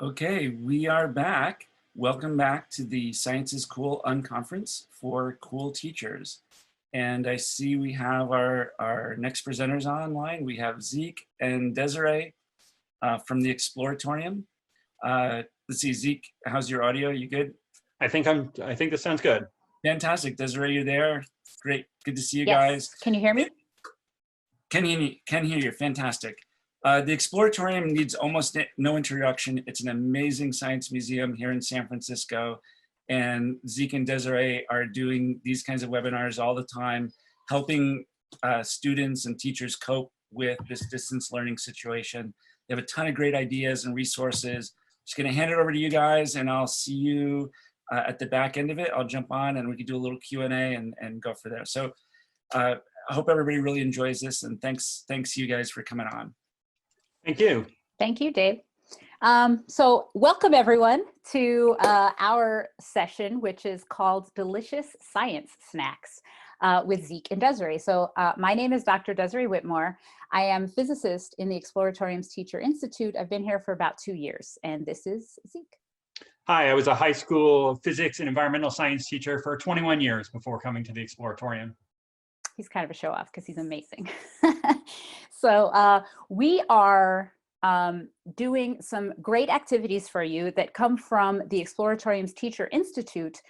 Okay, we are back. Welcome back to the Science is Cool Unconference for cool teachers. And I see we have our next presenters online. We have Zeke and Desiree from the Exploratorium. Let's see, Zeke, how's your audio? You good? I think this sounds good. Fantastic. Desiree, you're there. Great. Good to see you Yes. guys. Can you hear me? Can hear you. Fantastic. The Exploratorium needs almost no introduction. It's an amazing science museum here in San Francisco. And Zeke and Desiree are doing these kinds of webinars all the time, helping students and teachers cope with this distance learning situation. They have a ton of great ideas and resources just going to hand it over to you guys, and I'll see you at the back end of it. I'll jump on and we can do a little Q&A and go for there. So I hope everybody really enjoys this, and thanks you guys for coming on. Thank you. Thank you, Dave. So welcome everyone to our session, which is called Delicious Science Snacks with Zeke and Desiree. So my name is Dr. Desiree Whitmore. I am physicist in the Exploratorium's Teacher Institute. I've been here for about 2 years, and this is Zeke. Hi, I was a high school physics and environmental science teacher for 21 years before coming to the Exploratorium. He's kind of a show off because he's amazing. So we are doing some great activities for you that come from the Exploratorium's Teacher Institute,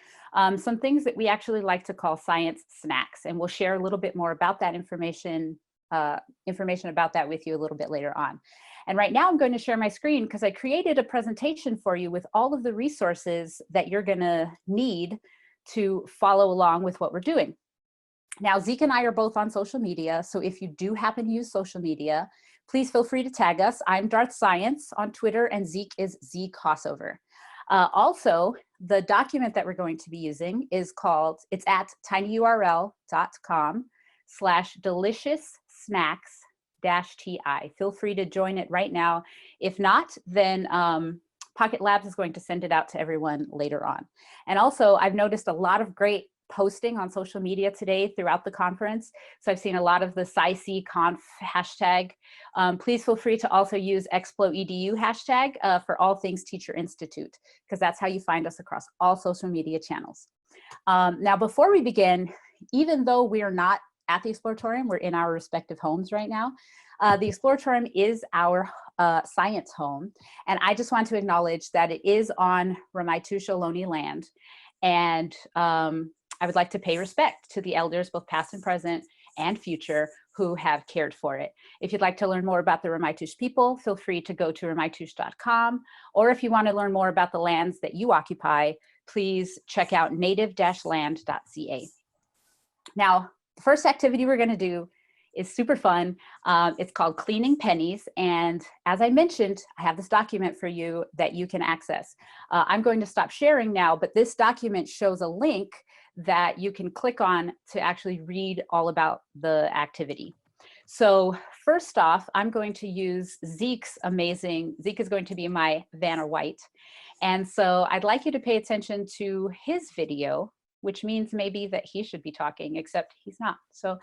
some things that we actually like to call science snacks, and we'll share a little bit more about that information about that with you a little bit later on. And right now I'm going to share my screen because I created a presentation for you with all of the resources that you're going to need to follow along with what we're doing. Now, Zeke and I are both on social media, so if you do happen to use social media, please feel free to tag us. I'm Darth Science on Twitter, and Zeke is Z Kossover. Also, the document that we're going to be using is called, it's at tinyurl.com/deliciousnacks-ti. Feel free to join it right now. If not, then PocketLab is going to send it out to everyone later on. And also, I've noticed a lot of great posting on social media today throughout the conference. So I've seen a lot of the ScIC2 hashtag. Please feel free to also use ExploEDU hashtag for all things Teacher Institute, because that's how you find us across all social media channels. Now, before we begin, even though we are not at the Exploratorium, we're in our respective homes right now. The Exploratorium is our science home, and I just want to acknowledge that it is on Ramaytush Ohlone land, and I would like to pay respect to the elders, both past and present and future, who have cared for it. If you'd like to learn more about the Ramaytush people, feel free to go to ramaytush.com, or if you want to learn more about the lands that you occupy, please check out native-land.ca. Now, the first activity we're going to do is super fun. It's called Cleaning Pennies. And as I mentioned, I have this document for you that you can access. I'm going to stop sharing now, but this document shows a link that you can click on to actually read all about the activity. So first off, I'm going to use Zeke's amazing, Zeke is going to be my Vanna White. And so I'd like you to pay attention to his video, which means maybe that he should be talking, except he's not. So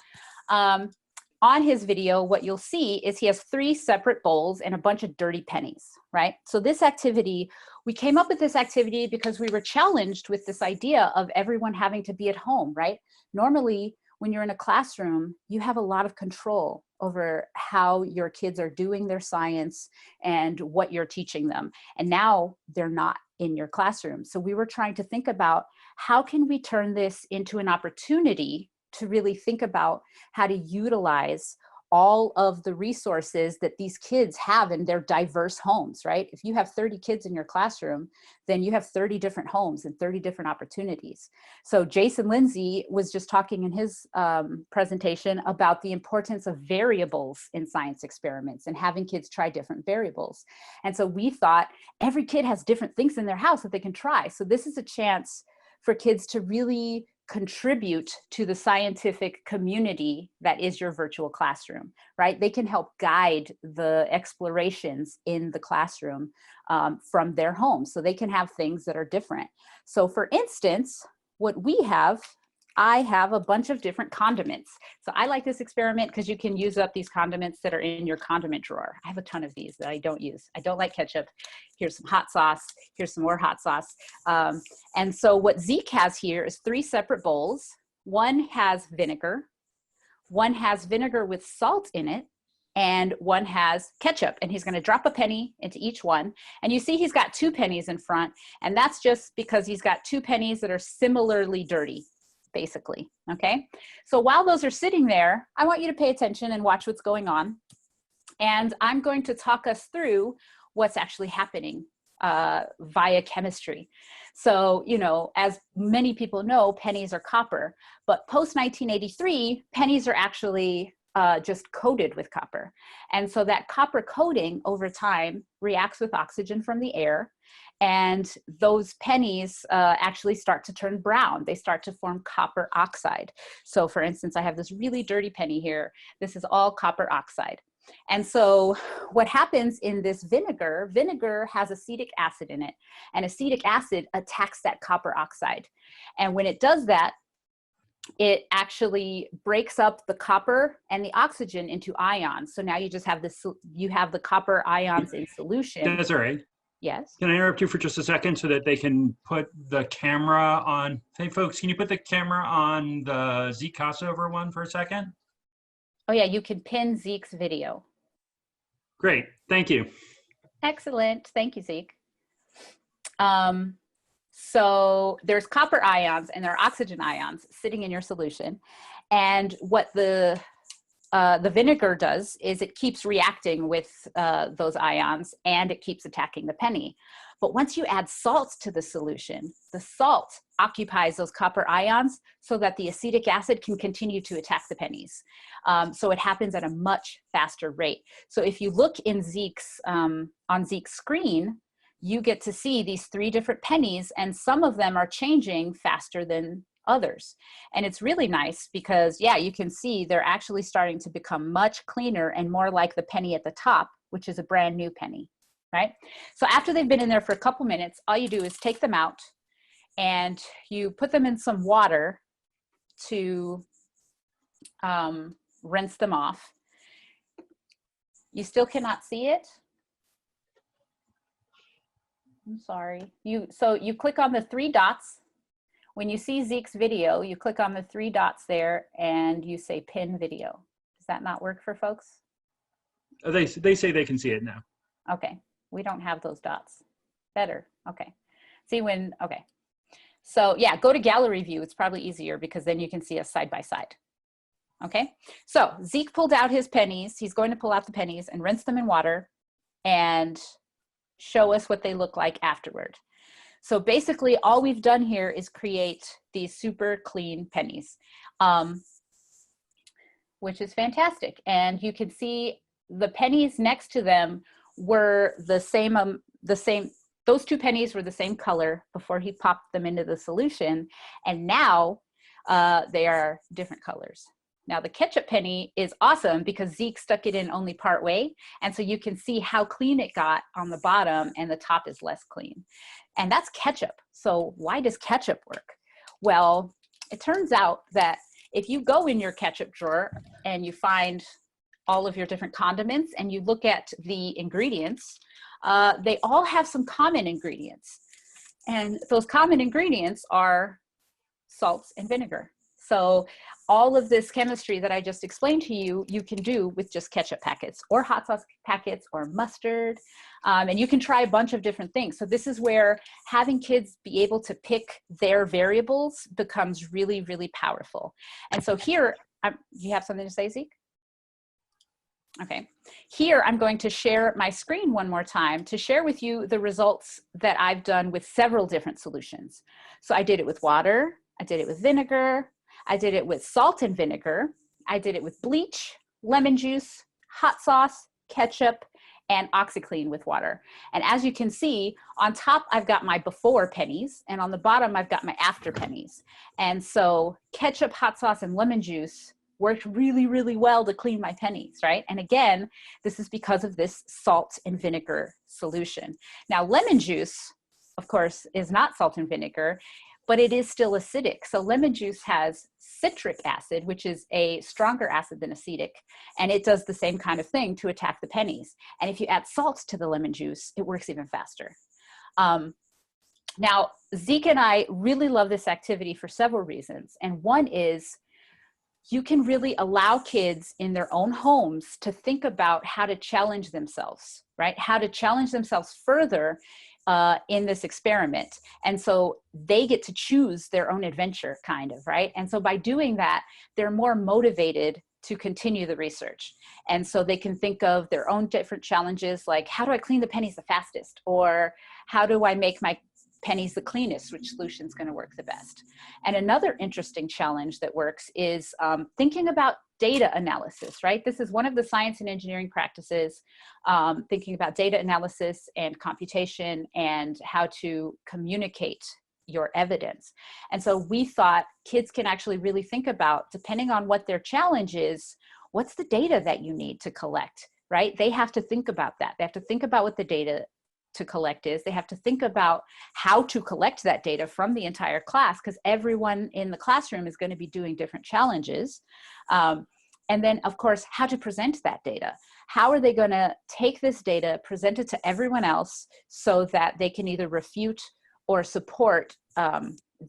on his video, what you'll see is he has 3 separate bowls and a bunch of dirty pennies, right? So this activity, we came up with this activity because we were challenged with this idea of everyone having to be at home, right? Normally, when you're in a classroom, you have a lot of control over how your kids are doing their science and what you're teaching them. And now they're not in your classroom. So we were trying to think about how can we turn this into an opportunity to really think about how to utilize all of the resources that these kids have in their diverse homes, right? If you have 30 kids in your classroom, then you have 30 different homes and 30 different opportunities. So Jason Lindsey was just talking in his presentation about the importance of variables in science experiments and having kids try different variables. And so we thought every kid has different things in their house that they can try. So this is a chance for kids to really contribute to the scientific community that is your virtual classroom, right? They can help guide the explorations in the classroom from their home, so they can have things that are different. So for instance, what we have, I have a bunch of different condiments. So I like this experiment because you can use up these condiments that are in your condiment drawer. I have a ton of these that I don't use. I don't like ketchup. Here's some hot sauce. Here's some more hot sauce. And so what Zeke has here is 3 separate bowls. One has vinegar. One has vinegar with salt in it. And one has ketchup. And he's going to drop a penny into each one. And you see he's got 2 pennies in front. And that's just because he's got 2 pennies that are similarly dirty, basically, okay? So while those are sitting there, I want you to pay attention and watch what's going on. And I'm going to talk us through what's actually happening via chemistry. So, you know, as many people know, pennies are copper, but post-1983, pennies are actually just coated with copper. And so that copper coating over time reacts with oxygen from the air, and those pennies actually start to turn brown. They start to form copper oxide. So for instance, I have this really dirty penny here. This is all copper oxide. And so what happens in this vinegar has acetic acid in it, and acetic acid attacks that copper oxide. And when it does that, it actually breaks up the copper and the oxygen into ions. So now you just have this, you have the copper ions in solution. Desiree? Yes. Can I interrupt you for just a second so that they can put the camera on? Hey folks, can you put the camera on the Zeke Kossover one for a second? Oh yeah, you can pin Zeke's video. Great, thank you. Excellent, thank you, Zeke. So there's copper ions and there are oxygen ions sitting in your solution. And what the vinegar does is it keeps reacting with those ions, and it keeps attacking the penny. But once you add salt to the solution, the salt occupies those copper ions so that the acetic acid can continue to attack the pennies. So it happens at a much faster rate. So if you look in Zeke's, on Zeke's screen, you get to see these 3 different pennies, and some of them are changing faster than others. And it's really nice because, yeah, you can see they're actually starting to become much cleaner and more like the penny at the top, which is a brand new penny, right? So after they've been in there for a couple minutes, all you do is take them out and you put them in some water to rinse them off. You still cannot see it? I'm sorry. So you click on the 3 dots. When you see Zeke's video, you click on the 3 dots there and you say pin video. Does that not work for folks? They say they can see it now. Okay, we don't have those dots. Better, okay. See when, okay. So yeah, go to gallery view. It's probably easier because then you can see us side by side. Okay, so Zeke pulled out his pennies. He's going to pull out the pennies and rinse them in water and show us what they look like afterward. So basically all we've done here is create these super clean pennies, which is fantastic. And you can see the pennies next to them were the same, those 2 pennies were the same color before he popped them into the solution. And now they are different colors. Now the ketchup penny is awesome because Zeke stuck it in only part way. And so you can see how clean it got on the bottom, and the top is less clean. And that's ketchup. So why does ketchup work? Well, it turns out that if you go in your ketchup drawer and you find all of your different condiments and you look at the ingredients, they all have some common ingredients. And those common ingredients are salts and vinegar. So all of this chemistry that I just explained to you, you can do with just ketchup packets or hot sauce packets or mustard. And you can try a bunch of different things. So this is where having kids be able to pick their variables becomes really, really powerful. And so here, you have something to say, Zeke? Okay, here I'm going to share my screen one more time to share with you the results that I've done with several different solutions. So I did it with water, I did it with vinegar, I did it with salt and vinegar, I did it with bleach, lemon juice, hot sauce, ketchup, and OxyClean with water. And as you can see, on top I've got my before pennies, and on the bottom I've got my after pennies. And so ketchup, hot sauce, and lemon juice worked really, really well to clean my pennies, right? And again, this is because of this salt and vinegar solution. Now, lemon juice, of course, is not salt and vinegar, but it is still acidic. So lemon juice has citric acid, which is a stronger acid than acetic, and it does the same kind of thing to attack the pennies. And if you add salt to the lemon juice, it works even faster. Now, Zeke and I really love this activity for several reasons. And one is you can really allow kids in their own homes to think about how to challenge themselves, right? How to challenge themselves further in this experiment. And so they get to choose their own adventure, kind of, right? And so by doing that, they're more motivated to continue the research. And so they can think of their own different challenges, like how do I clean the pennies the fastest? Or how do I make my pennies the cleanest? Which solution's going to work the best? And another interesting challenge that works is thinking about data analysis, right? This is one of the science and engineering practices, thinking about data analysis and computation and how to communicate your evidence. And so we thought kids can actually really think about, depending on what their challenge is, what's the data that you need to collect, right? They have to think about that. They have to think about what the data to collect is. They have to think about how to collect that data from the entire class, because everyone in the classroom is going to be doing different challenges. And then, of course, how to present that data. How are they going to take this data, present it to everyone else so that they can either refute or support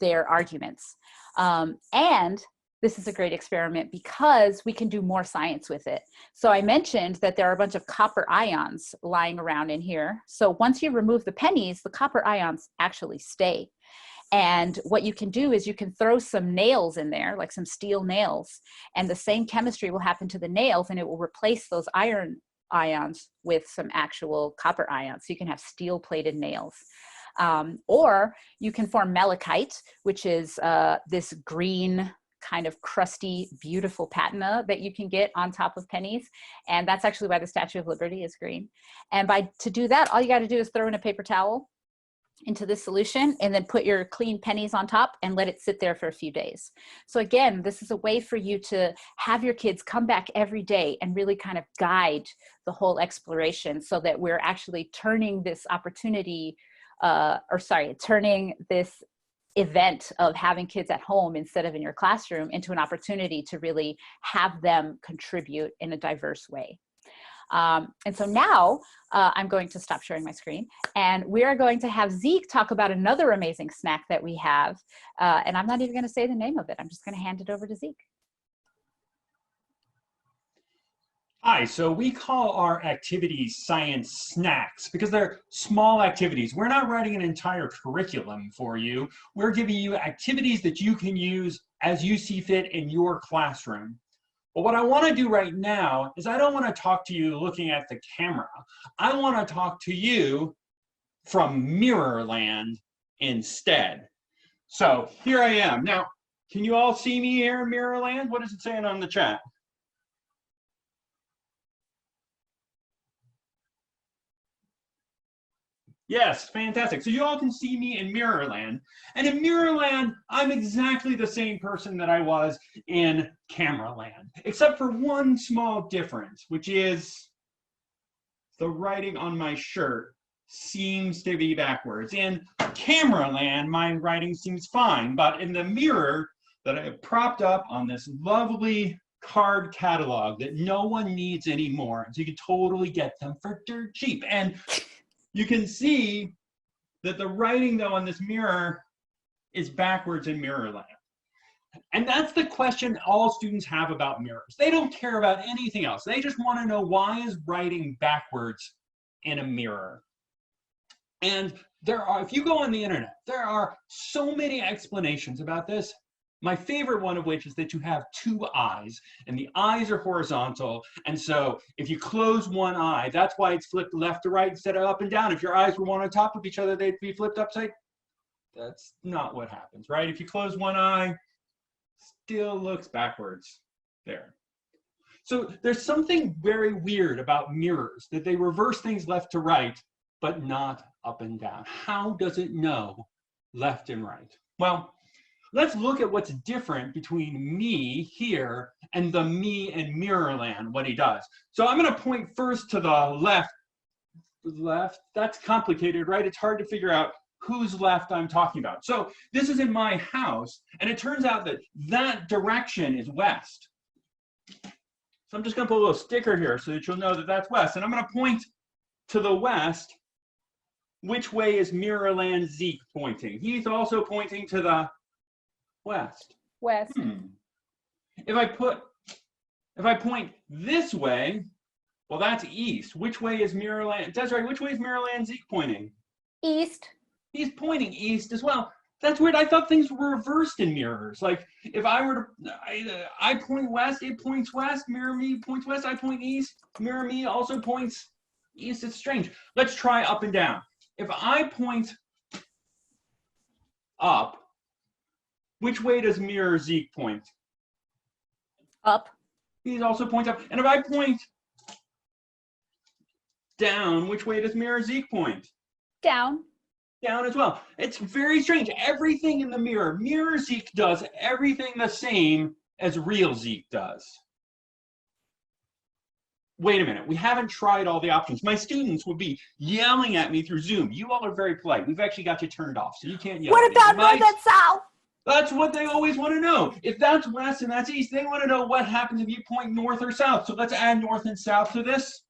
their arguments. And this is a great experiment because we can do more science with it. So I mentioned that there are a bunch of copper ions lying around in here. So once you remove the pennies, the copper ions actually stay. And what you can do is you can throw some nails in there, like some steel nails, and the same chemistry will happen to the nails, and it will replace those iron ions with some actual copper ions. So you can have steel plated nails. Or you can form malachite, which is this green kind of crusty, beautiful patina that you can get on top of pennies. And that's actually why the Statue of Liberty is green. And to do that, all you got to do is throw in a paper towel into this solution and then put your clean pennies on top and let it sit there for a few days. So again, this is a way for you to have your kids come back every day and really kind of guide the whole exploration so that we're actually turning this opportunity, turning this event of having kids at home instead of in your classroom into an opportunity to really have them contribute in a diverse way. And so now I'm going to stop sharing my screen, and we are going to have Zeke talk about another amazing snack that we have. And I'm not even going to say the name of it. I'm just going to hand it over to Zeke. Hi, so we call our activities science snacks because they're small activities. We're not writing an entire curriculum for you. We're giving you activities that you can use as you see fit in your classroom. But what I want to do right now is I don't want to talk to you looking at the camera. I want to talk to you from mirror land instead. So here I am. Now, can you all see me here in mirror land? What is it saying on the chat? Yes, fantastic. So you all can see me in Mirrorland. And in Mirrorland, I'm exactly the same person that I was in Cameraland, except for one small difference, which is the writing on my shirt seems to be backwards. In Cameraland, my writing seems fine, but in the mirror that I have propped up on this lovely card catalog that no one needs anymore, so you can totally get them for dirt cheap. And you can see that the writing, though, on this mirror is backwards in Mirrorland. And that's the question all students have about mirrors. They don't care about anything else. They just want to know, why is writing backwards in a mirror? And if you go on the internet, there are so many explanations about this. My favorite one of which is that you have two eyes, and the eyes are horizontal. And so if you close one eye, that's why it's flipped left to right instead of up and down. If your eyes were one on top of each other, they'd be flipped upside. That's not what happens, right? If you close one eye, still looks backwards there. So there's something very weird about mirrors, that they reverse things left to right, but not up and down. How does it know left and right? Well, let's look at what's different between me here and the me in Mirrorland, what he does. So I'm going to point first to the left. Left, that's complicated, right? It's hard to figure out whose left I'm talking about. So this is in my house, and it turns out that that direction is west. So I'm just going to put a little sticker here so that you'll know that that's west. And I'm going to point to the west. Which way is Mirrorland Zeke pointing? He's also pointing to the west. West. If I point this way, well, that's east. Which way is Mirrorland? That's right. Which way is Mirrorland Zeke pointing? East. He's pointing east as well. That's weird. I thought things were reversed in mirrors. Like if I were to, I point west, it points west. Mirror me points west. I point east. Mirror me also points east. It's strange. Let's try up and down. If I point up, which way does mirror Zeke point? Up. these also point up. And if I point down, which way does mirror Zeke point? Down. Down as well. It's very strange. Everything in the mirror, mirror Zeke does everything the same as real Zeke does. Wait a minute, we haven't tried all the options. My students would be yelling at me through Zoom. You all are very polite. We've actually got you turned off, so you can't yell What at me. about north and south? That's what they always want to know. If that's west and that's east, they want to know what happens if you point north or south. So let's add north and south to this.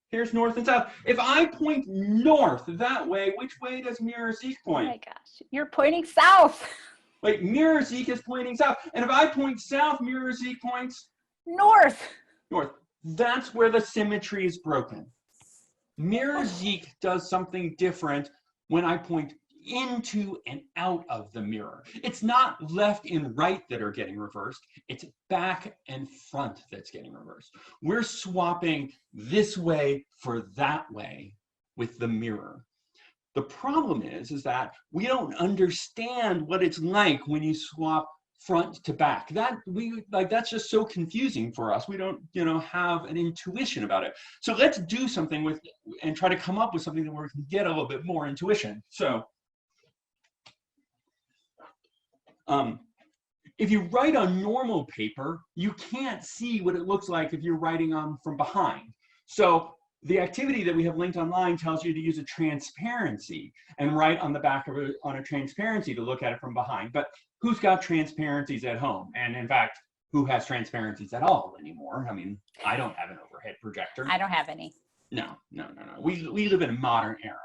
Here's north and south. If I point north that way, which way does mirror Zeke point? Oh my gosh, you're pointing south. Wait, mirror Zeke is pointing south. And if I point south, mirror Zeke points? North. North. That's where the symmetry is broken. Mirror Zeke does something different when I point into and out of the mirror. It's not left and right that are getting reversed. It's back and front that's getting reversed. We're swapping this way for that way with the mirror. The problem is that we don't understand what it's like when you swap front to back. That's just so confusing for us. We don't, have an intuition about it. So let's do something with and try to come up with something that we can get a little bit more intuition. So if you write on normal paper, you can't see what it looks like if you're writing on from behind. So the activity that we have linked online tells you to use a transparency and write on the back of it on a transparency to look at it from behind. But who's got transparencies at home? And in fact, who has transparencies at all anymore? I mean, I don't have an overhead projector. I don't have any. No. We live in a modern era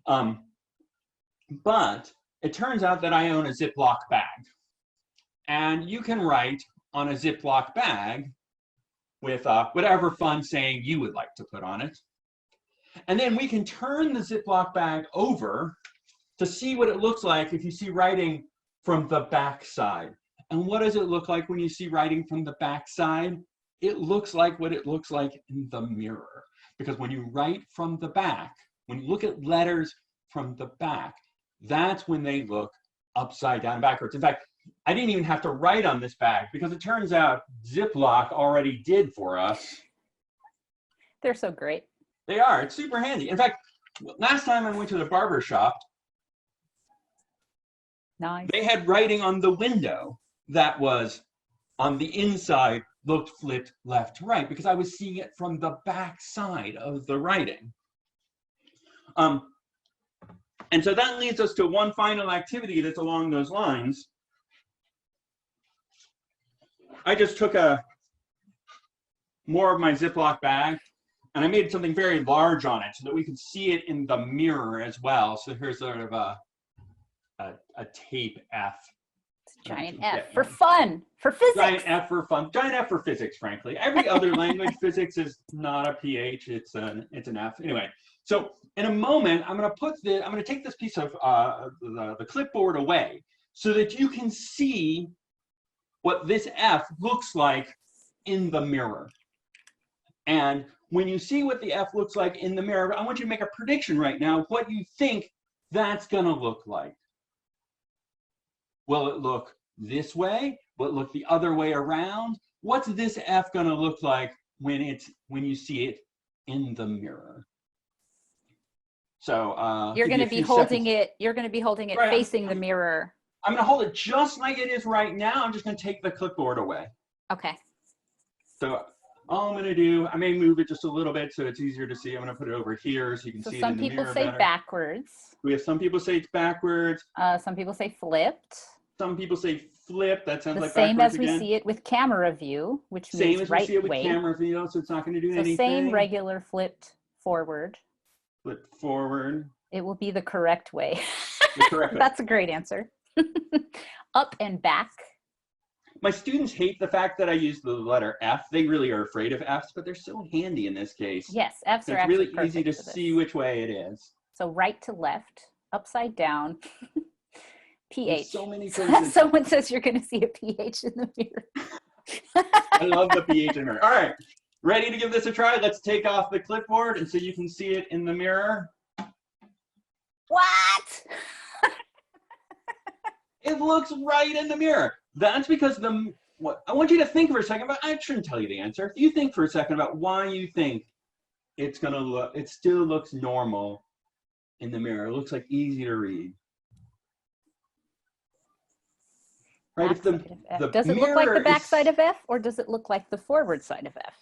now. But it turns out that I own a Ziploc bag. And you can write on a Ziploc bag with whatever fun saying you would like to put on it. And then we can turn the Ziploc bag over to see what it looks like if you see writing from the back side. And what does it look like when you see writing from the back side? It looks like what it looks like in the mirror. Because when you write from the back, when you look at letters from the back, that's when they look upside down and backwards. In fact, I didn't even have to write on this bag because it turns out Ziploc already did for us. They're so great. They are. It's super handy. In fact, last time I went to the barber shop, nice. They had writing on the window that was on the inside, looked flipped left to right because I was seeing it from the back side of the writing. And so that leads us to one final activity that's along those lines. I just took more of my Ziploc bag and I made something very large on it so that we could see it in the mirror as well. So here's sort of a tape F. It's a giant F for fun, for physics. Giant F for fun, giant F for physics, frankly. Every other language, physics is not a PH, it's an F. Anyway, so in a moment, I'm gonna take this piece of the clipboard away so that you can see what this F looks like in the mirror. And when you see what the F looks like in the mirror, I want you to make a prediction right now of what you think that's gonna look like. Will it look this way? Will it look the other way around? What's this F gonna look like when you see it in the mirror? So you're going to be holding it. You're going to be holding it facing the mirror. I'm going to hold it just like it is right now. I'm just going to take the clipboard away. Okay. So all I'm going to do, I may move it just a little bit so it's easier to see. I'm going to put it over here so you can see it in the mirror. Some people say backwards. We have some people say it's backwards. Some people say flipped. Some people say flip. That sounds like same backwards as we see it with camera view, which means right way. Same as we see it with camera view, so it's not going to do anything. Same regular flipped forward. Flip forward. It will be the correct way. The correct way. That's a great answer. Up and back. My students hate the fact that I use the letter F. They really are afraid of Fs, but they're so handy in this case. Yes, Fs are actually really easy to see which way it is. So right to left, upside down, PH. There's so many places. Someone says you're going to see a PH in the mirror. I love the PH in the mirror. All right. Ready to give this a try? Let's take off the clipboard and so you can see it in the mirror. What? It looks right in the mirror. That's because I want you to think for a second about, I shouldn't tell you the answer. You think for a second about why you think it's gonna look, it still looks normal in the mirror. It looks like easy to read. Right, if the does it look like the backside of F, or does it look like the forward side of F?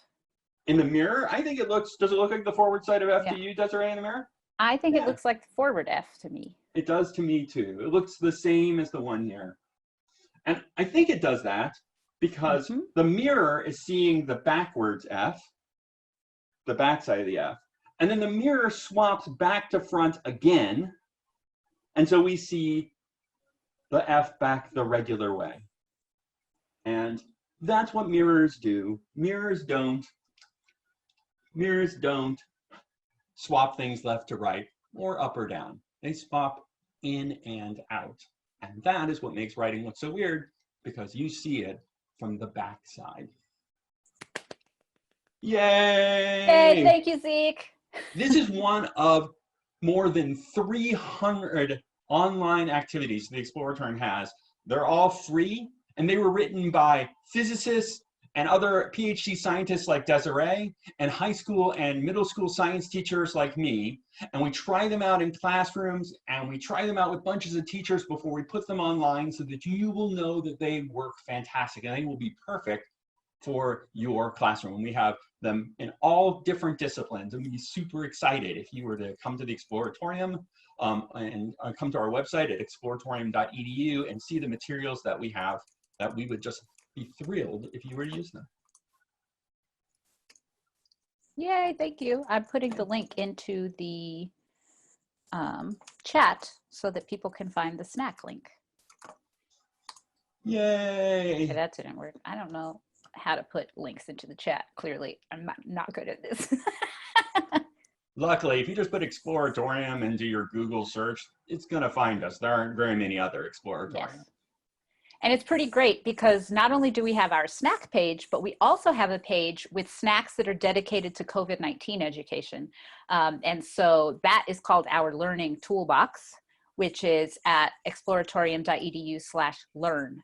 In the mirror, I think it looks, does it look like the forward side of F to you, Desiree, in the mirror? I think it looks like the forward F to me. It does to me too. It looks the same as the one here. And I think it does that because the mirror is seeing the backwards F, the backside of the F, and then the mirror swaps back to front again. And so we see the F back the regular way. And that's what mirrors do. Mirrors don't swap things left to right or up or down. They swap in and out. And that is what makes writing look so weird, because you see it from the back side. Yay! Hey, thank you, Zeke. This is one of more than 300 online activities the Exploratorium has. They're all free, and they were written by physicists and other PhD scientists like Desiree, and high school and middle school science teachers like me. And we try them out in classrooms, and we try them out with bunches of teachers before we put them online, so that you will know that they work fantastic and they will be perfect for your classroom. And we have them in all different disciplines, and we'd be super excited if you were to come to the Exploratorium and come to our website at exploratorium.edu and see the materials that we have, that we would just be thrilled if you were to use them. Yay, thank you. I'm putting the link into the chat so that people can find the snack link. Yay. Okay, that didn't work. I don't know how to put links into the chat. Clearly, I'm not good at this. Luckily, if you just put Exploratorium into your Google search, it's going to find us. There aren't very many other Exploratorium. Yes. And it's pretty great because not only do we have our snack page, but we also have a page with snacks that are dedicated to COVID-19 education. And so that is called our Learning Toolbox, which is at exploratorium.edu/learn.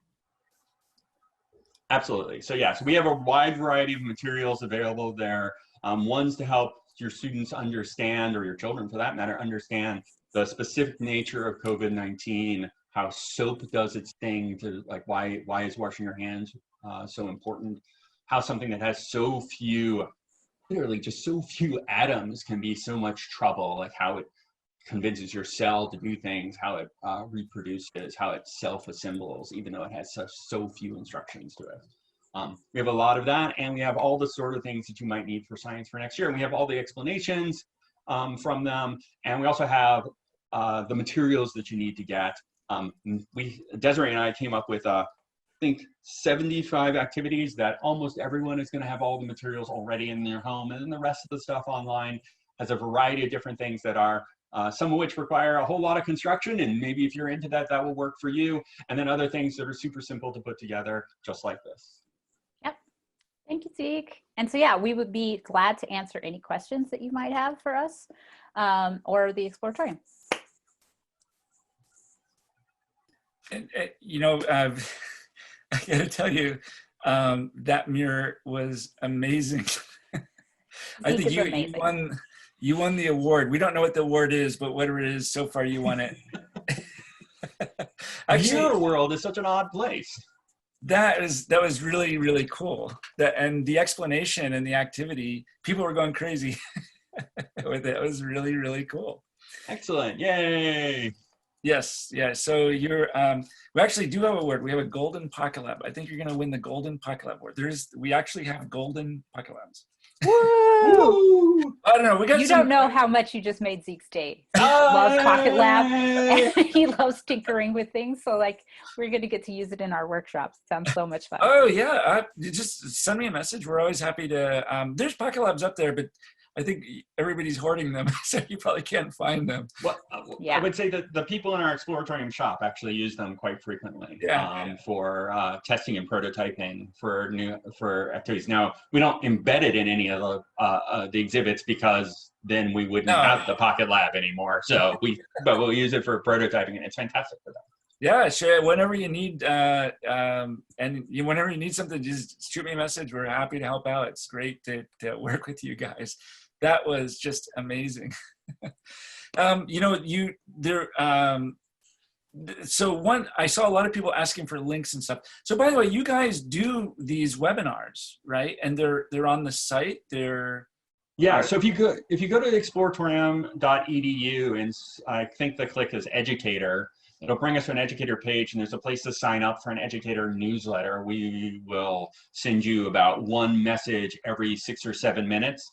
Absolutely. So yes, we have a wide variety of materials available there. Ones to help your students understand, or your children for that matter, understand the specific nature of COVID-19, how soap does its thing, to like why is washing your hands so important, how something that has so few, literally just so few atoms can be so much trouble, like how it convinces your cell to do things, how it reproduces, how it self-assembles, even though it has so few instructions to it. We have a lot of that, and we have all the sort of things that you might need for science for next year. And we have all the explanations from them, and we also have the materials that you need to get. Desiree and I came up with, I think, 75 activities that almost everyone is going to have all the materials already in their home, and then the rest of the stuff online has a variety of different things that are, some of which require a whole lot of construction, and maybe if you're into that, that will work for you, and then other things that are super simple to put together, just like this. Yep. Thank you, Zeke. And so, yeah, we would be glad to answer any questions that you might have for us or the Exploratorium. And, you know, I gotta tell you, that mirror was amazing. I think you won the award. We don't know what the award is, but whatever it is, so far you won it. Actually, Mirror World is such an odd place. That was really, really cool. And the explanation and the activity, people were going crazy with it. It was really, really cool. Excellent. Yay. Yes, yeah. So you're we actually do have a award. We have a golden PocketLab. I think you're gonna win the golden PocketLab award. We actually have golden PocketLabs. Woo! I don't know. We got you don't know how much you just made Zeke's day. Zeke loves PocketLab and he loves tinkering with things. So like we're gonna get to use it in our workshops. Sounds so much fun. Oh yeah. Just send me a message. We're always happy to there's PocketLabs up there, but I think everybody's hoarding them, so you probably can't find them. Well, yeah. I would say that the people in our Exploratorium shop actually use them quite frequently for testing and prototyping for activities. Now, we don't embed it in any of the exhibits because then we wouldn't have the PocketLab anymore. So but we'll use it for prototyping, and it's fantastic for that. Yeah, sure. Whenever you need, whenever you need something, just shoot me a message. We're happy to help out. It's great to work with you guys. That was just amazing. So I saw a lot of people asking for links and stuff. So by the way, you guys do these webinars, right? And they're on the site. Yeah. So if you go to exploratorium.edu, and I think the click is educator, it'll bring us to an educator page, and there's a place to sign up for an educator newsletter. We will send you about one message every 6 or 7 minutes.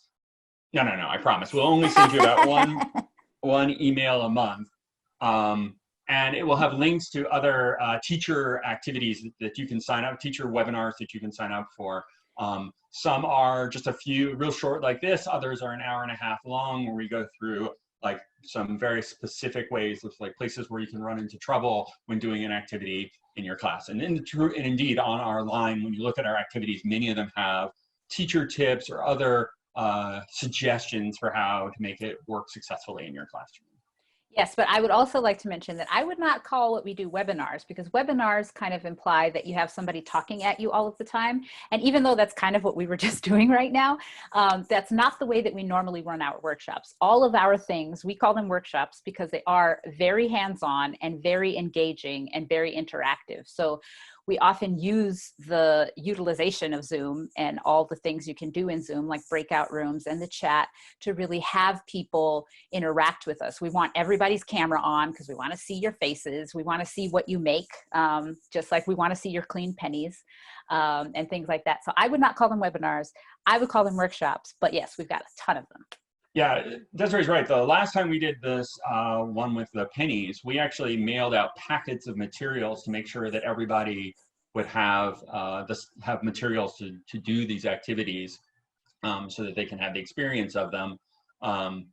No, I promise. We'll only send you about one email a month. And it will have links to other teacher activities that you can sign up, teacher webinars that you can sign up for. Some are just a few real short like this. Others are an hour and a half long, where we go through like some very specific ways, like places where you can run into trouble when doing an activity in your class. And indeed on our line, when you look at our activities, many of them have teacher tips or other suggestions for how to make it work successfully in your classroom. Yes, but I would also like to mention that I would not call what we do webinars, because webinars kind of imply that you have somebody talking at you all of the time. And even though that's kind of what we were just doing right now, that's not the way that we normally run our workshops. All of our things, we call them workshops because they are very hands-on and very engaging and very interactive. So we often use the utilization of Zoom and all the things you can do in Zoom, like breakout rooms and the chat, to really have people interact with us. We want everybody's camera on because we want to see your faces. We want to see what you make, just like we want to see your clean pennies and things like that. So I would not call them webinars. I would call them workshops, but yes, we've got a ton of them. Yeah, Desiree's right. The last time we did this one with the pennies, we actually mailed out packets of materials to make sure that everybody would have materials to do these activities, so that they can have the experience of them. And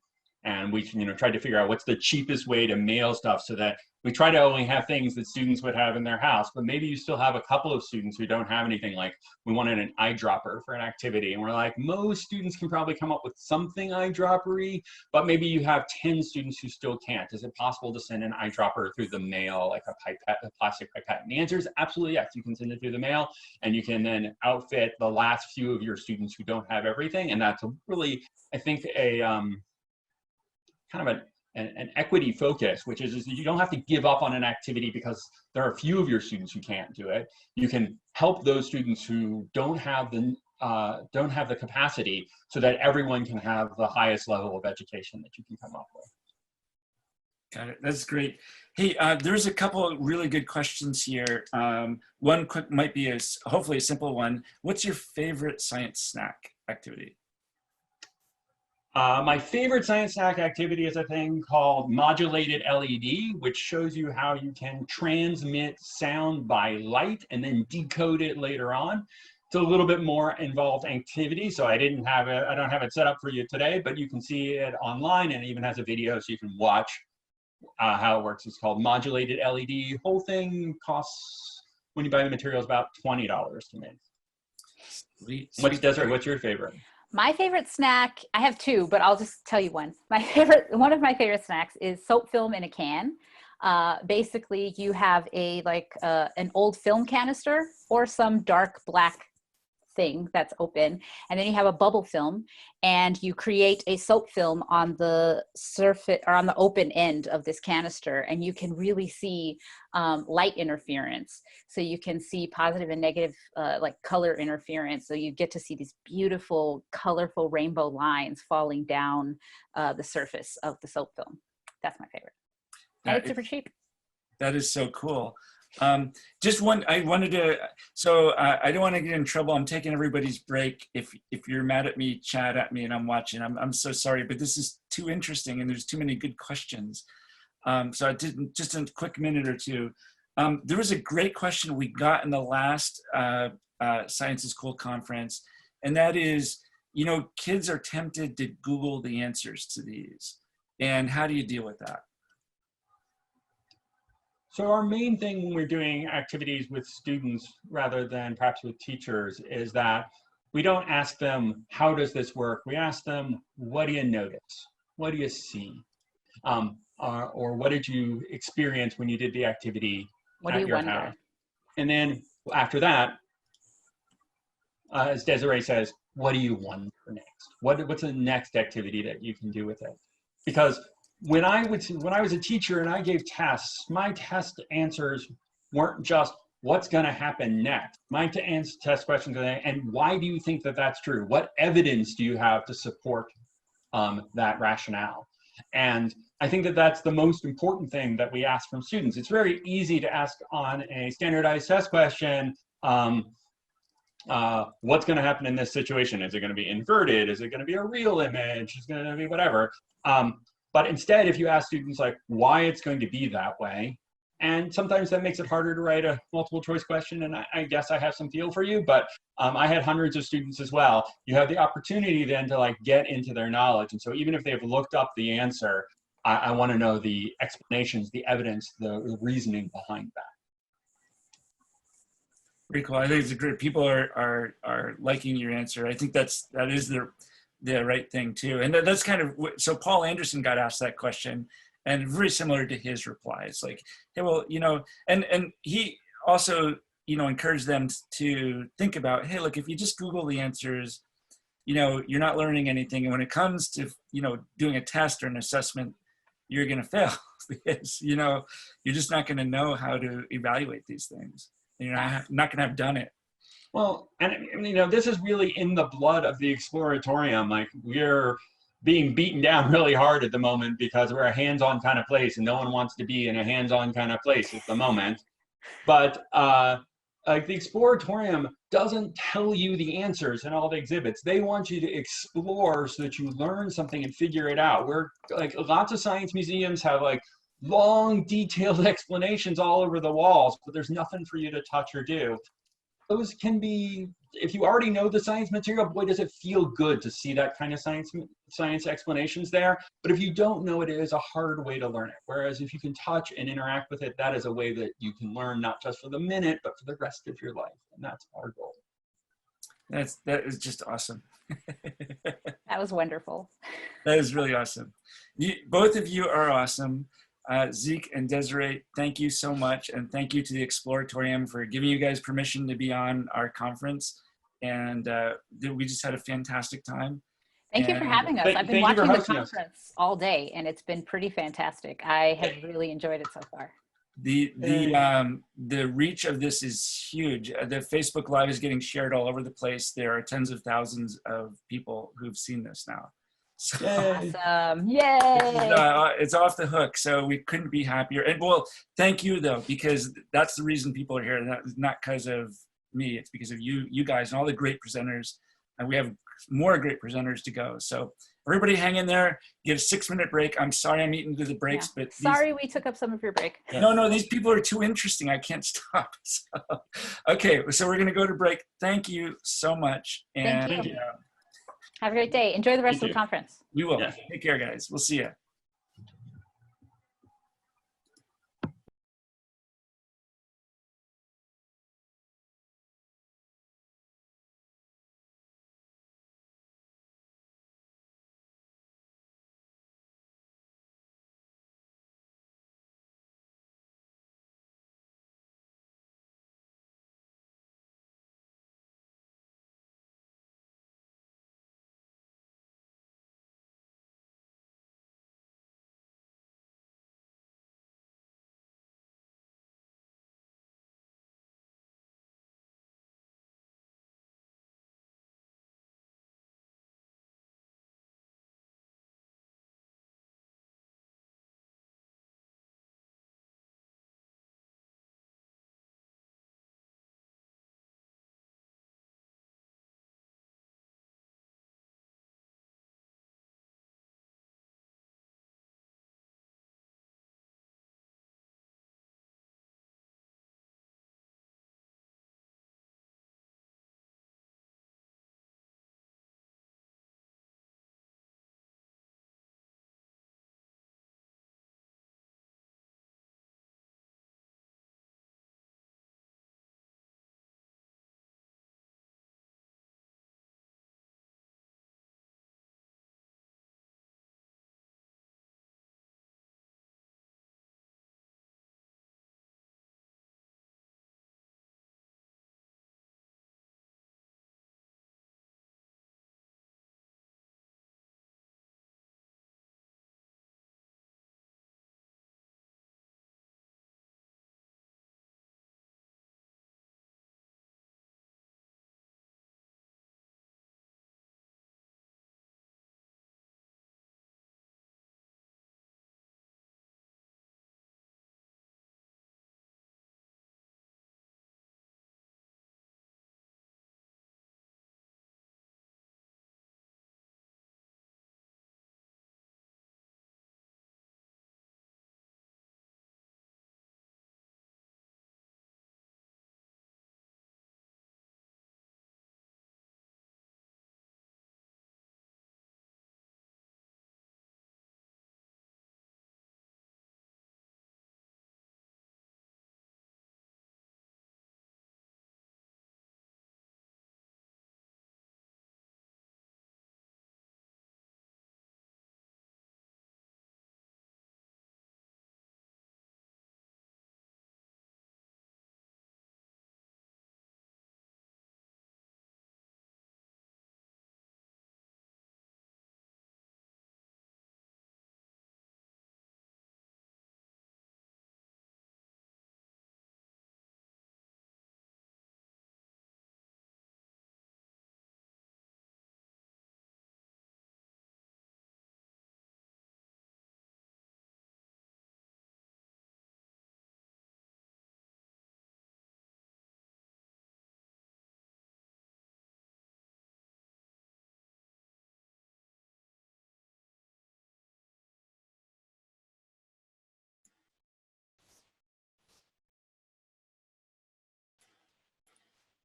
we tried to figure out what's the cheapest way to mail stuff, so that we try to only have things that students would have in their house, but maybe you still have a couple of students who don't have anything. Like we wanted an eyedropper for an activity, and we're like, most students can probably come up with something eyedroppery, but maybe you have 10 students who still can't. Is it possible to send an eyedropper through the mail, like a pipette, a plastic pipette? And the answer is absolutely yes. You can send it through the mail, and you can then outfit the last few of your students who don't have everything. And that's really, I think, a kind of an equity focus, which is that you don't have to give up on an activity because there are a few of your students who can't do it. You can help those students who don't have the capacity, so that everyone can have the highest level of education that you can come up with. Got it. That's great. Hey, there's a couple of really good questions here. One quick might be hopefully a simple one. What's your favorite science snack activity? My favorite science snack activity is a thing called modulated LED, which shows you how you can transmit sound by light and then decode it later on. It's a little bit more involved activity, so I don't have it set up for you today, but you can see it online, and it even has a video so you can watch how it works. It's called modulated LED. Whole thing costs, when you buy the materials, about $20 to make. Sweet. What's Desiree? What's your favorite? My favorite snack, I have two, but I'll just tell you one. One of my favorite snacks is soap film in a can. Basically, you have an old film canister or some dark black thing that's open, and then you have a bubble film, and you create a soap film on the surface or on the open end of this canister, and you can really see light interference. So you can see positive and negative like color interference. So you get to see these beautiful, colorful rainbow lines falling down the surface of the soap film. That's my favorite. And it's super cheap. That is so cool. Just one, I wanted to, so I don't want to get in trouble. I'm taking everybody's break. If you're mad at me, chat at me, and I'm watching. I'm so sorry, but this is too interesting, and there's too many good questions. So I did just a quick minute or two. There was a great question we got in the last Science is Cool conference, and that is, kids are tempted to Google the answers to these, and how do you deal with that? So our main thing when we're doing activities with students rather than perhaps with teachers is that we don't ask them, how does this work? We ask them, what do you notice? What do you see? Or what did you experience when you did the activity What do at you your wonder? house. And then after that, as Desiree says, what do you wonder next? What's the next activity that you can do with it? Because when I was a teacher and I gave tests, my test answers weren't just what's going to happen next. My test questions are, and why do you think that that's true? What evidence do you have to support that rationale? And I think that that's the most important thing that we ask from students. It's very easy to ask on a standardized test question, what's going to happen in this situation? Is it going to be inverted? Is it going to be a real image? Is it going to be whatever? But instead, if you ask students like why it's going to be that way, and sometimes that makes it harder to write a multiple choice question, and I guess I have some feel for you, but I had hundreds of students as well. You have the opportunity then to like get into their knowledge. And so even if they've looked up the answer, I want to know the explanations, the evidence, the reasoning behind that. Pretty cool. I think it's great. People are liking your answer. I think that is the right thing too. And that's kind of, so Paul Andersen got asked that question, and very similar to his reply. It's like, hey, well, you know, and he also, you know, encouraged them to think about, hey, look, if you just Google the answers, you know, you're not learning anything. And when it comes to, you know, doing a test or an assessment, you're going to fail because, you know, you're just not going to know how to evaluate these things. You're not going to have done it. Well, and you know, this is really in the blood of the Exploratorium. Like, we're being beaten down really hard at the moment because we're a hands-on kind of place, and no one wants to be in a hands-on kind of place at the moment. But like, the Exploratorium doesn't tell you the answers and all the exhibits. They want you to explore so that you learn something and figure it out. We're like, lots of science museums have like long, detailed explanations all over the walls, but there's nothing for you to touch or do. Those can be, if you already know the science material, boy, does it feel good to see that kind of science explanations there. But if you don't know it, it is a hard way to learn it. Whereas if you can touch and interact with it, that is a way that you can learn not just for the minute, but for the rest of your life. And that's our goal. That is just awesome. That was wonderful. That is really awesome. Both of you are awesome. Zeke and Desiree, thank you so much. And thank you to the Exploratorium for giving you guys permission to be on our conference. And we just had a fantastic time. Thank you for having us. I've been watching the conference all day, and it's been pretty fantastic. I have really enjoyed it so far. The reach of this is huge. The Facebook Live is getting shared all over the place. There are tens of thousands of people who've seen this now. So, awesome. Yay! It's off the hook, so we couldn't be happier. And well, thank you though, because that's the reason people are here. And that's not because of me, it's because of you guys and all the great presenters. And we have more great presenters to go. So everybody hang in there, get a 6-minute break. I'm sorry I'm eating through the breaks, but sorry we took up some of your break. No, these people are too interesting. I can't stop. So, okay, so we're gonna go to break. Thank you so much. And thank you. Have a great day. Enjoy the rest of the conference. We will. Yeah. Take care, guys. We'll see you.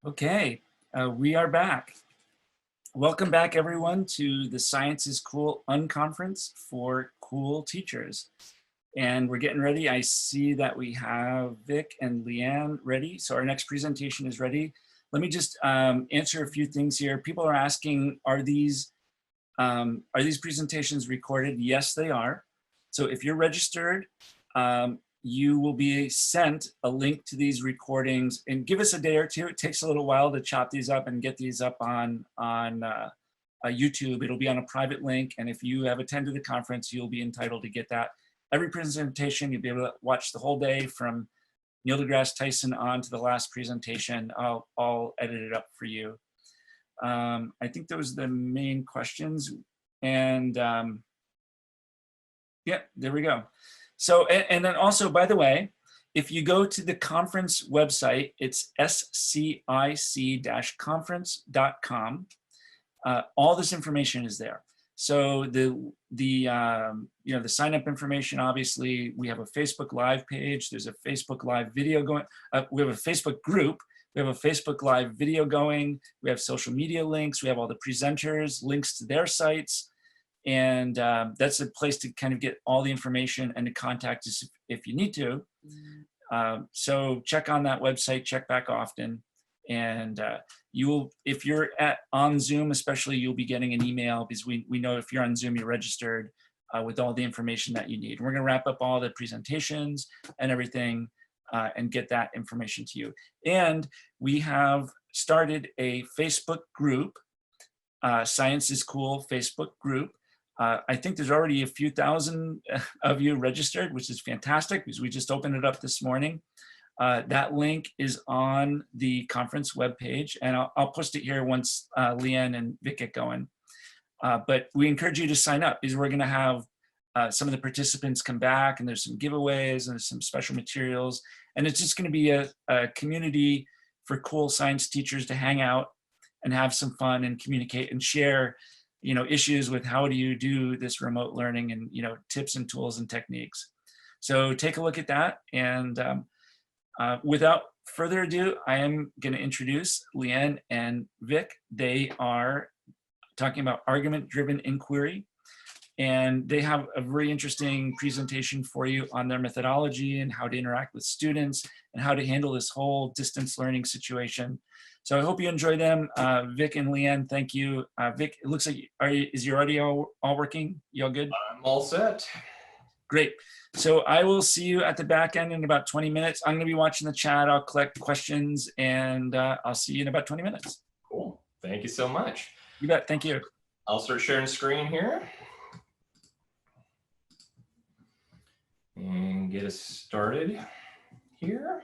Okay, we are back. Welcome back, everyone, to the Science is Cool Unconference for cool teachers. And we're getting ready. I see that we have Vic and Leanne ready. So our next presentation is ready. Let me just answer a few things here. People are asking, are these presentations recorded? Yes, they are. So if you're registered, you will be sent a link to these recordings, and give us a day or two. It takes a little while to chop these up and get these up on YouTube. It'll be on a private link, and if you have attended the conference, you'll be entitled to get that. Every presentation, you'll be able to watch the whole day from Neil deGrasse Tyson on to the last presentation. I'll edit it up for you. I think those are the main questions, and yeah, there we go. So, and then also, by the way, if you go to the conference website, it's ScIC-conference.com. All this information is there. So the sign up information, obviously, we have a Facebook Live page. There's a Facebook Live video going. We have a Facebook group. We have a Facebook Live video going. We have social media links. We have all the presenters, links to their sites. And that's a place to kind of get all the information and to contact us if you need to. So check on that website, check back often. And if you're on Zoom, especially, you'll be getting an email, because we know if you're on Zoom, you're registered with all the information that you need. We're gonna wrap up all the presentations and everything and get that information to you. And we have started a Facebook group, Science is Cool Facebook group. I think there's already a few thousand of you registered, which is fantastic, because we just opened it up this morning. That link is on the conference webpage, and I'll post it here once Leanne and Vic get going. But we encourage you to sign up, because we're going to have some of the participants come back, and there's some giveaways and there's some special materials. And it's just going to be a community for cool science teachers to hang out and have some fun and communicate and share, issues with how do you do this remote learning, and, tips and tools and techniques. So take a look at that. And without further ado, I am going to introduce Leanne and Vic. They are talking about argument-driven inquiry, and they have a very interesting presentation for you on their methodology and how to interact with students and how to handle this whole distance learning situation. So I hope you enjoy them. Vic and Leanne, thank you. Vic, it looks like, is your audio all working? You all good? I'm all set. Great. So I will see you at the back end in about 20 minutes. I'm going to be watching the chat. I'll collect questions, and I'll see you in about 20 minutes. Cool. Thank you so much. You bet. Thank you. I'll start sharing screen here and get us started here.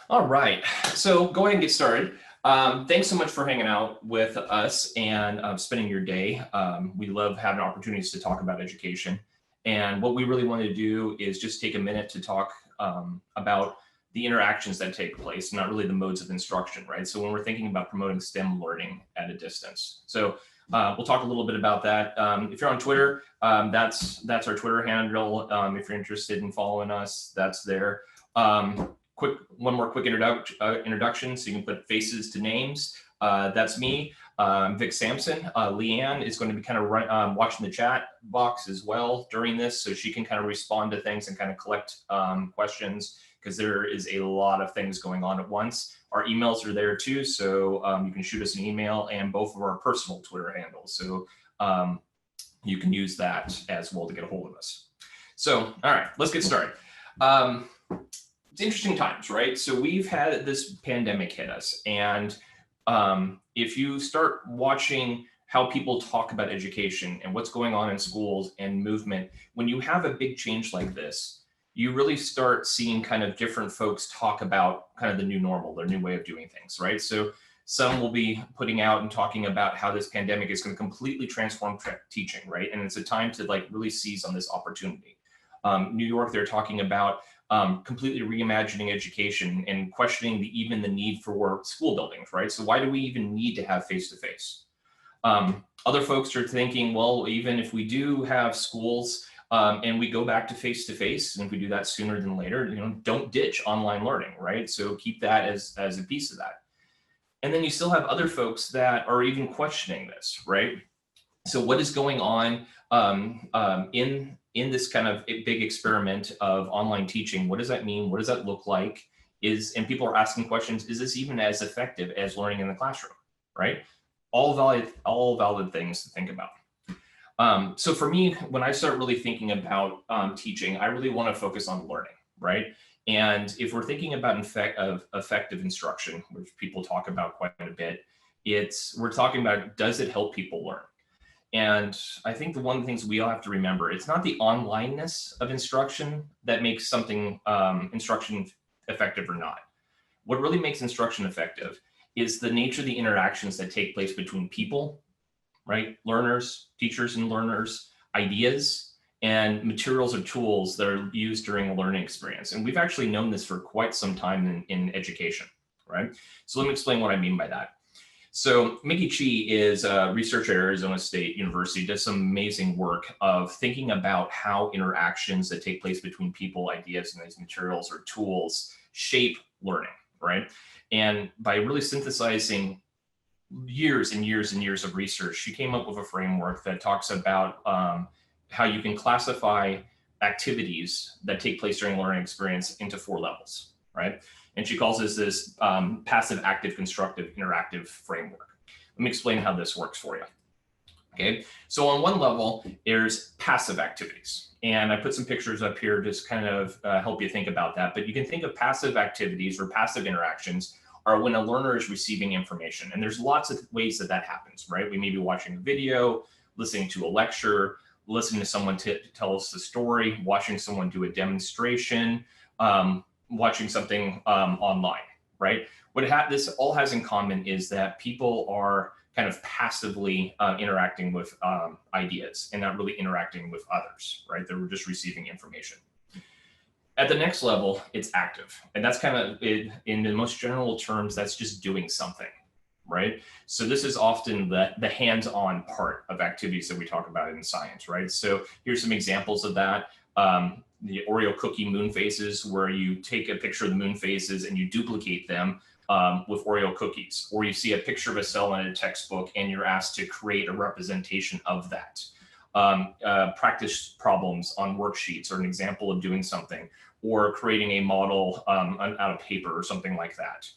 All right, so go ahead and get started. Thanks so much for hanging out with us and spending your day. We love having opportunities to talk about education. And what we really want to do is just take a minute to talk about the interactions that take place, not really the modes of instruction, right? So when we're thinking about promoting STEM learning at a distance. So we'll talk a little bit about that. If you're on Twitter, that's our Twitter handle. If you're interested in following us, that's there. One more quick introduction, so you can put faces to names. That's me, Vic Sampson. Leeanne is going to be kind of watching the chat box as well during this, so she can kind of respond to things and kind of collect questions, because there is a lot of things going on at once. Our emails are there too, so you can shoot us an email, and both of our personal Twitter handles. So you can use that as well to get a hold of us. So, all right, let's get started. It's interesting times, right? So we've had this pandemic hit us, and if you start watching how people talk about education and what's going on in schools and movement, when you have a big change like this, you really start seeing kind of different folks talk about kind of the new normal, their new way of doing things, right? So some will be putting out and talking about how this pandemic is going to completely transform teaching, right? And it's a time to like really seize on this opportunity. New York, they're talking about completely reimagining education and questioning even the need for school buildings, right? So why do we even need to have face-to-face? Other folks are thinking, well, even if we do have schools and we go back to face-to-face, and if we do that sooner than later, don't ditch online learning, right? So keep that as a piece of that. And then you still have other folks that are even questioning this, right? So what is going on in this kind of big experiment of online teaching? What does that mean? What does that look like? And people are asking questions, is this even as effective as learning in the classroom, right? All valid things to think about. So for me, when I start really thinking about teaching, I really want to focus on learning, right? And if we're thinking about effective instruction, which people talk about quite a bit, we're talking about, does it help people learn? And I think one of the things we all have to remember, it's not the onlineness of instruction that makes something instruction effective or not. What really makes instruction effective is the nature of the interactions that take place between people, right? Learners, teachers and learners, ideas, and materials or tools that are used during a learning experience. And we've actually known this for quite some time in education, right? So let me explain what I mean by that. So Mickey Chi is a researcher at Arizona State University, does some amazing work of thinking about how interactions that take place between people, ideas, and these materials or tools shape learning, right? And by really synthesizing years and years and years of research, she came up with a framework that talks about how you can classify activities that take place during a learning experience into 4 levels, right? And she calls this passive, active, constructive, interactive framework. Let me explain how this works for you. Okay, so on one level, there's passive activities. And I put some pictures up here just kind of help you think about that. But you can think of passive activities or passive interactions are when a learner is receiving information. And there's lots of ways that happens, right? We may be watching a video, listening to a lecture, listening to someone tell us a story, watching someone do a demonstration, watching something online, right? What this all has in common is that people are kind of passively interacting with ideas and not really interacting with others, right? They're just receiving information. At the next level, it's active. And that's kind of, in the most general terms, that's just doing something, right? So this is often the hands-on part of activities that we talk about in science, right? So here's some examples of that. The Oreo cookie moon phases, where you take a picture of the moon phases and you duplicate them with Oreo cookies, or you see a picture of a cell in a textbook and you're asked to create a representation of that. Practice problems on worksheets are an example of doing something, or creating a model out of paper or something like that.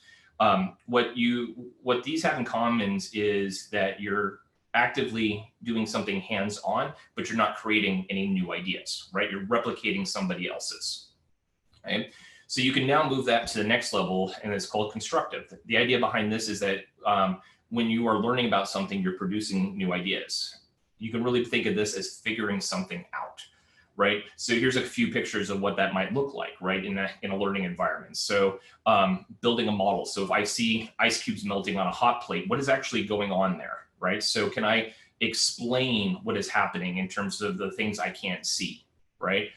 What these have in common is that you're actively doing something hands-on, but you're not creating any new ideas, right? You're replicating somebody else's, right? So you can now move that to the next level, and it's called constructive. The idea behind this is that when you are learning about something, you're producing new ideas. You can really think of this as figuring something out, right? So here's a few pictures of what that might look like, right, in a learning environment. So building a model. So if I see ice cubes melting on a hot plate, what is actually going on there? Right? So can I explain what is happening in terms of the things I can't see, right?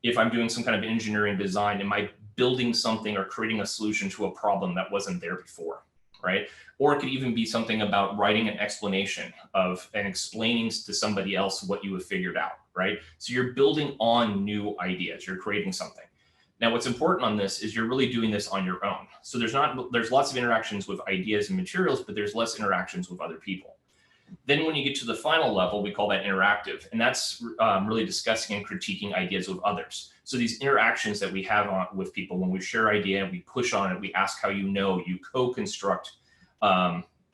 If I'm doing some kind of engineering design, am I building something or creating a solution to a problem that wasn't there before, right? Or it could even be something about writing an explanation of and explaining to somebody else what you have figured out, right? So you're building on new ideas, you're creating something. Now, what's important on this is you're really doing this on your own. So there's lots of interactions with ideas and materials, but there's less interactions with other people. Then when you get to the final level, we call that interactive. And that's really discussing and critiquing ideas with others. So these interactions that we have with people, when we share idea, we push on it, we ask how you know, you co-construct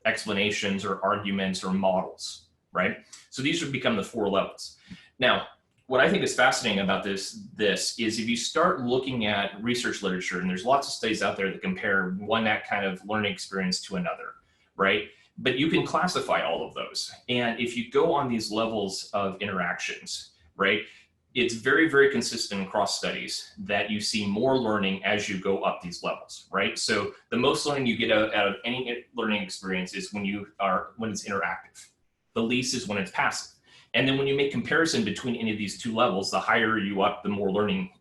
explanations or arguments or models, right? So these would become the 4 levels. Now, what I think is fascinating about this is if you start looking at research literature, and there's lots of studies out there that compare that kind of learning experience to another, right? But you can classify all of those. And if you go on these levels of interactions, right, it's very, very consistent across studies that you see more learning as you go up these levels, right? So the most learning you get out of any learning experience is when it's interactive. The least is when it's passive. And then when you make comparison between any of these 2 levels, the higher you up, the more learning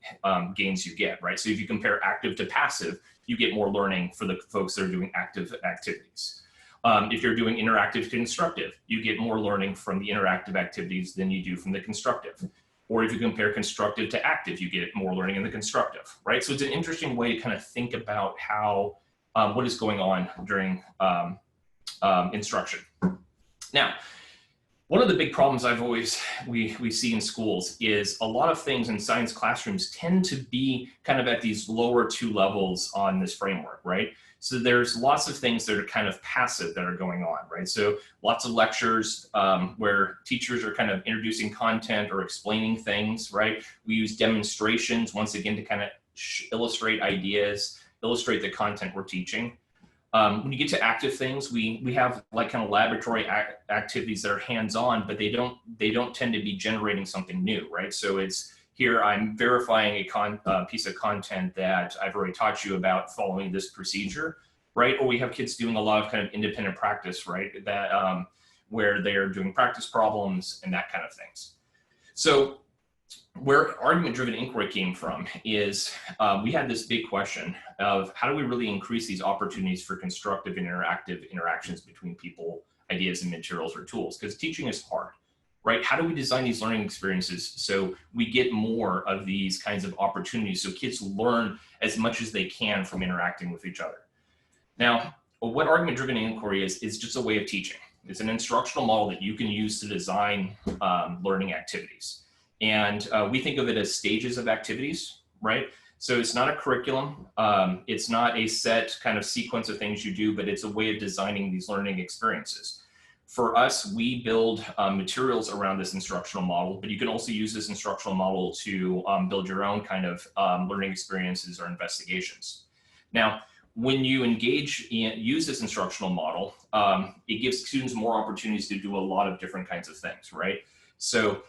gains you get, right? So if you compare active to passive, you get more learning for the folks that are doing active activities. If you're doing interactive to constructive, you get more learning from the interactive activities than you do from the constructive. Or if you compare constructive to active, you get more learning in the constructive, right? So it's an interesting way to kind of think about how what is going on during instruction. Now, one of the big problems we see in schools is a lot of things in science classrooms tend to be kind of at these lower 2 levels on this framework, right? So there's lots of things that are kind of passive that are going on, right? So lots of lectures where teachers are kind of introducing content or explaining things, right? We use demonstrations, once again, to kind of illustrate ideas, illustrate the content we're teaching. When you get to active things, we have like kind of laboratory activities that are hands-on, but they don't tend to be generating something new, right? So it's here I'm verifying a piece of content that I've already taught you about following this procedure, right? Or we have kids doing a lot of kind of independent practice, right? That where they're doing practice problems and that kind of things. So where argument-driven inquiry came from is we had this big question of how do we really increase these opportunities for constructive and interactive interactions between people, ideas, and materials or tools? Because teaching is hard, right? How do we design these learning experiences so we get more of these kinds of opportunities so kids learn as much as they can from interacting with each other? Now, what argument-driven inquiry is just a way of teaching. It's an instructional model that you can use to design learning activities. And we think of it as stages of activities, right? So it's not a curriculum. It's not a set kind of sequence of things you do, but it's a way of designing these learning experiences. For us, we build materials around this instructional model, but you can also use this instructional model to build your own kind of learning experiences or investigations. Now, when you use this instructional model, it gives students more opportunities to do a lot of different kinds of things, right? So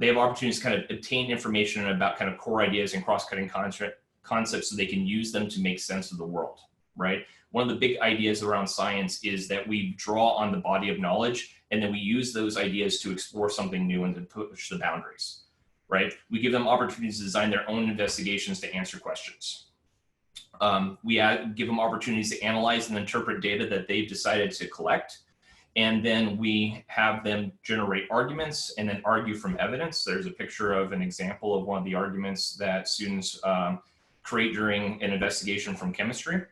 they have opportunities to kind of obtain information about kind of core ideas and cross-cutting concepts so they can use them to make sense of the world, right? One of the big ideas around science is that we draw on the body of knowledge and then we use those ideas to explore something new and to push the boundaries, right? We give them opportunities to design their own investigations to answer questions. We give them opportunities to analyze and interpret data that they've decided to collect. And then we have them generate arguments and then argue from evidence. There's a picture of an example of one of the arguments that students create during an investigation from chemistry.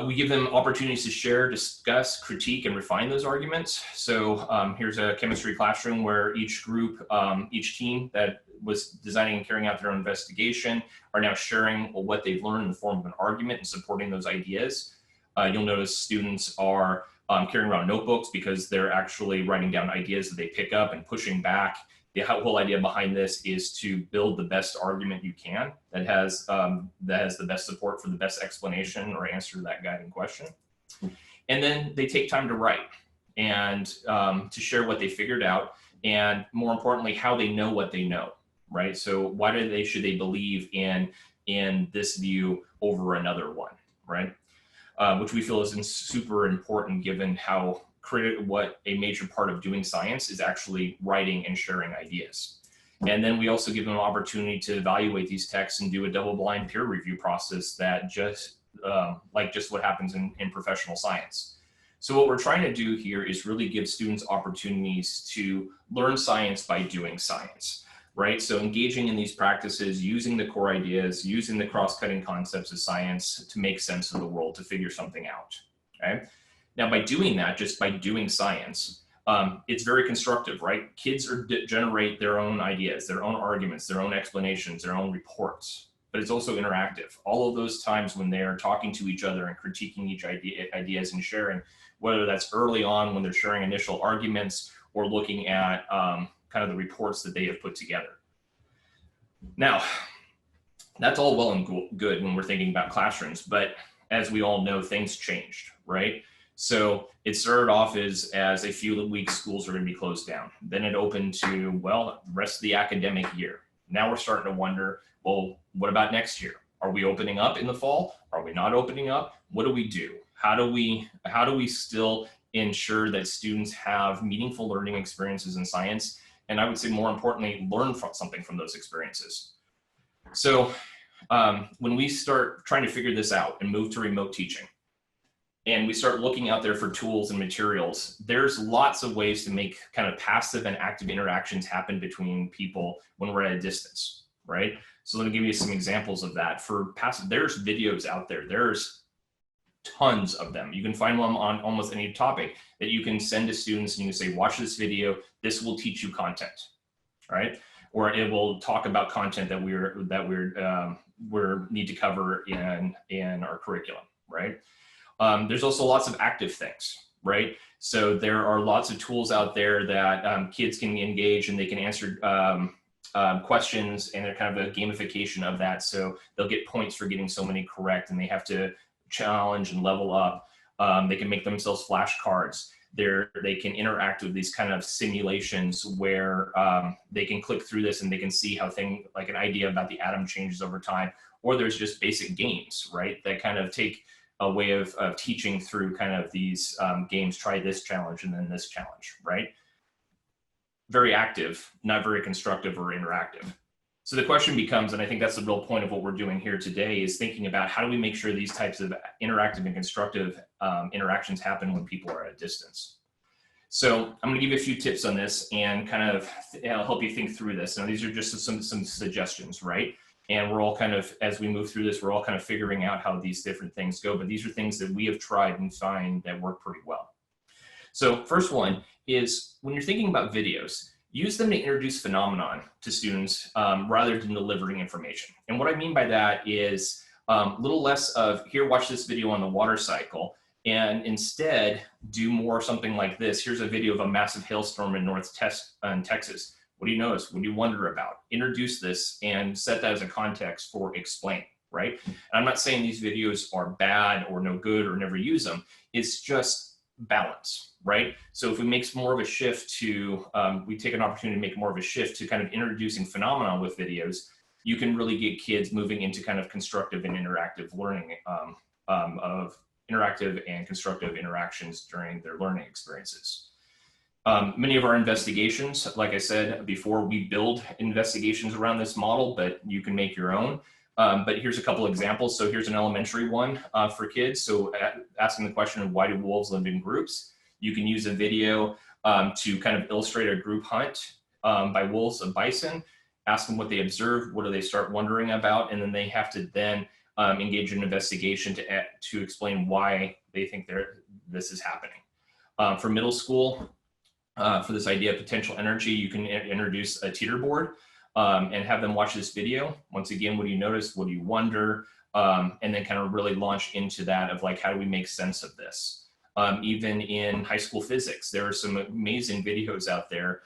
We give them opportunities to share, discuss, critique, and refine those arguments. So here's a chemistry classroom where each group, each team that was designing and carrying out their own investigation are now sharing what they've learned in the form of an argument and supporting those ideas. You'll notice students are carrying around notebooks because they're actually writing down ideas that they pick up and pushing back. The whole idea behind this is to build the best argument you can that has the best support for the best explanation or answer to that guiding question. And then they take time to write and to share what they figured out, and more importantly, how they know what they know, right? So why should they believe in this view over another one, right? Which we feel is super important given how what a major part of doing science is actually writing and sharing ideas. And then we also give them an opportunity to evaluate these texts and do a double-blind peer review process that just what happens in professional science. So what we're trying to do here is really give students opportunities to learn science by doing science, right? So engaging in these practices, using the core ideas, using the cross-cutting concepts of science to make sense of the world, to figure something out, okay? Now, by doing that, just by doing science, it's very constructive, right? Kids generate their own ideas, their own arguments, their own explanations, their own reports, but it's also interactive. All of those times when they're talking to each other and critiquing each ideas and sharing, whether that's early on when they're sharing initial arguments or looking at kind of the reports that they have put together. Now, that's all well and good when we're thinking about classrooms, but as we all know, things changed, right? So it started off as a few weeks schools are going to be closed down. Then it opened to, well, the rest of the academic year. Now we're starting to wonder, well, what about next year? Are we opening up in the fall? Are we not opening up? What do we do? How do we still ensure that students have meaningful learning experiences in science? And I would say more importantly, learn something from those experiences. So when we start trying to figure this out and move to remote teaching, and we start looking out there for tools and materials, there's lots of ways to make kind of passive and active interactions happen between people when we're at a distance, right? So let me give you some examples of that. There's videos out there. There's tons of them. You can find them on almost any topic that you can send to students, and you can say, watch this video. This will teach you content, right? Or it will talk about content that we need to cover in our curriculum, right? There's also lots of active things, right? So there are lots of tools out there that kids can engage, and they can answer questions, and they're kind of a gamification of that. So they'll get points for getting so many correct, and they have to challenge and level up. They can make themselves flashcards. They can interact with these kind of simulations where they can click through this and they can see how like an idea about the atom changes over time. Or there's just basic games, right? That kind of take a way of teaching through kind of these games. Try this challenge and then this challenge, right? Very active, not very constructive or interactive. So the question becomes, and I think that's the real point of what we're doing here today, is thinking about how do we make sure these types of interactive and constructive interactions happen when people are at a distance. So I'm going to give you a few tips on this and kind of help you think through this. Now, these are just some suggestions, right? And we're all kind of, as we move through this, we're all kind of figuring out how these different things go. But these are things that we have tried and find that work pretty well. So first one is when you're thinking about videos, use them to introduce phenomenon to students rather than delivering information. And what I mean by that is a little less of, here, watch this video on the water cycle, and instead do more something like this. Here's a video of a massive hailstorm in North Texas. What do you notice? What do you wonder about? Introduce this and set that as a context for explain, right? And I'm not saying these videos are bad or no good or never use them. It's just balance, right? So if we make more of a shift to, we take an opportunity to make more of a shift to kind of introducing phenomena with videos, you can really get kids moving into kind of constructive and interactive learning of interactive and constructive interactions during their learning experiences. Many of our investigations, like I said before, we build investigations around this model, but you can make your own. But here's a couple examples. So here's an elementary one for kids. So asking the question of why do wolves live in groups? You can use a video to kind of illustrate a group hunt by wolves and bison, ask them what they observed, what do they start wondering about, and then they have to then engage in an investigation to explain why they think this is happening. For middle school, for this idea of potential energy, you can introduce a teeter board and have them watch this video. Once again, what do you notice? What do you wonder? And then kind of really launch into that of like, how do we make sense of this? Even in high school physics, there are some amazing videos out there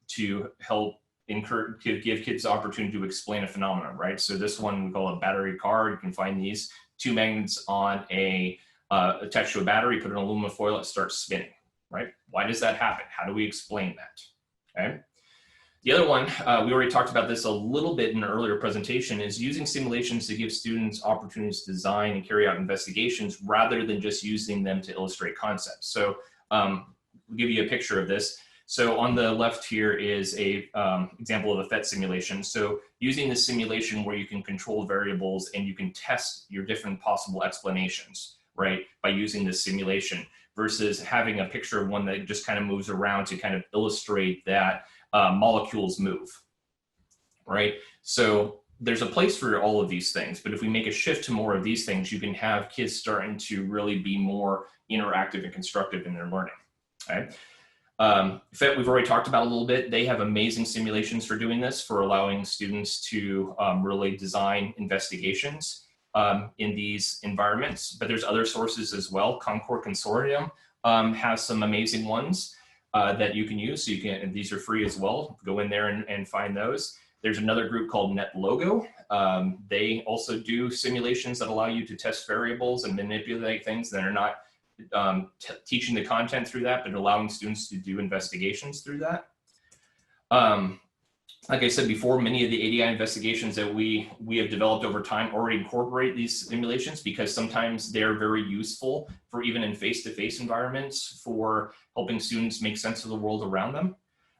to help give kids the opportunity to explain a phenomenon, right? So this one we call a battery car. You can find these two magnets on attached to a battery, put an aluminum foil, it starts spinning, right? Why does that happen? How do we explain that, okay? The other one, we already talked about this a little bit in an earlier presentation, is using simulations to give students opportunities to design and carry out investigations rather than just using them to illustrate concepts. So we'll give you a picture of this. So on the left here is a example of a PhET simulation. So using this simulation where you can control variables and you can test your different possible explanations, right, by using this simulation versus having a picture of one that just kind of moves around to kind of illustrate that molecules move, right? So there's a place for all of these things, but if we make a shift to more of these things, you can have kids starting to really be more interactive and constructive in their learning, right? PhET, we've already talked about a little bit. They have amazing simulations for doing this, for allowing students to really design investigations in these environments, but there's other sources as well. Concord Consortium has some amazing ones that you can use. So you can, and these are free as well. Go in there and find those. There's another group called NetLogo. They also do simulations that allow you to test variables and manipulate things that are not teaching the content through that, but allowing students to do investigations through that. Like I said before, many of the ADI investigations that we have developed over time already incorporate these simulations because sometimes they're very useful for even in face-to-face environments for helping students make sense of the world around them,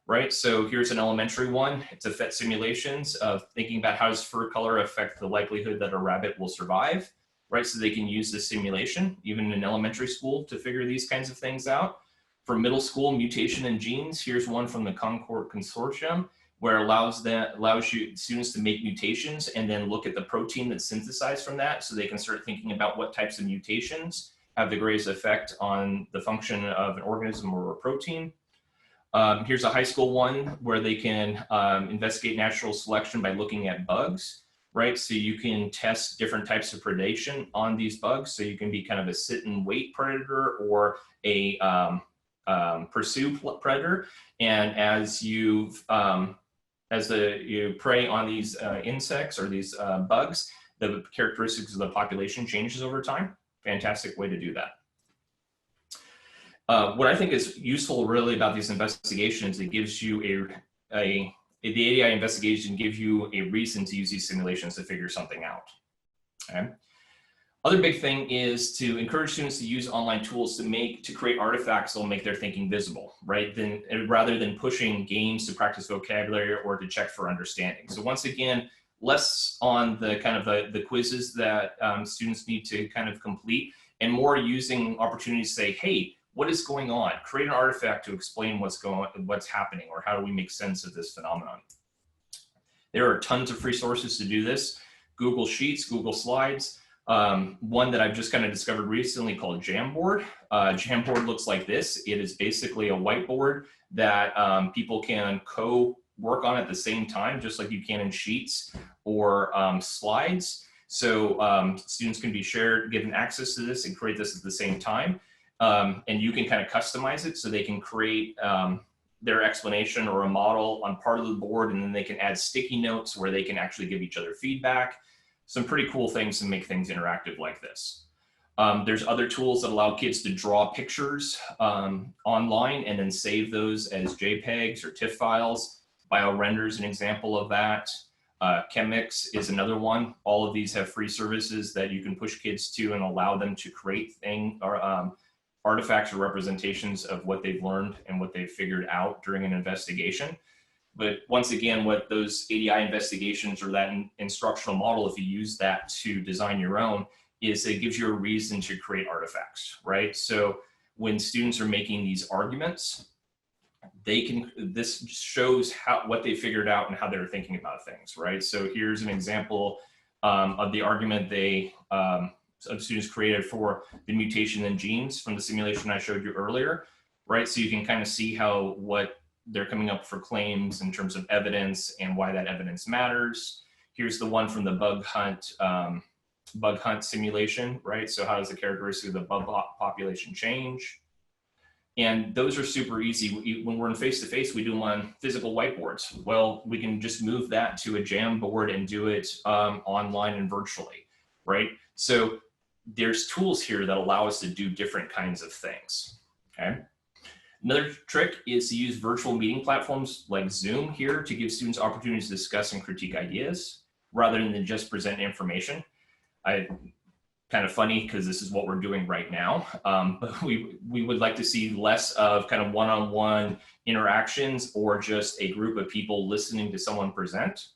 right? So here's an elementary one. It's a PhET simulations of thinking about how does fur color affect the likelihood that a rabbit will survive, right? So they can use this simulation, even in elementary school, to figure these kinds of things out. For middle school, mutation in genes, here's one from the Concord Consortium, where it allows you students to make mutations and then look at the protein that's synthesized from that, so they can start thinking about what types of mutations have the greatest effect on the function of an organism or a protein. Here's a high school one where they can investigate natural selection by looking at bugs, right? So you can test different types of predation on these bugs. So you can be kind of a sit and wait predator or a pursue predator. And as you prey on these insects or these bugs, the characteristics of the population changes over time. Fantastic way to do that. What I think is useful really about these investigations, it gives you the ADI investigation gives you a reason to use these simulations to figure something out. Okay. Other big thing is to encourage students to use online tools to create artifacts that will make their thinking visible, right? Rather than pushing games to practice vocabulary or to check for understanding. So once again, less on the kind of the quizzes that students need to kind of complete, and more using opportunities to say, hey, what is going on? Create an artifact to explain what's happening, or how do we make sense of this phenomenon? There are tons of free sources to do this. Google Sheets, Google Slides. One that I've just kind of discovered recently called Jamboard. Jamboard looks like this. It is basically a whiteboard that people can work on at the same time, just like you can in Sheets or Slides. So students can be given access to this and create this at the same time. And you can kind of customize it so they can create their explanation or a model on part of the board, and then they can add sticky notes where they can actually give each other feedback. Some pretty cool things to make things interactive like this. There's other tools that allow kids to draw pictures online and then save those as JPEGs or TIFF files. BioRender is an example of that. ChemX is another one. All of these have free services that you can push kids to and allow them to create artifacts or representations of what they've learned and what they've figured out during an investigation. But once again, what those ADI investigations or that instructional model, if you use that to design your own, is it gives you a reason to create artifacts, right? So when students are making these arguments, this shows what they figured out and how they're thinking about things, right? So here's an example of the argument some students created for the mutation in genes from the simulation I showed you earlier, right? So you can kind of see what they're coming up for claims in terms of evidence and why that evidence matters. Here's the one from the bug hunt simulation, right? So how does the characteristic of the bug population change? And those are super easy. When we're in face-to-face, we do them on physical whiteboards. Well, we can just move that to a Jamboard and do it online and virtually, right? So there's tools here that allow us to do different kinds of things, okay? Another trick is to use virtual meeting platforms like Zoom here to give students opportunities to discuss and critique ideas rather than just present information. Kind of funny because this is what we're doing right now, but we would like to see less of kind of one-on-one interactions or just a group of people listening to someone present.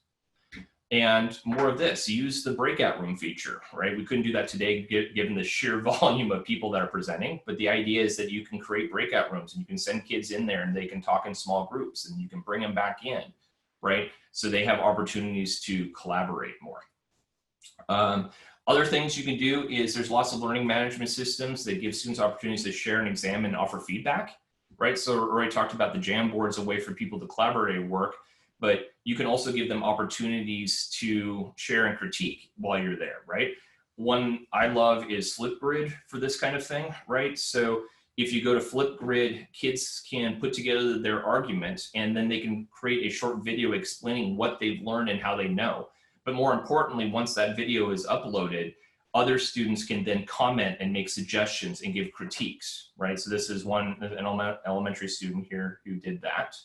And more of this, use the breakout room feature, right? We couldn't do that today given the sheer volume of people that are presenting, but the idea is that you can create breakout rooms and you can send kids in there and they can talk in small groups and you can bring them back in, right? So they have opportunities to collaborate more. Other things you can do is there's lots of learning management systems that give students opportunities to share and examine and offer feedback, right? So we already talked about the Jamboards, a way for people to collaborate at work, but you can also give them opportunities to share and critique while you're there, right? One I love is Flipgrid for this kind of thing, right? So if you go to Flipgrid, kids can put together their argument and then they can create a short video explaining what they've learned and how they know. But more importantly, once that video is uploaded, other students can then comment and make suggestions and give critiques, right? So this is an elementary student here who did that.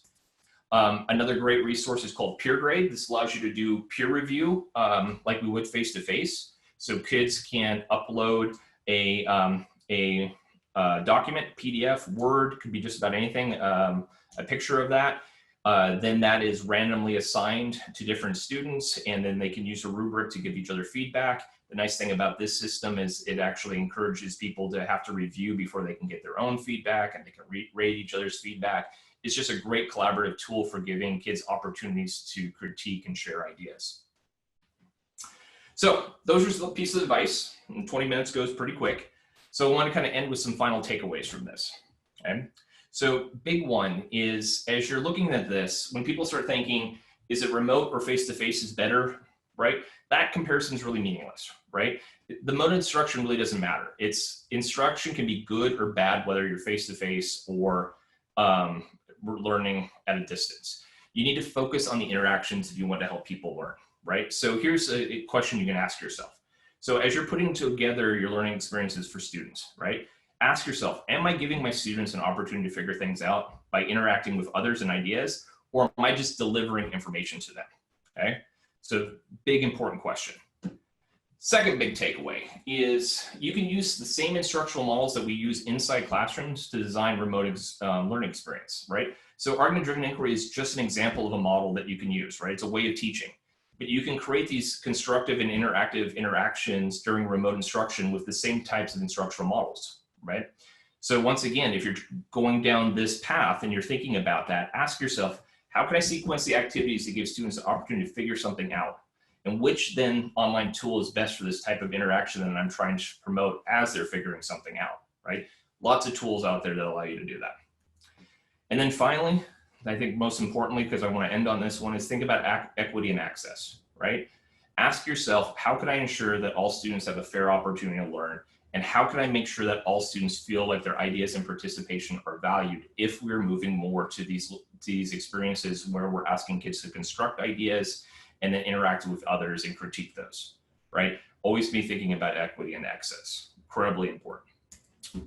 Another great resource is called PeerGrade. This allows you to do peer review like we would face-to-face. So kids can upload a document, PDF, Word, could be just about anything, a picture of that. Then that is randomly assigned to different students, and then they can use a rubric to give each other feedback. The nice thing about this system is it actually encourages people to have to review before they can get their own feedback, and they can rate each other's feedback. it's just a great collaborative tool for giving kids opportunities to critique and share ideas. So those are the pieces of advice, and 20 minutes goes pretty quick. So I want to kind of end with some final takeaways from this. Okay. So big one is, as you're looking at this, when people start thinking, is it remote or face-to-face is better, right? That comparison is really meaningless, right? The mode of instruction really doesn't matter. Instruction can be good or bad, whether you're face-to-face or learning at a distance. You need to focus on the interactions if you want to help people learn, right? So here's a question you can ask yourself. So as you're putting together your learning experiences for students, right? Ask yourself, am I giving my students an opportunity to figure things out by interacting with others and ideas, or am I just delivering information to them, okay? So big, important question. Second big takeaway is you can use the same instructional models that we use inside classrooms to design remote learning experience, right? So argument-driven inquiry is just an example of a model that you can use, right? It's a way of teaching. But you can create these constructive and interactive interactions during remote instruction with the same types of instructional models, right? So once again, if you're going down this path and you're thinking about that, ask yourself, how can I sequence the activities to give students the opportunity to figure something out? And which then online tool is best for this type of interaction that I'm trying to promote as they're figuring something out, right? Lots of tools out there that allow you to do that. And then finally, I think most importantly, because I want to end on this one, is think about equity and access, right? Ask yourself, how can I ensure that all students have a fair opportunity to learn? And how can I make sure that all students feel like their ideas and participation are valued if we're moving more to these experiences where we're asking kids to construct ideas and then interact with others and critique those, right? Always be thinking about equity and access, incredibly important.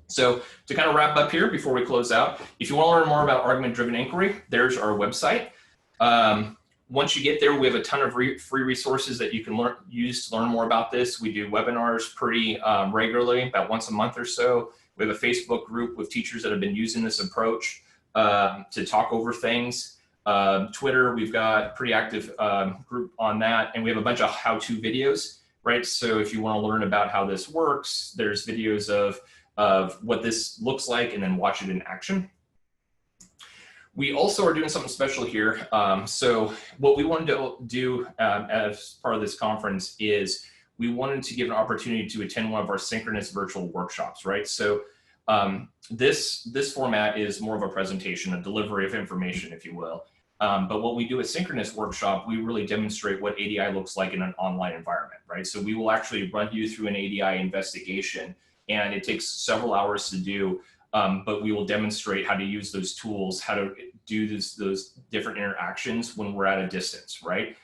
So to kind of wrap up here before we close out, if you want to learn more about argument-driven inquiry, there's our website. Once you get there, we have a ton of free resources that you can use to learn more about this. We do webinars pretty regularly, about once a month or so. We have a Facebook group with teachers that have been using this approach to talk over things. Twitter, we've got pretty active group on that, and we have a bunch of how-to videos, right? So if you want to learn about how this works, there's videos of what this looks like and then watch it in action. We also are doing something special here. So what we wanted to do as part of this conference is we wanted to give an opportunity to attend one of our synchronous virtual workshops, right? So this format is more of a presentation, a delivery of information, if you will. But what we do at synchronous workshop, we really demonstrate what ADI looks like in an online environment, right? So we will actually run you through an ADI investigation, and it takes several hours to do. But we will demonstrate how to use those tools, how to do those different interactions when we're at a distance, right?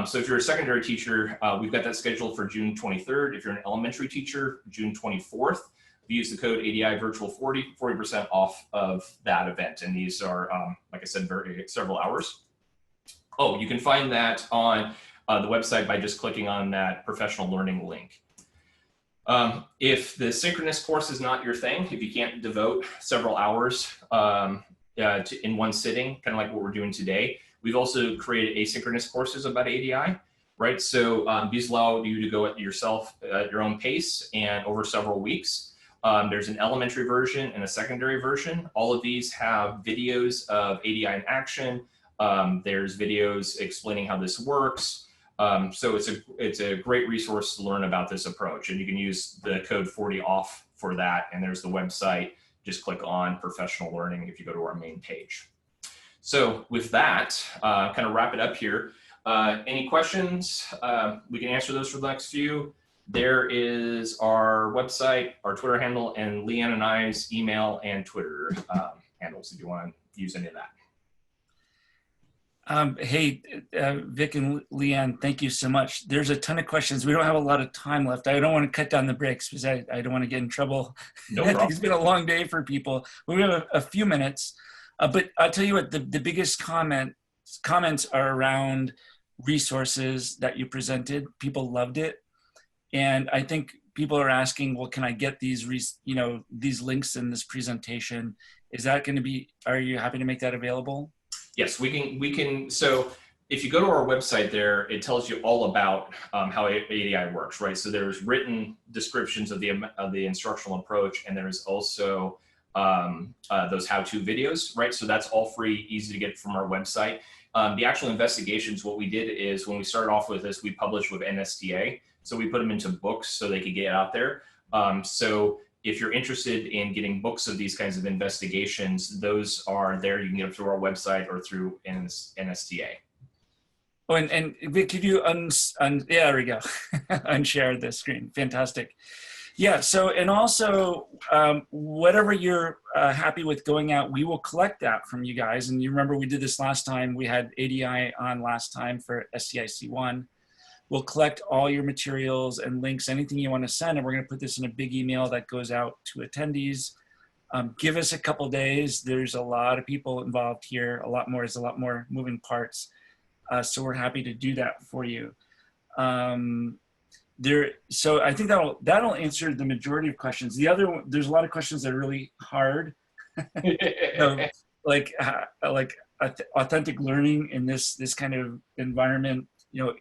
So if you're a secondary teacher, we've got that scheduled for June 23rd. If you're an elementary teacher, June 24th. We use the code ADI Virtual 40% off of that event. And these are, like I said, several hours. Oh, you can find that on the website by just clicking on that professional learning link. If the synchronous course is not your thing, if you can't devote several hours in one sitting, kind of like what we're doing today, we've also created asynchronous courses about ADI, right? So these allow you to go at yourself at your own pace and over several weeks. There's an elementary version and a secondary version. All of these have videos of ADI in action. There's videos explaining how this works. So it's a great resource to learn about this approach, and you can use the code 40OFF for that. And there's the website. Just click on professional learning if you go to our main page. So with that, kind of wrap it up here. Any questions? We can answer those for the next few. There is our website, our Twitter handle, and Leanne and I's email and Twitter handles if you want to use any of that. Hey, Vic and Leanne, thank you so much. There's a ton of questions. We don't have a lot of time left. I don't want to cut down the brakes because I don't want to get in trouble. No problem. It's been a long day for people. We have a few minutes, but I'll tell you what, the biggest comments are around resources that you presented. People loved it. And I think people are asking, well, can I get these, these links in this presentation? Is that going to be, are you happy to make that available? Yes, we can. So if you go to our website there, it tells you all about how ADI works, right? So there's written descriptions of the instructional approach, and there's also those how-to videos, right? So that's all free, easy to get from our website. The actual investigations, what we did is when we started off with this, we published with NSTA. So we put them into books so they could get out there. So if you're interested in getting books of these kinds of investigations, those are there. You can get them through our website or through NSTA. Oh, and Vic, could you yeah, there we go. Unshare the screen. Fantastic. Yeah, so, and also, whatever you're happy with going out, we will collect that from you guys. And you remember we did this last time. We had ADI on last time for ScIC1. We'll collect all your materials and links, anything you want to send, and we're going to put this in a big email that goes out to attendees. Give us a couple days. There's a lot of people involved here. There's a lot more moving parts. So we're happy to do that for you. So I think that'll answer the majority of questions. The other one, there's a lot of questions that are really hard, like authentic learning in this kind of environment.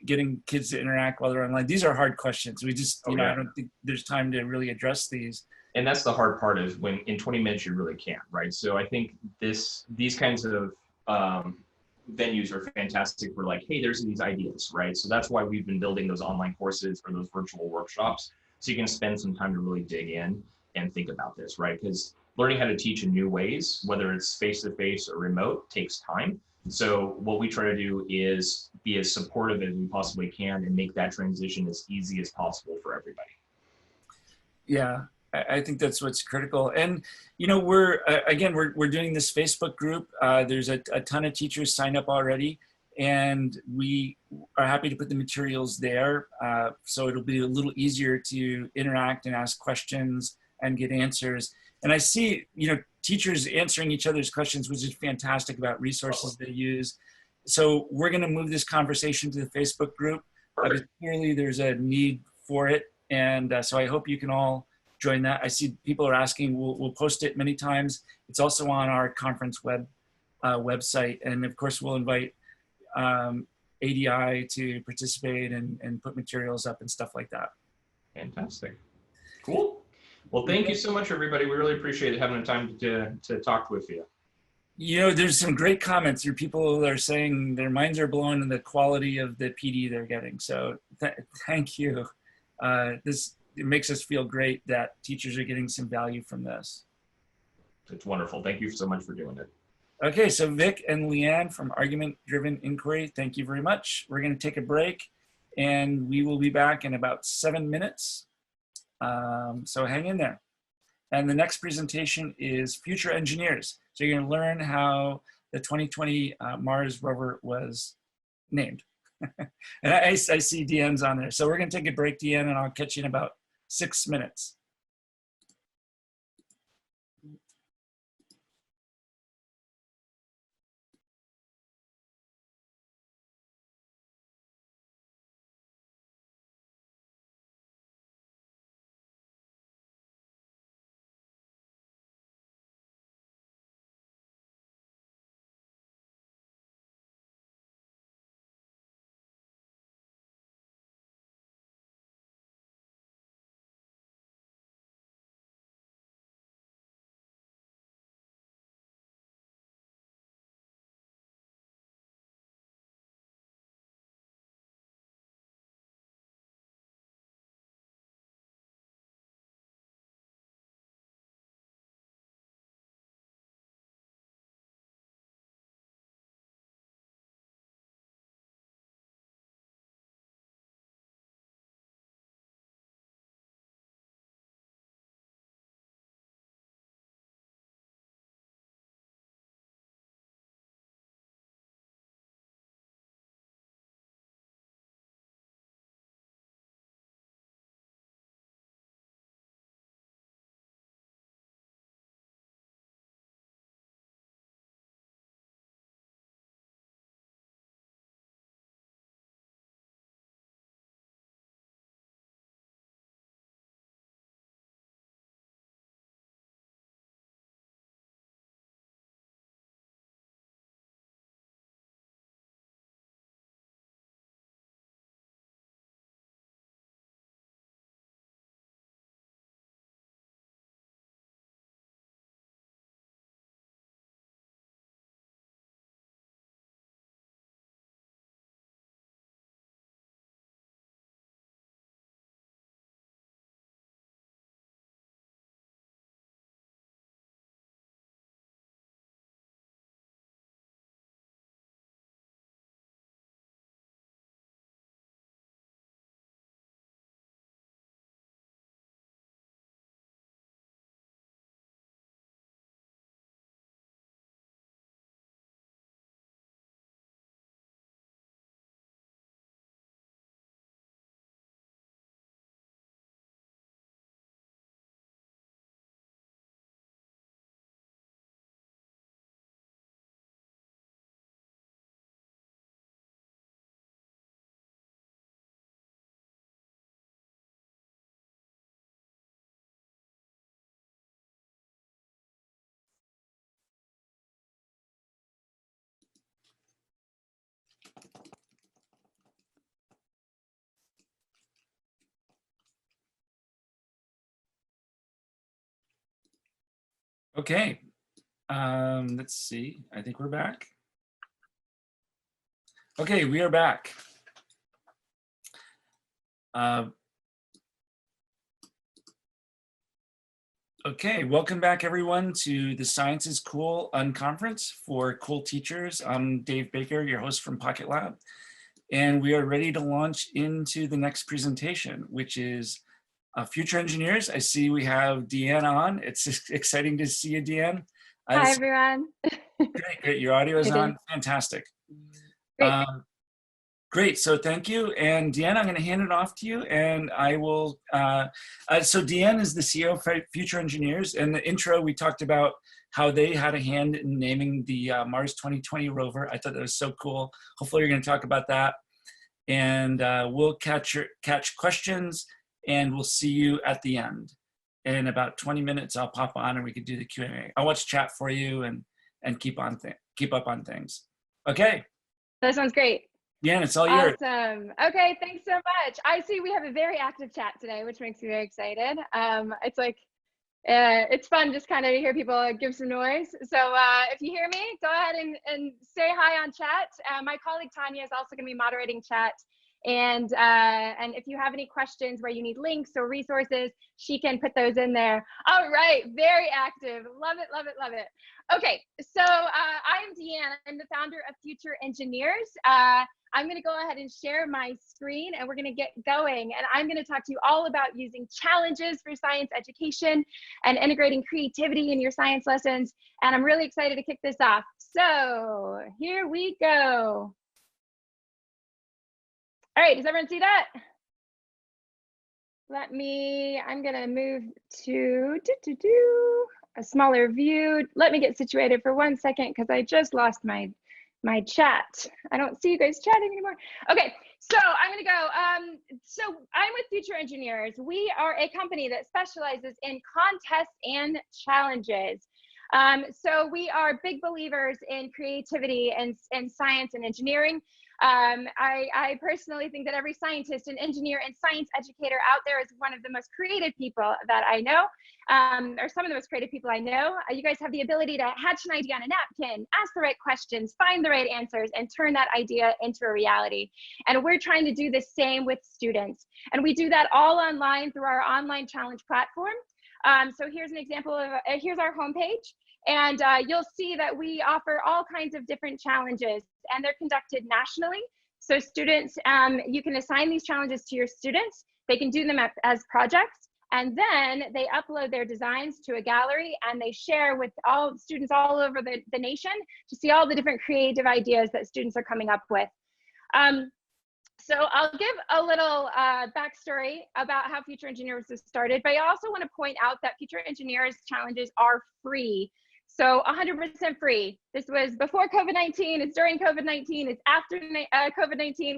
Getting kids to interact while they're online. These are hard questions. We just, I don't think there's time to really address these. And that's the hard part, is when in 20 minutes you really can't, right? So I think these kinds of venues are fantastic for like, hey, there's these ideas, right? So that's why we've been building those online courses or those virtual workshops, so you can spend some time to really dig in and think about this, right? Because learning how to teach in new ways, whether it's face-to-face or remote, takes time. So what we try to do is be as supportive as we possibly can and make that transition as easy as possible for everybody. Yeah, I think that's what's critical. And, we're doing this Facebook group. There's a ton of teachers signed up already, and we are happy to put the materials there. So it'll be a little easier to interact and ask questions and get answers. And I see, teachers answering each other's questions, which is fantastic, about resources they use. So we're going to move this conversation to the Facebook group. Clearly there's a need for it. And so I hope you can all join that. I see people are asking, we'll post it many times. It's also on our conference website. And of course, we'll invite ADI to participate and put materials up and stuff like that. Fantastic. Cool. Well, thank you so much, everybody. We really appreciate having the time to talk with you. There's some great comments. There are people that are saying their minds are blown in the quality of the PD they're getting. So thank you. It makes us feel great that teachers are getting some value from this. It's wonderful. Thank you so much for doing it. Okay, so Vic and Leeanne from Argument Driven Inquiry, thank you very much. We're going to take a break, and we will be back in about 7 minutes. So hang in there. And the next presentation is Future Engineers. So you're going to learn how the 2020 Mars rover was named. And I see Deanne's on there. So we're going to take a break, Deanne, and I'll catch you in about 6 minutes. Okay, let's see. I think we're back. Okay, we are back. Okay, welcome back everyone to the Science is Cool Unconference for cool teachers. I'm Dave Baker, your host from PocketLab, and we are ready to launch into the next presentation, which is future engineers. I see we have Deanne on. It's exciting to see you, Deanne. Hi, everyone. Great, your audio is on. Fantastic. Great. Great, so thank you. And Deanne, I'm gonna hand it off to you and I will, so Deanne is the CEO of Future Engineers. In the intro, we talked about how they had a hand in naming the Mars 2020 rover. I thought that was so cool. Hopefully you're gonna talk about that. And we'll catch questions and we'll see you at the end. In about 20 minutes, I'll pop on and we can do the Q&A. I'll watch chat for you and keep up on things. Okay. That sounds great. Yeah, it's all yours. Awesome. Okay, thanks so much. I see we have a very active chat today, which makes me very excited. It's like, it's fun just kind of to hear people give some noise. So if you hear me, go ahead and say hi on chat. My colleague Tanya is also going to be moderating chat. And if you have any questions where you need links or resources, she can put those in there. All right, very active. Love it, love it, love it. Okay, so I'm Deanne. I'm the founder of Future Engineers. I'm going to go ahead and share my screen and we're going to get going. And I'm going to talk to you all about using challenges for science education and integrating creativity in your science lessons. And I'm really excited to kick this off. So here we go. All right, does everyone see that? I'm going to move to a smaller view. Let me get situated for 1 second because I just lost my chat. I don't see you guys chatting anymore. Okay, so I'm gonna go. So I'm with Future Engineers. We are a company that specializes in contests and challenges. So we are big believers in creativity and science and engineering. I personally think that every scientist and engineer and science educator out there is one of the most creative people that I know, or some of the most creative people I know. You guys have the ability to hatch an idea on a napkin, ask the right questions, find the right answers, and turn that idea into a reality. And we're trying to do the same with students. And we do that all online through our online challenge platform. So here's an example of, here's our homepage. And you'll see that we offer all kinds of different challenges and they're conducted nationally. So students, you can assign these challenges to your students. They can do them as projects and then they upload their designs to a gallery and they share with all students all over the nation to see all the different creative ideas that students are coming up with. So I'll give a little backstory about how Future Engineers was started, but I also want to point out that Future Engineers challenges are free. So 100% free. This was before COVID-19, it's during COVID-19, it's after COVID-19.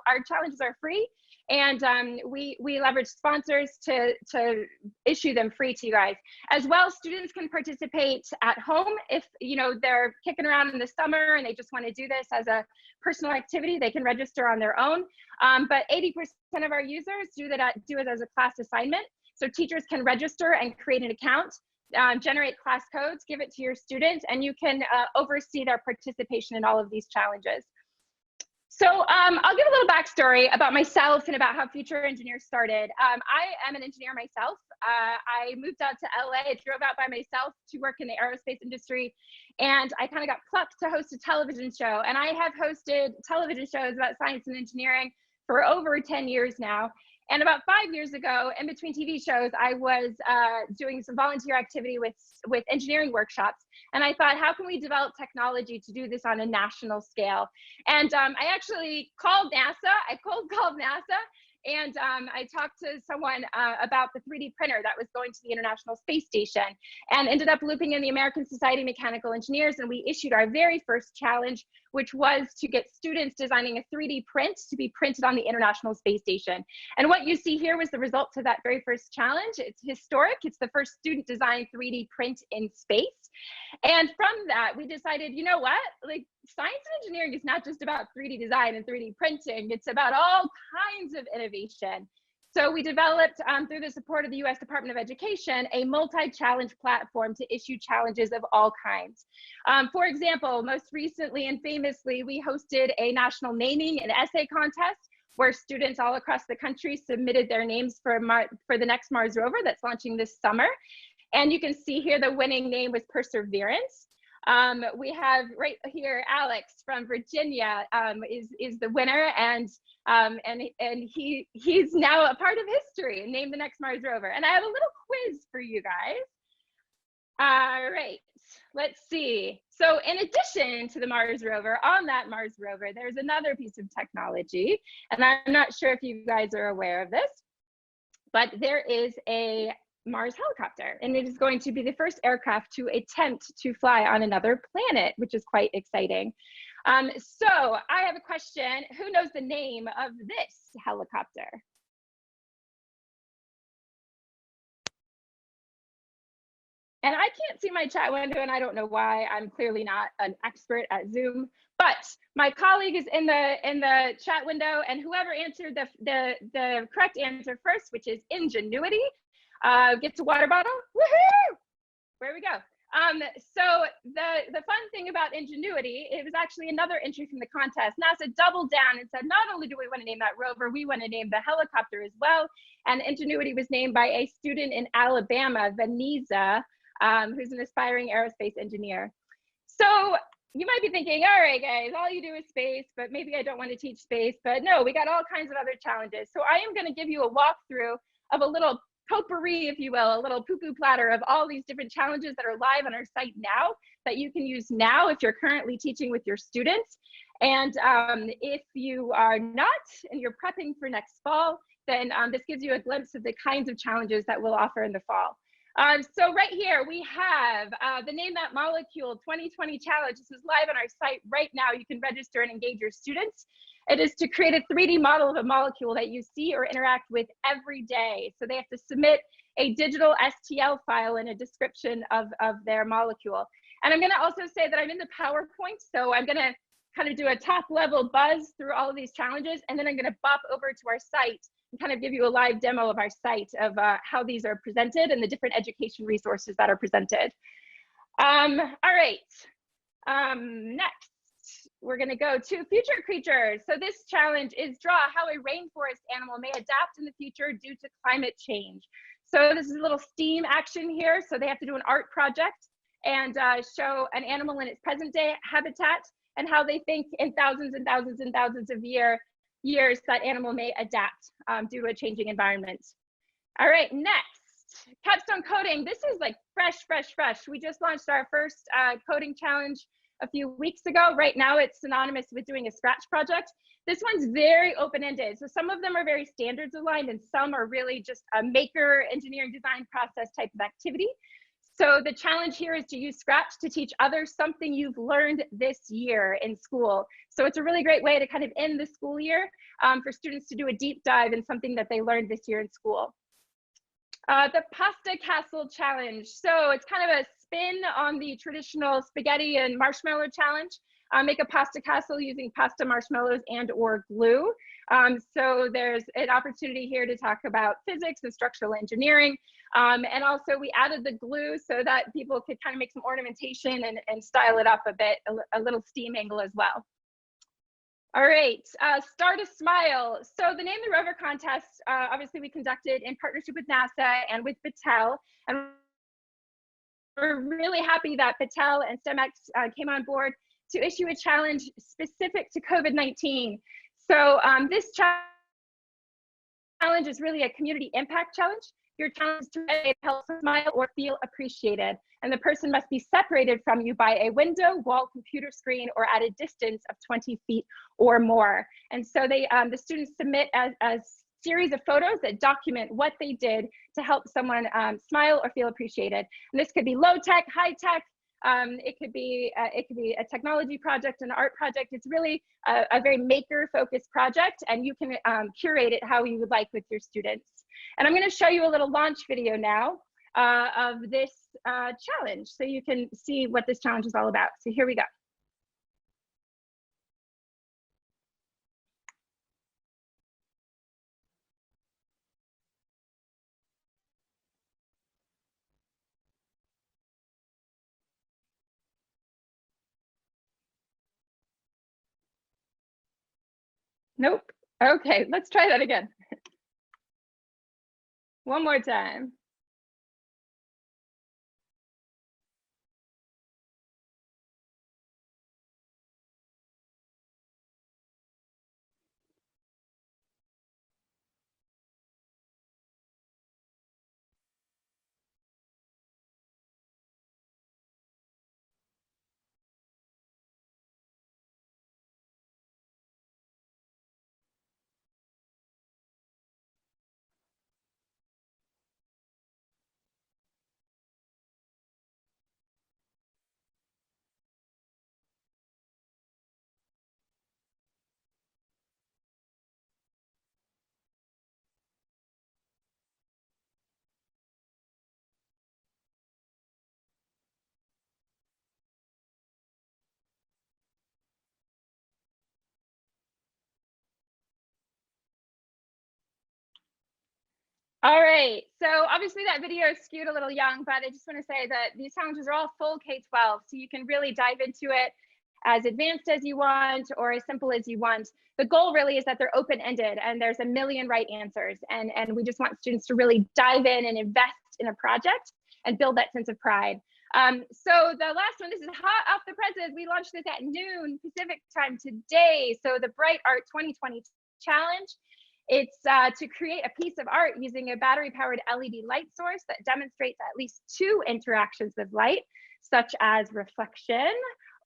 Our challenges are free. And we leverage sponsors to issue them free to you guys. As well, students can participate at home if they're kicking around in the summer and they just want to do this as a personal activity. They can register on their own. But 80% of our users do it as a class assignment. So teachers can register and create an account, generate class codes, give it to your students, and you can oversee their participation in all of these challenges. So I'll give a little backstory about myself and about how Future Engineers started. I am an engineer myself. I moved out to LA, drove out by myself to work in the aerospace industry, and I kind of got plucked to host a television show. And I have hosted television shows about science and engineering for over 10 years now. And about 5 years ago, in between TV shows, I was doing some volunteer activity with engineering workshops. And I thought, how can we develop technology to do this on a national scale? And I actually called NASA. I cold called NASA. And I talked to someone about the 3D printer that was going to the International Space Station and ended up looping in the American Society of Mechanical Engineers. And we issued our very first challenge, which was to get students designing a 3D print to be printed on the International Space Station. And what you see here was the results of that very first challenge. It's historic. It's the first student designed 3D print in space. And from that, we decided, you know what? Like, science and engineering is not just about 3D design and 3D printing. It's about all kinds of innovation. So we developed, through the support of the US Department of Education, a multi-challenge platform to issue challenges of all kinds. For example, most recently and famously, we hosted a national naming and essay contest where students all across the country submitted their names for the next Mars rover that's launching this summer. And you can see here the winning name was Perseverance. We have right here Alex from Virginia is the winner, and he's now a part of history and named the next Mars rover. And I have a little quiz for you guys. All right, let's see. So in addition to the Mars rover, on that Mars rover, there's another piece of technology, and I'm not sure if you guys are aware of this, but there is a Mars helicopter, and it is going to be the first aircraft to attempt to fly on another planet, which is quite exciting. So I have a question. Who knows the name of this helicopter? And I can't see my chat window, and I don't know why. I'm clearly not an expert at Zoom, but my colleague is in the chat window, and whoever answered the correct answer first, which is Ingenuity, gets a water bottle. Woohoo! Where we go. So the fun thing about Ingenuity, it was actually another entry from the contest. NASA doubled down and said, not only do we want to name that rover, we want to name the helicopter as well. And Ingenuity was named by a student in Alabama, Vanessa, who's an aspiring aerospace engineer. So you might be thinking, all right, guys, all you do is space, but maybe I don't want to teach space. But no, we got all kinds of other challenges. So I am going to give you a walkthrough of a little potpourri, if you will, a little poo-poo platter of all these different challenges that are live on our site now that you can use now if you're currently teaching with your students. And if you are not and you're prepping for next fall, then this gives you a glimpse of the kinds of challenges that we'll offer in the fall. So right here we have the Name That Molecule 2020 challenge. This is live on our site right now. You can register and engage your students. It is to create a 3D model of a molecule that you see or interact with every day. So they have to submit a digital STL file and a description of their molecule. And I'm gonna also say that I'm in the PowerPoint, so I'm gonna kind of do a top level buzz through all of these challenges, and then I'm gonna bop over to our site and kind of give you a live demo of our site of how these are presented and the different education resources that are presented. All right, next. We're going to go to future creatures. So this challenge is draw how a rainforest animal may adapt in the future due to climate change. So this is a little STEAM action here. So they have to do an art project and show an animal in its present day habitat and how they think in thousands and thousands and thousands of years that animal may adapt due to a changing environment. All right, next, capstone coding. This is like fresh. We just launched our first coding challenge a few weeks ago. Right now it's synonymous with doing a Scratch project. This one's very open-ended. So some of them are very standards aligned and some are really just a maker engineering design process type of activity. So the challenge here is to use Scratch to teach others something you've learned this year in school. So it's a really great way to kind of end the school year for students to do a deep dive in something that they learned this year in school. The Pasta Castle Challenge. So it's kind of a spin on the traditional spaghetti and marshmallow challenge. Make a pasta castle using pasta, marshmallows, and or glue. So there's an opportunity here to talk about physics and structural engineering. And also we added the glue so that people could kind of make some ornamentation and style it up a bit, a little STEAM angle as well. All right, Start a Smile. So the Name the Rover contest, obviously we conducted in partnership with NASA and with Battelle. And we're really happy that Battelle and STEMX came on board to issue a challenge specific to COVID-19. So this challenge is really a community impact challenge. Your challenge is to help smile or feel appreciated. And the person must be separated from you by a window, wall, computer screen, or at a distance of 20 feet or more. And so they, the students submit a series of photos that document what they did to help someone smile or feel appreciated. And this could be low tech, high tech. It could be a technology project, an art project. It's really a very maker focused project, and you can curate it how you would like with your students. And I'm going to show you a little launch video now of this challenge so you can see what this challenge is all about. So here we go. Nope. Okay, let's try that again. One more time. All right, so obviously that video is skewed a little young, but I just want to say that these challenges are all full K-12, so you can really dive into it as advanced as you want or as simple as you want. The goal really is that they're open-ended and there's a million right answers, and we just want students to really dive in and invest in a project and build that sense of pride. So the last one, this is hot off the presses. We launched this at noon Pacific time today. So the Bright Art 2020 Challenge. It's to create a piece of art using a battery-powered LED light source that demonstrates at least 2 interactions with light, such as reflection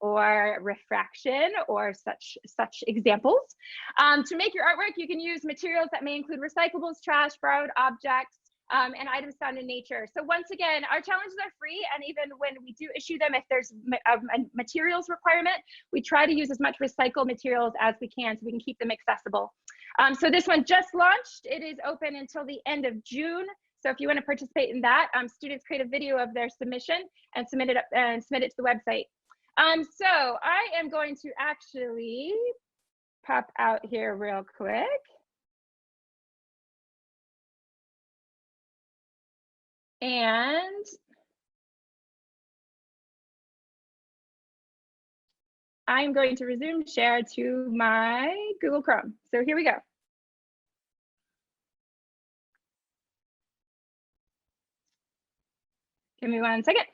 or refraction or such examples. To make your artwork, you can use materials that may include recyclables, trash, borrowed objects, and items found in nature. So once again, our challenges are free, and even when we do issue them, if there's a materials requirement, we try to use as much recycled materials as we can so we can keep them accessible. So this one just launched. It is open until the end of June. So if you want to participate in that, students create a video of their submission and submit it to the website. So I am going to actually pop out here real quick. And I'm going to resume share to my Google Chrome. So here we go. Give me 1 second.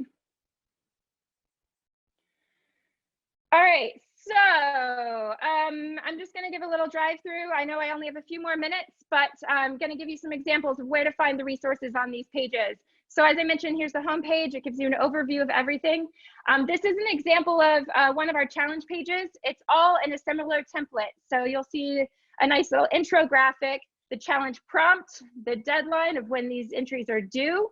All right, so I'm just gonna give a little drive through. I know I only have a few more minutes, but I'm gonna give you some examples of where to find the resources on these pages. So as I mentioned, here's the home page. It gives you an overview of everything. This is an example of one of our challenge pages. It's all in a similar template. So you'll see a nice little intro graphic, the challenge prompt, the deadline of when these entries are due.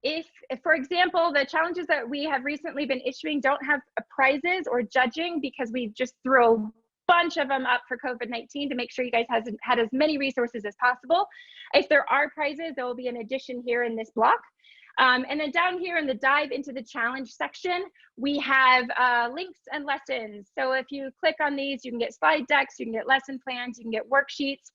If, for example, the challenges that we have recently been issuing don't have prizes or judging because we just threw a bunch of them up for COVID-19 to make sure you guys had as many resources as possible. If there are prizes, there will be an addition here in this block. And then down here in the dive into the challenge section, we have links and lessons. So if you click on these, you can get slide decks, you can get lesson plans, you can get worksheets.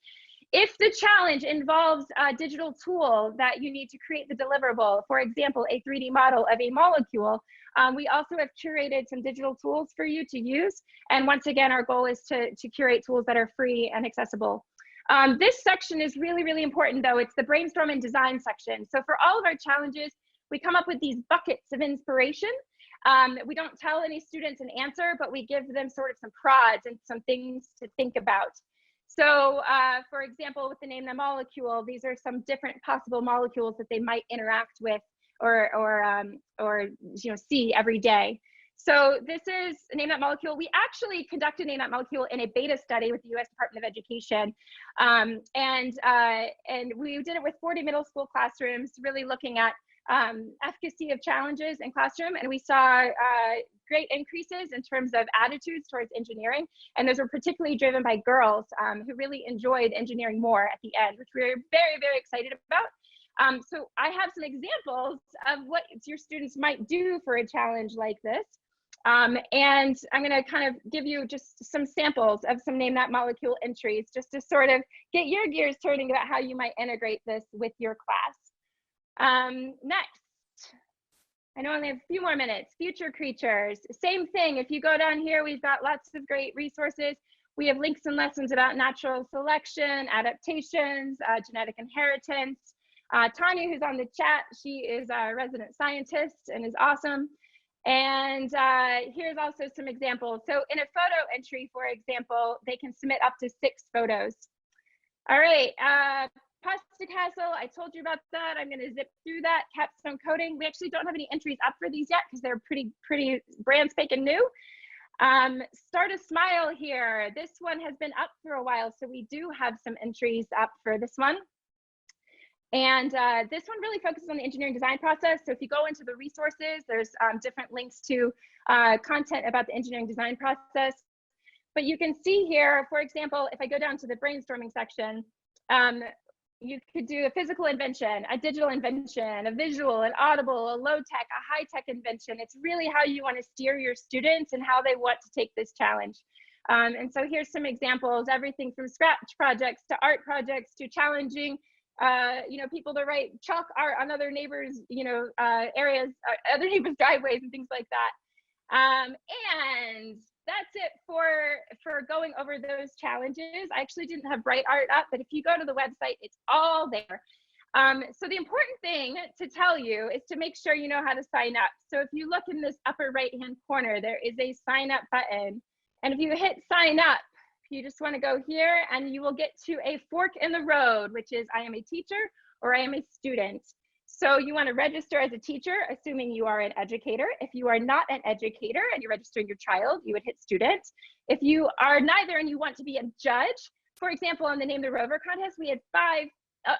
If the challenge involves a digital tool that you need to create the deliverable, for example, a 3D model of a molecule, we also have curated some digital tools for you to use. And once again, our goal is to curate tools that are free and accessible. This section is really, really important though. It's the brainstorm and design section. So for all of our challenges, we come up with these buckets of inspiration. We don't tell any students an answer, but we give them sort of some prods and some things to think about. So for example, with the name that molecule, these are some different possible molecules that they might interact with or see every day. So this is Name That Molecule. We actually conducted Name That Molecule in a beta study with the U.S. Department of Education. And we did it with 40 middle school classrooms, really looking at efficacy of challenges in classroom. And we saw great increases in terms of attitudes towards engineering. And those were particularly driven by girls who really enjoyed engineering more at the end, which we were very, very excited about. So I have some examples of what your students might do for a challenge like this. And I'm going to kind of give you just some samples of some Name That Molecule entries, just to sort of get your gears turning about how you might integrate this with your class. Next, I know I only have a few more minutes. Future creatures, same thing. If you go down here, we've got lots of great resources. We have links and lessons about natural selection, adaptations, genetic inheritance. Tanya, who's on the chat, she is a resident scientist and is awesome. And here's also some examples. So in a photo entry, for example, they can submit up to 6 photos. All right, pasta castle, I told you about that. I'm gonna zip through that. Capstone coating, we actually don't have any entries up for these yet because they're pretty brand spanking new. Start a smile here. This one has been up for a while, so we do have some entries up for this one. And this one really focuses on the engineering design process. So if you go into the resources, there's different links to content about the engineering design process. But you can see here, for example, if I go down to the brainstorming section, you could do a physical invention, a digital invention, a visual, an audible, a low-tech, a high-tech invention. It's really how you want to steer your students and how they want to take this challenge. And so here's some examples, everything from scratch projects to art projects to challenging you know, people to write chalk art on other neighbors, you know, areas, other neighbors' driveways and things like that. And that's it for going over those challenges. I actually didn't have bright art up, but if you go to the website, it's all there. So the important thing to tell you is to make sure you know how to sign up. So if you look in this upper right-hand corner, there is a sign up button. And if you hit sign up, you just want to go here and you will get to a fork in the road, which is I am a teacher or I am a student. So you want to register as a teacher, assuming you are an educator. If you are not an educator and you're registering your child, you would hit student. If you are neither and you want to be a judge, for example, on the Name the Rover contest, we had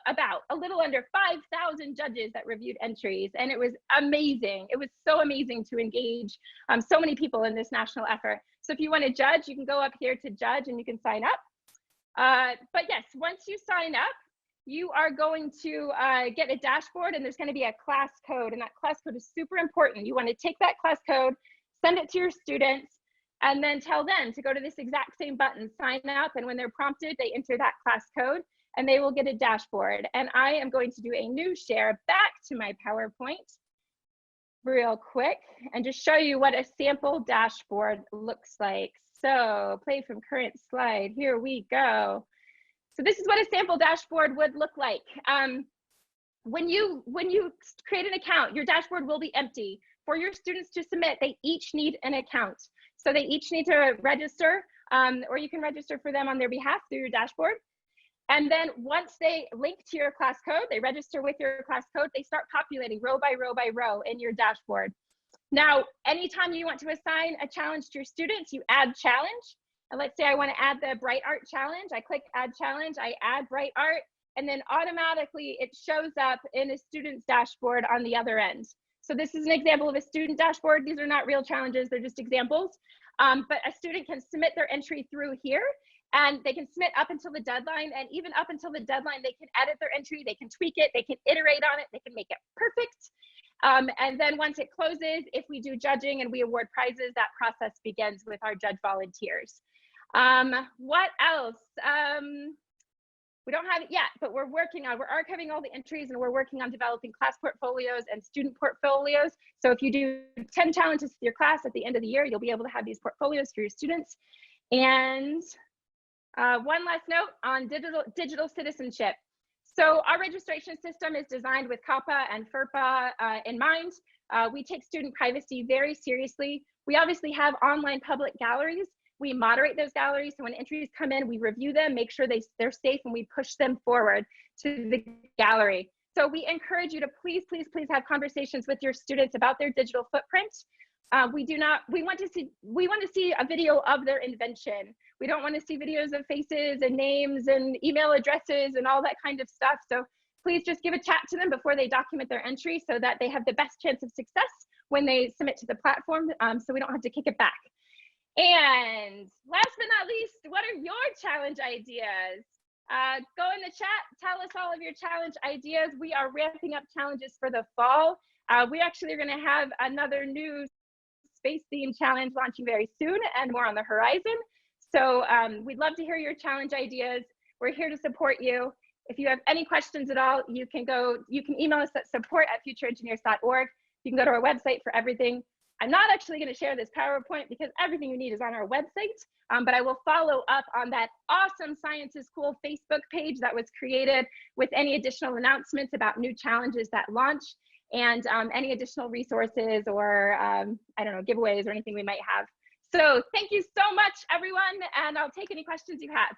about a little under 5,000 judges that reviewed entries, and it was amazing. It was so amazing to engage so many people in this national effort. So if you want to judge, you can go up here to judge and you can sign up. But yes, once you sign up, you are going to get a dashboard, and there's going to be a class code, and that class code is super important. You want to take that class code, send it to your students, and then tell them to go to this exact same button, sign up, and when they're prompted, they enter that class code, and they will get a dashboard. And I am going to do a new share back to my PowerPoint real quick and just show you what a sample dashboard looks like. So play from current slide, here we go. So this is what a sample dashboard would look like. When you create an account, your dashboard will be empty. For your students to submit, they each need an account. So they each need to register, or you can register for them on their behalf through your dashboard. And then once they link to your class code, they register with your class code, they start populating row by row by row in your dashboard. Now, anytime you want to assign a challenge to your students, you add challenge. And let's say I want to add the bright art challenge. I click add challenge, I add bright art, and then automatically it shows up in a student's dashboard on the other end. So this is an example of a student dashboard. These are not real challenges, they're just examples. But a student can submit their entry through here, and they can submit up until the deadline. And even up until the deadline, they can edit their entry, they can tweak it, they can iterate on it, they can make it perfect. And then once it closes, if we do judging and we award prizes, that process begins with our judge volunteers. What else? We don't have it yet, but we're archiving all the entries, and we're working on developing class portfolios and student portfolios. So if you do 10 challenges with your class at the end of the year, you'll be able to have these portfolios for your students. And one last note on digital citizenship. So our registration system is designed with COPPA and FERPA in mind. We take student privacy very seriously. We obviously have online public galleries. We moderate those galleries, so when entries come in, we review them, make sure they're safe, and we push them forward to the gallery. So we encourage you to please, please, please have conversations with your students about their digital footprint. We want to see a video of their invention. We don't want to see videos of faces and names and email addresses and all that kind of stuff. So please just give a chat to them before they document their entry so that they have the best chance of success when they submit to the platform, so we don't have to kick it back. And last but not least, what are your challenge ideas? Go in the chat, tell us all of your challenge ideas. We are ramping up challenges for the fall. We actually are gonna have another new space themed challenge launching very soon, and more on the horizon. So we'd love to hear your challenge ideas. We're here to support you. If you have any questions at all, you can email us at support@futureengineers.org. You can go to our website for everything. I'm not actually going to share this PowerPoint because everything you need is on our website, but I will follow up on that awesome Science is Cool Facebook page that was created with any additional announcements about new challenges that launch, and any additional resources or, I don't know, giveaways or anything we might have. So thank you so much, everyone, and I'll take any questions you have.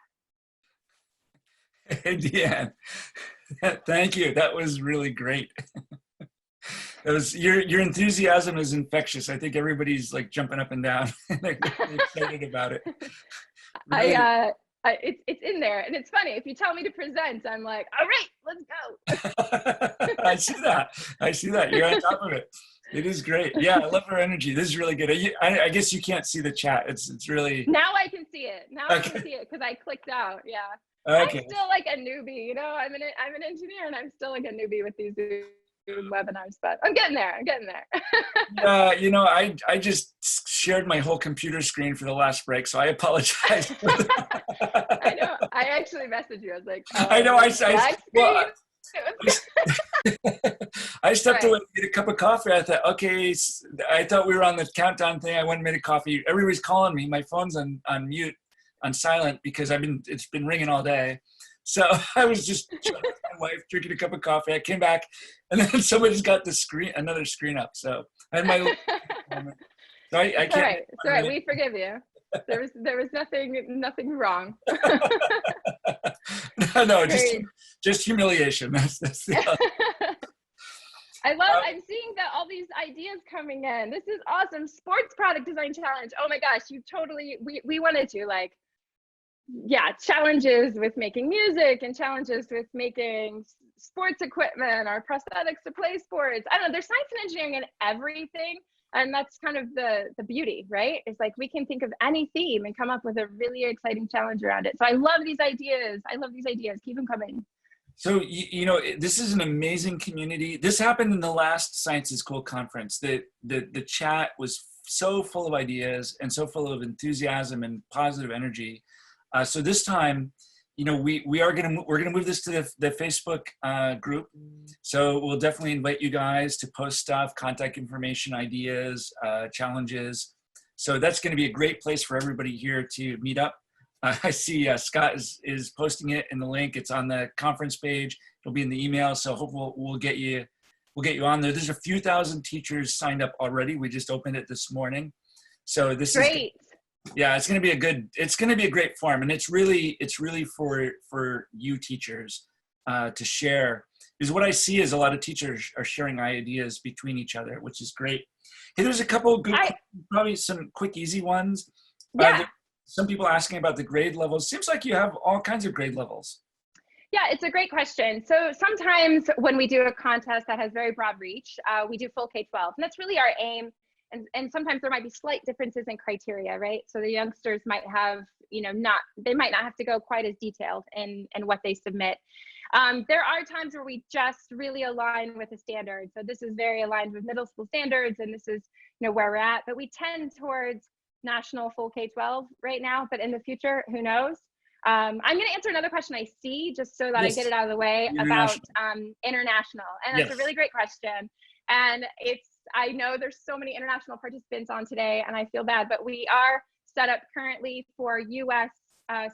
Hey, Deanne, thank you. That was really great. It was, your enthusiasm is infectious. I think everybody's like jumping up and down and they're excited about it. Really. It's in there, and it's funny. If you tell me to present, I'm like, all right, let's go. I see that. I see that. You're on top of it. It is great. Yeah, I love her energy. This is really good. I guess you can't see the chat. It's really. Now I can see it. Now I can see it because I clicked out. Yeah. Okay. I'm still like a newbie. You know, I'm an engineer, and I'm still like a newbie with these Zoom webinars, but I'm getting there. I'm getting there. You know, I just shared my whole computer screen for the last break, so I apologize. I know. I actually messaged you. I was like, I know. I stepped away to get a cup of coffee. I thought, okay, I thought we were on the countdown thing. I went and made a coffee. Everybody's calling me. My phone's on mute, on silent, because it's been ringing all day. So I was just with my wife drinking a cup of coffee. I came back, and then somebody's got another screen up. So I had my. So I can't. It's all right. We forgive you. There was nothing wrong. No, just humiliation. That's the I'm seeing that all these ideas coming in. This is awesome. Sports product design challenge. Oh my gosh, we wanted to challenges with making music and challenges with making sports equipment or prosthetics to play sports. I don't know, there's science and engineering in everything. And that's kind of the beauty, right? It's like we can think of any theme and come up with a really exciting challenge around it. So I love these ideas. Keep them coming. So, you know, this is an amazing community. This happened in the last Science is Cool conference. The chat was so full of ideas and so full of enthusiasm and positive energy. So this time, you know, we're gonna move this to the Facebook group. So we'll definitely invite you guys to post stuff, contact information, ideas, challenges. So that's going to be a great place for everybody here to meet up. I see Scott is posting it in the link. It's on the conference page. It'll be in the email. So hopefully we'll get you on there. There's a few thousand teachers signed up already. We just opened it this morning. So this is great. Yeah, it's going to be a great forum, and it's really for you teachers to share. Because what I see is a lot of teachers are sharing ideas between each other, which is great. Hey, there's a couple of good, probably some quick, easy ones. Yeah. Some people asking about the grade levels. Seems like you have all kinds of grade levels. Yeah, it's a great question. So sometimes when we do a contest that has very broad reach, we do full K-12, and that's really our aim. And sometimes there might be slight differences in criteria, right? So the youngsters might have, they might not have to go quite as detailed in what they submit. There are times where we just really align with the standard. So this is very aligned with middle school standards, and this is, where we're at. But we tend towards national full K-12 right now, but in the future, who knows? I'm going to answer another question I see, just so that I get it out of the way, about international. And that's a really great question. And I know there's so many international participants on today, and I feel bad, but we are set up currently for US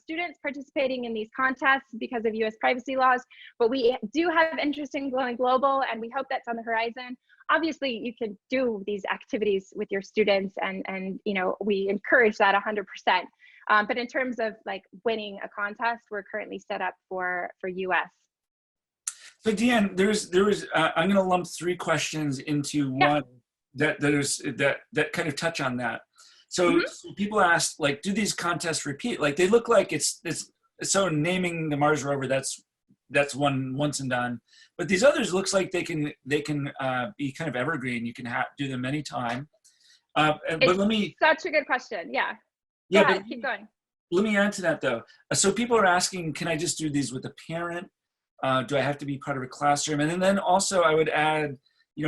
students participating in these contests because of US privacy laws, but we do have interest in going global, and we hope that's on the horizon. Obviously, you can do these activities with your students, and we encourage that 100%. But in terms of winning a contest, we're currently set up for US. So Deanne, there was I'm going to lump three questions into one that kind of touch on that. So, so people asked, do these contests repeat? They look like it's so naming the Mars rover, that's once and done. But these others looks like they can be kind of evergreen. You can do them anytime. But let me. Such a good question. Yeah. Yeah. Go ahead, keep going. Let me answer that though. So people are asking, can I just do these with a parent? Do I have to be part of a classroom? And then also I would add,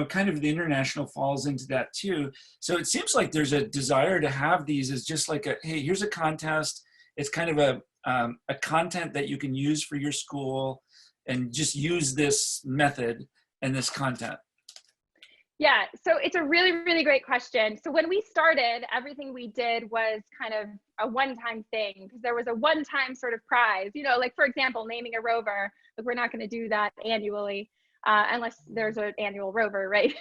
kind of the international falls into that too. So it seems like there's a desire to have these as just like hey, here's a contest. It's kind of a content that you can use for your school, and just use this method and this content. Yeah, so it's a really, really great question. So when we started, everything we did was kind of a one-time thing because there was a one-time sort of prize, you know, like for example, naming a rover. Like we're not going to do that annually unless there's an annual rover, right?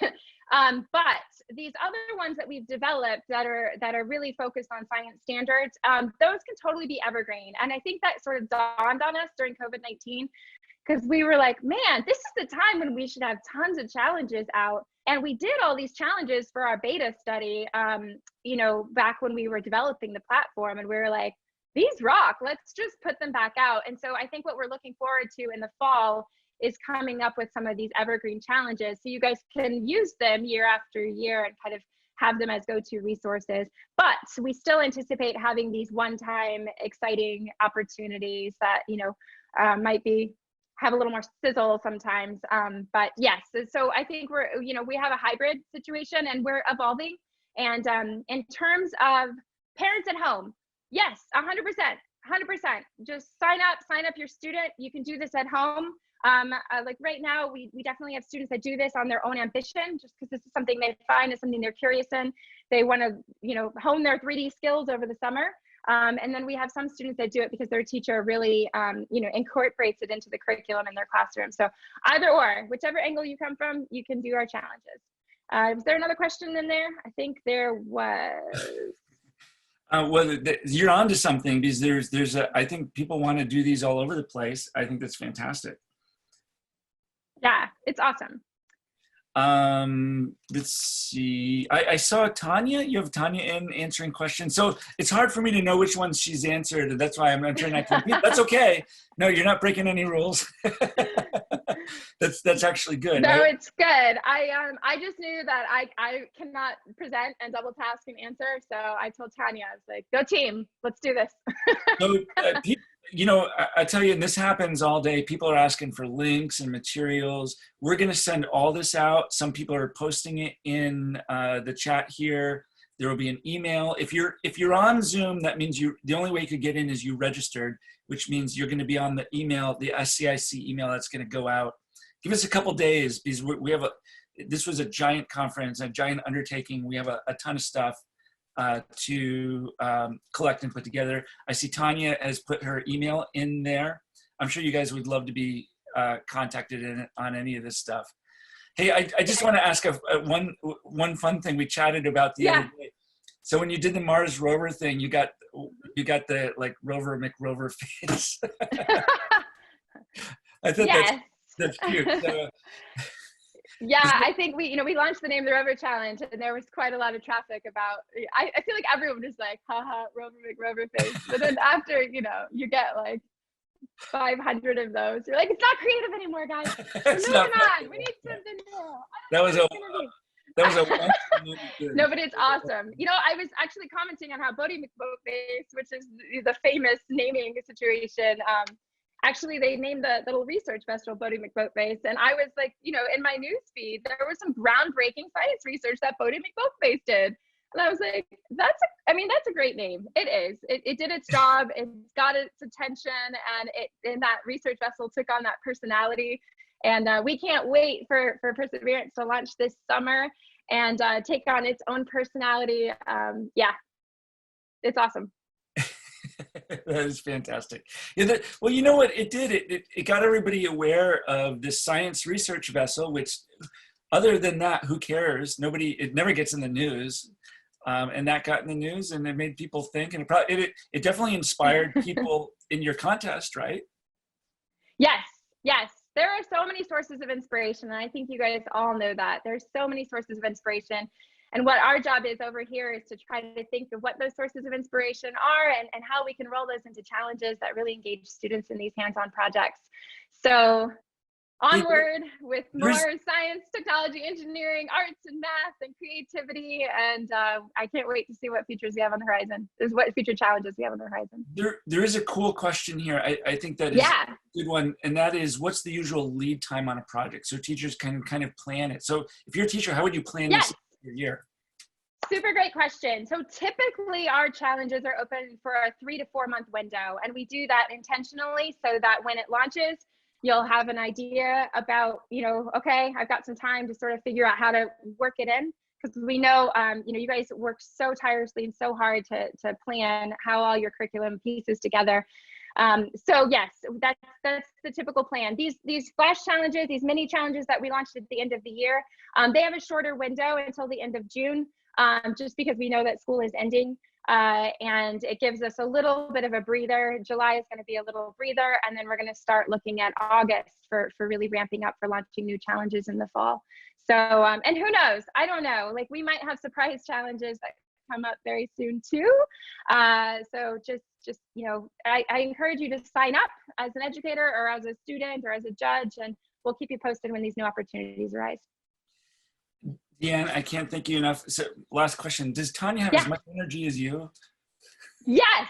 But these other ones that we've developed that are really focused on science standards, those can totally be evergreen. And I think that sort of dawned on us during COVID-19 because we were like, man, this is the time when we should have tons of challenges out. And we did all these challenges for our beta study, you know, back when we were developing the platform, and we were like, these rock, let's just put them back out. And so I think what we're looking forward to in the fall is coming up with some of these evergreen challenges so you guys can use them year after year and kind of have them as go-to resources. But we still anticipate having these one-time exciting opportunities that, you know, might have a little more sizzle sometimes. But yes, so I think we're, you know, we have a hybrid situation and we're evolving. And in terms of parents at home, yes, 100%. Just sign up your student. You can do this at home. Like right now, we definitely have students that do this on their own ambition, just because this is something they find is something they're curious in. They want to, you know, hone their 3D skills over the summer. And then we have some students that do it because their teacher really, you know, incorporates it into the curriculum in their classroom. So either or, whichever angle you come from, you can do our challenges. Was there another question in there? I think there was. Well, you're onto something because there's I think people want to do these all over the place. I think that's fantastic. Yeah, it's awesome. Let's see. I saw Tanya. You have Tanya in answering questions. So it's hard for me to know which ones she's answered. That's why I'm trying not to compete. That's okay. No, you're not breaking any rules. That's actually good. No, it's good. I just knew that I cannot present and double task and answer. So I told Tanya, I was like, go team, let's do this. So you know, I tell you, and this happens all day. People are asking for links and materials. We're going to send all this out. Some people are posting it in the chat here. There will be an email. If you're on Zoom, that means the only way you could get in is you registered, which means you're going to be on the email, the ScIC email that's going to go out. Give us a couple days because we have this was a giant conference, a giant undertaking. We have a ton of stuff to collect and put together. I see Tanya has put her email in there. I'm sure you guys would love to be contacted on any of this stuff. Hey, I just want to ask one fun thing we chatted about the other day. So when you did the Mars rover thing, you got the like Rover McRover face. I thought that's cute. So, yeah, I think we launched the Name the Rover challenge, and there was quite a lot of traffic about. I feel like everyone was like, haha, Rover McRover face. But then after, you know, you get like 500 of those. You're like, it's not creative anymore, guys. Moving on. We need something new. That was no, but it's awesome. You know, I was actually commenting on how Bodie McBoatface, which is the famous naming situation. Actually, they named the little research vessel Bodie McBoatface, and I was like, you know, in my news feed, there was some groundbreaking science research that Bodie McBoatface did, and I was like, that's a great name. It is. It did its job. It's got its attention, and that research vessel took on that personality. And we can't wait for Perseverance to launch this summer and take on its own personality. Yeah, it's awesome. That is fantastic. Yeah, well, you know what it did? It got everybody aware of this science research vessel, which other than that, who cares? It never gets in the news. And that got in the news and it made people think, and it definitely inspired people in your contest, right? Yes. There are so many sources of inspiration, and I think you guys all know that. There's so many sources of inspiration. And what our job is over here is to try to think of what those sources of inspiration are and how we can roll those into challenges that really engage students in these hands-on projects. So onward with more science, technology, engineering, arts, and math, and creativity. And I can't wait to see what futures we have on the horizon. What future challenges we have on the horizon. There is a cool question here. I think that is a good one. And that is, what's the usual lead time on a project? So teachers can kind of plan it. So if you're a teacher, how would you plan this year? Super great question. So typically our challenges are open for a 3 to 4 month window. And we do that intentionally so that when it launches, you'll have an idea about, okay, I've got some time to sort of figure out how to work it in. Because we know, you guys work so tirelessly and so hard to plan how all your curriculum pieces together. So yes, that's the typical plan. These flash challenges, these mini challenges that we launched at the end of the year, they have a shorter window until the end of June, just because we know that school is ending. And it gives us a little bit of a breather. July is going to be a little breather, and then we're going to start looking at August for really ramping up for launching new challenges in the fall. So, and who knows? I don't know. Like, we might have surprise challenges that come up very soon too. So just I encourage you to sign up as an educator or as a student or as a judge, and we'll keep you posted when these new opportunities arise. Deanne, I can't thank you enough. So last question, does Tanya have as much energy as you? Yes.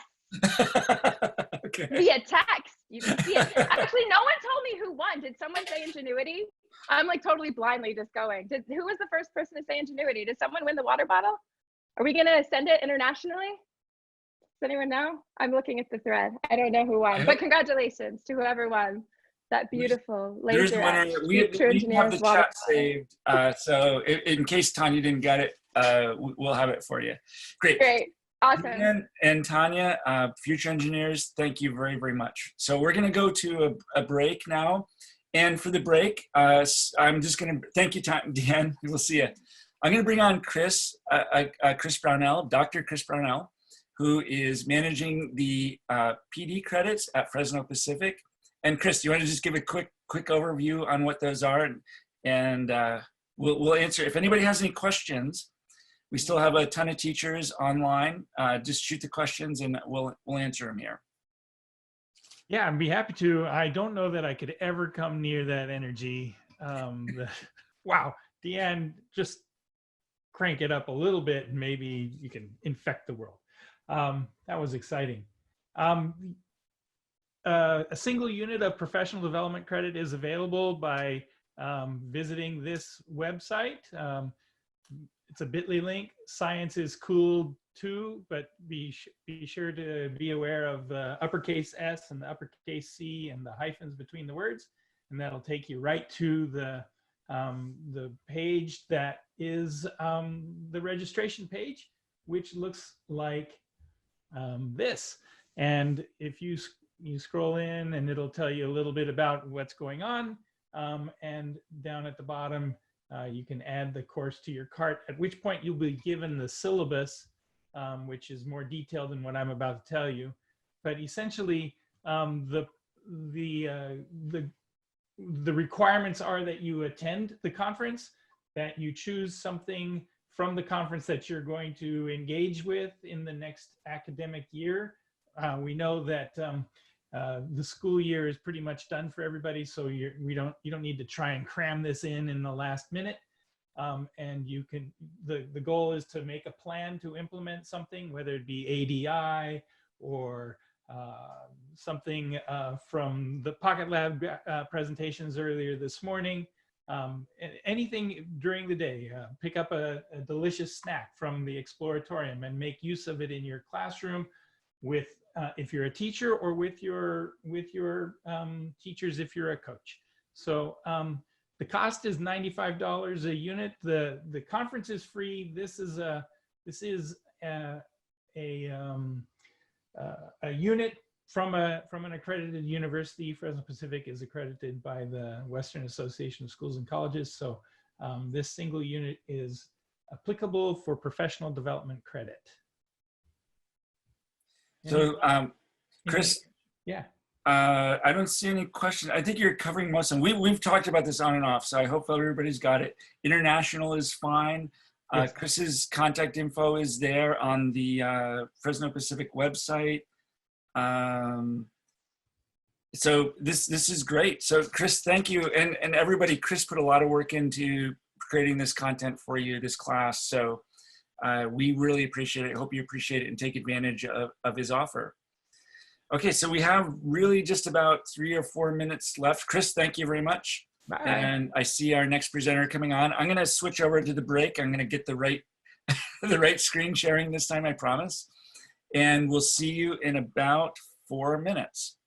Okay. Via text. You can see it. Actually, no one told me who won. Did someone say Ingenuity? I'm like totally blindly just going. Who was the first person to say Ingenuity? Did someone win the water bottle? Are we going to send it internationally? Does anyone know? I'm looking at the thread. I don't know who won, but congratulations to whoever won that beautiful laser. We have the chat saved. So in case Tanya didn't get it, we'll have it for you. Great. Great. Awesome. Deanne and Tanya, future engineers, thank you very, very much. So we're going to go to a break now. And for the break, I'm just going to thank you, Deanne. We'll see you. I'm going to bring on Chris Brownell, Dr. Chris Brownell, who is managing the PD credits at Fresno Pacific. And Chris, do you want to just give a quick overview on what those are? And we'll answer. If anybody has any questions, we still have a ton of teachers online. Just shoot the questions and we'll answer them here. Yeah, I'd be happy to. I don't know that I could ever come near that energy. Wow, Deanne, just crank it up a little bit and maybe you can infect the world. That was exciting. A single unit of professional development credit is available by visiting this website. It's a bit.ly link. Science is cool too, but be sure to be aware of the uppercase S and the uppercase C and the hyphens between the words, and that'll take you right to the page that is the registration page, which looks like this. And if you scroll in, and it'll tell you a little bit about what's going on, and down at the bottom you can add the course to your cart, at which point you'll be given the syllabus, which is more detailed than what I'm about to tell you. But essentially, the requirements are that you attend the conference, that you choose something from the conference that you're going to engage with in the next academic year. We know that the school year is pretty much done for everybody, so you don't need to try and cram this in the last minute. And you can, the goal is to make a plan to implement something, whether it be ADI or something from the PocketLab presentations earlier this morning. Anything during the day. Pick up a delicious snack from the Exploratorium and make use of it in your classroom with, if you're a teacher, or with your teachers if you're a coach. So the cost is $95 a unit. The conference is free. This is a unit from an accredited university. Fresno Pacific is accredited by the Western Association of Schools and Colleges. So this single unit is applicable for professional development credit. So Chris, yeah. I don't see any questions. I think you're covering most of them. We've talked about this on and off, so I hope everybody's got it. International is fine. Yes. Chris's contact info is there on the Fresno Pacific website. So this is great. So Chris, thank you. And everybody, Chris put a lot of work into creating this content for you, this class. So we really appreciate it. I hope you appreciate it and take advantage of his offer. Okay, so we have really just about 3 or 4 minutes left. Chris, thank you very much. Bye. And I see our next presenter coming on. I'm gonna switch over to the break. I'm gonna get the right, the right screen sharing this time, I promise. And we'll see you in about 4 minutes.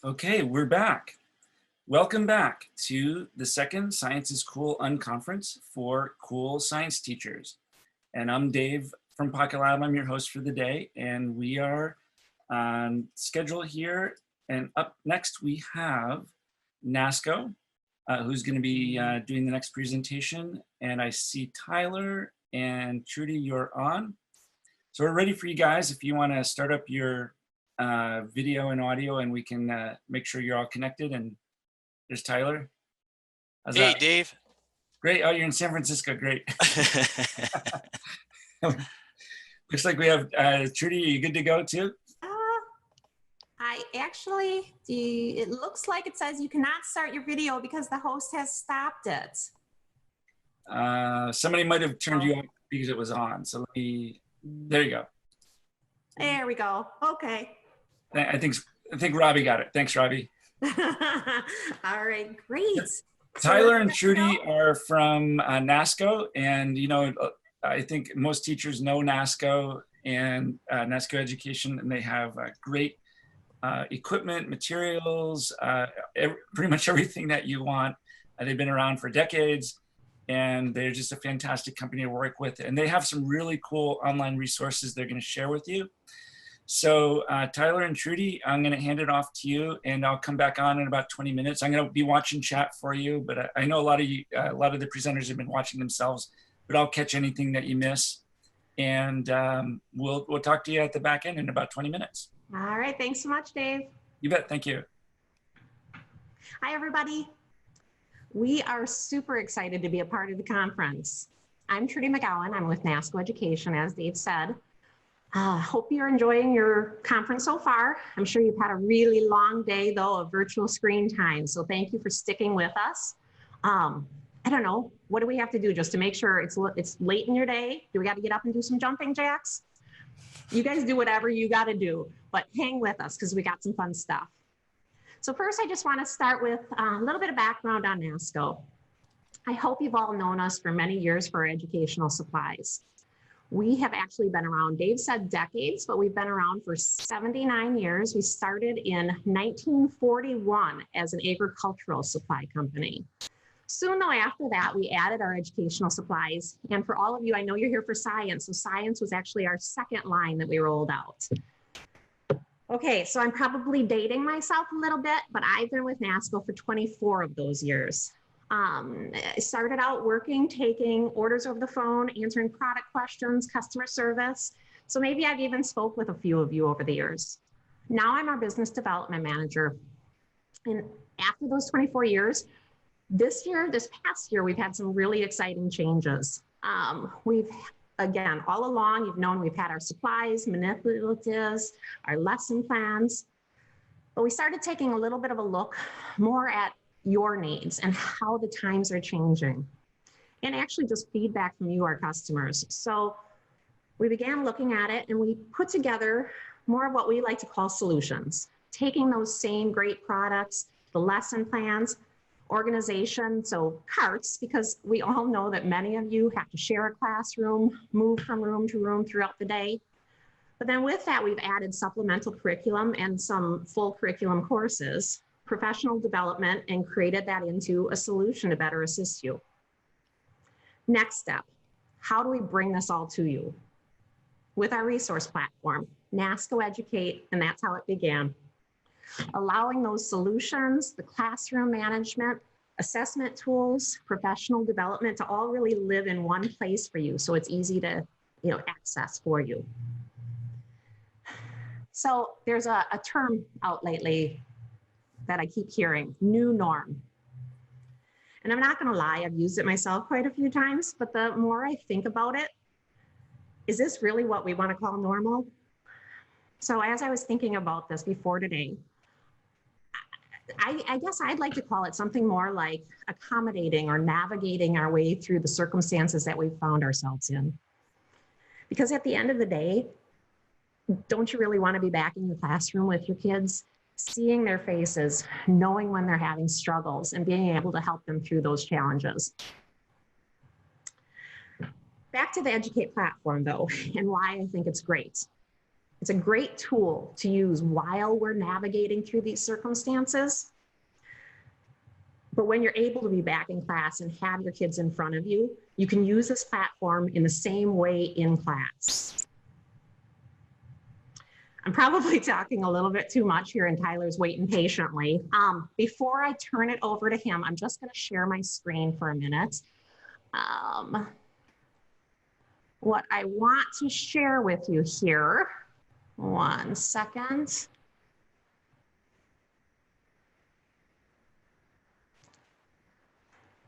Okay, we're back. Welcome back to the second Science is Cool Unconference for cool science teachers. And I'm Dave from PocketLab. I'm your host for the day, and we are on schedule here. And up next, we have Nasco, who's going to be doing the next presentation. And I see Tyler and Trudy, you're on. So we're ready for you guys if you want to start up your video and audio, and we can make sure you're all connected. And there's Tyler. How's Hey, that? Dave. Great. Oh, you're in San Francisco. Great. Looks like we have Trudy. Are you good to go too? I actually, it looks like it says you cannot start your video because the host has stopped it. Somebody might have turned you on because it was on. So let me, there you go. There we go. Okay. I think Robbie got it. Thanks, Robbie. All right, great. Tyler and Trudy are from Nasco, and you know, I think most teachers know Nasco and Nasco Education, and they have great equipment, materials, pretty much everything that you want. They've been around for decades, and they're just a fantastic company to work with. And they have some really cool online resources they're going to share with you. So Tyler and Trudy, I'm going to hand it off to you, and I'll come back on in about 20 minutes. I'm going to be watching chat for you, but I know a lot of the presenters have been watching themselves, but I'll catch anything that you miss. And we'll talk to you at the back end in about 20 minutes. All right, thanks so much, Dave. You bet, thank you. Hi, everybody. We are super excited to be a part of the conference. I'm Trudy McGowan. I'm with Nasco Education, as Dave said. Hope you're enjoying your conference so far. I'm sure you've had a really long day, though, of virtual screen time. So thank you for sticking with us. I don't know, what do we have to do just to make sure it's late in your day? Do we got to get up and do some jumping jacks? You guys do whatever you got to do, but hang with us because we got some fun stuff. So first, I just want to start with a little bit of background on Nasco. I hope you've all known us for many years for our educational supplies. We have actually been around, Dave said decades, but we've been around for 79 years. We started in 1941 as an agricultural supply company. Soon though after that, we added our educational supplies. And for all of you, I know you're here for science. So science was actually our second line that we rolled out. Okay, so I'm probably dating myself a little bit, but I've been with Nasco for 24 of those years. I started out working, taking orders over the phone, answering product questions, customer service. So maybe I've even spoke with a few of you over the years. Now I'm our business development manager. And after those 24 years, this past year, we've had some really exciting changes. Again, all along, you've known we've had our supplies, manipulatives, our lesson plans, but we started taking a little bit of a look more at your needs and how the times are changing, and actually just feedback from you, our customers. So we began looking at it, and we put together more of what we like to call solutions, taking those same great products, the lesson plans, organization, so carts, because we all know that many of you have to share a classroom, move from room to room throughout the day. But then with that, we've added supplemental curriculum and some full curriculum courses, professional development, and created that into a solution to better assist you. Next step, how do we bring this all to you? With our resource platform, Nasco Educate, and that's how it began. Allowing those solutions, the classroom management, assessment tools, professional development to all really live in one place for you, so it's easy to access for you. So there's a term out lately that I keep hearing, new norm. And I'm not gonna lie, I've used it myself quite a few times, but the more I think about it, is this really what we wanna call normal? So as I was thinking about this before today, I guess I'd like to call it something more like accommodating or navigating our way through the circumstances that we've found ourselves in. Because at the end of the day, don't you really wanna be back in the classroom with your kids, seeing their faces, knowing when they're having struggles, and being able to help them through those challenges? Back to the Educate platform though, and why I think it's great. It's a great tool to use while we're navigating through these circumstances. But when you're able to be back in class and have your kids in front of you, you can use this platform in the same way in class. I'm probably talking a little bit too much here, and Tyler's waiting patiently. Before I turn it over to him, I'm just going to share my screen for a minute. What I want to share with you here, one second.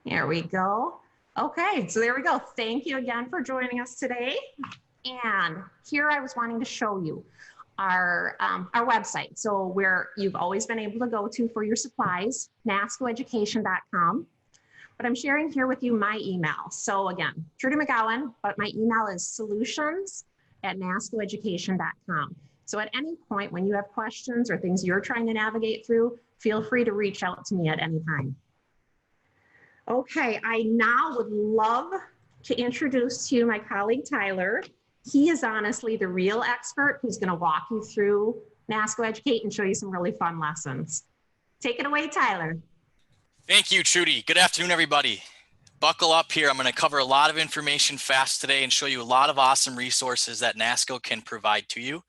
There we go. Okay, so there we go. Thank you again for joining us today. And here I was wanting to show you our website. So where you've always been able to go to for your supplies, nascoeducation.com. But I'm sharing here with you my email. So again, Trudy McGowan, but my email is solutions@nascoeducation.com. So at any point when you have questions or things you're trying to navigate through, feel free to reach out to me at any time. Okay, I now would love to introduce to you my colleague, Tyler. He is honestly the real expert who's going to walk you through NASCO Educate and show you some really fun lessons. Take it away, Tyler. Thank you, Trudy. Good afternoon, everybody. Buckle up here. I'm going to cover a lot of information fast today and show you a lot of awesome resources that NASCO can provide to you.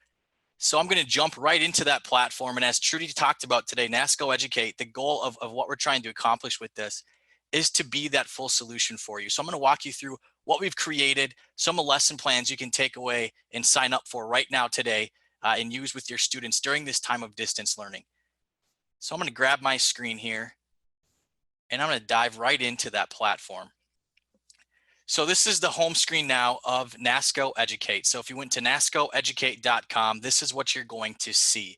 So I'm going to jump right into that platform. And as Trudy talked about today, NASCO Educate, the goal of what we're trying to accomplish with this is to be that full solution for you. So I'm going to walk you through what we've created, some lesson plans you can take away and sign up for right now today and use with your students during this time of distance learning. So I'm going to grab my screen here and I'm going to dive right into that platform. So this is the home screen now of NASCO Educate. So if you went to nascoeducate.com, this is what you're going to see.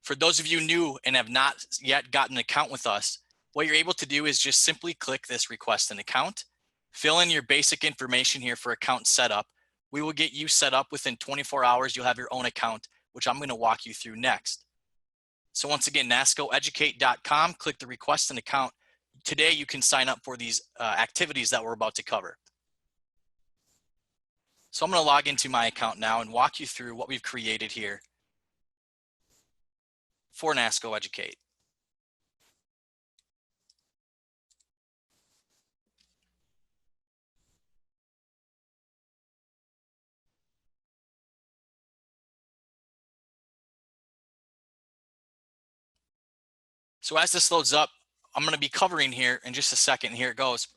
For those of you new and have not yet gotten an account with us, what you're able to do is just simply click this request an account, fill in your basic information here for account setup. We will get you set up within 24 hours. You'll have your own account, which I'm going to walk you through next. So once again, nascoeducate.com, click the request an account. Today you can sign up for these activities that we're about to cover. So I'm going to log into my account now and walk you through what we've created here for NASCO Educate. So as this loads up, I'm going to be covering here in just a second. Here it goes.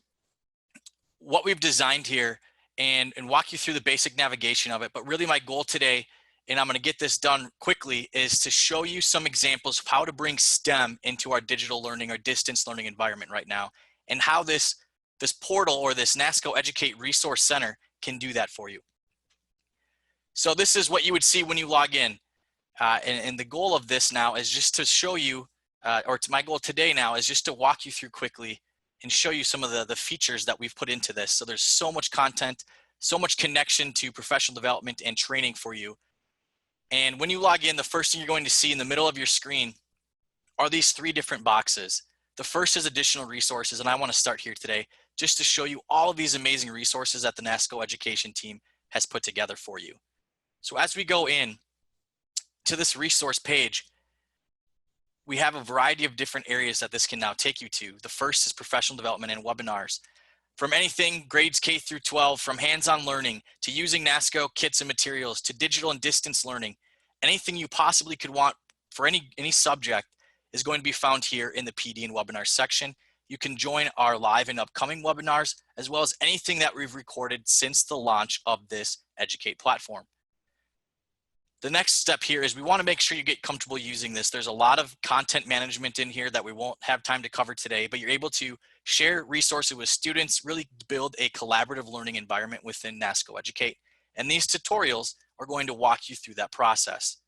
What we've designed here and walk you through the basic navigation of it. But really my goal today, and I'm going to get this done quickly, is to show you some examples of how to bring STEM into our digital learning or distance learning environment right now, and how this portal or this NASCO Educate Resource Center can do that for you. So this is what you would see when you log in. And the goal of this now is just to show you, my goal today now is just to walk you through quickly and show you some of the features that we've put into this. So there's so much content, so much connection to professional development and training for you. And when you log in, the first thing you're going to see in the middle of your screen are these three different boxes. The first is additional resources, and I want to start here today just to show you all of these amazing resources that the NASCO education team has put together for you. So as we go in to this resource page, we have a variety of different areas that this can now take you to. The first is professional development and webinars. From anything grades K through 12, from hands-on learning to using NASCO kits and materials to digital and distance learning, anything you possibly could want for any subject is going to be found here in the PD and webinar section. You can join our live and upcoming webinars, as well as anything that we've recorded since the launch of this Educate platform. The next step here is we want to make sure you get comfortable using this. There's a lot of content management in here that we won't have time to cover today, but you're able to share resources with students, really build a collaborative learning environment within NASCO Educate. And these tutorials are going to walk you through that process.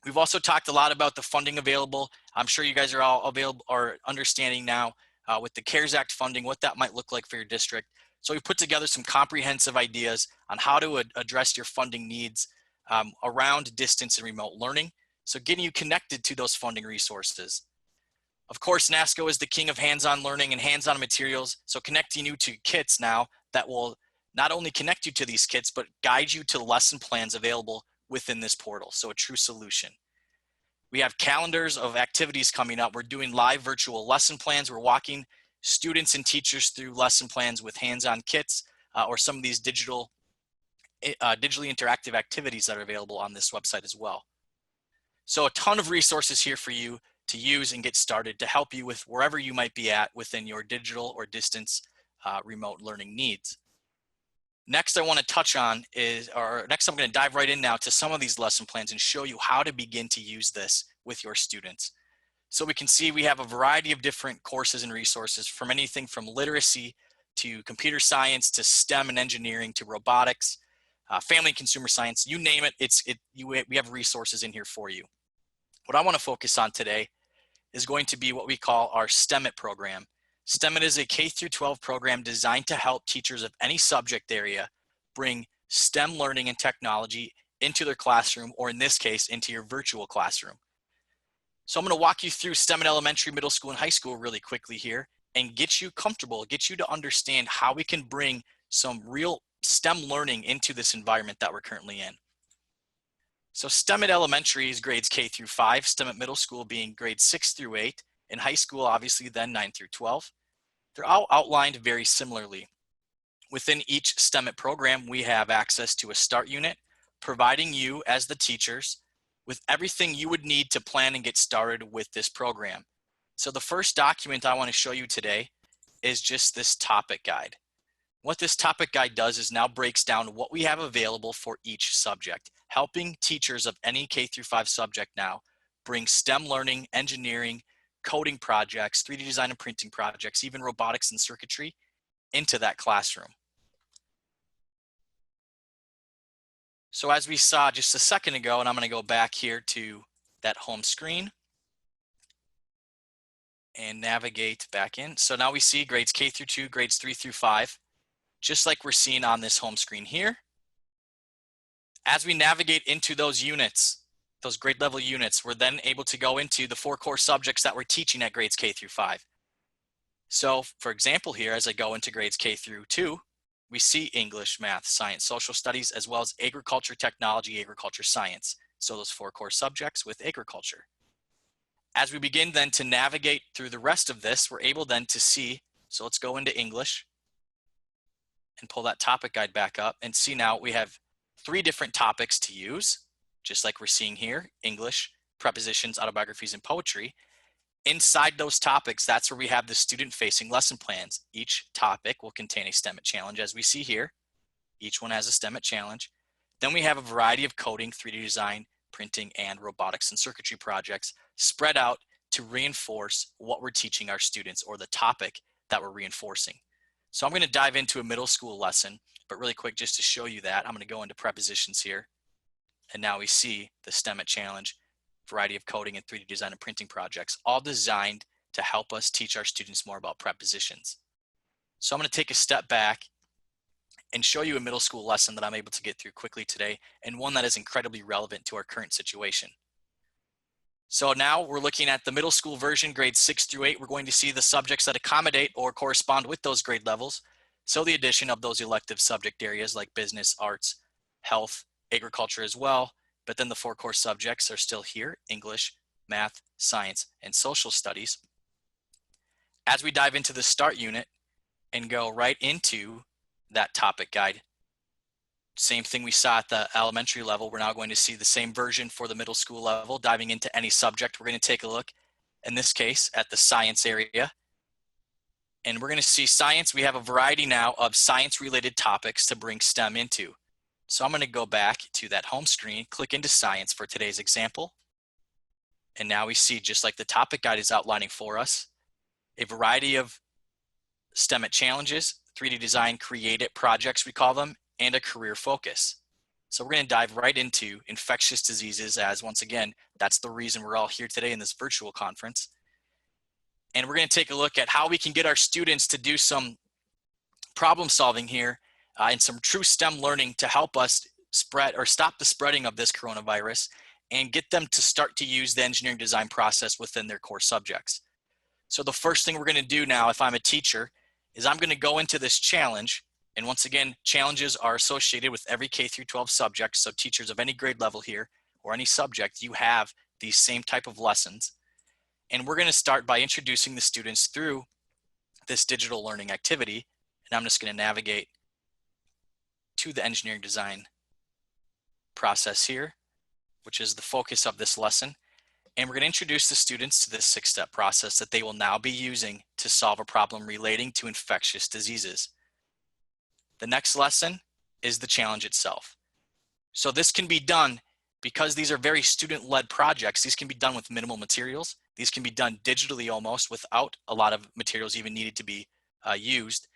We've also talked a lot about the funding available. I'm sure you guys are all available or understanding now with the CARES Act funding, what that might look like for your district. So we put together some comprehensive ideas on how to address your funding needs around distance and remote learning. So getting you connected to those funding resources. Of course, NASCO is the king of hands-on learning and hands-on materials. So connecting you to kits now that will not only connect you to these kits, but guide you to lesson plans available within this portal. So a true solution. We have calendars of activities coming up. We're doing live virtual lesson plans. We're walking students and teachers through lesson plans with hands-on kits or some of these digitally interactive activities that are available on this website as well. So a ton of resources here for you to use and get started to help you with wherever you might be at within your digital or distance remote learning needs. Next I want to touch on is, or next I'm going to dive right in now to some of these lesson plans and show you how to begin to use this with your students. So we can see we have a variety of different courses and resources, from anything from literacy to computer science to STEM and engineering to robotics. family and consumer science, you name it, we have resources in here for you. What I want to focus on today is going to be what we call our STEMIT program. STEMIT is a K-12 program designed to help teachers of any subject area bring STEM learning and technology into their classroom, or in this case, into your virtual classroom. So I'm going to walk you through STEMIT elementary, middle school, and high school really quickly here and get you comfortable, get you to understand how we can bring some real STEM learning into this environment that we're currently in. So STEMIT elementary is grades K through 5, STEMIT middle school being grades 6 through 8, and high school obviously then 9 through 12. They're all outlined very similarly. Within each STEMIT program, we have access to a start unit, providing you as the teachers with everything you would need to plan and get started with this program. So the first document I want to show you today is just this topic guide. What this topic guide does is now breaks down what we have available for each subject, helping teachers of any K-5 subject now bring STEM learning, engineering, coding projects, 3D design and printing projects, even robotics and circuitry into that classroom. So as we saw just a second ago, and I'm going to go back here to that home screen and navigate back in. So now we see grades K through 2, grades 3 through 5. Just like we're seeing on this home screen here. As we navigate into those units, those grade level units, we're then able to go into the 4 core subjects that we're teaching at grades K through 5. So for example here, as I go into grades K through 2, we see English, math, science, social studies, as well as agriculture, technology, agriculture, science. So those 4 core subjects with agriculture. As we begin then to navigate through the rest of this, we're able then to see, so let's go into English, and pull that topic guide back up and see now we have 3 different topics to use, just like we're seeing here, English, prepositions, autobiographies, and poetry. Inside those topics, that's where we have the student-facing lesson plans. Each topic will contain a STEMIT challenge, as we see here. Each one has a STEMIT challenge. Then we have a variety of coding, 3D design, printing, and robotics and circuitry projects spread out to reinforce what we're teaching our students or the topic that we're reinforcing. So I'm going to dive into a middle school lesson, but really quick, just to show you that, I'm going to go into prepositions here. And now we see the STEMIT challenge, variety of coding and 3D design and printing projects, all designed to help us teach our students more about prepositions. So I'm going to take a step back and show you a middle school lesson that I'm able to get through quickly today, and one that is incredibly relevant to our current situation. So now we're looking at the middle school version, grades 6 through 8. We're going to see the subjects that accommodate or correspond with those grade levels. So the addition of those elective subject areas like business, arts, health, agriculture as well. But then the 4 core subjects are still here: English, math, science, and social studies. As we dive into the start unit and go right into that topic guide, same thing we saw at the elementary level, we're now going to see the same version for the middle school level. Diving into any subject, we're going to take a look, in this case, at the science area. And we're going to see science. We have a variety now of science-related topics to bring STEM into. So I'm going to go back to that home screen, click into science for today's example. And now we see, just like the topic guide is outlining for us, a variety of STEMIT challenges, 3D design, create it projects, we call them, and a career focus. So we're going to dive right into infectious diseases, as once again, that's the reason we're all here today in this virtual conference. And we're going to take a look at how we can get our students to do some problem solving here and some true STEM learning to help us spread or stop the spreading of this coronavirus and get them to start to use the engineering design process within their core subjects. So the first thing we're going to do now, if I'm a teacher, is I'm going to go into this challenge. And once again, challenges are associated with every K-12 subject. So teachers of any grade level here or any subject, you have these same type of lessons. And we're going to start by introducing the students through this digital learning activity. And I'm just going to navigate to the engineering design process here, which is the focus of this lesson. And we're going to introduce the students to this 6-step process that they will now be using to solve a problem relating to infectious diseases. The next lesson is the challenge itself. So this can be done because these are very student-led projects. These can be done with minimal materials. These can be done digitally almost without a lot of materials even needed to be used.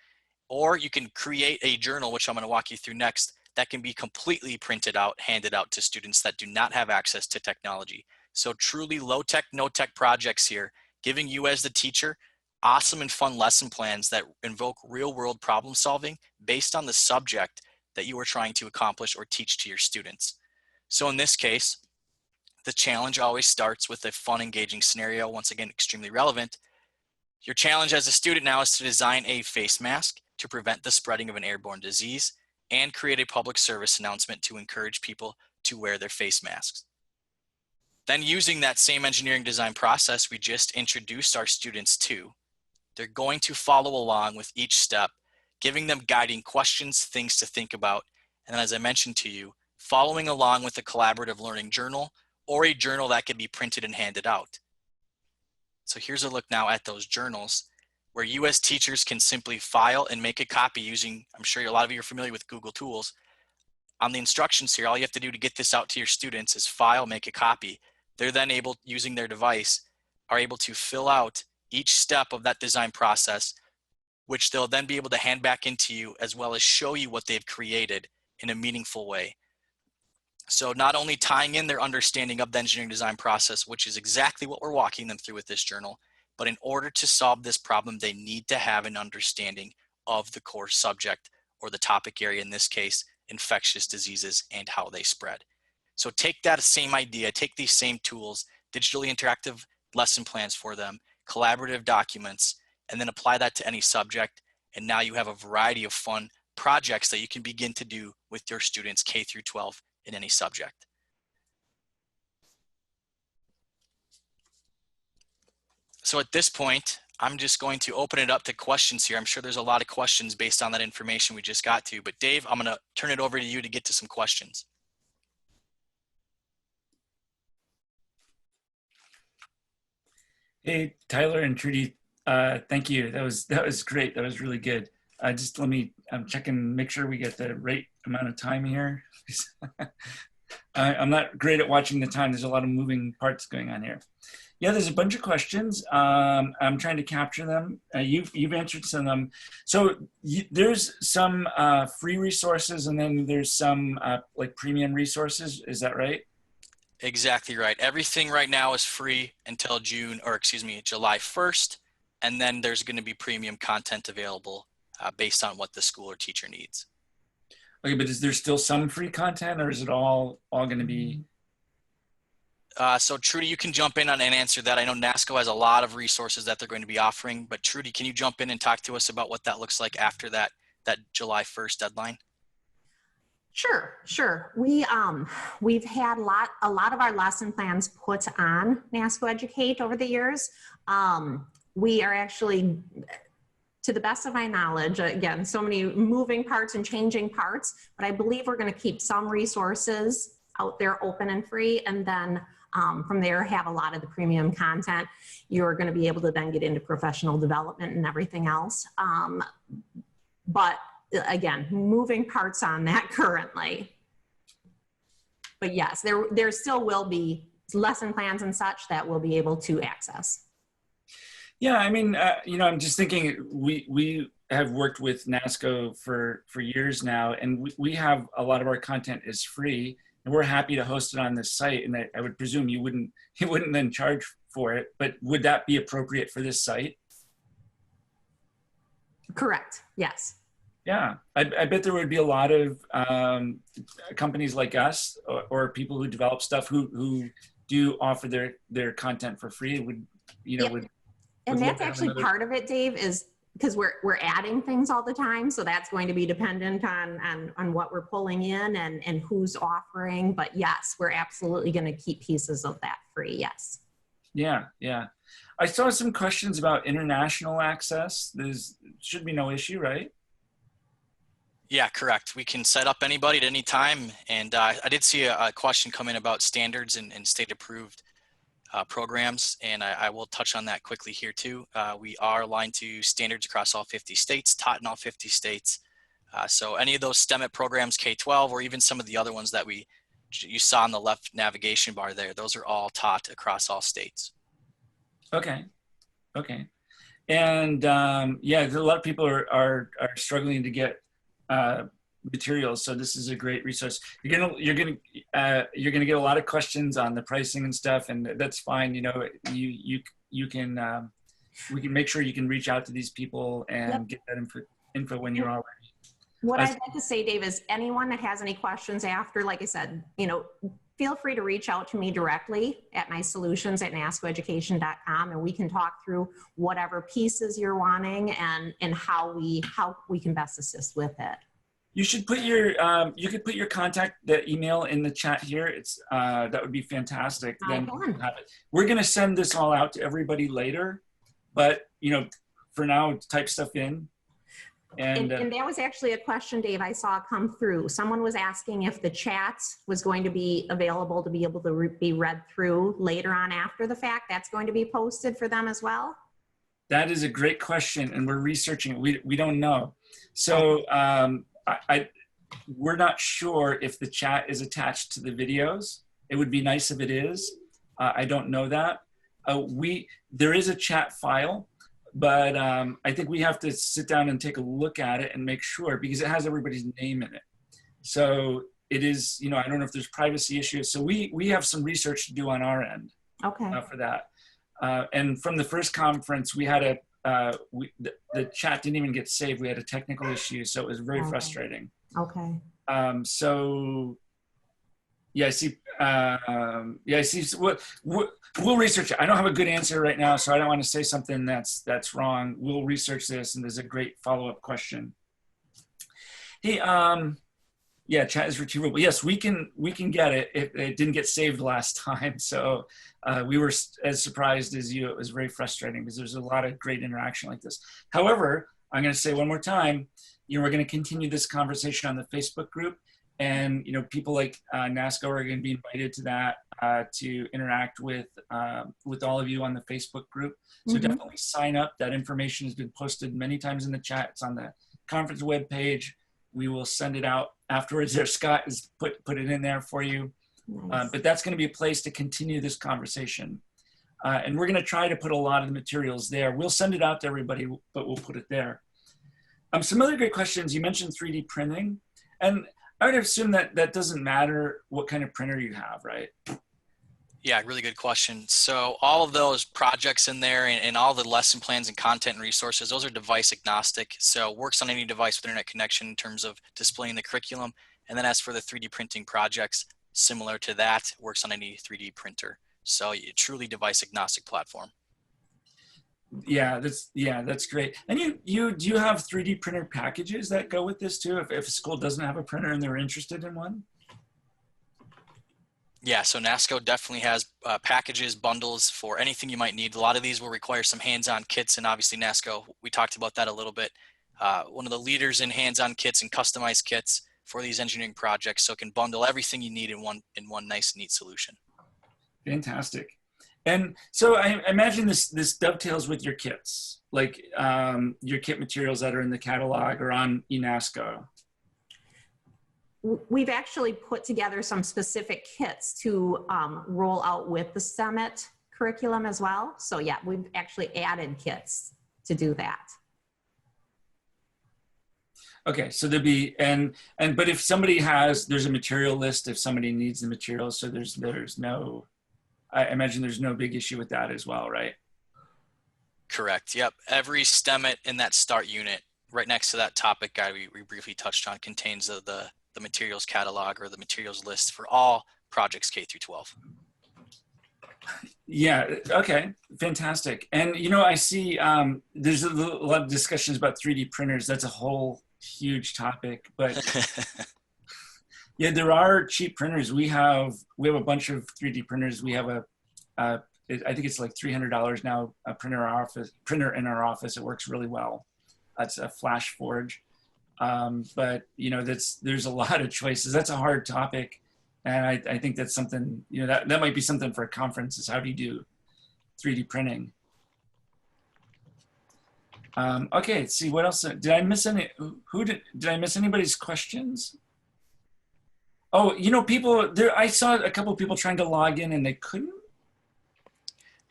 Or you can create a journal, which I'm going to walk you through next, that can be completely printed out, handed out to students that do not have access to technology. So truly low tech, no tech projects here, giving you as the teacher awesome and fun lesson plans that invoke real world problem solving based on the subject that you are trying to accomplish or teach to your students. So in this case, the challenge always starts with a fun, engaging scenario, once again, extremely relevant. Your challenge as a student now is to design a face mask to prevent the spreading of an airborne disease and create a public service announcement to encourage people to wear their face masks. Then using that same engineering design process we just introduced our students to, they're going to follow along with each step, giving them guiding questions, things to think about, and then as I mentioned to you, following along with a collaborative learning journal or a journal that can be printed and handed out. So here's a look now at those journals where you as teachers can simply file and make a copy using, I'm sure a lot of you are familiar with Google tools. On the instructions here, all you have to do to get this out to your students is file, make a copy. They're then able, using their device, are able to fill out each step of that design process, which they'll then be able to hand back into you as well as show you what they've created in a meaningful way. So not only tying in their understanding of the engineering design process, which is exactly what we're walking them through with this journal, but in order to solve this problem, they need to have an understanding of the core subject or the topic area, in this case, infectious diseases and how they spread. So take that same idea, take these same tools, digitally interactive lesson plans for them, collaborative documents, and then apply that to any subject. And now you have a variety of fun projects that you can begin to do with your students K through 12 in any subject. So at this point, I'm just going to open it up to questions here. I'm sure there's a lot of questions based on that information we just got to, but Dave, I'm gonna turn it over to you to get to some questions. Hey, Tyler and Trudy, thank you. That was great. That was really good. Just let me, I'm checking, make sure we get the right amount of time here. I'm not great at watching the time. There's a lot of moving parts going on here. Yeah, there's a bunch of questions. I'm trying to capture them. You've answered some of them. So there's some free resources and then there's some like premium resources. Is that right? Exactly right. Everything right now is free until July 1st. And then there's going to be premium content available based on what the school or teacher needs. Okay, but is there still some free content or is it all going to be? So Trudy, you can jump in on and answer that. I know Nasco has a lot of resources that they're going to be offering, but Trudy, can you jump in and talk to us about what that looks like after that July 1st deadline? Sure. We've had a lot of our lesson plans put on Nasco Educate over the years. We are actually, to the best of my knowledge, again, so many moving parts and changing parts, but I believe we're going to keep some resources out there open and free, and then from there have a lot of the premium content. You're going to be able to then get into professional development and everything else. But again, moving parts on that currently. But yes, there still will be lesson plans and such that we'll be able to access. Yeah, I mean, I'm just thinking we have worked with Nasco for years now, and we have a lot of our content is free, and we're happy to host it on this site. And I would presume you wouldn't then charge for it, but would that be appropriate for this site? Correct. Yes. Yeah, I bet there would be a lot of companies like us or people who develop stuff who do offer their content for free. And that's actually part of it, Dave, is because we're adding things all the time. So that's going to be dependent on what we're pulling in and who's offering. But yes, we're absolutely going to keep pieces of that free. Yes. Yeah. I saw some questions about international access. There's should be no issue, right? Yeah, correct. We can set up anybody at any time. And I did see a question come in about standards and state approved programs, and I will touch on that quickly here too. We are aligned to standards across all 50 states, taught in all 50 states. So any of those STEMIT programs, K-12, or even some of the other ones that you saw on the left navigation bar there, those are all taught across all states. Okay. And yeah, a lot of people are struggling to get materials. So this is a great resource. You're gonna get a lot of questions on the pricing and stuff, and that's fine. You know, you can we can make sure you can reach out to these people and get that info when you're all ready. What I'd like to say, Dave, is anyone that has any questions after, like I said, you know, feel free to reach out to me directly at my solutions@nascoeducation.com, and we can talk through whatever pieces you're wanting and how we can best assist with it. You should put your you could put your the email in the chat here. It's that would be fantastic. Then have it. We're gonna send this all out to everybody later, but you know, for now, type stuff in. And that was actually a question, Dave, I saw come through. Someone was asking if the chat was going to be available to be able to be read through later on after the fact. That's going to be posted for them as well? That is a great question, and we're researching it. We don't know. So we're not sure if the chat is attached to the videos. It would be nice if it is. I don't know that. There is a chat file, but I think we have to sit down and take a look at it and make sure, because it has everybody's name in it. So it is, you know, I don't know if there's privacy issues. So we have some research to do on our end for that. And from the first conference, we had the chat didn't even get saved. We had a technical issue, so it was very frustrating. Okay. So yeah, I see. Yeah, I see. We'll research it. I don't have a good answer right now, so I don't want to say something that's wrong. We'll research this, and there's a great follow-up question. Hey, yeah, chat is retrievable. Yes, we can get it. It didn't get saved last time, so we were as surprised as you. It was very frustrating because there's a lot of great interaction like this. However, I'm going to say one more time, you know, we're going to continue this conversation on the Facebook group, and you know, people like Nasco are going to be invited to that to interact with all of you on the Facebook group. So definitely sign up. That information has been posted many times in the chat. It's on the conference webpage. We will send it out afterwards. There, Scott has put it in there for you. Nice. But that's going to be a place to continue this conversation. And we're going to try to put a lot of the materials there. We'll send it out to everybody, but we'll put it there. Some other great questions. You mentioned 3D printing. And I would assume that that doesn't matter what kind of printer you have, right? Yeah, really good question. So all of those projects in there and all the lesson plans and content and resources, those are device agnostic. So works on any device with internet connection in terms of displaying the curriculum. And then as for the 3D printing projects, similar to that, works on any 3D printer. So a truly device agnostic platform. Yeah, that's great. And do you have 3D printer packages that go with this too? If a school doesn't have a printer and they're interested in one? Yeah, so Nasco definitely has packages, bundles for anything you might need. A lot of these will require some hands-on kits, and obviously Nasco, we talked about that a little bit. One of the leaders in hands-on kits and customized kits for these engineering projects, so it can bundle everything you need in one nice, neat solution. Fantastic. And so I imagine this dovetails with your kits, like your kit materials that are in the catalog or on eNasco. We've actually put together some specific kits to roll out with the Summit curriculum as well. So yeah, we've actually added kits to do that. Okay, so there'd be, but if somebody there's a material list if somebody needs the materials, so there's no, I imagine there's no big issue with that as well, right? Correct, yep. Every STEMit in that start unit, right next to that topic guide we briefly touched on, contains the materials catalog or the materials list for all projects K through 12. Yeah, okay, fantastic. And you know, I see there's a lot of discussions about 3D printers. That's a whole huge topic, but yeah, there are cheap printers. We have a bunch of 3D printers. We have I think it's like $300 now, a printer in our office. It works really well. That's a Flash Forge. But you know, there's a lot of choices. That's a hard topic, and I think that's something, you know, that might be something for a conference, is how do you do 3D printing. Okay, let's see what else. Did I miss any? Did I miss anybody's questions? Oh, you know, people there. I saw a couple of people trying to log in and they couldn't.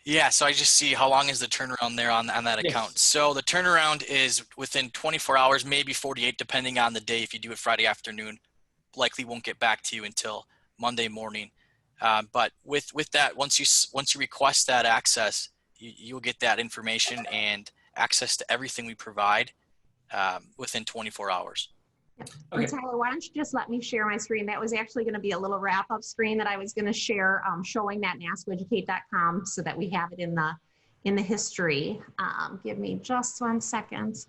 Yeah, so I just see how long is the turnaround there on that account. Yes. So the turnaround is within 24 hours, maybe 48, depending on the day. If you do it Friday afternoon, likely won't get back to you until Monday morning. But with that, once you request that access, you'll get that information and access to everything we provide within 24 hours. Okay. And Tyler, why don't you just let me share my screen? That was actually going to be a little wrap-up screen that I was going to share, showing that nascoeducate.com so that we have it in the history. Give me just 1 second. Let's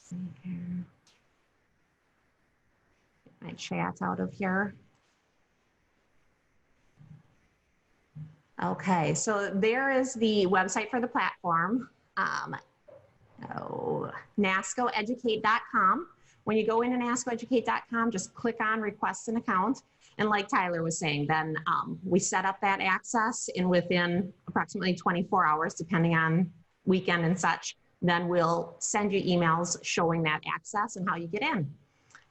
see here. Get my chat out of here. Okay, so there is the website for the platform. NascoEducate.com. When you go into NascoEducate.com, just click on request an account. And like Tyler was saying, then we set up that access, and within approximately 24 hours, depending on weekend and such, then we'll send you emails showing that access and how you get in.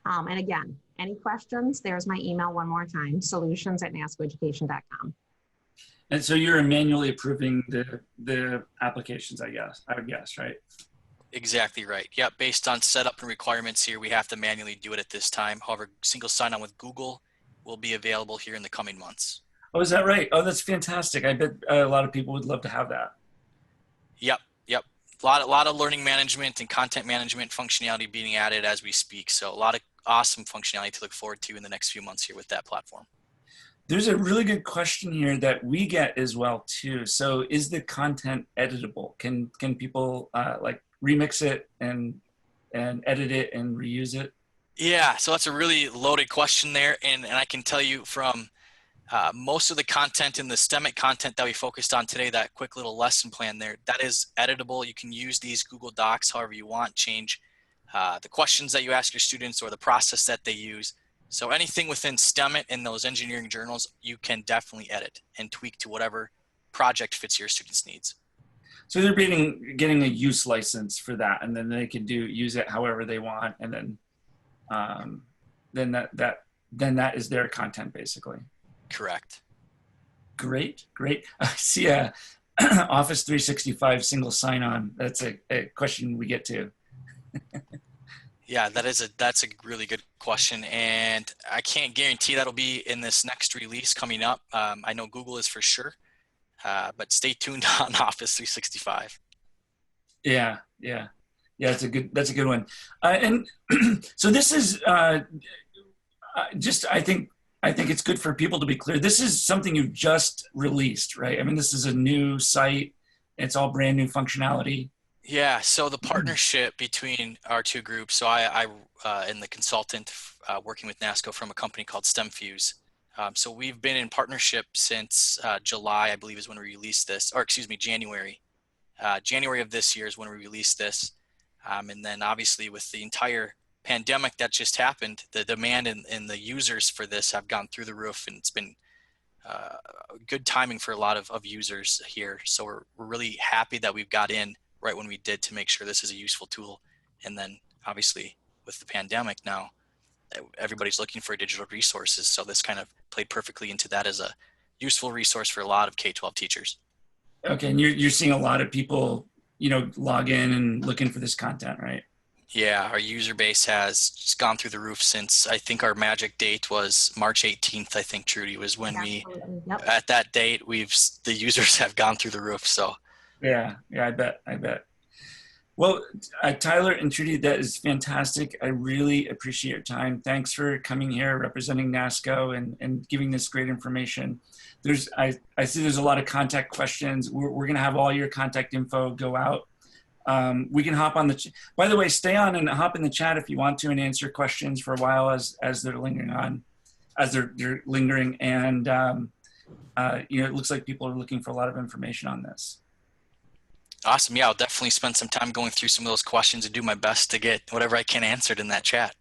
And again, any questions, there's my email one more time, solutions@nascoeducation.com. And so you're manually approving the applications, I would guess, right? Exactly right. Yep. Based on setup and requirements here, we have to manually do it at this time. However, single sign-on with Google will be available here in the coming months. Oh, is that right? Oh, that's fantastic. I bet a lot of people would love to have that. Yep. Yep. A lot of learning management and content management functionality being added as we speak. So a lot of awesome functionality to look forward to in the next few months here with that platform. There's a really good question here that we get as well too. So is the content editable? Can people like remix it and edit it and reuse it? Yeah, so that's a really loaded question there. And I can tell you from most of the content in the STEMIC content that we focused on today, that quick little lesson plan there, that is editable. You can use these Google Docs however you want, change the questions that you ask your students or the process that they use. So anything within STEMIT in those engineering journals, you can definitely edit and tweak to whatever project fits your students' needs. So they're getting a use license for that, and then they can use it however they want, and then that is their content basically. Correct. Great. I see a Office 365 single sign-on. That's a question we get to. Yeah, that's a really good question, and I can't guarantee that'll be in this next release coming up. I know Google is for sure, but stay tuned on Office 365. Yeah. That's a good one. And so this is just I think it's good for people to be clear. This is something you just released, right? I mean, this is a new site. It's all brand new functionality. Yeah, so the partnership between our two groups, so I am the consultant working with Nasco from a company called STEMfuse. So we've been in partnership since July, I believe is when we released this, or excuse me, January. January of this year is when we released this. And then obviously with the entire pandemic that just happened, the demand and the users for this have gone through the roof, and it's been good timing for a lot of users here. So we're really happy that we've got in right when we did to make sure this is a useful tool. And then obviously with the pandemic now, everybody's looking for digital resources. So this kind of played perfectly into that as a useful resource for a lot of K-12 teachers. Okay, and you're seeing a lot of people, log in and looking for this content, right? Yeah, our user base has just gone through the roof since I think our magic date was March 18th, I think, Trudy, was when at that date, the users have gone through the roof, so. Yeah, I bet. Well, Tyler and Trudy, that is fantastic. I really appreciate your time. Thanks for coming here, representing NASCO and giving this great information. I see there's a lot of contact questions. We're gonna have all your contact info go out. We can hop on by the way, stay on and hop in the chat if you want to and answer questions for a while as they're lingering on, they're lingering. And it looks like people are looking for a lot of information on this. Awesome. Yeah, I'll definitely spend some time going through some of those questions and do my best to get whatever I can answered in that chat.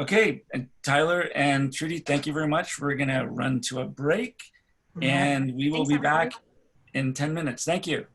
Okay, and Tyler and Trudy, thank you very much. We're gonna run to a break and we will be back in 10 minutes. Thank you.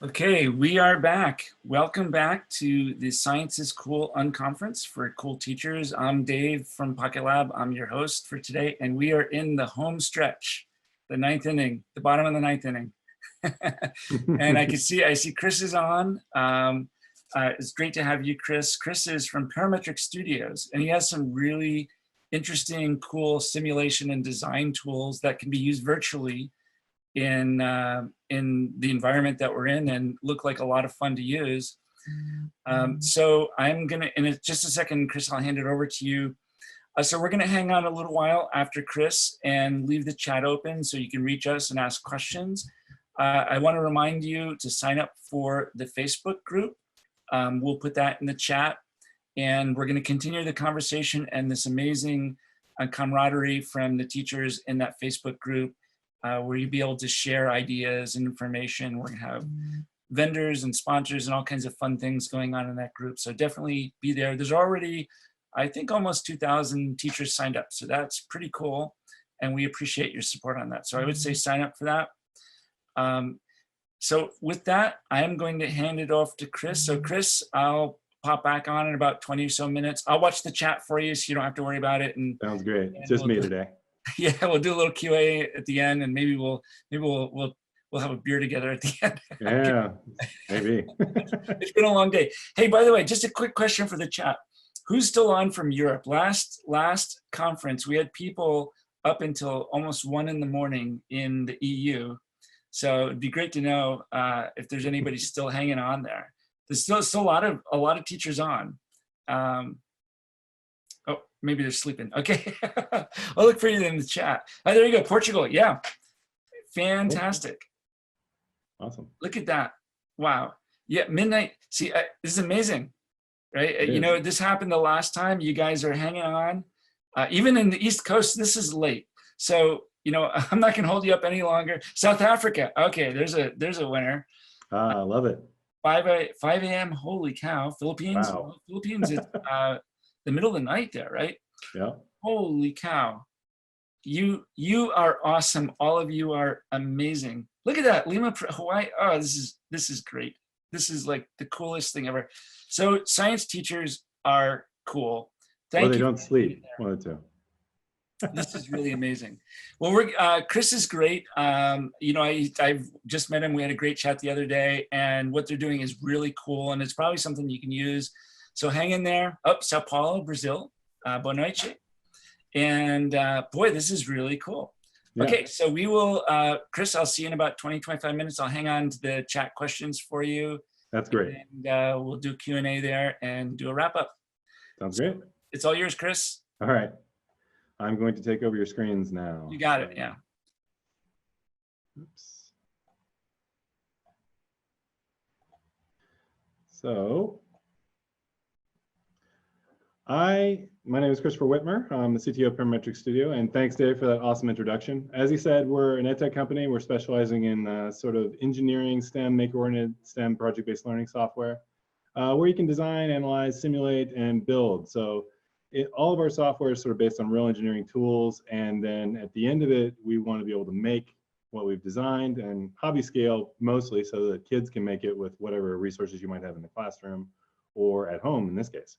Okay, we are back. Welcome back to the Science is Cool Unconference for cool teachers. I'm Dave from PocketLab. I'm your host for today, and we are in the home stretch, the ninth inning, the bottom of the ninth inning. And I see Chris is on. It's great to have you, Chris. Chris is from Parametric Studios, and he has some really interesting, cool simulation and design tools that can be used virtually in the environment that we're in and look like a lot of fun to use. So I'm gonna, in just a second, Chris, I'll hand it over to you. So we're gonna hang on a little while after Chris and leave the chat open so you can reach us and ask questions. I wanna remind you to sign up for the Facebook group. We'll put that in the chat, and we're gonna continue the conversation and this amazing camaraderie from the teachers in that Facebook group, where you'll be able to share ideas and information. We're gonna have vendors and sponsors and all kinds of fun things going on in that group. So definitely be there. There's already, I think, almost 2,000 teachers signed up. So that's pretty cool. And we appreciate your support on that. So I would say sign up for that. So with that, I am going to hand it off to Chris. So Chris, I'll pop back on in about 20 or so minutes. I'll watch the chat for you so you don't have to worry about it. And sounds great. It's just me today. Yeah, we'll do a little QA at the end, and maybe we'll have a beer together at the end. Yeah, maybe. It's been a long day. Hey, by the way, just a quick question for the chat. Who's still on from Europe? Last conference, we had people up until almost 1 in the morning in the EU. So it'd be great to know if there's anybody still hanging on there. There's still a lot of teachers on. Oh, maybe they're sleeping. Okay, I'll look for you in the chat. Oh, there you go, Portugal. Yeah, fantastic. Awesome. Look at that. Wow. Yeah, midnight. See, this is amazing, right? You know, this happened the last time. You guys are hanging on. Even in the East Coast, this is late. So, you know, I'm not going to hold you up any longer. South Africa. Okay, there's a winner. I love it. 5 a.m. Holy cow. Philippines. Wow. Philippines is the middle of the night there, right? Yeah. Holy cow. You are awesome. All of you are amazing. Look at that, Lima, Hawaii. Oh, this is great. This is like the coolest thing ever. So science teachers are cool. Thank you. Well, they don't sleep. One or two. This is really amazing. Well, Chris is great. You know, I've just met him. We had a great chat the other day, and what they're doing is really cool, and it's probably something you can use. So hang in there. Up, Sao Paulo, Brazil. Boa noite. And boy, this is really cool. Yeah. Okay, so we will, Chris, I'll see you in about 20, 25 minutes. I'll hang on to the chat questions for you. That's great. And we'll do Q&A there and do a wrap up. Sounds great. It's all yours, Chris. All right. I'm going to take over your screens now. You got it, yeah. Oops. So, my name is Christopher Whitmer. I'm the CTO of Parametric Studio, and thanks, Dave, for that awesome introduction. As he said, we're an EdTech company. We're specializing in sort of engineering, STEM, maker-oriented STEM project-based learning software, where you can design, analyze, simulate, and build. So all of our software is sort of based on real engineering tools, and then at the end of it, we want to be able to make what we've designed and hobby scale mostly so that kids can make it with whatever resources you might have in the classroom or at home in this case.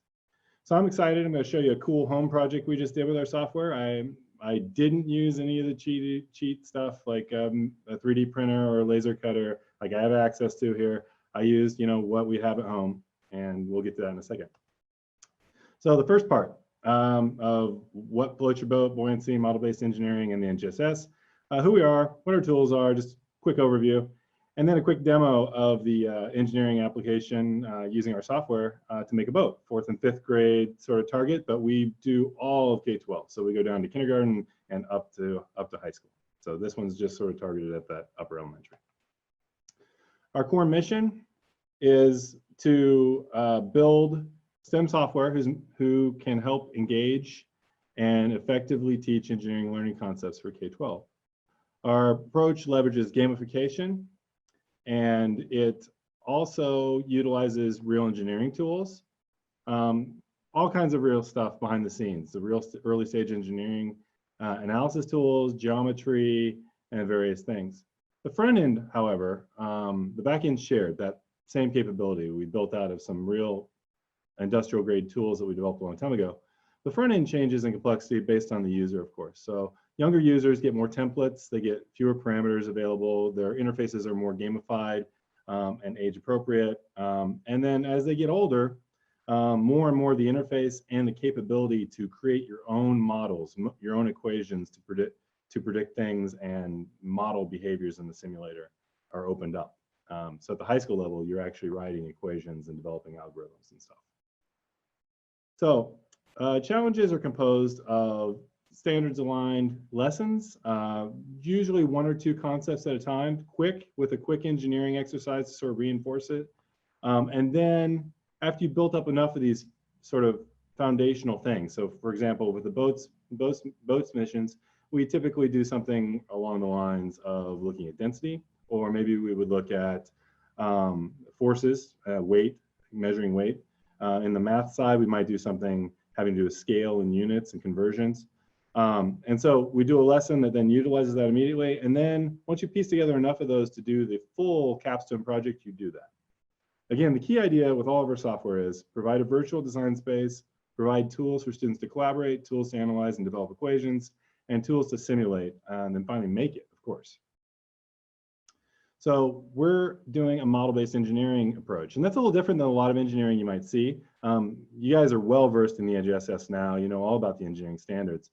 So I'm excited. I'm going to show you a cool home project we just did with our software. I didn't use any of the cheat stuff like a 3D printer or a laser cutter like I have access to here. I used, you know, what we have at home, and we'll get to that in a second. So the first part of what floats your boat, buoyancy, model-based engineering, and the NGSS, who we are, what our tools are, just a quick overview. And then a quick demo of the engineering application using our software to make a boat. 4th and 5th grade sort of target, but we do all of K-12. So we go down to kindergarten and up to high school. So this one's just sort of targeted at that upper elementary. Our core mission is to build STEM software who can help engage and effectively teach engineering learning concepts for K-12. Our approach leverages gamification, and it also utilizes real engineering tools, all kinds of real stuff behind the scenes, the real early stage engineering analysis tools, geometry, and various things. The front end, however, the back end shared that same capability we built out of some real industrial grade tools that we developed a long time ago. The front end changes in complexity based on the user, of course. So younger users get more templates, they get fewer parameters available, their interfaces are more gamified and age appropriate. And then as they get older, more and more the interface and the capability to create your own models, your own equations to predict things and model behaviors in the simulator are opened up. So at the high school level, you're actually writing equations and developing algorithms and stuff. So challenges are composed of standards aligned lessons, usually 1 or 2 concepts at a time, with a quick engineering exercise to sort of reinforce it. And then after you've built up enough of these sort of foundational things, so for example, with the boats missions, we typically do something along the lines of looking at density, or maybe we would look at forces, weight, measuring weight. In the math side, we might do something having to do with scale and units and conversions. And so we do a lesson that then utilizes that immediately. And then once you piece together enough of those to do the full capstone project, you do that. Again, the key idea with all of our software is provide a virtual design space, provide tools for students to collaborate, tools to analyze and develop equations, and tools to simulate, and then finally make it, of course. So we're doing a model-based engineering approach, and that's a little different than a lot of engineering you might see. You guys are well versed in the EdgeSS now. You know all about the engineering standards.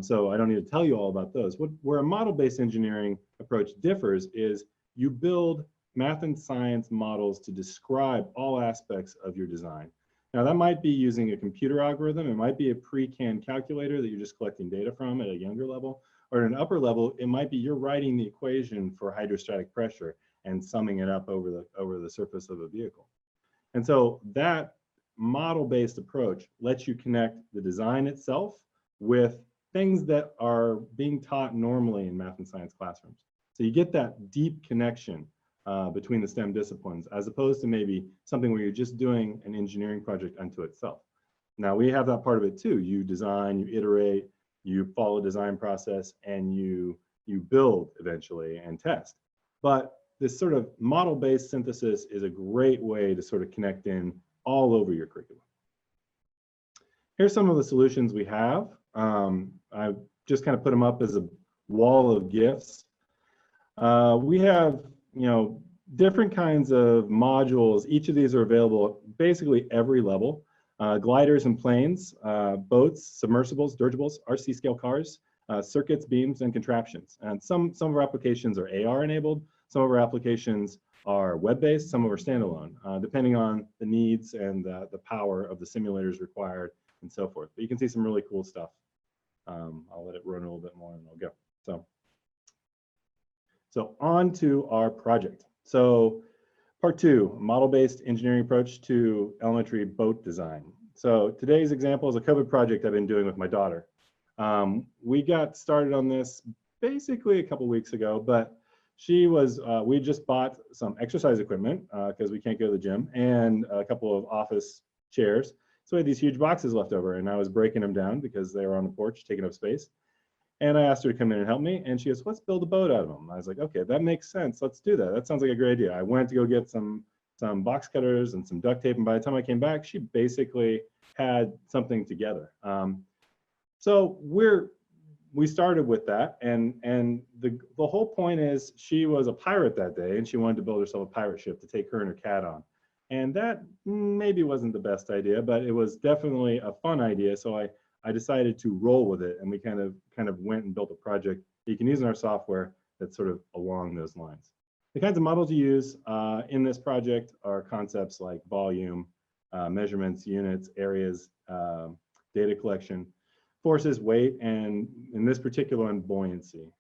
So I don't need to tell you all about those. Where a model-based engineering approach differs is you build math and science models to describe all aspects of your design. Now that might be using a computer algorithm, it might be a pre-canned calculator that you're just collecting data from at a younger level, or at an upper level, it might be you're writing the equation for hydrostatic pressure and summing it up over the surface of a vehicle. And so that model-based approach lets you connect the design itself with things that are being taught normally in math and science classrooms. So you get that deep connection between the STEM disciplines, as opposed to maybe something where you're just doing an engineering project unto itself. Now we have that part of it too. You design, you iterate, you follow a design process, and you build eventually and test. But this sort of model-based synthesis is a great way to sort of connect in all over your curriculum. Here's some of the solutions we have. I've just kind of put them up as a wall of GIFs. We have, different kinds of modules. Each of these are available at basically every level. Gliders and planes, boats, submersibles, dirigibles, RC scale cars, circuits, beams, and contraptions. And some of our applications are AR enabled. Some of our applications are web-based, some of our standalone, depending on the needs and the power of the simulators required and so forth. But you can see some really cool stuff. I'll let it run a little bit more and I'll go. So on to our project. So part 2, model-based engineering approach to elementary boat design. So today's example is a COVID project I've been doing with my daughter. We got started on this basically a couple weeks ago, but we just bought some exercise equipment because we can't go to the gym, and a couple of office chairs. So we had these huge boxes left over, and I was breaking them down because they were on the porch taking up space. And I asked her to come in and help me, and she goes, let's build a boat out of them. I was like, okay, that makes sense. Let's do that. That sounds like a great idea. I went to go get some box cutters and some duct tape, and by the time I came back, she basically had something together. So we started with that, and the whole point is she was a pirate that day, and she wanted to build herself a pirate ship to take her and her cat on. And that maybe wasn't the best idea, but it was definitely a fun idea. So I decided to roll with it, and we kind of went and built a project that you can use in our software that's sort of along those lines. The kinds of models you use in this project are concepts like volume, measurements, units, areas, data collection, forces, weight, and in this particular one, buoyancy.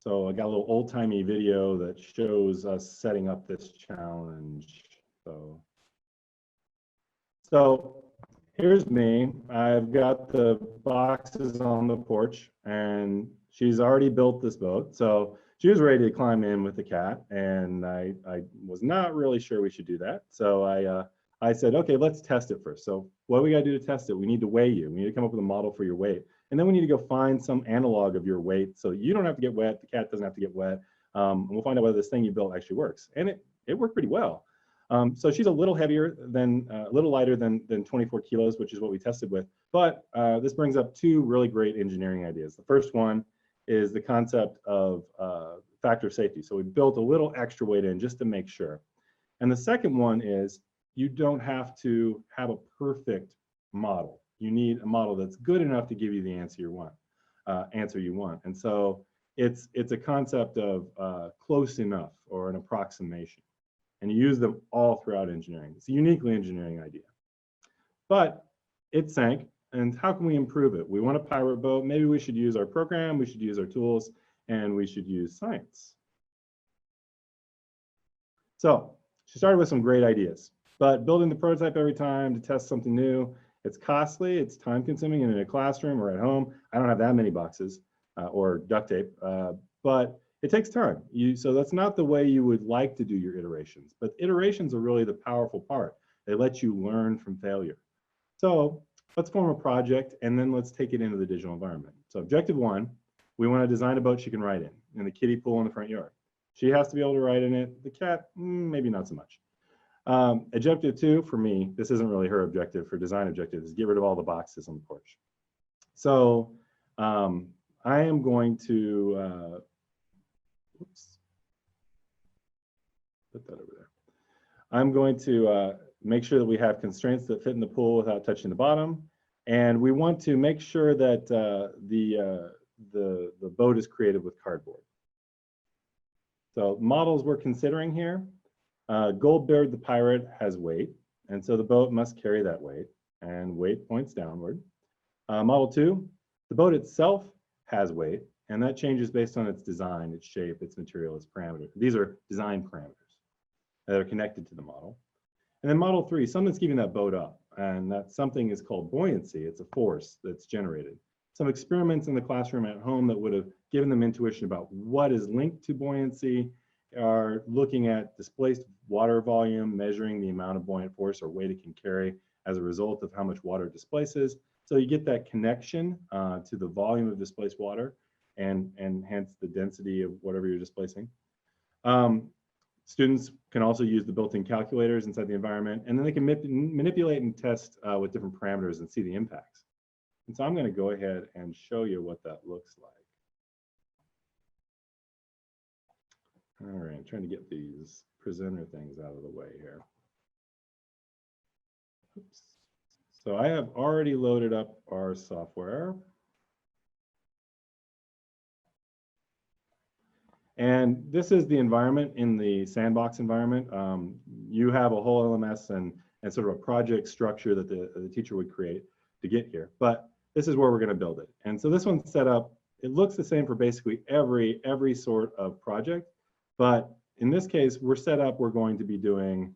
So I got a little old-timey video that shows us setting up this challenge. So here's me. I've got the boxes on the porch, and she's already built this boat. So she was ready to climb in with the cat, and I was not really sure we should do that. So I said, okay, let's test it first. So what do we got to do to test it? We need to weigh you. We need to come up with a model for your weight. And then we need to go find some analog of your weight. So you don't have to get wet, the cat doesn't have to get wet. And we'll find out whether this thing you built actually works. And it worked pretty well. So she's a little heavier than, a little lighter than 24 kilos, which is what we tested with. But this brings up two really great engineering ideas. The first one is the concept of factor of safety. So we built a little extra weight in just to make sure. And the second one is you don't have to have a perfect model. You need a model that's good enough to give you the answer you want. And so it's a concept of close enough or an approximation. And you use them all throughout engineering. It's a uniquely engineering idea. But it sank, and how can we improve it? We want a pirate boat. Maybe we should use our program, we should use our tools, and we should use science. So she started with some great ideas, but building the prototype every time to test something new, it's costly, it's time consuming, and in a classroom or at home, I don't have that many boxes or duct tape, but it takes time. So that's not the way you would like to do your iterations, but iterations are really the powerful part. They let you learn from failure. So let's form a project and then let's take it into the digital environment. So objective one, we want to design a boat she can ride in the kiddie pool in the front yard. She has to be able to ride in it. The cat, maybe not so much. Objective two, for me, this isn't really her objective, for design objective, is get rid of all the boxes on the porch. So I am going to, oops, put that over there. I'm going to make sure that we have constraints that fit in the pool without touching the bottom. And we want to make sure that the boat is created with cardboard. So models we're considering here, Goldbeard the pirate has weight, and so the boat must carry that weight, and weight points downward. Model 2, the boat itself has weight, and that changes based on its design, its shape, its material, its parameters. These are design parameters that are connected to the model. And then model 3, something's keeping that boat up, and that something is called buoyancy. It's a force that's generated. Some experiments in the classroom at home that would have given them intuition about what is linked to buoyancy are looking at displaced water volume, measuring the amount of buoyant force or weight it can carry as a result of how much water it displaces. So you get that connection to the volume of displaced water and hence the density of whatever you're displacing. Students can also use the built-in calculators inside the environment, and then they can manipulate and test with different parameters and see the impacts. And so I'm going to go ahead and show you what that looks like. All right, I'm trying to get these presenter things out of the way here. Oops. So I have already loaded up our software. And this is the environment in the sandbox environment. You have a whole LMS and sort of a project structure that the teacher would create to get here. But this is where we're going to build it. And so this one's set up. It looks the same for basically every sort of project. But in this case, we're set up, we're going to be doing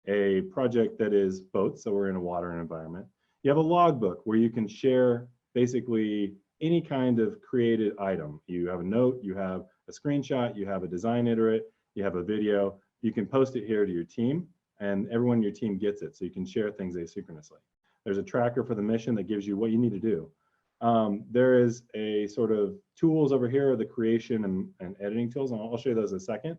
a project that is boats. So we're in a water environment. You have a logbook where you can share basically any kind of created item. You have a note, you have a screenshot, you have a design iterate, you have a video. You can post it here to your team and everyone in your team gets it. So you can share things asynchronously. There's a tracker for the mission that gives you what you need to do. There is a sort of tools over here, the creation and editing tools, and I'll show you those in a second.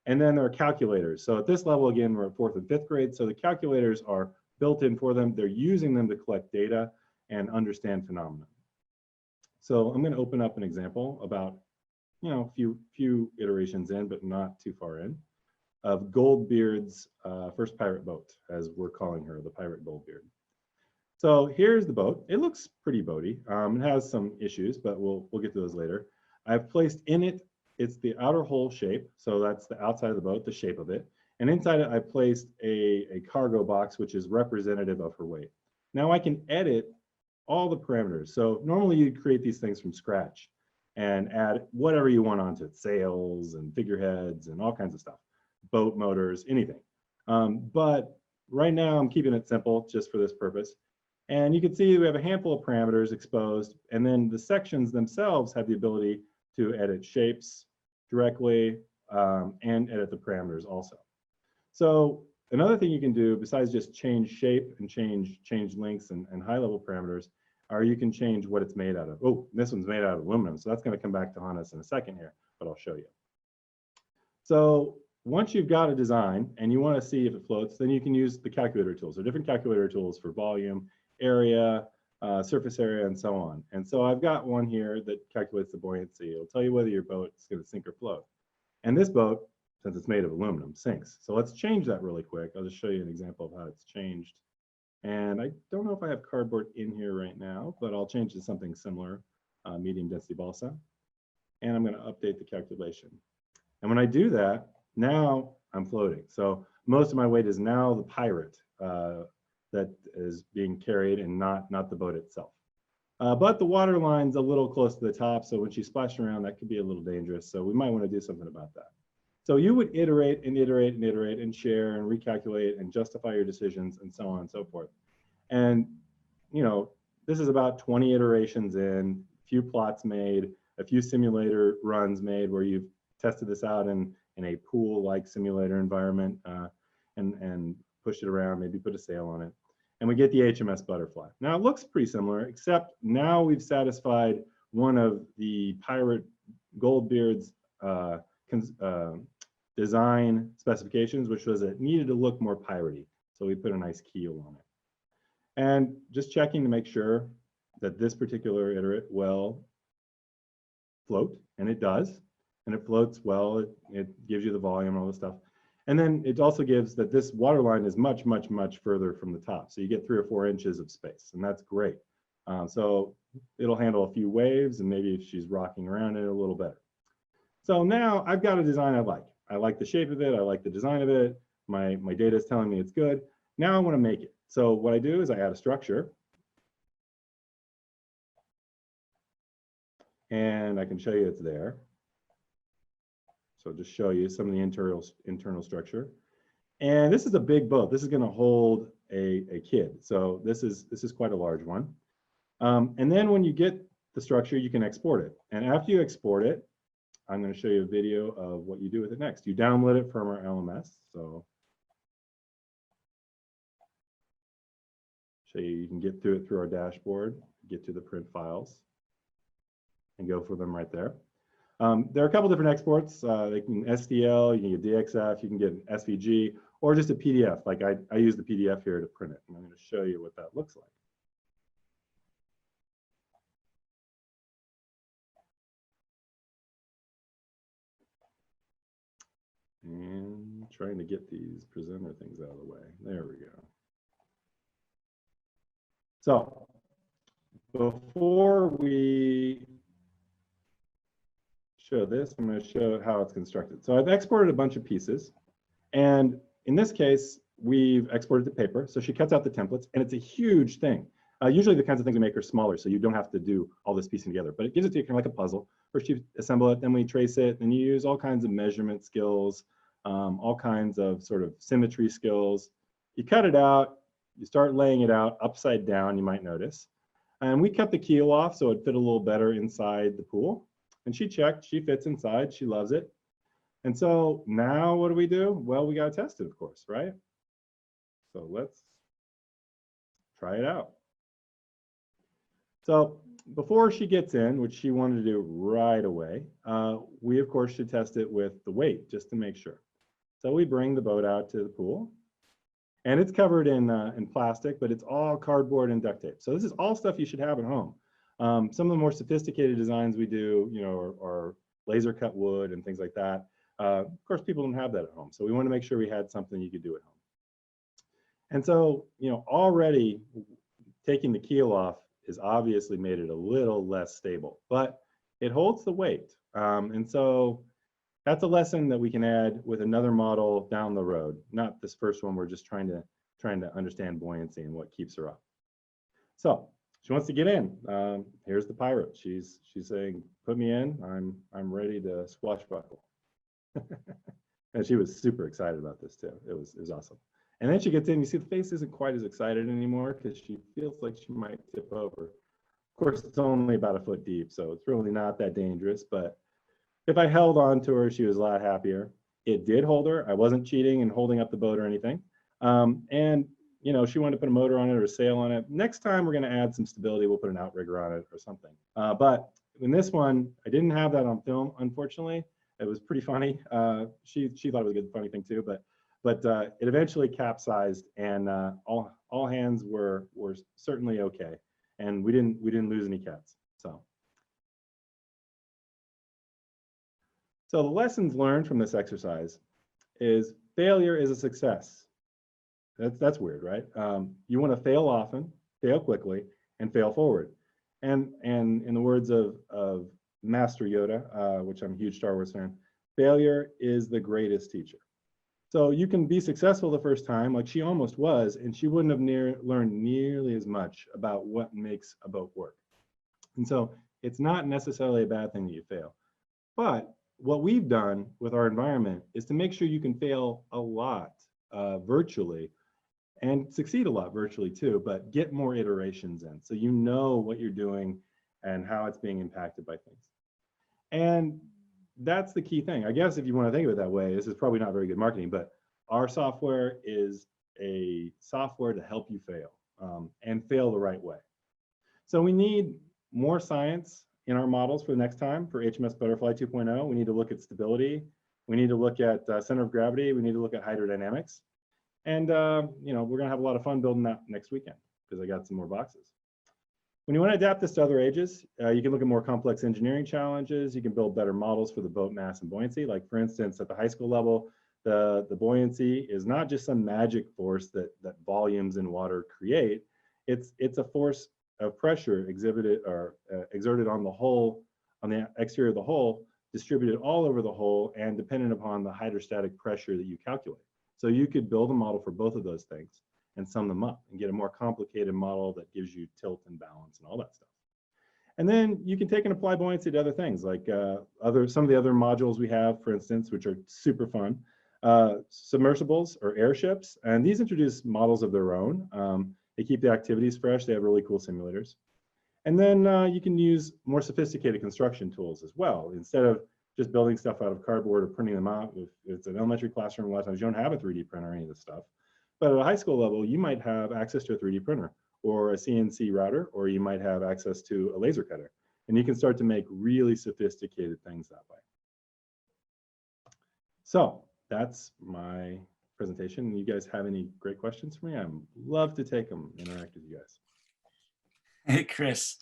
And then there are calculators. So at this level, again, we're at 4th and 5th grade. So the calculators are built in for them. They're using them to collect data and understand phenomena. So I'm going to open up an example about, you know, few iterations in, but not too far in, of Goldbeard's first pirate boat, as we're calling her, the pirate Goldbeard. So here's the boat. It looks pretty boaty. It has some issues, but we'll get to those later. I've placed in it, it's the outer hull shape. So that's the outside of the boat, the shape of it. And inside it, I placed a cargo box, which is representative of her weight. Now I can edit all the parameters. So normally you'd create these things from scratch and add whatever you want onto it, sails and figureheads and all kinds of stuff, boat motors, anything. But right now I'm keeping it simple just for this purpose. And you can see we have a handful of parameters exposed, and then the sections themselves have the ability to edit shapes directly and edit the parameters also. So another thing you can do besides just change shape and change lengths and high level parameters, or you can change what it's made out of. Oh, this one's made out of aluminum, so that's going to come back to haunt us in a second here, but I'll show you. So once you've got a design and you want to see if it floats, then you can use the calculator tools. There are different calculator tools for volume, area, surface area, and so on. And so I've got one here that calculates the buoyancy. It'll tell you whether your boat is going to sink or float. And this boat, since it's made of aluminum, sinks. So let's change that really quick. I'll just show you an example of how it's changed. And I don't know if I have cardboard in here right now, but I'll change to something similar, medium density balsa. And I'm going to update the calculation. And when I do that, now I'm floating. So most of my weight is now the pirate that is being carried and not the boat itself. But the water line's a little close to the top, so when she's splashing around, that could be a little dangerous. So we might want to do something about that. So you would iterate and iterate and iterate and share and recalculate and justify your decisions and so on and so forth. And, you know, this is about 20 iterations in, a few plots made, a few simulator runs made where you've tested this out in a pool-like simulator environment and pushed it around, maybe put a sail on it. And we get the HMS Butterfly. Now it looks pretty similar, except now we've satisfied one of the pirate Goldbeard's design specifications, which was it needed to look more piratey. So we put a nice keel on it. And just checking to make sure that this particular iterate will float, and it does. And it floats well, it gives you the volume and all this stuff. And then it also gives that this water line is much, much, much further from the top. So you get 3 or 4 inches of space, and that's great. So it'll handle a few waves, and maybe if she's rocking around it a little better. So now I've got a design I like. I like the shape of it, I like the design of it, my data is telling me it's good. Now I want to make it. So what I do is I add a structure. And I can show you it's there. So just show you some of the internal structure. And this is a big boat. This is going to hold a kid. So this is quite a large one. And then when you get the structure, you can export it. And after you export it, I'm going to show you a video of what you do with it next. You download it from our LMS. So show you can get through it through our dashboard, get to the print files, and go for them right there. There are a couple different exports. They can STL, you can get DXF, you can get an SVG, or just a PDF. Like I use the PDF here to print it. And I'm going to show you what that looks like. And trying to get these presenter things out of the way. There we go. So before we show this, I'm going to show how it's constructed. So I've exported a bunch of pieces. And in this case, we've exported to paper. So she cuts out the templates, and it's a huge thing. Usually the kinds of things we make are smaller, so you don't have to do all this piecing together. But it gives it to you kind of like a puzzle. First you assemble it, then we trace it, then you use all kinds of measurement skills, all kinds of sort of symmetry skills. You cut it out, you start laying it out upside down, you might notice. And we cut the keel off so it fit a little better inside the pool. And she checked, she fits inside, she loves it. And so now what do? Well, we got to test it, of course, right? So let's try it out. So before she gets in, which she wanted to do right away, we of course should test it with the weight just to make sure. So we bring the boat out to the pool, and it's covered in plastic, but it's all cardboard and duct tape. So this is all stuff you should have at home. Some of the more sophisticated designs we do, you know, are laser cut wood and things like that. Of course, people don't have that at home. So we want to make sure we had something you could do at home. And so, you know, already taking the keel off has obviously made it a little less stable, but it holds the weight. And so that's a lesson that we can add with another model down the road. Not this first one, we're just trying to understand buoyancy and what keeps her up. So she wants to get in. Here's the pirate. She's saying, put me in, I'm ready to swashbuckle. And she was super excited about this too. It was awesome. And then she gets in, you see the face isn't quite as excited anymore because she feels like she might tip over. Of course, it's only about a foot deep, so it's really not that dangerous. But if I held on to her, she was a lot happier. It did hold her. I wasn't cheating and holding up the boat or anything. And you know, she wanted to put a motor on it or a sail on it. Next time we're going to add some stability. We'll put an outrigger on it or something. But in this one, I didn't have that on film, unfortunately. It was pretty funny. She thought it was a good funny thing too, but it eventually capsized, and all hands were certainly okay, and we didn't lose any cats. So the lessons learned from this exercise is failure is a success. That's weird, right? You want to fail often, fail quickly, and fail forward. And in the words of Master Yoda, which I'm a huge Star Wars fan, failure is the greatest teacher. So you can be successful the first time, like she almost was, and she wouldn't have learned nearly as much about what makes a boat work. And so it's not necessarily a bad thing that you fail. But what we've done with our environment is to make sure you can fail a lot virtually and succeed a lot virtually too, but get more iterations in so you know what you're doing and how it's being impacted by things. And that's the key thing. I guess if you want to think of it that way, this is probably not very good marketing, but our software is a software to help you fail and fail the right way. So we need more science in our models for the next time for HMS Butterfly 2.0. We need to look at stability. We need to look at center of gravity. We need to look at hydrodynamics. And you know, we're gonna have a lot of fun building that next weekend because I got some more boxes. When you want to adapt this to other ages, you can look at more complex engineering challenges. You can build better models for the boat mass and buoyancy. Like for instance, at the high school level, the buoyancy is not just some magic force that volumes in water create. It's a force of pressure exerted on the hull, on the exterior of the hull, distributed all over the hull and dependent upon the hydrostatic pressure that you calculate. So you could build a model for both of those things and sum them up and get a more complicated model that gives you tilt and balance and all that stuff. And then you can take and apply buoyancy to other things like some of the other modules we have, for instance, which are super fun, submersibles or airships. And these introduce models of their own. They keep the activities fresh. They have really cool simulators. And then you can use more sophisticated construction tools as well. Instead of just building stuff out of cardboard or printing them out, if it's an elementary classroom, a lot of times you don't have a 3D printer or any of this stuff. But at a high school level, you might have access to a 3D printer or a CNC router, or you might have access to a laser cutter. And you can start to make really sophisticated things that way. So that's my presentation. You guys have any great questions for me? I'd love to take them, interact with you guys. Hey, Chris,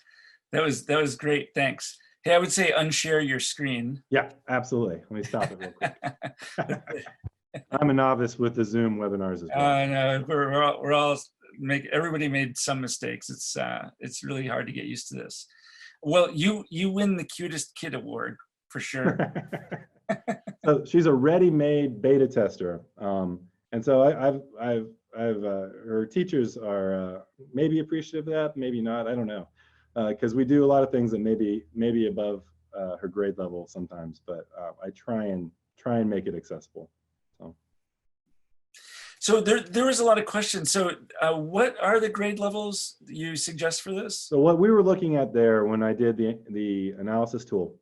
that was great. Thanks. Hey, I would say unshare your screen. Yeah, absolutely. Let me stop it real quick. I'm a novice with the Zoom webinars as well. No, we're all everybody made some mistakes. It's really hard to get used to this. Well, you win the cutest kid award for sure. So she's a ready-made beta tester, and so I've her teachers are maybe appreciative of that, maybe not. I don't know, because we do a lot of things that maybe above her grade level sometimes, but I try and make it accessible. So there was a lot of questions. So what are the grade levels you suggest for this? So what we were looking at there when I did the analysis tool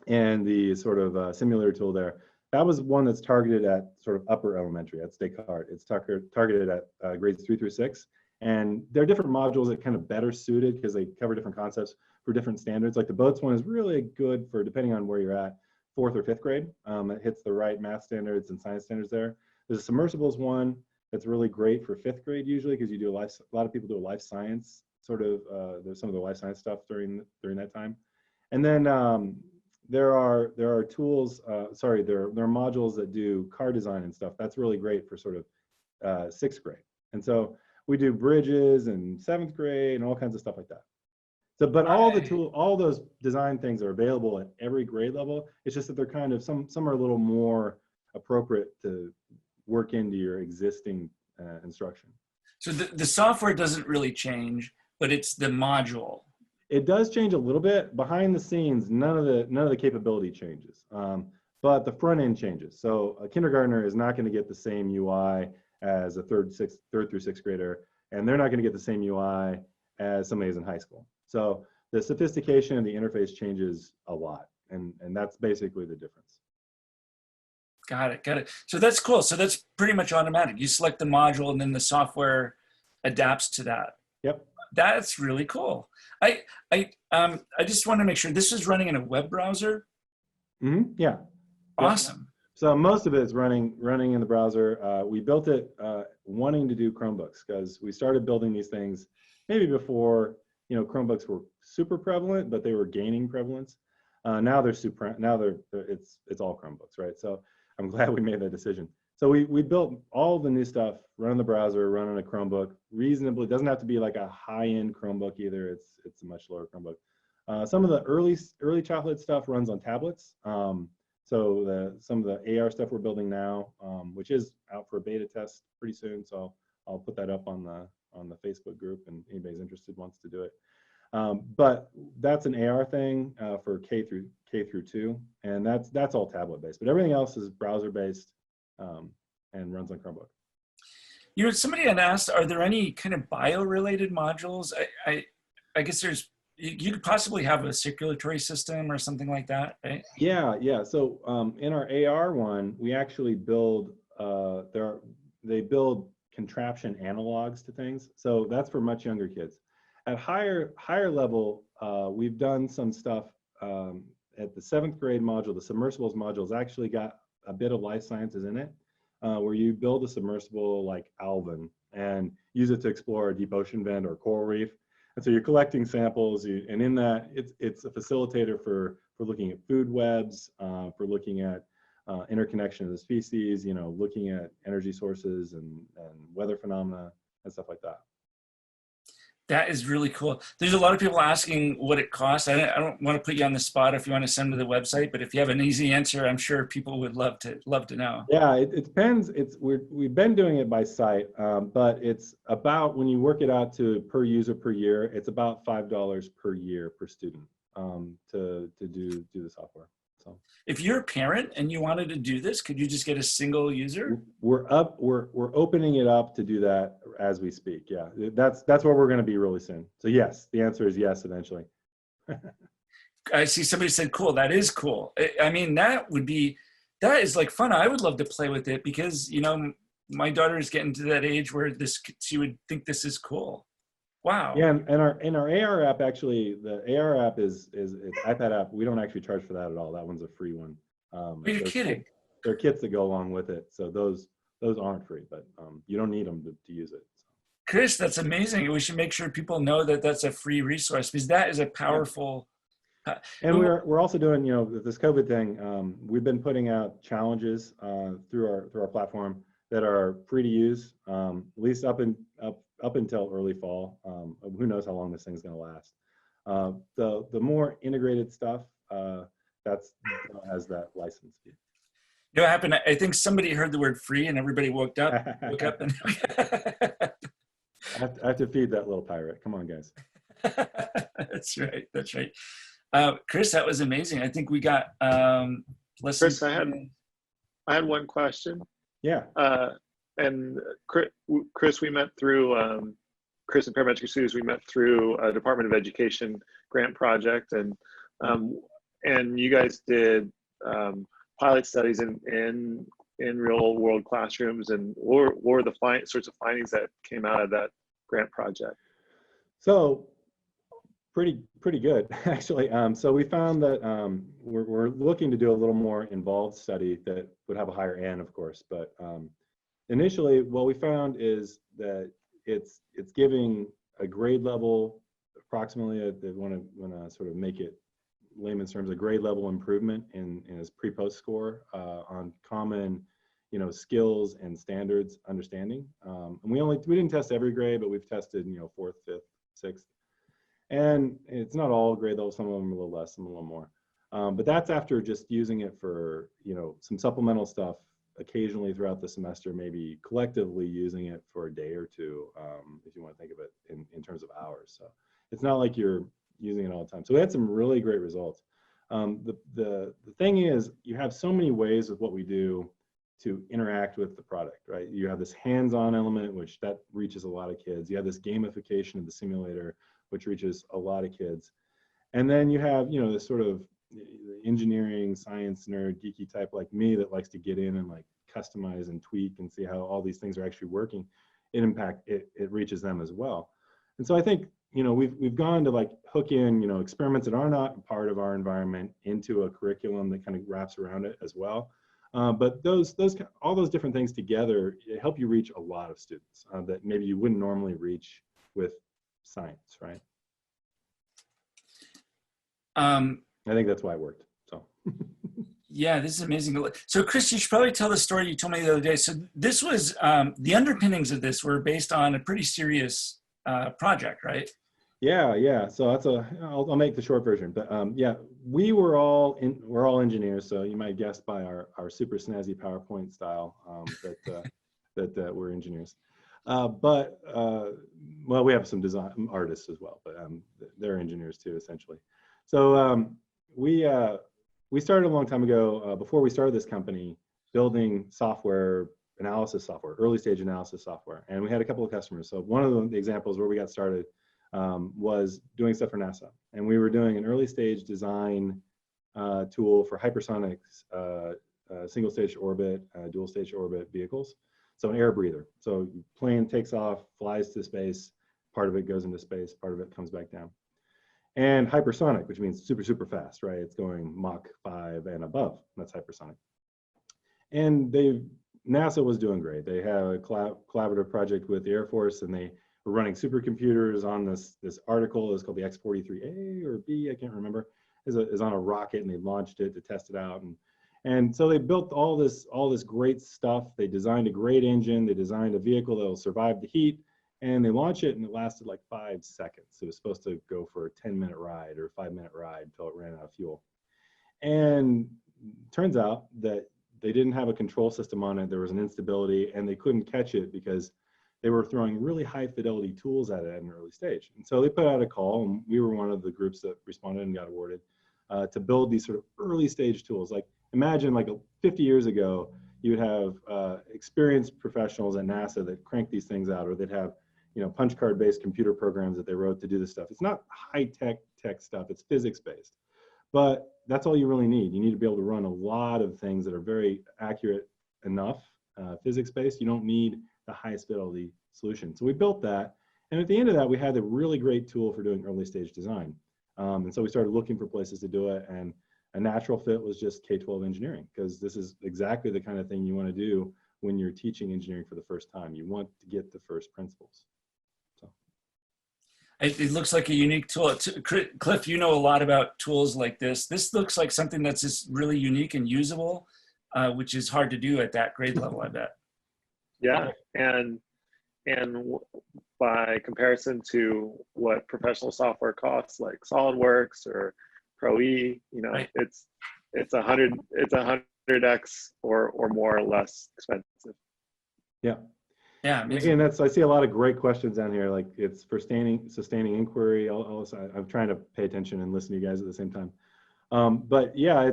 and the sort of simulator tool there, that was one that's targeted at sort of upper elementary at Descartes. It's targeted at grades 3 through 6. And there are different modules that kind of better suited because they cover different concepts for different standards. Like the boats one is really good for, depending on where you're at, 4th or 5th grade. It hits the right math standards and science standards there. There's a submersibles one that's really great for 5th grade usually because you do a lot of people do a life science sort of, there's some of the life science stuff during that time. And then there are tools, there are modules that do car design and stuff. That's really great for sort of 6th grade. And so we do bridges and 7th grade and all kinds of stuff like that. So, but all those design things are available at every grade level. It's just that they're kind of, some are a little more appropriate to work into your existing instruction. So the software doesn't really change, but it's the module. It does change a little bit. Behind the scenes, none of the capability changes, but the front end changes. So a kindergartner is not going to get the same UI as a third through 6th grader, and they're not going to get the same UI as somebody who's in high school. So the sophistication and the interface changes a lot, and that's basically the difference. Got it. So that's cool. So that's pretty much automatic. You select the module and then the software adapts to that. Yep. That's really cool. I just want to make sure this is running in a web browser. Mm-hmm. Yeah. Awesome. So most of it is running in the browser. We built it wanting to do Chromebooks because we started building these things maybe before Chromebooks were super prevalent, but they were gaining prevalence. Now they're it's all Chromebooks, right? So I'm glad we made that decision. So we built all the new stuff, run in the browser, run on a Chromebook, reasonably. It doesn't have to be like a high-end Chromebook either. It's a much lower Chromebook. Some of the early childhood stuff runs on tablets. So some of the AR stuff we're building now, which is out for a beta test pretty soon. So I'll put that up on the Facebook group, and anybody's interested wants to do it. But that's an AR thing for K through 2, and that's all tablet based. But everything else is browser based and runs on Chromebook. Somebody had asked, are there any kind of bio-related modules? I guess you could possibly have a circulatory system or something like that, right? Yeah. So in our AR one, we actually build they build contraption analogs to things. So that's for much younger kids. At higher level, we've done some stuff at the 7th grade module. The submersibles module's actually got a bit of life sciences in it, where you build a submersible like Alvin and use it to explore a deep ocean vent or coral reef. And so you're collecting samples, and in that, it's a facilitator for looking at food webs, for looking at interconnection of the species, looking at energy sources and weather phenomena and stuff like that. That is really cool. There's a lot of people asking what it costs. I don't want to put you on the spot if you want to send to the website, but if you have an easy answer, I'm sure people would love to know. Yeah, it depends. We've been doing it by site, but it's about, when you work it out to per user per year, it's about $5 per year per student to do the software. So if you're a parent and you wanted to do this, could you just get a single user? We're opening it up to do that as we speak. Yeah, that's where we're going to be really soon. So yes, the answer is yes, eventually. I see somebody said, cool, that is cool. I mean, that is like fun. I would love to play with it because, my daughter is getting to that age where she would think this is cool. Wow. Yeah, and our AR app, actually, the AR app it's iPad app. We don't actually charge for that at all. That one's a free one. You're kidding. There are kits that go along with it. So those aren't free, but you don't need them to use it. So. Chris, that's amazing. We should make sure people know that that's a free resource because that is a powerful. And we're also doing, this COVID thing. We've been putting out challenges through our platform that are free to use, at least up until early fall. Who knows how long this thing's going to last. The more integrated stuff, that's has that license fee. You know what happened? I think somebody heard the word free and everybody woke up and I have to feed that little pirate. Come on, guys. That's right. That's right. Chris, that was amazing. I think we got Chris, I had one question. Yeah. And Chris, we met through Chris and Parametric Studios. We met through a Department of Education grant project, and you guys did pilot studies in real world classrooms. And what were the sorts of findings that came out of that grant project? So pretty good, actually. So we found that we're looking to do a little more involved study that would have a higher N, of course, but initially, what we found is that it's giving a grade level, approximately, they want to sort of make it layman's terms, a grade level improvement in his pre-post score on common, skills and standards understanding. And we didn't test every grade, but we've tested, 4th, 5th, 6th. And it's not all grade level, some of them a little less, some a little more. But that's after just using it for, some supplemental stuff occasionally throughout the semester, maybe collectively using it for a day or two, if you want to think of it in terms of hours. So it's not like you're using it all the time. So we had some really great results. The thing is, you have so many ways with what we do to interact with the product, right? You have this hands-on element, which that reaches a lot of kids. You have this gamification of the simulator, which reaches a lot of kids. And then you have, this sort of engineering, science nerd, geeky type like me that likes to get in and like customize and tweak and see how all these things are actually working. it reaches them as well. And so I think, you know, we've gone to like hook in, you know, experiments that are not part of our environment into a curriculum that kind of wraps around it as well. But all those different things together help you reach a lot of students that maybe you wouldn't normally reach with science, right? I think that's why it worked. So. Yeah, this is amazing. So Chris, you should probably tell the story you told me the other day. So this was, the underpinnings of this were based on a pretty serious project, right? Yeah. So I'll make the short version, but yeah, we're all engineers. So you might guess by our super snazzy PowerPoint style that we're engineers. Well, we have some design artists as well, but they're engineers too, essentially. So we started a long time ago, before we started this company, building software, analysis software, early stage analysis software. And we had a couple of customers. So one of the examples where we got started was doing stuff for NASA. And we were doing an early stage design tool for hypersonics, single stage orbit, dual stage orbit vehicles. So an air breather. So plane takes off, flies to space, part of it goes into space, part of it comes back down. And hypersonic, which means super, super fast, right? It's going Mach 5 and above. That's hypersonic. And NASA was doing great. They had a collaborative project with the Air Force, and they were running supercomputers on this article. It's called the X-43A or B, I can't remember. Is on a rocket, and they launched it to test it out. And so they built all this great stuff. They designed a great engine. They designed a vehicle that will survive the heat. And they launched it, and it lasted like 5 seconds. It was supposed to go for a 10-minute ride or a 5-minute ride until it ran out of fuel. And turns out that they didn't have a control system on it. There was an instability, and they couldn't catch it because they were throwing really high fidelity tools at it at an early stage. And so they put out a call, and we were one of the groups that responded and got awarded to build these sort of early stage tools. Like imagine like 50 years ago, you would have experienced professionals at NASA that crank these things out, or they'd have punch card based computer programs that they wrote to do this stuff. It's not high tech stuff, it's physics based. But that's all you really need. You need to be able to run a lot of things that are very accurate enough, physics based. You don't need the highest fidelity solution. So we built that. And at the end of that, we had a really great tool for doing early stage design. And so we started looking for places to do it. And a natural fit was just K-12 engineering, because this is exactly the kind of thing you want to do when you're teaching engineering for the first time. You want to get the first principles. It looks like a unique tool. Cliff, you know a lot about tools like this. This looks like something that's just really unique and usable, which is hard to do at that grade level, I bet. Yeah, and by comparison to what professional software costs, like SolidWorks or ProE, right. it's 100x or more or less expensive. Yeah. Yeah, again, I see a lot of great questions down here. Like it's for sustaining inquiry. I'm trying to pay attention and listen to you guys at the same time. But yeah,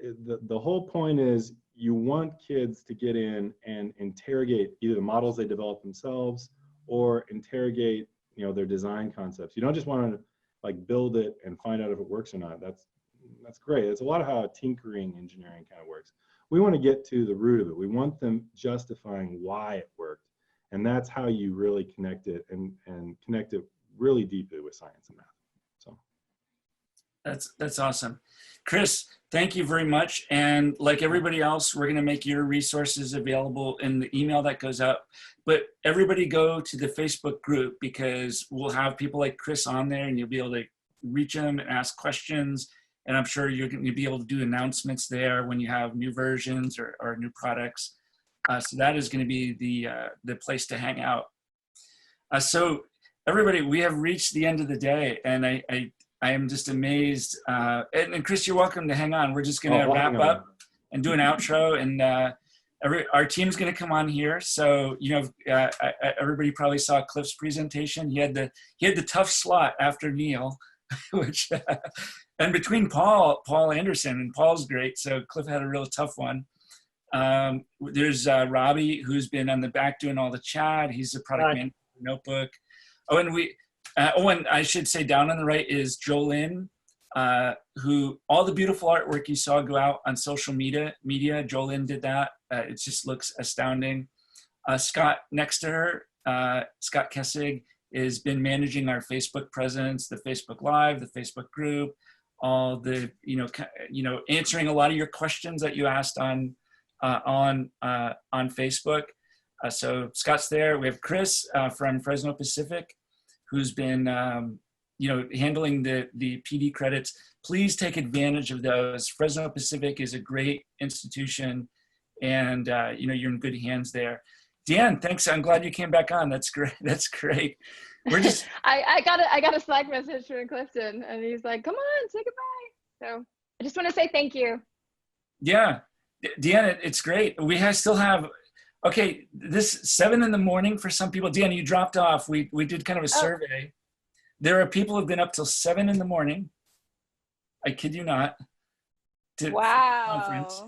the whole point is you want kids to get in and interrogate either the models they develop themselves or interrogate their design concepts. You don't just want to like build it and find out if it works or not. That's great. It's a lot of how tinkering engineering kind of works. We want to get to the root of it. We want them justifying why it worked. And that's how you really connect it and connect it really deeply with science and math. So that's awesome. Chris, thank you very much. And like everybody else, we're going to make your resources available in the email that goes out. But everybody go to the Facebook group, because we'll have people like Chris on there, and you'll be able to reach them and ask questions. And I'm sure you're going to be able to do announcements there when you have new versions or new products. So that is going to be the place to hang out. So everybody, we have reached the end of the day, and I am just amazed. And Chris, you're welcome to hang on. We're just going to wrap up and do an outro, and our team's going to come on here. So everybody probably saw Cliff's presentation. He had the tough slot after Neil, which and between Paul Andersen, and Paul's great. So Cliff had a real tough one. There's Robbie, who's been on the back doing all the chat. He's the product manager for Notebook. And I should say down on the right is Jolynn, who all the beautiful artwork you saw go out on social media. Jolynn did that. It just looks astounding. Scott next to her, Scott Kessig has been managing our Facebook presence, the Facebook Live, the Facebook group, all the, answering a lot of your questions that you asked on Facebook. So Scott's there. We have Chris from Fresno Pacific, who's been, handling the PD credits. Please take advantage of those. Fresno Pacific is a great institution, and you're in good hands there. Deanne, thanks. I'm glad you came back on. That's great. That's great. We're just. I got a Slack message from Clifton, and he's like, "Come on, say goodbye." So I just want to say thank you. Yeah, Deanne, it's great. Still have. Okay, this 7 in the morning for some people. Deanne, you dropped off. We did kind of a survey. There are people who've been up till 7 in the morning. I kid you not. Wow. Conference.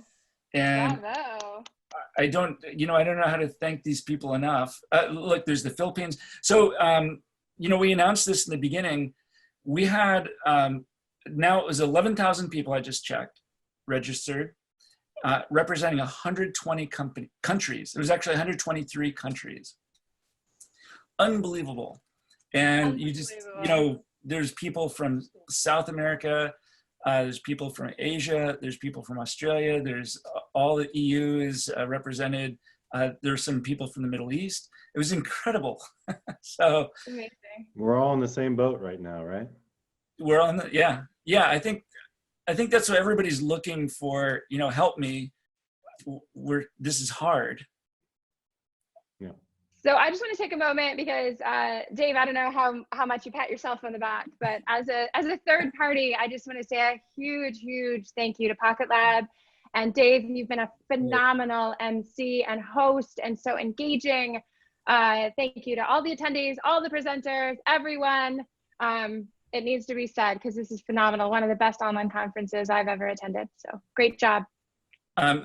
And bravo. I don't know how to thank these people enough. Look, there's the Philippines. So, we announced this in the beginning. We had, now it was 11,000 people I just checked, registered, representing 120 countries. It was actually 123 countries. Unbelievable. And you just, there's people from South America, there's people from Asia, there's people from Australia, there's all the EU is represented. There's some people from the Middle East. It was incredible. So amazing. We're all in the same boat right now, right? We're on the, yeah. I think that's what everybody's looking for. Help me. This is hard. Yeah. So I just want to take a moment because Dave, I don't know how much you pat yourself on the back, but as a third party, I just want to say a huge thank you to PocketLab. And Dave, you've been a phenomenal MC and host and so engaging. Thank you to all the attendees, all the presenters, everyone. It needs to be said because this is phenomenal. One of the best online conferences I've ever attended. So great job.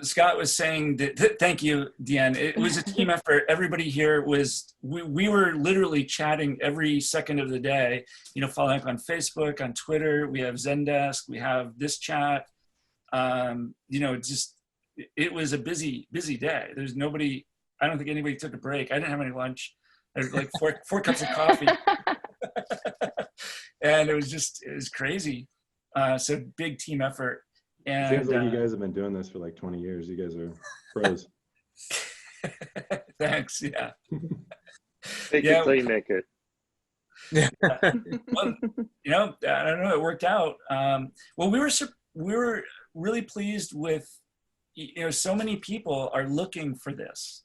Scott was saying that, thank you, Deanne. It was a team effort. Everybody here we were literally chatting every second of the day, following up on Facebook, on Twitter. We have Zendesk, we have this chat. It was a busy day. There's nobody, I don't think anybody took a break. I didn't have any lunch. I had like four cups of coffee. And it was crazy. So big team effort. And seems like you guys have been doing this for like 20 years. You guys are pros. Thanks. Yeah. Take it till you make it. Yeah. Well, I don't know. It worked out. Well, we were really pleased with, so many people are looking for this.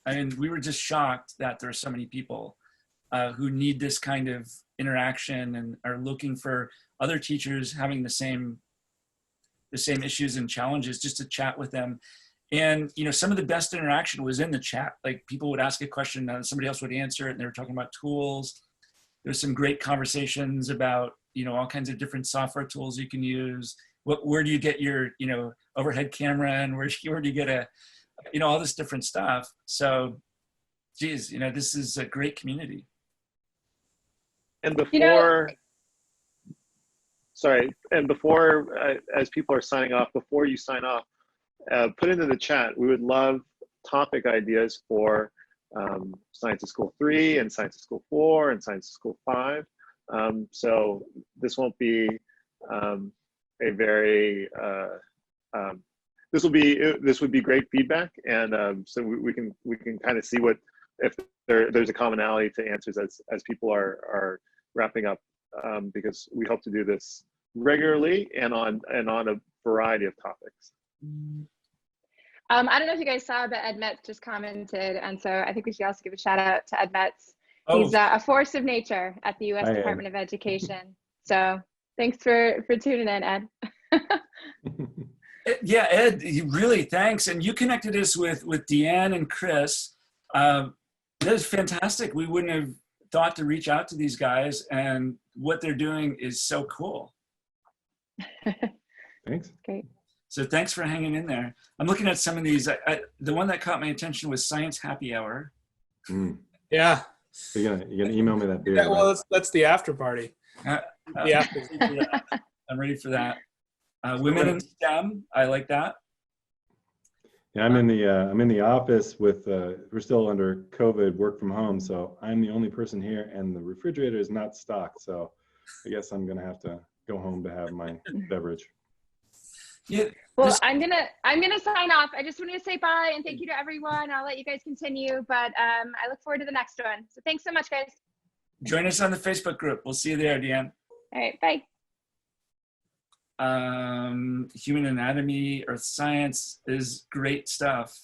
I mean, we were just shocked that there are so many people who need this kind of interaction and are looking for other teachers having the same issues and challenges, just to chat with them. And, some of the best interaction was in the chat. Like people would ask a question and somebody else would answer it, and they were talking about tools. There's some great conversations about, all kinds of different software tools you can use. Where do you get your, overhead camera, and where do you get all this different stuff. So, geez, this is a great community. And before, as people are signing off, before you sign off, put into the chat, we would love topic ideas for Science of School 3 and Science of School 4 and Science of School 5. So this won't be this would be great feedback, and so we can kind of see if there's a commonality to answers as people are wrapping up, because we hope to do this regularly and on a variety of topics. I don't know if you guys saw, but Ed Metz just commented, and so I think we should also give a shout out to Ed Metz. He's a force of nature at the U.S. Department of Education. So thanks for tuning in, Ed. Yeah, Ed, really, thanks. And you connected us with Deanne and Chris. That was fantastic. We wouldn't have thought to reach out to these guys, and what they're doing is so cool. Thanks. Great. So thanks for hanging in there. I'm looking at some of these. The one that caught my attention was Science Happy Hour. Yeah. So you're gonna email me that beer. Yeah, well, that's the after party. Yeah, I'm ready for that. Women in STEM, I like that. Yeah, I'm in the office with we're still under COVID, work from home, so I'm the only person here, and the refrigerator is not stocked. So I guess I'm gonna have to go home to have my beverage. Yeah. Well, I'm gonna sign off. I just wanted to say bye and thank you to everyone. I'll let you guys continue, but I look forward to the next one. So thanks so much, guys. Join us on the Facebook group. We'll see you there, Deanne. All right, bye. Human anatomy, earth science is great stuff.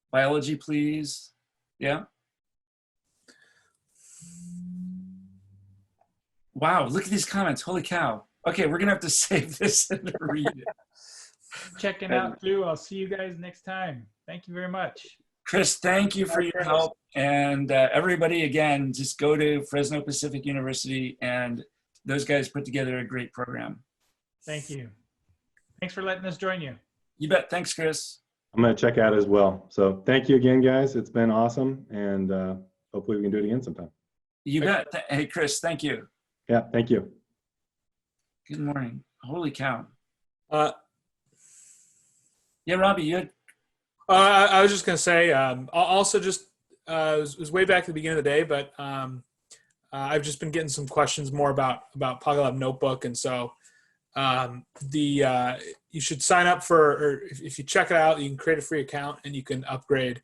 Biology, please. Yeah. Wow, look at these comments. Holy cow. Okay, we're gonna have to save this and read it. Checking out too. I'll see you guys next time. Thank you very much. Chris, thank you for your help. And everybody, again, just go to Fresno Pacific University, and those guys put together a great program. Thank you. Thanks for letting us join you. You bet. Thanks, Chris. I'm gonna check out as well. So thank you again, guys. It's been awesome, and hopefully we can do it again sometime. You bet. Hey, Chris, thank you. Yeah, thank you. Good morning. Holy cow. Yeah, Robbie, you had... I was just going to say, also just, it was way back at the beginning of the day, but I've just been getting some questions more about PocketLab Notebook. And so you should sign up for, or if you check it out, you can create a free account and you can upgrade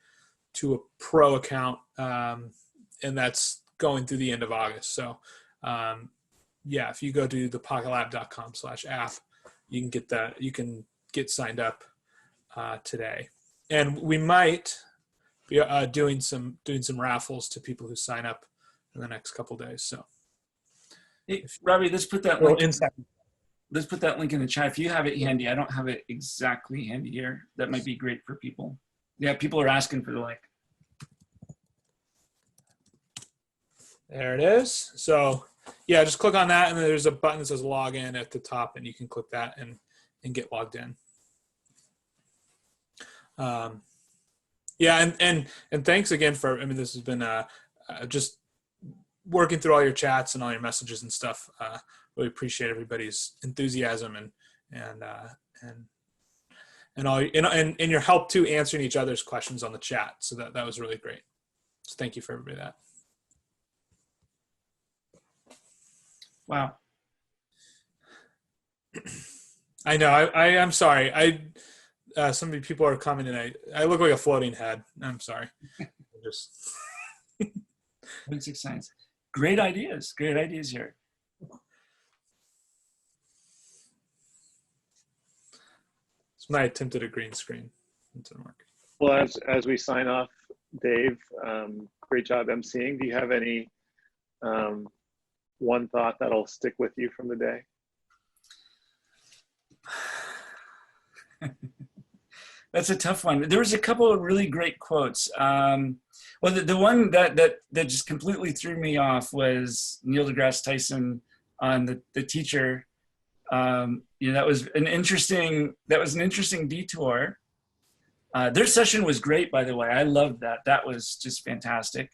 to a pro account. And that's going through the end of August. So yeah, if you go to the PocketLab.com/app, you can get that, you can get signed up today. And we might be doing some raffles to people who sign up in the next couple days. So, hey, Robbie, let's put that link. Let's put that link in the chat. If you have it handy, I don't have it exactly handy here. That might be great for people. Yeah, people are asking for the link. There it is. So yeah, just click on that, and then there's a button that says login at the top, and you can click that and get logged in. Yeah, and thanks again for, I mean, this has been just working through all your chats and all your messages and stuff. Really appreciate everybody's enthusiasm and all and your help too, answering each other's questions on the chat. So that was really great. So thank you for everybody that. Wow. I know. I'm sorry. So many people are coming, and I look like a floating head. I'm sorry. Just basic science. Great ideas. Great ideas here. It's when I attempted a green screen. It didn't work. Well, as we sign off, Dave, great job emceeing. Do you have any one thought that'll stick with you from the day? That's a tough one. There was a couple of really great quotes. Well, the one that just completely threw me off was Neil deGrasse Tyson on the teacher. That was an interesting detour. Their session was great, by the way. I loved that. That was just fantastic.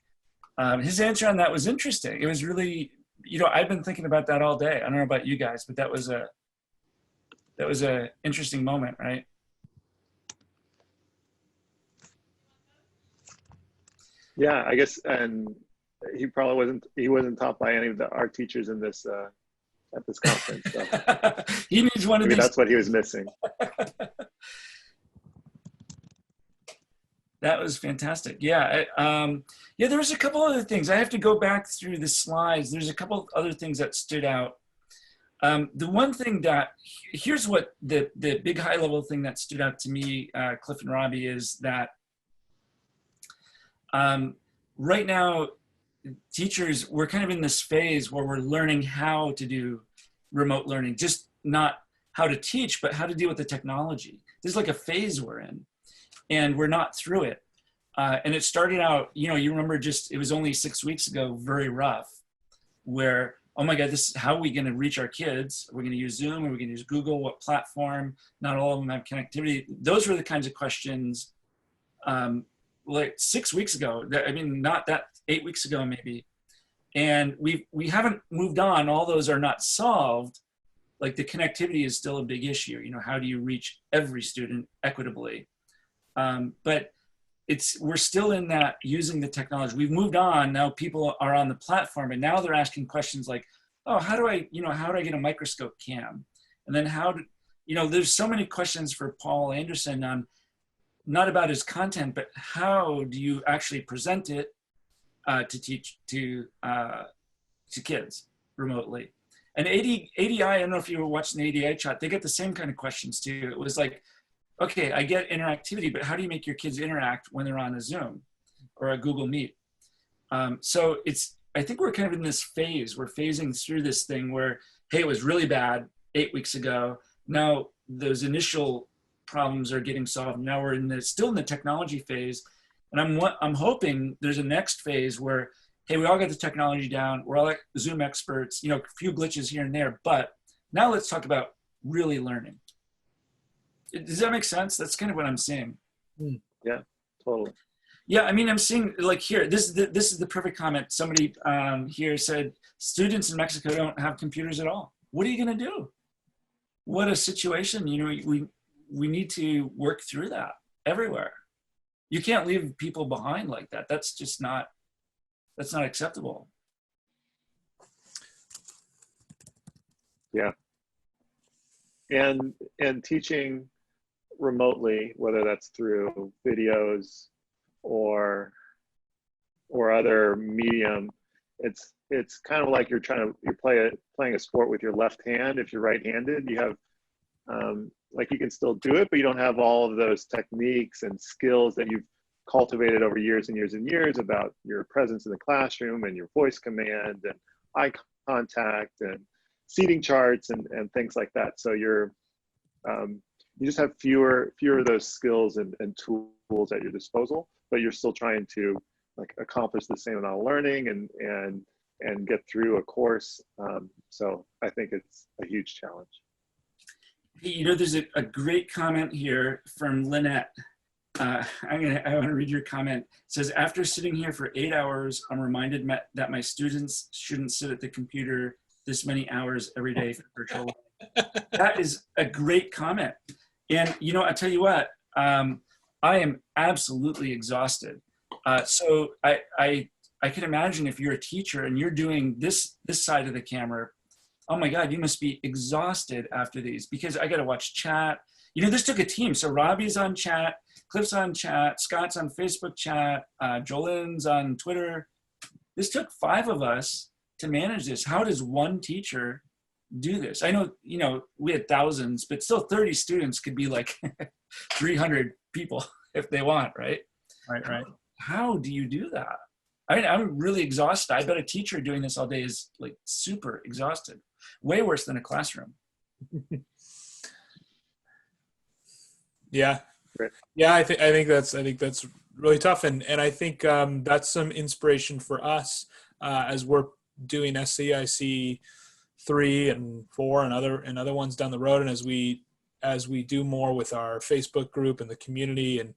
His answer on that was interesting. It was really, I've been thinking about that all day. I don't know about you guys, but that was a interesting moment, right? Yeah, I guess, and he wasn't taught by any of our teachers in this at this conference. So. He needs one of these. That's what he was missing. That was fantastic. Yeah, there was a couple other things. I have to go back through the slides. There's a couple other things that stood out. The one thing here's what the big high level thing that stood out to me, Cliff and Robbie, is that right now, teachers, we're kind of in this phase where we're learning how to do remote learning, just not how to teach, but how to deal with the technology. This is like a phase we're in, and we're not through it. And it started out, you remember it was only 6 weeks ago, very rough, where, oh my God, how are we going to reach our kids? Are we going to use Zoom? Are we going to use Google? What platform? Not all of them have connectivity. Those were the kinds of questions like 6 weeks ago. I mean, not that 8 weeks ago, maybe. And we haven't moved on. All those are not solved. like the connectivity is still a big issue. You know, how do you reach every student equitably? But we're still in that using the technology. We've moved on. Now people are on the platform, and now they're asking questions like, oh, how do I get a microscope cam? And then there's so many questions for Paul Andersen on, not about his content, but how do you actually present it to teach to kids remotely? And ADI, I don't know if you were watching the ADI chat, they get the same kind of questions too. It was like, okay, I get interactivity, but how do you make your kids interact when they're on a Zoom or a Google Meet? So I think we're kind of in this phase. We're phasing through this thing where, hey, it was really bad 8 weeks ago. Now those initial problems are getting solved. Now we're still in the technology phase. And I'm hoping there's a next phase where, hey, we all got the technology down. We're all like Zoom experts, a few glitches here and there, but now let's talk about really learning. Does that make sense? That's kind of what I'm seeing. Yeah, totally. Yeah, I mean, I'm seeing like here, this is the perfect comment. Somebody here said, students in Mexico don't have computers at all. What are you gonna do? What a situation, we need to work through that everywhere. You can't leave people behind like that. That's just not acceptable. Yeah. And teaching remotely, whether that's through videos or other medium, it's kind of like you're playing a sport with your left hand. If you're right-handed, you have like you can still do it, but you don't have all of those techniques and skills that you've cultivated over years and years and years about your presence in the classroom and your voice command and eye contact and seating charts and things like that. So you just have fewer of those skills and tools at your disposal, but you're still trying to like accomplish the same amount of learning and get through a course. So I think it's a huge challenge. Hey, there's a great comment here from Lynette. I want to read your comment. It says, after sitting here for 8 hours, I'm reminded that my students shouldn't sit at the computer this many hours every day for virtual learning. That is a great comment. And I tell you what, I am absolutely exhausted. So I can imagine if you're a teacher and you're doing this side of the camera, oh my God, you must be exhausted after these, because I got to watch chat. This took a team. So Robbie's on chat, Cliff's on chat, Scott's on Facebook chat, Jolene's on Twitter. This took 5 of us to manage this. How does one teacher do this? I know, we had thousands, but still 30 students could be like 300 people if they want, right? Right. How do you do that? I'm really exhausted. I bet a teacher doing this all day is like super exhausted. Way worse than a classroom. Yeah. I think that's really tough, and I think that's some inspiration for us as we're doing ScIC 3 and 4 and other ones down the road, and as we do more with our Facebook group and the community, and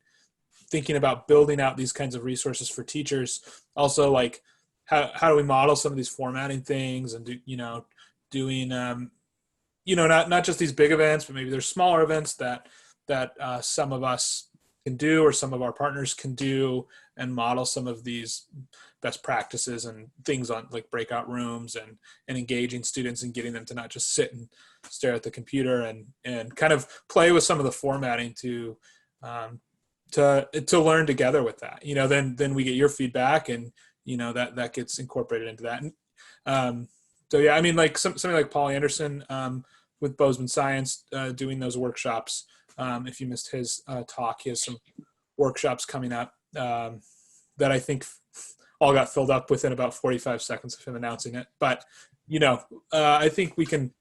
thinking about building out these kinds of resources for teachers. Also, like how do we model some of these formatting things, and doing not just these big events, but maybe there's smaller events that some of us can do, or some of our partners can do, and model some of these best practices and things on like breakout rooms and engaging students and getting them to not just sit and stare at the computer, and kind of play with some of the formatting to learn together with that. Then we get your feedback, and that gets incorporated into that. And so yeah, I mean, like something like Paul Andersen with Bozeman Science doing those workshops. If you missed his talk, he has some workshops coming up that I think all got filled up within about 45 seconds of him announcing it. But, I think we can,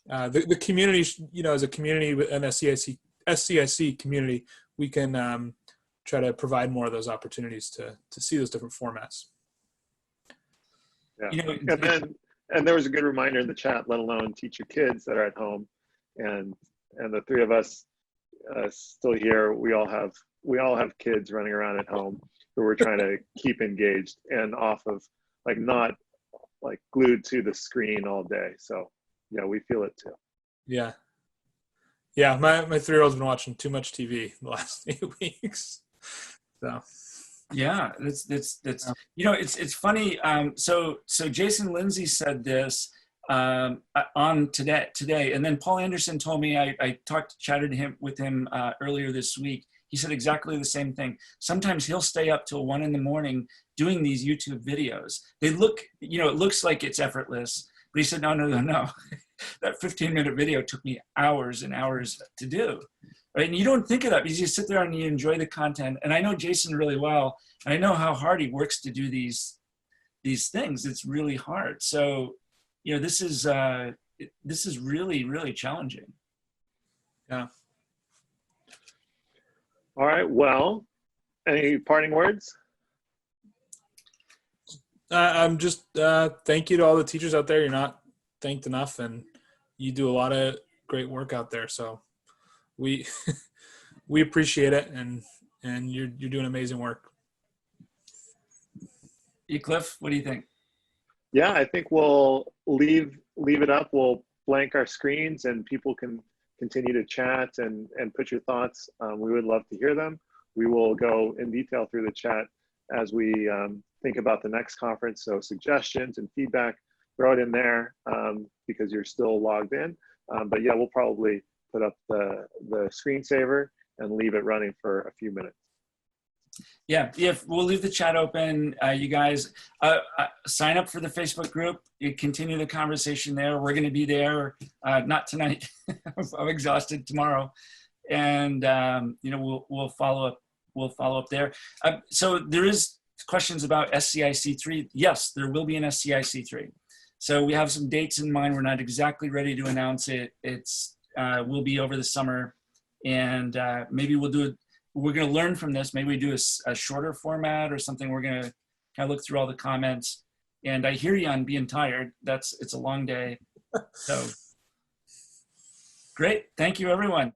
the community, as a community, an ScIC community, we can try to provide more of those opportunities to see those different formats. Yeah. And there was a good reminder in the chat, let alone teach your kids that are at home. And the 3 of us still here, we all have kids running around at home who we're trying to keep engaged and off of, like, not like glued to the screen all day. So yeah, we feel it too. Yeah. Yeah, my 3-year-old's been watching too much TV the last 8 weeks. So yeah, that's you know, it's funny. So Jason Lindsey said this on today, and then Paul Andersen told me, I chatted with him earlier this week. He said exactly the same thing. Sometimes he'll stay up till 1 a.m. doing these YouTube videos. They look, you know, it looks like it's effortless, but he said, no. That 15-minute video took me hours and hours to do, right? And you don't think of that because you sit there and you enjoy the content. And I know Jason really well, and I know how hard he works to do these things. It's really hard. So, you know, this is really, really challenging. Yeah. All right. Well, any parting words? I'm just thank you to all the teachers out there. You're not thanked enough, and you do a lot of great work out there. So we we appreciate it, and you're doing amazing work. Cliff, what do you think? Yeah, I think we'll leave it up. We'll blank our screens, and people can continue to chat and put your thoughts. We would love to hear them. We will go in detail through the chat as we think about the next conference. So suggestions and feedback, throw it in there because you're still logged in. But yeah, we'll probably put up the screensaver and leave it running for a few minutes. Yeah, we'll leave the chat open. You guys sign up for the Facebook group. You continue the conversation there. We're going to be there, not tonight. I'm exhausted tomorrow, and you know, we'll follow up. We'll follow up there. So there is questions about ScIC3. Yes, there will be an ScIC3. So we have some dates in mind. We're not exactly ready to announce it. It's will be over the summer, and maybe we'll do it. We're going to learn from this. Maybe we do a shorter format or something. We're going to kind of look through all the comments. And I hear you on being tired. It's a long day. So great. Thank you, everyone.